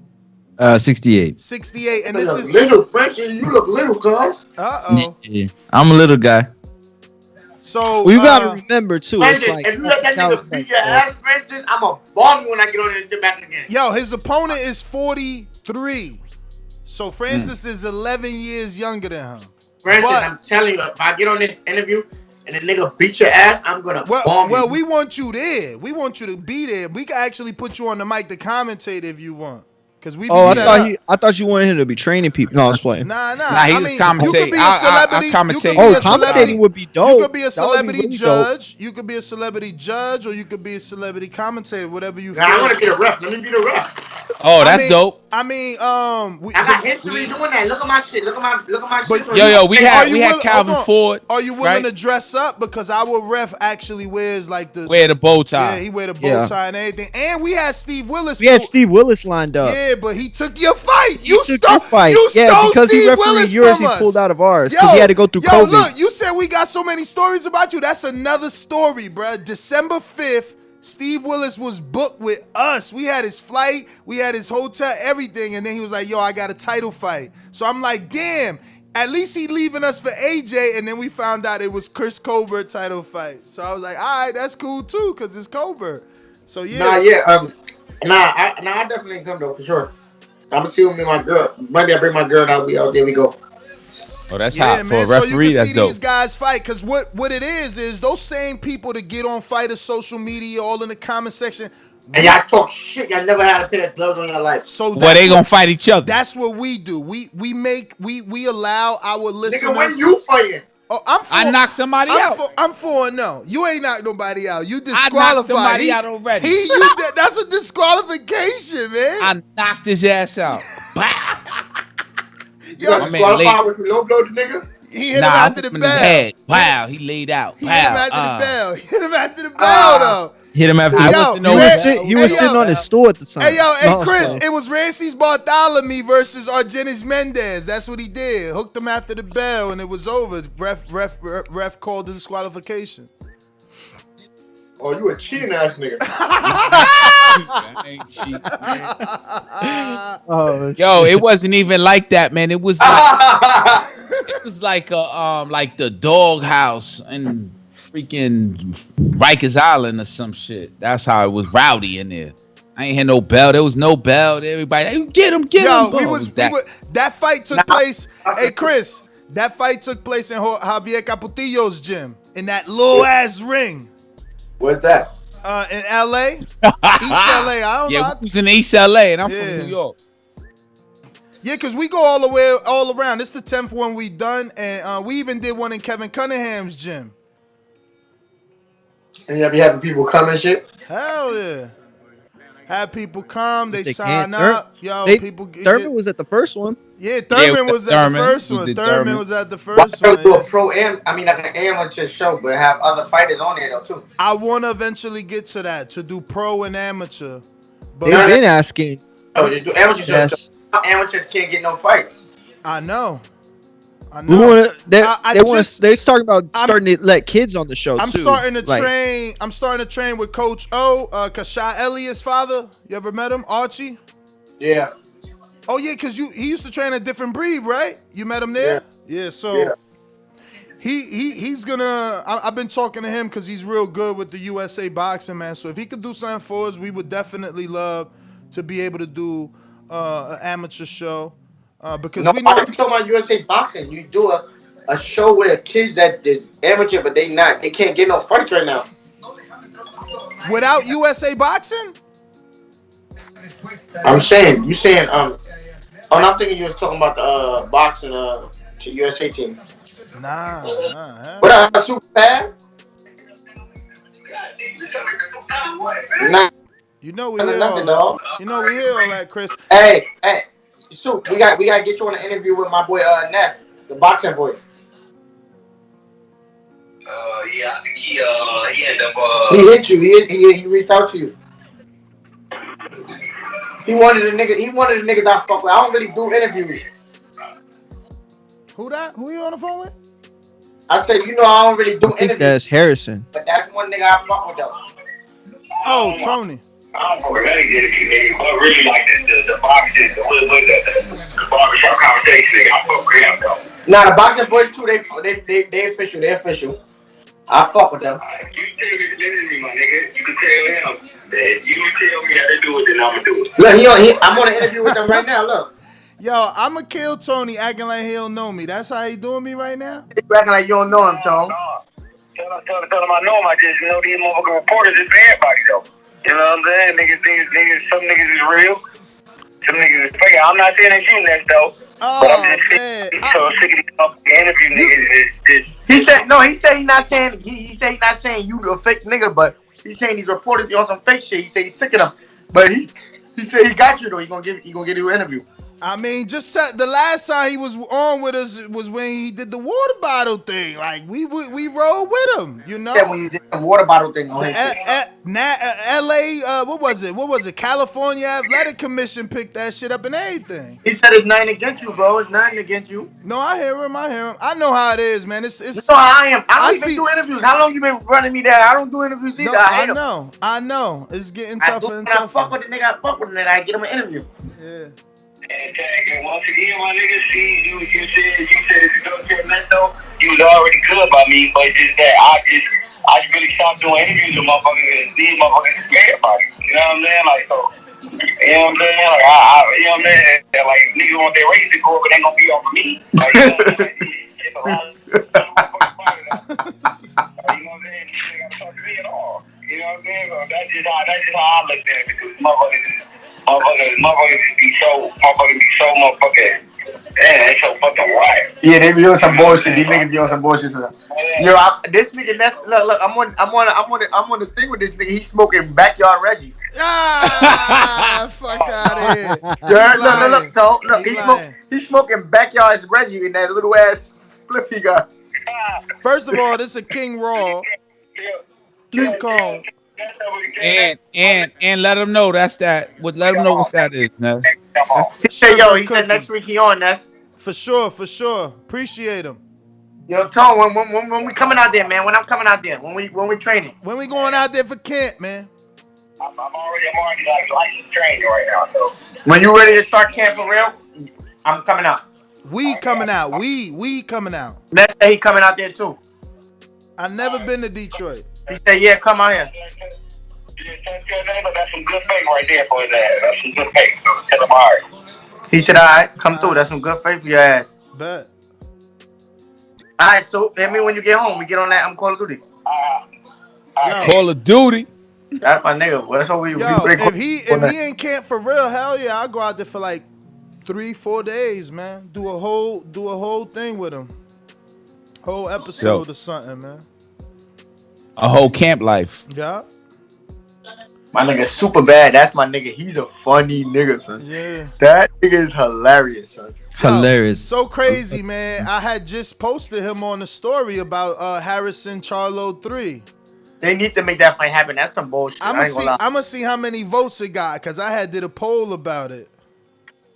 Speaker 5: 68.
Speaker 9: 68, and this is
Speaker 20: little Francis. You look little, cuz.
Speaker 5: Yeah. I'm a little guy.
Speaker 9: So
Speaker 11: you gotta remember too.
Speaker 20: Francis,
Speaker 11: It's like
Speaker 20: if you let that nigga beat your ass, Francis, I'ma bomb you when I get on this back again.
Speaker 9: Yo, his opponent is 43. So Francis is 11 years younger than him.
Speaker 20: Francis, I'm telling you, if I get on this interview and the nigga beat your ass, I'm gonna bomb you.
Speaker 9: Well, we want you there. We want you to be there. We can actually put you on the mic to commentate if you want. Cause we
Speaker 11: I thought you wanted him to be training people. No, I was playing.
Speaker 9: Nah.
Speaker 10: He was commentating.
Speaker 9: You could be a celebrity.
Speaker 11: Commentating would be dope.
Speaker 9: You could be a celebrity judge. You could be a celebrity judge, or you could be a celebrity commentator. Whatever you feel.
Speaker 20: I want to be a rep. Let me be the rep.
Speaker 10: Oh, that's dope.
Speaker 9: I mean,
Speaker 20: I got history doing that. Look at my shit. Look at my.
Speaker 9: But,
Speaker 10: yo, we had Calvin Ford.
Speaker 9: Are you willing to dress up? Because our ref actually wears like the
Speaker 10: bow tie.
Speaker 9: Yeah, he wear the bow tie and everything. And we had Steve Willis.
Speaker 11: We had Steve Willis lined up.
Speaker 9: Yeah, but he took your fight. You stole
Speaker 11: because
Speaker 9: Steve
Speaker 11: he refereed
Speaker 9: Willis
Speaker 11: yours.
Speaker 9: from
Speaker 11: He
Speaker 9: us.
Speaker 11: pulled out of ours because he had to go through COVID.
Speaker 9: Look, you said we got so many stories about you. That's another story, bruh. December 5th, Steve Willis was booked with us. We had his flight, we had his hotel, everything. And then he was like, yo, I got a title fight. So I'm like, damn, at least he leaving us for AJ. And then we found out it was Chris Colbert title fight. So I was like, all right, that's cool too, because it's Colbert. So yeah.
Speaker 20: I definitely come though, for sure. I'm gonna see with me and my girl. Maybe I bring my girl out. Out there we go.
Speaker 10: Oh, that's hot. Man, for a referee,
Speaker 9: so you can
Speaker 10: that's
Speaker 9: see
Speaker 10: dope.
Speaker 9: these guys fight, because what it is those same people that get on Fighter social media, all in the comment section.
Speaker 20: And y'all talk shit. Y'all never had a pair of gloves on your life.
Speaker 9: So
Speaker 10: they gonna fight each other.
Speaker 9: That's what we do. We allow our listeners.
Speaker 20: Nigga, when you fighting?
Speaker 9: Oh,
Speaker 10: I knocked somebody out.
Speaker 9: I'm 4-0. You ain't knocked nobody out. You disqualified.
Speaker 10: I knocked somebody out already.
Speaker 9: That's a disqualification, man.
Speaker 10: I knocked his ass out.
Speaker 20: You got disqualified with low blow the nigga?
Speaker 9: He hit him after the bell.
Speaker 10: Wow, he laid out.
Speaker 9: He hit him after the bell. He hit him after the bell, though.
Speaker 5: Hit him after
Speaker 11: you were sitting on his stool at the time.
Speaker 9: Hey, Chris, it was Rancis Bartholomew versus Argenis Mendez. That's what he did. Hooked him after the bell, and it was over. Ref called the disqualification.
Speaker 20: Oh, you a cheating ass nigga.
Speaker 10: I ain't cheating, man. Yo, it wasn't even like that, man. It was like like the doghouse and freaking Rikers Island or some shit. That's how it was rowdy in there. I ain't had no bell. There was no bell. Everybody, hey, get him.
Speaker 9: Yo, that fight took place. Hey, Chris, that fight took place in Javier Caputillo's gym in that little ass ring.
Speaker 20: What's that?
Speaker 9: In LA, East LA. I don't know.
Speaker 10: Yeah, we was in East LA, and I'm from New York.
Speaker 9: Yeah, because we go all around. This is the 10th one we done, and we even did one in Kevin Cunningham's gym.
Speaker 20: And you be having people come and shit?
Speaker 9: Hell yeah. Have people come, they sign up.
Speaker 11: Thurman was at the first one.
Speaker 9: Yeah, Thurman was at the first one. Thurman was at the first one.
Speaker 20: Why do a pro like an amateur show, but have other fighters on there though too?
Speaker 9: I want to eventually get to that, to do pro and amateur.
Speaker 11: But they've been asking.
Speaker 20: Oh, you do amateur shows. Amateurs can't get no fight.
Speaker 9: I know.
Speaker 11: They're talking about starting to let kids on the show.
Speaker 9: I'm starting to train with Coach O, Kasha Elliott's father. You ever met him, Archie?
Speaker 20: Yeah.
Speaker 9: Oh yeah, because he used to train a different breed, right? You met him there? Yeah. So he's gonna. I've been talking to him because he's real good with the USA boxing, man. So if he could do something for us, we would definitely love to be able to do an amateur show. Because we know.
Speaker 20: I'm talking about USA boxing. You do a show where kids that did amateur, but they can't get no fights right now.
Speaker 9: Without USA boxing?
Speaker 20: I'm saying you saying I'm thinking you was talking about the boxing to USA team.
Speaker 9: Nah.
Speaker 20: What super bad? Nah.
Speaker 9: You know we hear all that. You know we hear all that, Chris.
Speaker 20: Hey. So we got to get you on an interview with my boy Ness, the boxing voice.
Speaker 21: Yeah, I think he ended up.
Speaker 20: He hit you. He reached out to you. He wanted the niggas I fuck with. I don't really do interviews.
Speaker 9: Who that? Who you on the phone with?
Speaker 20: I said, I don't really do interviews.
Speaker 11: I think that's Harrison.
Speaker 20: But that's one nigga I fuck with though.
Speaker 9: Oh, Tony.
Speaker 21: I don't know what that is, but really like the boxing, the barbershop conversation, I fuck with him though.
Speaker 20: Nah, the boxing boys too, they official, they official. I fuck with them.
Speaker 21: You tell me, my nigga, you can tell him that you tell me how to do it, then I'ma do it.
Speaker 20: Look, I'm on an interview with them right now, look.
Speaker 9: Yo, I'ma kill Tony acting like he don't know me. That's how he doing me right now?
Speaker 20: He acting like you don't know him, Tone.
Speaker 21: Tell him I know him, I just these motherfucking reporters is bad body though. You know what I'm saying? Niggas, some niggas is real. Some niggas is fake. I'm not saying it's you next though.
Speaker 9: Oh,
Speaker 21: but I'm just so sick of these interview niggas.
Speaker 20: He said he's not saying he's not saying you a fake nigga, but he's saying these reporters be on some fake shit. He said he's sick of them. But he said he got you though. He gonna give you an interview.
Speaker 9: I mean, just the last time he was on with us was when he did the water bottle thing. Like we rolled with him, you know.
Speaker 20: Yeah, when you did the water bottle thing on his
Speaker 9: LA, what was it? What was it? California Athletic Commission picked that shit up and everything.
Speaker 20: He said it's nothing against you, bro. It's nothing against you.
Speaker 9: No, I hear him. I know how it is, man. It's.
Speaker 20: You know how I am. I don't even do interviews. How long you been running me down? I don't do interviews either.
Speaker 9: No,
Speaker 20: I
Speaker 9: know. It's getting tougher and
Speaker 20: tougher.
Speaker 9: tougher.
Speaker 20: I fuck with the nigga. I fuck with the nigga. I get him an interview.
Speaker 9: Yeah.
Speaker 21: And once again, my nigga, see, you said if you don't care mental, you was already good by me, but it's just that I just really stopped doing interviews with motherfuckers and these motherfuckers scared about it. You know what I'm saying? Like, so, you know what I'm saying? Like, you know what I'm saying? Like, niggas want their race to go up, but they gonna be off of me. Like, you know what I'm saying? It's a lot of you know what I'm saying? You ain't gotta talk to me at all. You know what I'm saying? So that's just how I look at it, because motherfuckers be so motherfucking, man, they so fucking wild.
Speaker 20: Yeah, they be on some bullshit. These niggas be on some bullshit. Yo, this nigga, look. I'm on the thing with this nigga. He's smoking backyard Reggie.
Speaker 9: Ah, fuck out of here.
Speaker 20: Look. He's smoking backyard Reggie in that little ass spliff he got.
Speaker 9: First of all, this is a King Raw. King Kong.
Speaker 10: And let them know that's that. Let them know what that is, man.
Speaker 20: He said next week he on. That's
Speaker 9: for sure. Appreciate him.
Speaker 20: Yo, Tone, when we coming out there, man? When I'm coming out there? When we training?
Speaker 9: When we going out there for camp, man?
Speaker 21: I'm already like licensed training right now. So
Speaker 20: when you ready to start camp for real, I'm coming out.
Speaker 9: We coming out. We coming out.
Speaker 20: Let's say he coming out there too.
Speaker 9: I never been to Detroit.
Speaker 20: He said, yeah, come out here.
Speaker 21: That's some good faith right there for his ass. That's some good faith. So tell him all right.
Speaker 20: He said, all right, come through. That's some good faith for your ass.
Speaker 9: Bet.
Speaker 20: All right, so hit me when you get home. We get on that. I'm Call of Duty.
Speaker 10: Call of Duty.
Speaker 20: That's my nigga. That's what we
Speaker 9: if he ain't camp for real, hell yeah, I'll go out there for like 3-4 days, man. Do a whole thing with him. Whole episode or something, man.
Speaker 10: A whole camp life.
Speaker 9: Yeah.
Speaker 20: My nigga's super bad. That's my nigga. He's a funny nigga, son.
Speaker 9: Yeah.
Speaker 20: That nigga is hilarious, son.
Speaker 5: Hilarious.
Speaker 9: So crazy, man. I had just posted him on the story about Harrison Charlo 3.
Speaker 20: They need to make that fight happen. That's some bullshit.
Speaker 9: I'm gonna see how many votes it got, because I did a poll about it.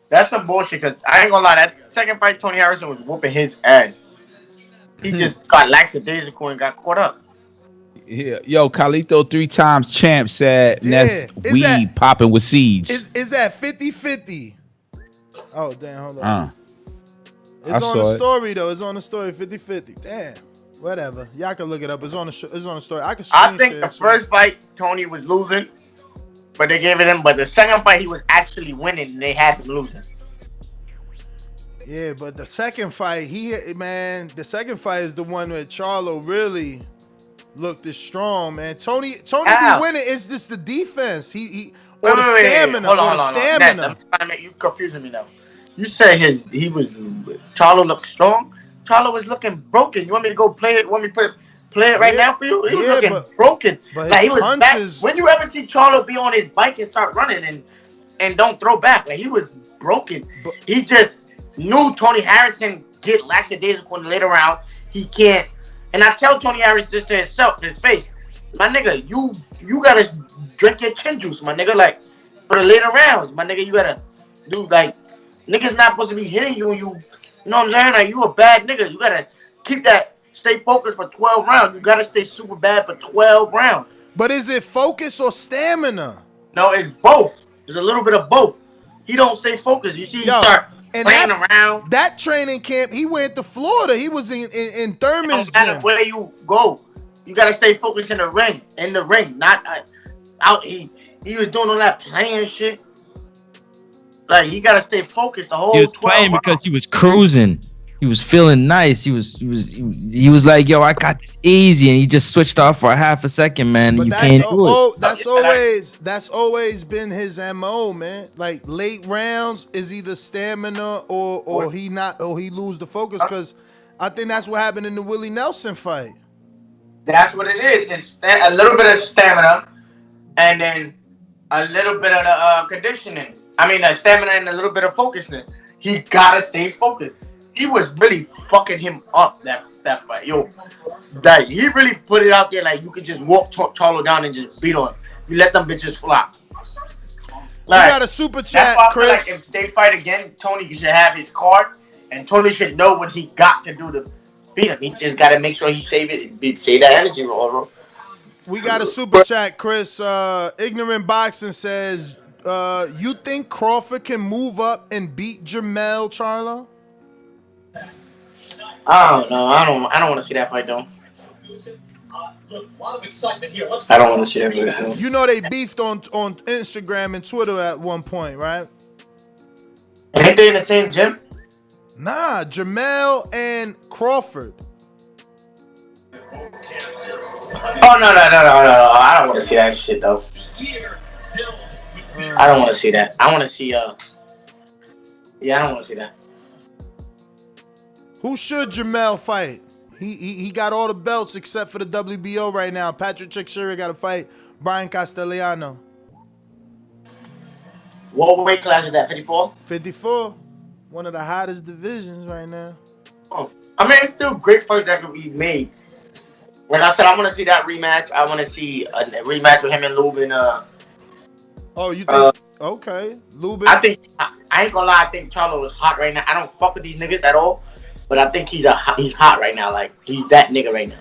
Speaker 20: That's some bullshit, because I ain't gonna lie. That second fight, Tony Harrison was whooping his ass. He just got lackadaisical and got caught up.
Speaker 10: Yeah, yo, Carlito 3 times champ said that's weed popping with seeds.
Speaker 9: Is that 50-50? Oh damn, hold on.
Speaker 10: It's
Speaker 9: on the story though. It's on the story 50-50. Damn. Whatever. Y'all can look it up. It's on the story. I
Speaker 20: think the first fight Tony was losing, but they gave it him. But the second fight he was actually winning, and they had him losing.
Speaker 9: Yeah, but the second fight, the second fight is the one where Charlo really looked as strong, man. Tony be winning. It's just the defense. Or the stamina.
Speaker 20: You confusing me now. You said Charlo looked strong. Charlo was looking broken. You want me to go play it? Want me to play it right now for you? He was looking broken.
Speaker 9: But
Speaker 20: like he was punches... back. When you ever see Charlo be on his bike and start running and don't throw back? Like he was broken. He just knew Tony Harrison get lackadaisical in the later round. He can't. And I tell Tony Harris this to himself, in his face, my nigga, you gotta drink your chin juice, my nigga. Like for the later rounds, my nigga, you gotta do like niggas not supposed to be hitting you. You know what I'm saying? Like you a bad nigga. You gotta stay focused for 12 rounds. You gotta stay super bad for 12 rounds.
Speaker 9: But is it focus or stamina?
Speaker 20: No, it's both. There's a little bit of both. He don't stay focused. You see, he start playing around.
Speaker 9: That training camp, he went to Florida. He was in Thurman's gym. No matter
Speaker 20: where you go, you gotta stay focused in the ring. Not out. He was doing all that playing shit. Like he gotta stay focused the whole.
Speaker 5: He was playing because he was cruising. He was feeling nice. He was like, yo, I got this easy, and he just switched off for a half a second, man.
Speaker 9: But
Speaker 5: you can't do it.
Speaker 9: That's always been his MO, man. Like late rounds is either stamina or he lose the focus, because I think that's what happened in the Willie Nelson fight.
Speaker 20: That's what it is. It's a little bit of stamina, and then a little bit of the conditioning. I mean, stamina and a little bit of focusness. He gotta stay focused. He was really fucking him up that fight, yo. Like he really put it out there like you could just walk Charlo down and just beat on him. You let them bitches flop.
Speaker 9: Like, we got a super chat, Chris.
Speaker 20: Like if they fight again, Tony should have his card, and Tony should know what he got to do to beat him. He just got to make sure he save that energy, bro.
Speaker 9: We got a super chat, Chris. Ignorant Boxing says, you think Crawford can move up and beat Jermell Charlo?
Speaker 20: I don't know. I don't want to see that fight though. I don't want to see that fight.
Speaker 9: You know they beefed on Instagram and Twitter at one point, right?
Speaker 20: Ain't they in the same gym?
Speaker 9: Nah, Jermell and Crawford.
Speaker 20: Oh no! I don't want to see that shit though. I don't want to see that. I want to see yeah, I don't want to see that.
Speaker 9: Who should Jermell fight? He got all the belts except for the WBO right now. Patrick Teixeira got to fight Brian Castellano.
Speaker 20: What weight class is that? 54?
Speaker 9: 54. One of the hottest divisions right now.
Speaker 20: Oh, I mean, it's still great fights that could be made. Like I said, I want to see that rematch. I want to see a rematch with him and Lubin.
Speaker 9: Oh, you think? Okay, Lubin.
Speaker 20: I ain't gonna lie. I think Charlo is hot right now. I don't fuck with these niggas at all, but I think he's hot right now. Like he's that nigga right now.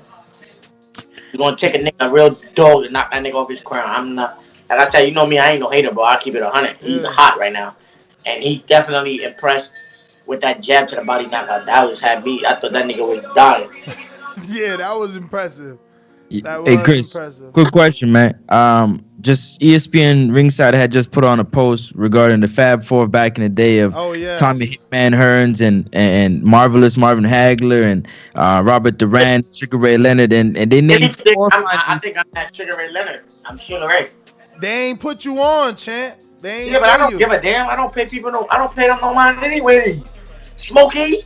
Speaker 20: You're gonna take a real dog to knock that nigga off his crown. I'm not. Like I said, you know me. I ain't no hater, bro. I keep it 100. He's hot right now, and he definitely impressed with that jab to the body knockout. That was happy. I thought that nigga was dying.
Speaker 9: Yeah, that was impressive. That
Speaker 5: Hey Chris,
Speaker 9: impressive.
Speaker 5: Quick question, man. Just ESPN Ringside had just put on a post regarding the Fab Four back in the day of Tommy Hitman Hearns and Marvelous Marvin Hagler and Robert Duran, Sugar Ray Leonard, and they named four
Speaker 20: I think I'm that Sugar Ray Leonard. I'm Sugar Ray.
Speaker 9: They ain't put you on, champ. They ain't
Speaker 20: but I don't give a damn. I don't pay people I don't pay them no mind anyway. Smokey.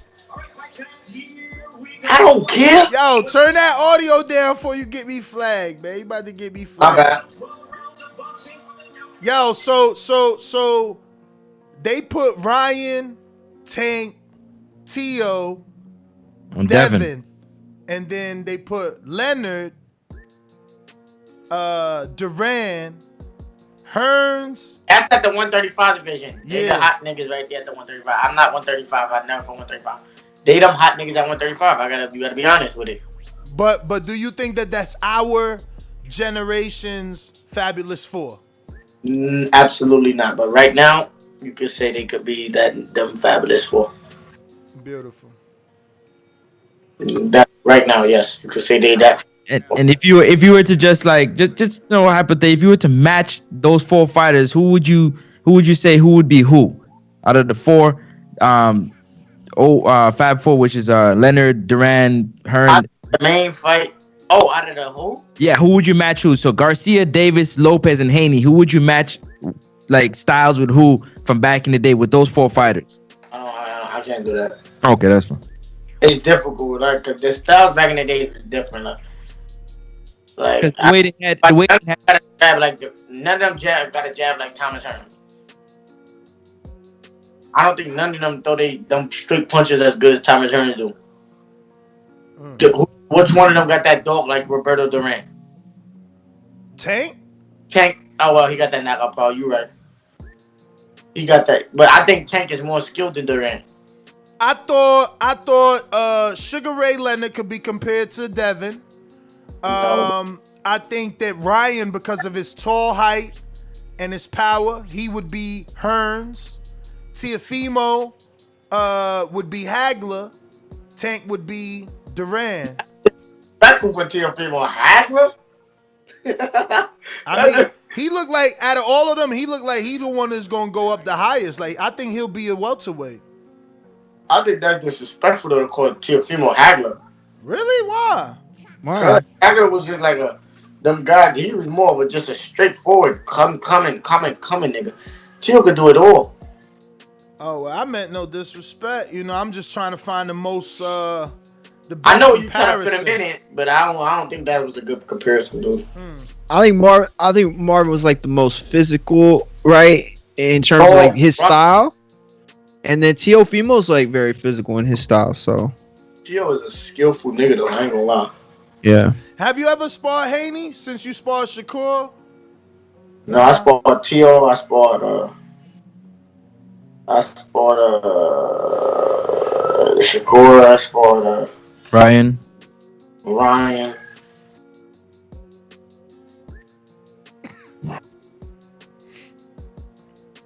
Speaker 20: I don't care.
Speaker 9: Yo, turn that audio down before you get me flagged, man. You about to get me flagged.
Speaker 20: Okay.
Speaker 9: Yo, so they put Ryan, Tank, Tio, Devin, and then they put Leonard, Duran, Hearns.
Speaker 20: That's at the 135 division.
Speaker 9: Yeah.
Speaker 20: They the hot niggas right there at the 135. I'm not 135. I never for 135. They them hot niggas at 135. You gotta be honest with it.
Speaker 9: But do you think that that's our generation's Fabulous Four?
Speaker 20: Absolutely not. But right now, you could say they could be them Fabulous Four.
Speaker 9: Beautiful.
Speaker 20: That right now, yes, you could say they that.
Speaker 5: And if you were to just hypothetically, if you were to match those four fighters, who would you say who would be who out of the four? Fab Four, which is Leonard, Duran, Hearn.
Speaker 20: The main fight. Oh, out of the who?
Speaker 5: Yeah, who would you match who? So Garcia, Davis, Lopez, and Haney. Who would you match, like styles with who from back in the day with those four fighters?
Speaker 20: I can't do that.
Speaker 5: Okay, that's fine.
Speaker 20: It's difficult. Like the styles back in the day is different. Like
Speaker 5: the way they had,
Speaker 20: got a jab like none of them got a jab like Thomas Hearn. I don't think none of them throw them straight punches as good as Thomas Hearn do. Which one of them got that dog like Roberto Duran?
Speaker 9: Tank?
Speaker 20: Oh well, he got that knockout power. You right. He got that, but I think Tank is more skilled than Duran.
Speaker 9: I thought Sugar Ray Leonard could be compared to Devin. I think that Ryan, because of his tall height and his power, he would be Hearns. Teofimo would be Hagler. Tank would be Duran.
Speaker 20: That's for Teofimo Hagler.
Speaker 9: I mean, he looked like out of all of them, he looked like he the one that's gonna go up the highest. Like I think he'll be a welterweight.
Speaker 20: I think that's disrespectful to call Teofimo Hagler.
Speaker 9: Really? Why?
Speaker 20: Hagler was just like them guy. He was more of just a straightforward coming nigga. Teo could do it all.
Speaker 9: Oh, well, I meant no disrespect. You know, I'm just trying to find the most the best
Speaker 20: I know you
Speaker 9: comparison.
Speaker 20: trying to put him in it, but I don't think that was a good comparison, dude.
Speaker 11: I think Marvin was like the most physical, right, in terms of like his style, and then Teofimo's like very physical in his style. So
Speaker 20: Teo is a skillful nigga though. I ain't gonna lie.
Speaker 11: yeah.
Speaker 9: Have you ever sparred Haney since you sparred Shakur?
Speaker 20: No, I sparred Teo. I sparred Shakur. I sparred
Speaker 5: Ryan.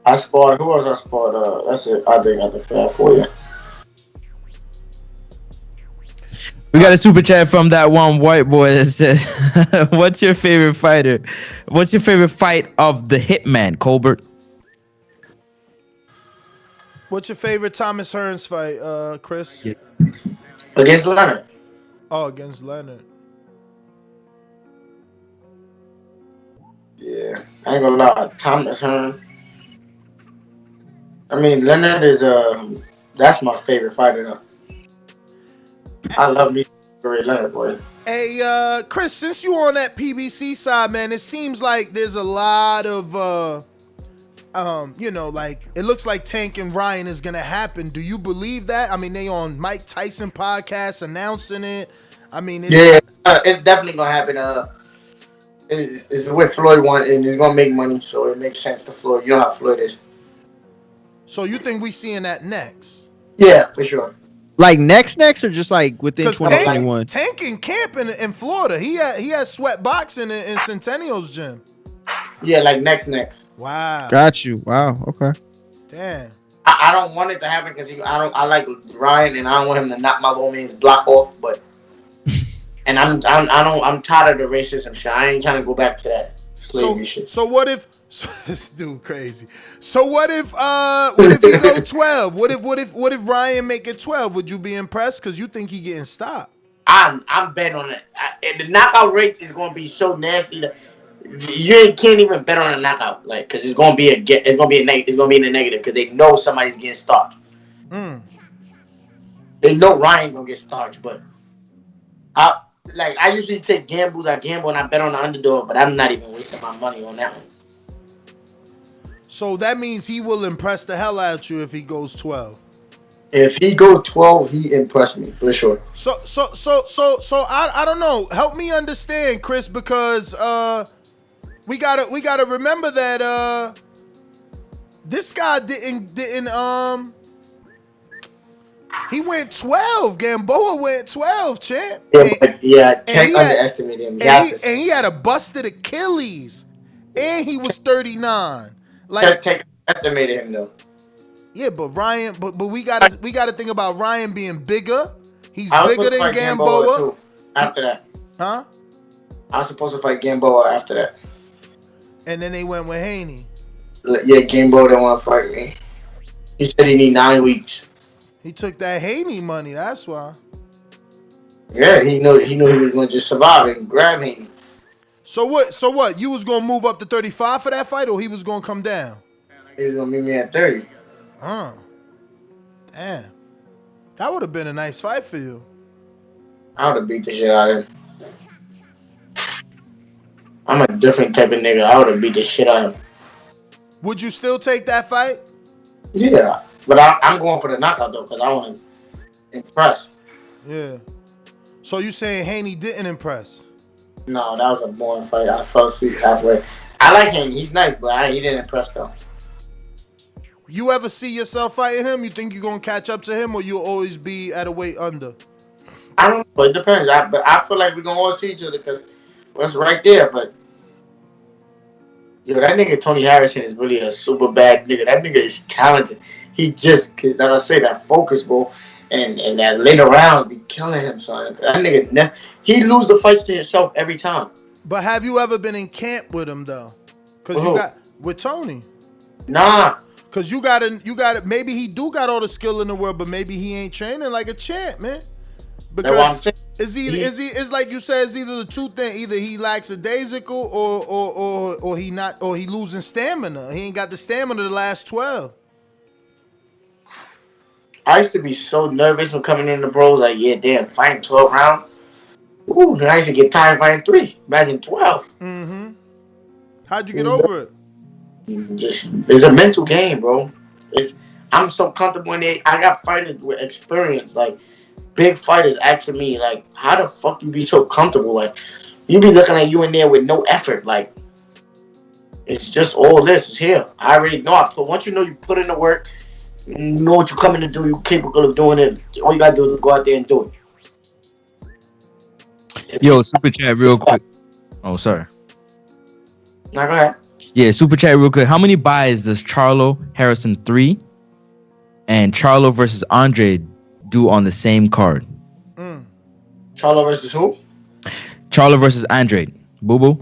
Speaker 20: I sparred. Who else I sparred? That's it. I think I the fab for you.
Speaker 5: We got a super chat from that one white boy that says, "What's your favorite fighter? What's your favorite fight of the Hitman, Colbert?"
Speaker 9: What's your favorite Thomas Hearns fight, Chris?
Speaker 20: Against Leonard.
Speaker 9: Oh, against Leonard.
Speaker 20: Yeah, I ain't gonna lie. Thomas Hearn. I mean, Leonard is that's my favorite fighter though. I love me great Leonard, boy.
Speaker 9: Hey, Chris, since you on that PBC side, man, it seems like there's a lot of like it looks like Tank and Ryan is gonna happen. Do you believe that? I mean, they on Mike Tyson podcast announcing it. I mean,
Speaker 20: it's definitely gonna happen. It's what Floyd want, and he's gonna make money, so it makes sense to Floyd. You know how Floyd is.
Speaker 9: So you think we seeing that next?
Speaker 20: Yeah, for sure.
Speaker 11: Like next, or just like within 2021?
Speaker 9: Tank in camp in Florida. He had sweat boxing in Centennial's gym.
Speaker 20: Yeah, like next.
Speaker 9: Wow.
Speaker 11: Got you. Wow. Okay.
Speaker 9: Damn.
Speaker 20: I don't want it to happen because I like Ryan, and I don't want him to knock my little man's block off. But and I'm tired of the racism shit. I ain't trying to go back to that slavery shit.
Speaker 9: So what if this dude crazy? So what if he go 12? What if Ryan make it 12? Would you be impressed? Because you think he getting stopped.
Speaker 20: I'm betting on it. The knockout rate is going to be so nasty that you can't even bet on a knockout, like, because it's going to be in the negative because they know somebody's getting stopped. They know Ryan gonna get starched, but I usually take gambles. I gamble and I bet on the underdog, but I'm not even wasting my money on that one.
Speaker 9: So that means he will impress the hell out of you if he goes 12.
Speaker 20: If he goes 12, he impressed me for sure.
Speaker 9: So I don't know. Help me understand, Chris, because we gotta remember that this guy didn't he went 12. Gamboa went 12, champ.
Speaker 20: Tank underestimated him.
Speaker 9: And he had a busted Achilles, and he was 39. Like
Speaker 20: Tank underestimated him though.
Speaker 9: Yeah, but Ryan, but we gotta think about Ryan being bigger. He's bigger than Gamboa.
Speaker 20: Too, after that,
Speaker 9: huh?
Speaker 20: I was supposed to fight Gamboa after that.
Speaker 9: And then they went with Haney.
Speaker 20: Yeah, Gamboa didn't want to fight me. He said he need 9 weeks.
Speaker 9: He took that Haney money. That's why.
Speaker 20: Yeah, he knew he was going to just survive and grab Haney.
Speaker 9: So what? You was gonna move up to 35 for that fight, or he was gonna come down?
Speaker 20: He was gonna meet me at 30.
Speaker 9: Damn. That would have been a nice fight for you.
Speaker 20: I would have beat the shit out of him. I'm a different type of nigga. I would have beat the shit out of him.
Speaker 9: Would you still take that fight?
Speaker 20: Yeah, but I'm going for the knockout though, because I want to impress.
Speaker 9: Yeah. So you saying Haney didn't impress?
Speaker 20: No, that was a boring fight. I fell asleep halfway. I like him. He's nice, but he didn't impress though.
Speaker 9: You ever see yourself fighting him? You think you're going to catch up to him, or you'll always be at a weight under?
Speaker 20: I don't know. It depends. But I feel like we're going to all see each other because it's right there. But, yo, that nigga Tony Harrison is really a super bad nigga. That nigga is talented. He just, like I say, that focus, bro, and that later round be killing him, son. That nigga, he lose the fights to himself every time.
Speaker 9: But have you ever been in camp with him, though? Because you got, with Tony.
Speaker 20: Nah.
Speaker 9: Cause you gotta. Maybe he do got all the skill in the world, but maybe he ain't training like a champ, man. Because it's like you said, it's either the two things. Either he lacks a daisical, or he losing stamina. He ain't got the stamina to last 12.
Speaker 20: I used to be so nervous when coming in the bros. Like, yeah, damn, fighting 12 rounds. Ooh, then I used to get tired fighting 3. Imagine 12.
Speaker 9: Mm-hmm. How'd you get over it?
Speaker 20: Just it's a mental game, bro. I'm so comfortable in it. I got fighters with experience, like big fighters asking me, like, how the fuck you be so comfortable? Like, you be looking at you in there with no effort. Like, it's just all this is here. I already know. Once you know you put in the work, you know what you're coming to do. You're capable of doing it. All you gotta do is go out there and do it.
Speaker 5: Yo, super chat real quick. Oh, sorry.
Speaker 20: Now go ahead.
Speaker 5: Yeah, super chat real quick. How many buys does Charlo Harrison 3 and Charlo versus Andre do on the same card?
Speaker 20: Charlo versus who?
Speaker 5: Charlo versus Andre. Boo boo.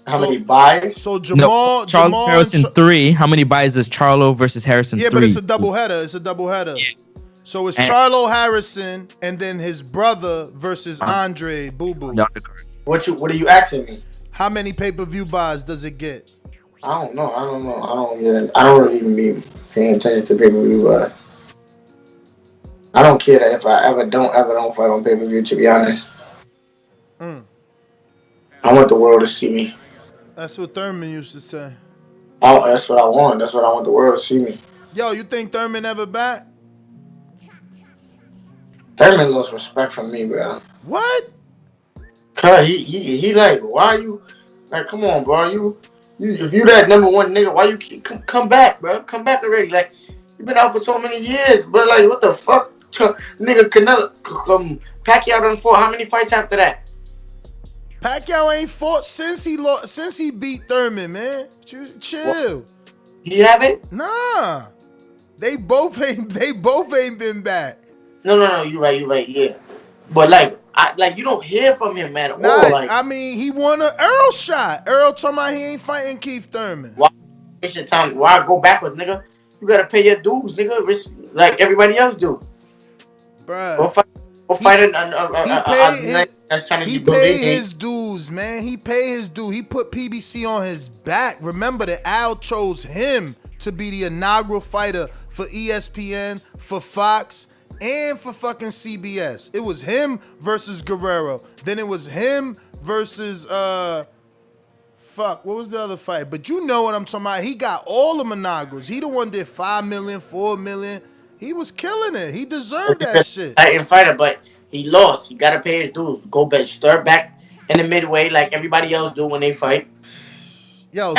Speaker 20: How many buys?
Speaker 9: So Jamal
Speaker 5: Harrison 3. How many buys does Charlo versus Harrison 3?
Speaker 9: Yeah, but it's a double header. It's a double header. Yeah. So it's Charlo Harrison and then his brother versus Andre Boo Boo.
Speaker 20: What are you asking me?
Speaker 9: How many pay-per-view buys does it get?
Speaker 20: I don't know. I don't even be paying attention to pay-per-view. I don't care that if I ever don't fight on pay-per-view, to be honest. I want the world to see me.
Speaker 9: That's what Thurman used to say.
Speaker 20: Oh, that's what I want. That's what I want the world to see me.
Speaker 9: Yo, you think Thurman ever back?
Speaker 20: Thurman lost respect from me, bro.
Speaker 9: What?
Speaker 20: Cause he like, why you like? Come on, bro. You if you that number one nigga, why you keep come back, bro? Come back already. Like you been out for so many years, bro. Like what the fuck, nigga? Canelo, Pacquiao done fought how many fights after that?
Speaker 9: Pacquiao ain't fought since he beat Thurman, man. Chill.
Speaker 20: What? He haven't?
Speaker 9: Nah. They both ain't been back.
Speaker 20: No. You right. Yeah, but like you don't hear from him at all. Like,
Speaker 9: I mean, he won an Earl shot. Earl told me he ain't fighting Keith Thurman.
Speaker 20: Why waste your time? Why go backwards, nigga? You gotta pay your dues, nigga. Like everybody else do.
Speaker 9: Bruh.
Speaker 20: Go fight that's trying to
Speaker 9: he paid his dues, man. He paid his due. He put PBC on his back. Remember that Al chose him to be the inaugural fighter for ESPN, for Fox, and for fucking CBS. It was him versus Guerrero. Then it was him versus what was the other fight? But you know what I'm talking about. He got all the inaugurals. He the one did 5 million, 4 million. He was killing it. He deserved that shit.
Speaker 20: Fighter, but he lost. He gotta pay his dues. Go back, start back in the midway like everybody else do when they fight.
Speaker 9: Yo,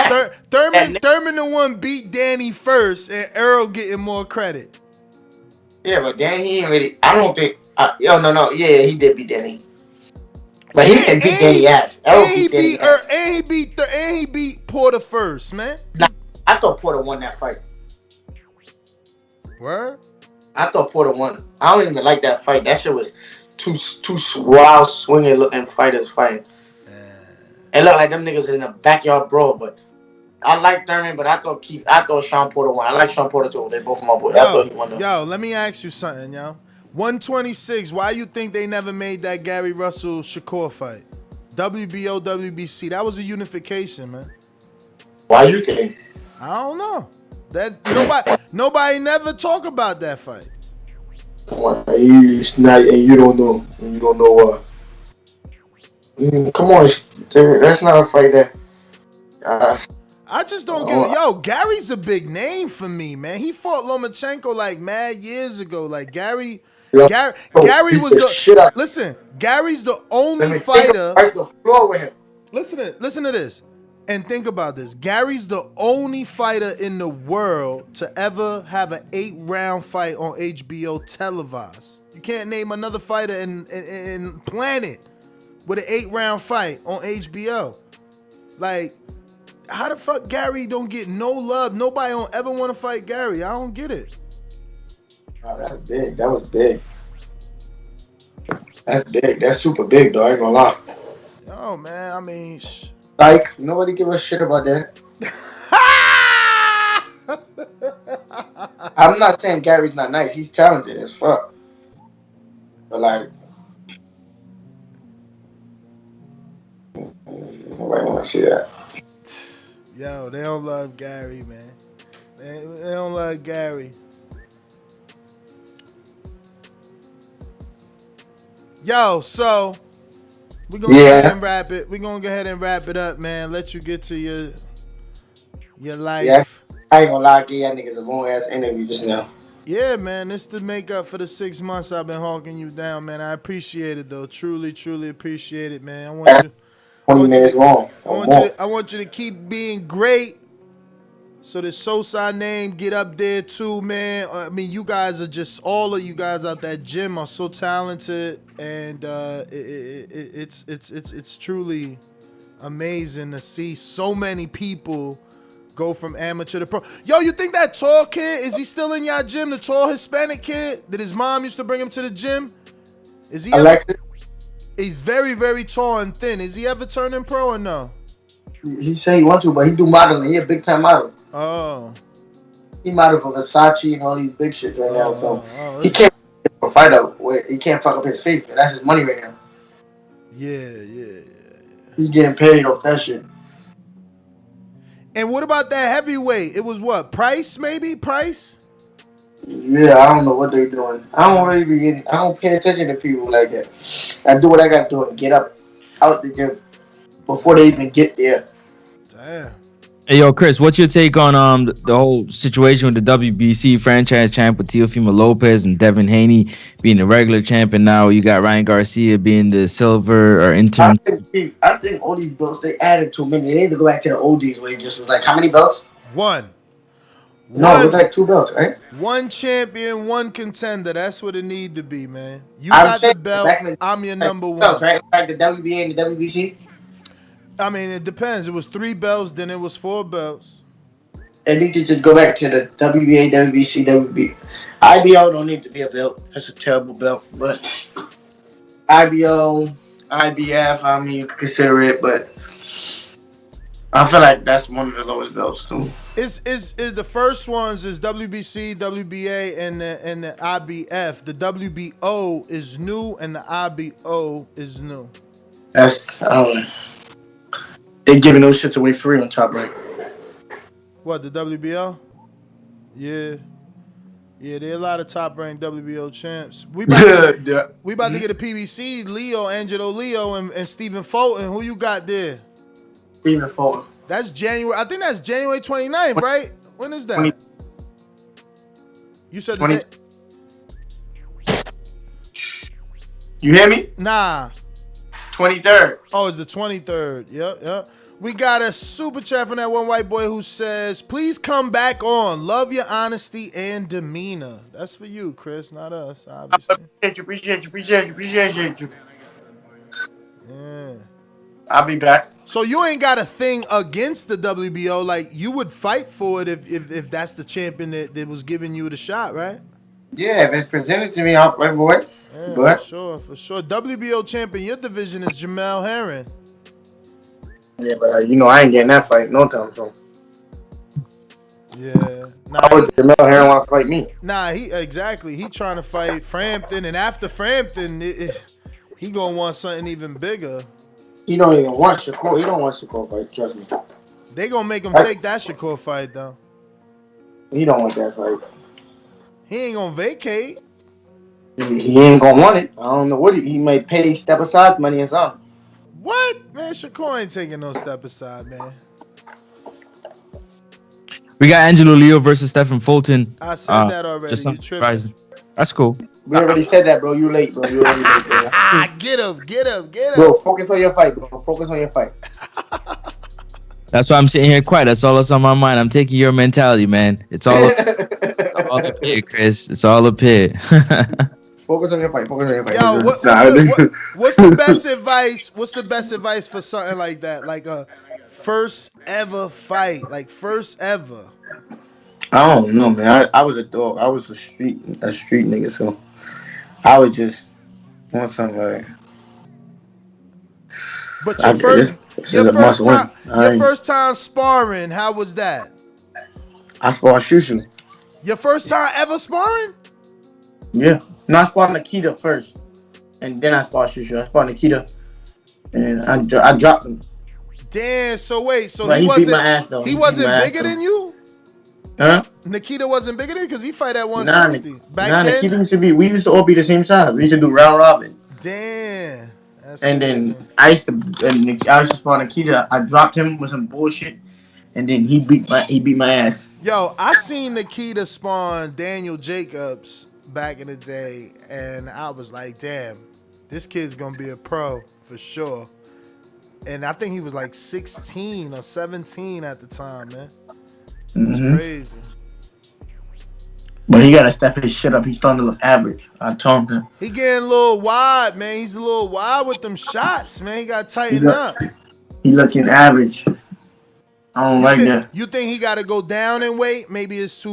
Speaker 9: Thurman the one beat Danny first, and Earl getting more credit.
Speaker 20: Yeah, but Danny, he ain't really. I don't think. No. Yeah, he did beat Danny, but he didn't beat Danny ass.
Speaker 9: And he beat Porter first, man.
Speaker 20: Nah, I thought Porter won that fight.
Speaker 9: Word?
Speaker 20: I thought Porter won. I don't even like that fight. That shit was two wild swinging looking fighters fighting. It looked like them niggas in a backyard brawl, but I like Thurman, but I thought Sean Porter won. I like Sean Porter too. They both my boys. I thought he won.
Speaker 9: Yo, let me ask you something, yo. 126. Why you think they never made that Gary Russell Shakur fight? WBO, WBC. That was a unification, man.
Speaker 20: Why you think?
Speaker 9: I don't know. That nobody never talk about that fight.
Speaker 20: Come on, it's not, and you don't know. And you don't know what. Come on, that's not a fight that.
Speaker 9: I just don't get it. Yo, Gary's a big name for me, man. He fought Lomachenko like mad years ago. Like Gary was the listen. Gary's the only fighter.
Speaker 20: Fight the floor with him.
Speaker 9: Listen to this, and think about this. Gary's the only fighter in the world to ever have an 8-round fight on HBO televised. You can't name another fighter in planet with an 8-round fight on HBO. Like, how the fuck Gary don't get no love? Nobody don't ever want to fight Gary. I don't get it.
Speaker 20: Oh, that's big. That was big. That's big. That's super big, though. I ain't gonna lie.
Speaker 9: Oh man, I mean,
Speaker 20: like nobody give a shit about that. I'm not saying Gary's not nice. He's talented as fuck. But like, nobody want to see that.
Speaker 9: Yo, they don't love Gary, man. They don't love Gary. Yo, so We're gonna go ahead and wrap it. We're gonna go ahead and wrap it up, man. Let you get to your life.
Speaker 20: Yeah, I ain't gonna lie, give y'all niggas a long ass interview just now.
Speaker 9: Yeah, man. This to make up for the 6 months I've been hawking you down, man. I appreciate it though. Truly, truly appreciate it, man. I want you
Speaker 20: 20 minutes long.
Speaker 9: I want you to keep being great. So the Sosa name get up there too, man. I mean, you guys are just, all of you guys out that gym are so talented, and it's truly amazing to see so many people go from amateur to pro. Yo, you think that tall kid, is he still in y'all gym? The tall Hispanic kid that his mom used to bring him to the gym? Is he? He's very, very tall and thin. Is he ever turning pro or no?
Speaker 20: He say he want to, but he do modeling. He a big time model.
Speaker 9: Oh.
Speaker 20: He model for Versace and all these big shits right now. So he can't fight up. He can't fuck up his feet. That's his money right now.
Speaker 9: Yeah.
Speaker 20: He getting paid off that shit.
Speaker 9: And what about that heavyweight? It was what? Price, maybe? Price?
Speaker 20: Yeah, I don't know what they're doing. I don't pay attention to people like that. I do what I gotta do and get up out the gym before they even get there.
Speaker 9: Damn.
Speaker 5: Hey, yo, Chris, what's your take on the whole situation with the WBC franchise champ with Teofimo Lopez and Devin Haney being the regular champ, and now you got Ryan Garcia being the silver or interim?
Speaker 20: I think all these belts, they added too many. They need to go back to the old days where it just was like, how many belts?
Speaker 9: One.
Speaker 20: No, it was like 2 belts, right?
Speaker 9: One champion, one contender. That's what it need to be, man. You got the belt. I'm your number one.
Speaker 20: Belts, right? Like the WBA and the WBC?
Speaker 9: I mean, it depends. It was 3 belts, then it was 4 belts.
Speaker 20: They need to just go back to the WBA, WBC, WB. IBO don't need to be a belt. That's a terrible belt. But IBO, IBF, I mean, you can consider it, but I feel like that's one of the lowest belts too.
Speaker 9: Is the first ones is WBC, WBA, and the IBF. The WBO is new, and the IBO is new.
Speaker 20: That's, I don't know. They giving those shits away free on Top Rank.
Speaker 9: What, the WBO? Yeah. Yeah, there are a lot of top-ranked WBO champs. We about to get a PBC, Angelo Leo, and Stephen Fulton. Who you got there?
Speaker 20: Stephen Fulton.
Speaker 9: That's January. I think that's January 29th, right? When is that? You said
Speaker 20: 20. You hear me?
Speaker 9: Nah.
Speaker 20: 23rd.
Speaker 9: Oh, it's the 23rd. Yep. We got a super chat from that one white boy who says, please come back on. Love your honesty and demeanor. That's for you, Chris, not us, obviously.
Speaker 20: Appreciate you.
Speaker 9: Yeah.
Speaker 20: I'll be back.
Speaker 9: So you ain't got a thing against the WBO. Like, you would fight for it if that's the champion that was giving you the shot, right?
Speaker 20: Yeah, if it's presented to me, I'll fight for it.
Speaker 9: Yeah,
Speaker 20: but
Speaker 9: for sure. WBO champion, your division is Jamel Hearn.
Speaker 20: Yeah, but I ain't getting that fight no time soon.
Speaker 9: Yeah.
Speaker 20: Jamel Hearn want to fight me.
Speaker 9: Nah, he trying to fight Frampton, and after Frampton, he gonna want something even bigger.
Speaker 20: He don't even want Shakur. He don't want Shakur fight. Trust me.
Speaker 9: They gonna make him take that Shakur fight though.
Speaker 20: He don't want that fight.
Speaker 9: He ain't gonna vacate.
Speaker 20: He ain't gonna want it. I don't know what he may pay step aside money or something.
Speaker 9: What? Man, Shakur ain't taking no step aside, man.
Speaker 5: We got Angelo Leo versus Stephen Fulton.
Speaker 9: I said that already. You tripping.
Speaker 5: Surprising. That's cool.
Speaker 20: We already said that, bro. You late, bro. You already late, bro.
Speaker 9: Get him.
Speaker 20: Bro, focus on your fight, bro. Focus on your fight.
Speaker 5: That's why I'm sitting here quiet. That's all that's on my mind. I'm taking your mentality, man. It's all up here, Chris. It's all up here.
Speaker 20: Focus on your fight.
Speaker 9: Yo, what's the best advice? What's the best advice for something like that? Like a first ever fight, like first ever.
Speaker 20: I don't know, man. I was a dog. I was a street nigga, so I would just want something like.
Speaker 9: But your first time sparring, how was that?
Speaker 20: I sparred Shushu.
Speaker 9: Your first time ever sparring?
Speaker 20: Yeah. No, I sparred Nikita first, and then I sparred Shushu. I sparred Nikita, and I dropped him.
Speaker 9: Damn. So wait. So
Speaker 20: he wasn't. Beat my ass, though.
Speaker 9: He wasn't bigger than you?
Speaker 20: Huh?
Speaker 9: Nikita wasn't bigger than you because he fight at 160.
Speaker 20: Back then, Nikita we used to all be the same size. We used to do round robin.
Speaker 9: Damn.
Speaker 20: And then I used to spawn Nikita. I dropped him with some bullshit, and then he beat my ass.
Speaker 9: Yo, I seen Nikita spawn Daniel Jacobs back in the day, and I was like, damn, this kid's gonna be a pro for sure. And I think he was like 16 or 17 at the time, man. It was crazy.
Speaker 20: But he gotta step his shit up. He's starting to look average. I told him.
Speaker 9: He getting a little wide, man. He's a little wild with them shots, man. He got to tighten up.
Speaker 20: He looking average. I don't like that.
Speaker 9: You think he got to go down in weight? Maybe it's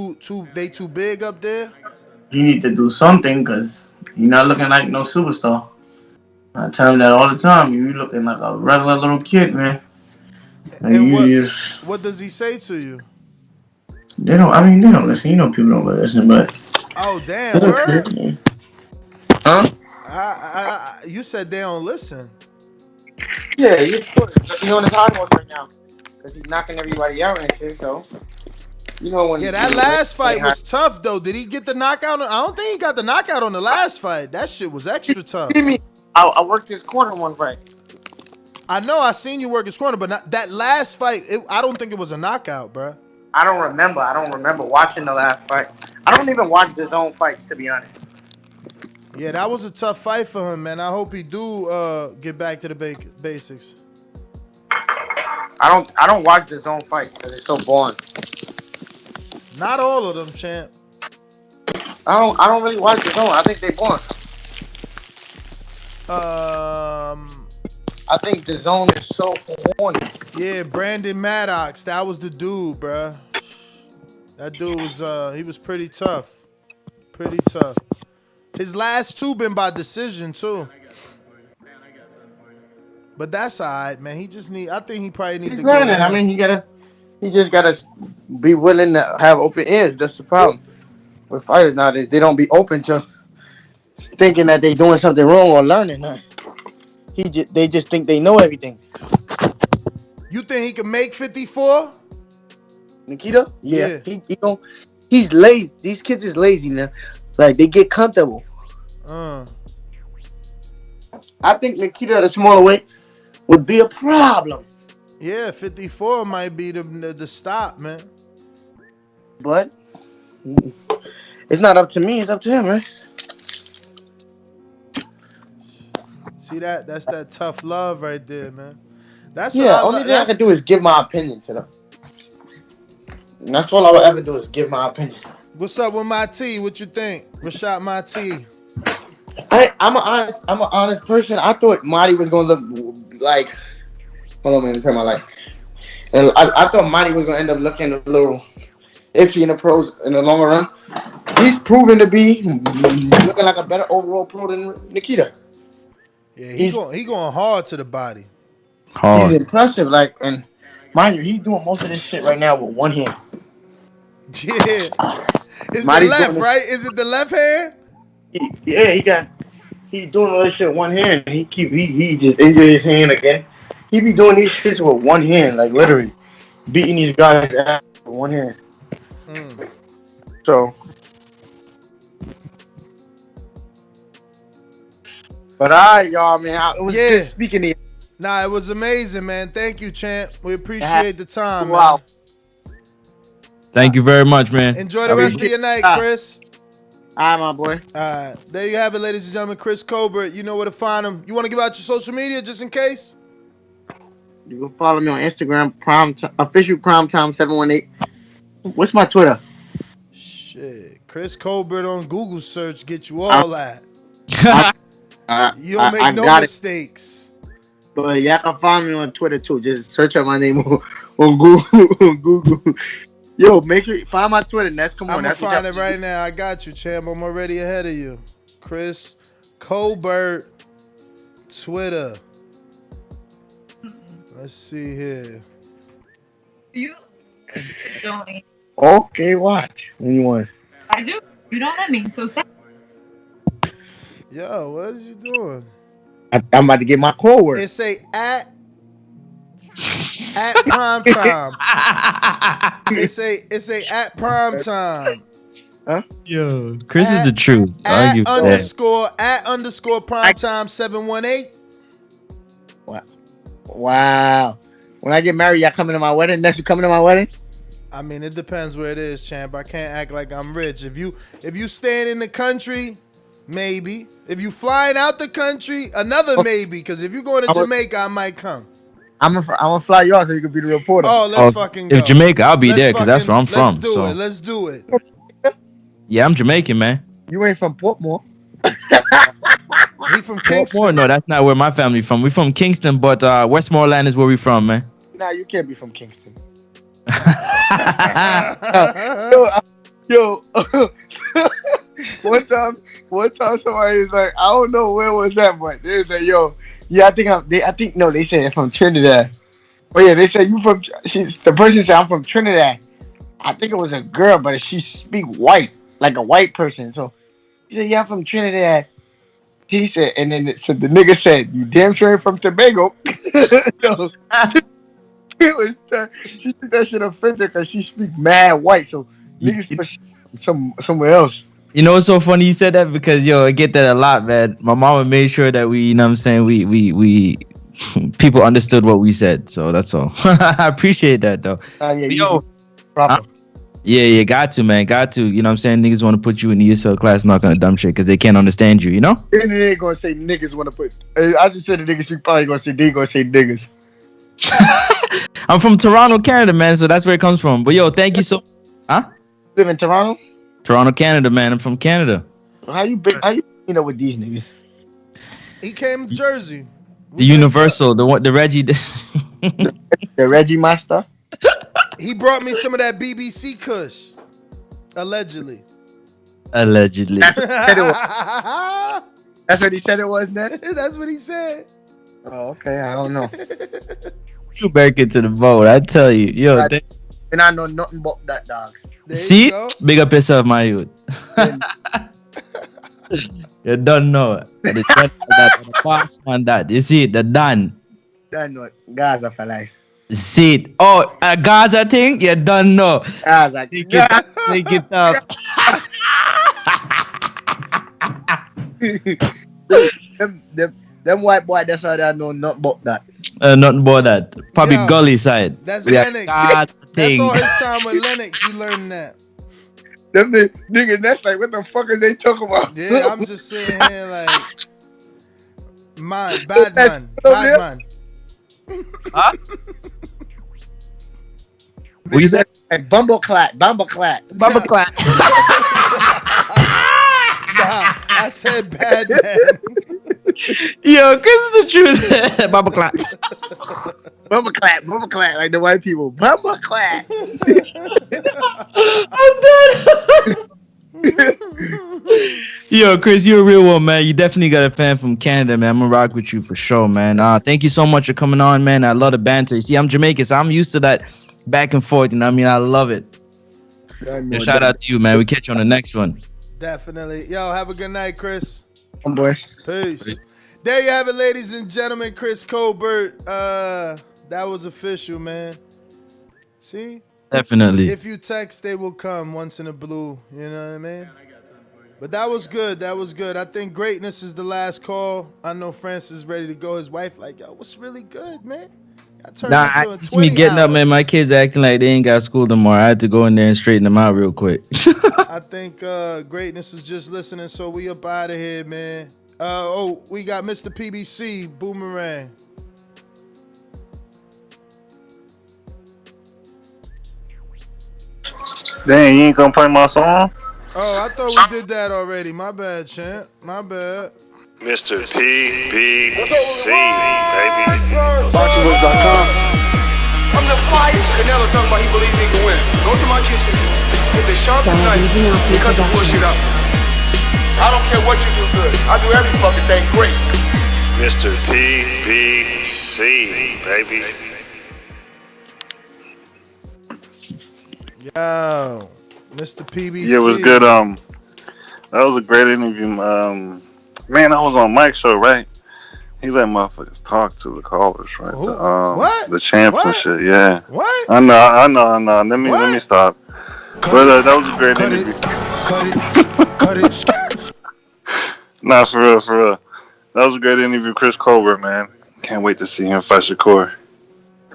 Speaker 9: they too big up there?
Speaker 20: He need to do something because he's not looking like no superstar. I tell him that all the time. You looking like a regular little kid, man.
Speaker 9: And what does he say to you?
Speaker 20: They don't listen. You know people don't listen, but.
Speaker 9: Oh, damn. Word?
Speaker 20: Huh?
Speaker 9: You said they don't listen.
Speaker 20: Yeah, he's on his hard work right now. Because he's knocking everybody out and shit, so. You know when.
Speaker 9: Yeah, that last fight was tough, though. Did he get the knockout? I don't think he got the knockout on the last fight. That shit was extra tough.
Speaker 20: I worked his corner one fight.
Speaker 9: I know I seen you work his corner, but that last fight, I don't think it was a knockout, bro.
Speaker 20: I don't remember watching the last fight. I don't even watch the zone fights, to be honest.
Speaker 9: Yeah, that was a tough fight for him, man. I hope he do get back to the basics.
Speaker 20: I don't watch the zone fights because it's so boring.
Speaker 9: Not all of them, champ.
Speaker 20: I don't really watch the zone. I think they boring. I think the zone is so horny.
Speaker 9: Yeah, Brandon Maddox, that was the dude, bruh. That dude was he was pretty tough. Pretty tough. His last two been by decision too. But that's alright, man. I think he probably need to go down.
Speaker 20: I mean, he just gotta be willing to have open ears. That's the problem with fighters now. They don't be open to thinking that they doing something wrong or learning. They just think they know everything.
Speaker 9: You think he can make 54?
Speaker 20: Nikita? Yeah. He's lazy. These kids is lazy now. Like, they get comfortable. I think Nikita at a smaller weight would be a problem.
Speaker 9: Yeah, 54 might be the stop, man.
Speaker 20: But it's not up to me. It's up to him, man.
Speaker 9: See that? That's that tough love right there, man. That's
Speaker 20: only thing I can do is give my opinion to them. And that's all I will ever do is give my opinion.
Speaker 9: What's up with my T? What you think? Rashad my T.
Speaker 20: I'm an honest person. I thought Marty was gonna look like. Hold on, man. Let me turn my light. And I thought Marty was gonna end up looking a little iffy in the pros in the longer run. He's proven to be looking like a better overall pro than Nikita.
Speaker 9: Yeah, he going hard to the body.
Speaker 20: He's impressive, and mind you, he's doing most of this shit right now with one hand.
Speaker 9: Yeah, it's the left, right? Is it the left hand?
Speaker 20: He's doing all this shit with one hand. He just injured his hand again. He be doing these shits with one hand, like literally beating these guys ass with one hand. So. But alright, y'all, man. It was good speaking to you.
Speaker 9: Nah, it was amazing, man. Thank you, champ. We appreciate the time,
Speaker 20: wow.
Speaker 9: man.
Speaker 5: Thank you very much, man.
Speaker 9: Enjoy the rest of your night, Chris.
Speaker 20: All right, my boy.
Speaker 9: All right. There you have it, ladies and gentlemen. Chris Colbert. You know where to find him. You want to give out your social media just in case?
Speaker 20: You can follow me on Instagram, official Primetime 718. What's my Twitter?
Speaker 9: Shit. Chris Colbert on Google search. Get you all that. You don't make no mistakes.
Speaker 20: But y'all can find me on Twitter too. Just search up my name on Google. Yo, make sure you find my Twitter. Come on.
Speaker 9: I'm gonna find it right now. I got you, champ. I'm already ahead of you. Chris Colbert, Twitter. Let's see here.
Speaker 1: You don't.
Speaker 20: Okay, watch. When you want.
Speaker 1: I do. You don't let me. So say.
Speaker 9: Yo, what is you doing?
Speaker 20: I'm about to get my code word.
Speaker 9: It say at prime time. It say at prime time.
Speaker 20: Huh?
Speaker 5: Yo, Chris is the truth.
Speaker 9: At underscore prime time 718.
Speaker 20: Wow. When I get married, y'all coming to my wedding? Next, you coming to my wedding?
Speaker 9: I mean, it depends where it is, champ. I can't act like I'm rich. If you staying in the country, maybe. If you flying out the country, another maybe. Because if you going to Jamaica, I might come.
Speaker 20: I'm gonna fly you out so you can be the reporter.
Speaker 9: Oh, let's fucking go.
Speaker 5: If Jamaica, I'll be there because that's where I'm from.
Speaker 9: Let's do it. Let's do it.
Speaker 5: Yeah, I'm Jamaican, man.
Speaker 20: You ain't from Portmore.
Speaker 9: He from Kingston.
Speaker 5: Portmore? No, that's not where my family from. We from Kingston, but Westmoreland is where we from, man.
Speaker 20: Nah, you can't be from Kingston. Yo, one time somebody was like, I don't know where was that, but they was like, yo, yeah, they said I'm from Trinidad. Oh yeah, they said you from. The person said I'm from Trinidad. I think it was a girl, but she speak white, like a white person. So he said, yeah, I'm from Trinidad. He said, and then the nigga said, you damn sure ain't from Tobago. So, she took that shit offensive because she speak mad white. So niggas somewhere else.
Speaker 5: You know what's so funny you said that? Because yo, I get that a lot, man. My mama made sure that we, you know what I'm saying, we people understood what we said. So that's all. I appreciate that though. Yo, yeah, got to, man. Got to. You know what I'm saying? Niggas want to put you in the ESL class knocking a dumb shit because they can't understand you, you know?
Speaker 20: And they ain't gonna say niggas want to put. I just said the niggas, you probably gonna say they gonna say niggas.
Speaker 5: I'm from Toronto, Canada, man, so that's where it comes from. But yo, thank you so. Huh?
Speaker 20: Live in Toronto?
Speaker 5: Toronto, Canada, man. I'm from Canada.
Speaker 20: How you with these niggas?
Speaker 9: He came to Jersey.
Speaker 5: The Universal, the Reggie.
Speaker 20: The Reggie Master.
Speaker 9: He brought me some of that BBC Kush. Allegedly.
Speaker 20: That's what he said it was, Ned?
Speaker 9: That's what he said.
Speaker 20: Oh, okay. I don't know.
Speaker 5: You back into the vote, I tell you. Yo,
Speaker 20: and I know nothing but that, dog.
Speaker 5: See? Big up yourself, my youth. You don't know. The boss man that. You see it, the done.
Speaker 20: Done what? Gaza for life.
Speaker 5: See it. Oh, a Gaza thing? You don't know.
Speaker 20: Gaza.
Speaker 5: Take it up.
Speaker 20: Them white boy, that's how they know nothing but that.
Speaker 5: Nothing but that. Probably gully side.
Speaker 9: That's Lennox. That's all his time with Lennox. You learn that.
Speaker 20: Them nigga, that's like, what the fuck is they talking about?
Speaker 9: Yeah, I'm just sitting here like, bad man.
Speaker 5: Huh? What you said?
Speaker 20: Like bumbleclat.
Speaker 5: Nah,
Speaker 9: I said bad man.
Speaker 5: Yo, Chris is the truth. Bumbleclat,
Speaker 20: like the white people. Bumbleclat.
Speaker 5: I'm done. Yo, Chris, you're a real one, man. You definitely got a fan from Canada, man. I'm gonna rock with you for sure, man. Thank you so much for coming on, man. I love the banter. You see, I'm Jamaican, so I'm used to that back and forth. You know what I mean? I love it. Shout out to you, man. We catch you on the next one.
Speaker 9: Definitely. Yo, have a good night, Chris.
Speaker 20: Boy.
Speaker 9: Peace. There you have it, ladies and gentlemen. Chris Colbert. That was official, man. See?
Speaker 5: Definitely.
Speaker 9: If you text, they will come once in a blue. You know what I mean? But that was good. That was good. I think greatness is the last call. I know Francis is ready to go. His wife like, yo, what's really good, man?
Speaker 5: It's me getting up, man. My kids acting like they ain't got school tomorrow. I had to go in there and straighten them out real quick.
Speaker 9: I think greatness is just listening, so we up out of here, man. We got Mr. PBC, Boomerang.
Speaker 2: Dang, you ain't gonna play my song?
Speaker 9: Oh, I thought we did that already. My bad, champ. My bad.
Speaker 7: Mr. PBC, baby.
Speaker 4: MATCHROOM. I'm the flyest. Canelo talking about he believe he can win. Go to my kitchen. Get the sharpest knife. You cut the bullshit up. I don't care what you do good. I do every fucking thing great.
Speaker 7: Mr. PBC, baby.
Speaker 9: Yo, Mr. PBC.
Speaker 2: Yeah, it was good. That was a great interview. Man, I was on Mike's show, right? He let motherfuckers talk to the callers, right?
Speaker 9: What?
Speaker 2: The champs and shit, yeah.
Speaker 9: What?
Speaker 2: I know. Let me stop. But that was a great interview.
Speaker 14: Cut it.
Speaker 2: Nah, for real. That was a great interview, Chris Colbert, man. Can't wait to see him fight Shakur.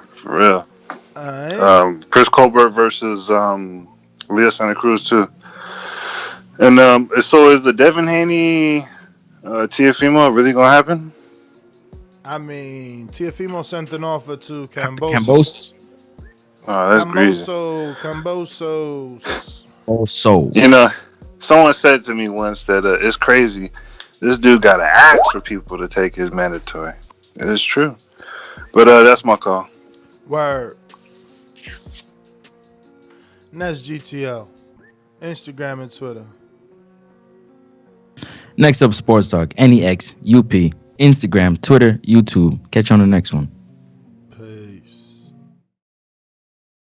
Speaker 2: For real.
Speaker 9: Alright.
Speaker 2: Chris Colbert versus Leo Santa Cruz too. And so is the Devin Haney Teofimo really gonna happen?
Speaker 9: I mean, Teofimo sent an offer to Kambosos.
Speaker 10: Kambosos.
Speaker 2: Oh, that's greasy.
Speaker 9: Kambosos.
Speaker 5: Also,
Speaker 2: You know, someone said to me once that it's crazy. This dude got to ask for people to take his mandatory. It is true. But that's my call.
Speaker 9: Word. And that's GTL. Instagram and Twitter.
Speaker 5: next up, Sports Talk, NEX, UP, Instagram, Twitter, YouTube. Catch you on the next one.
Speaker 9: Peace.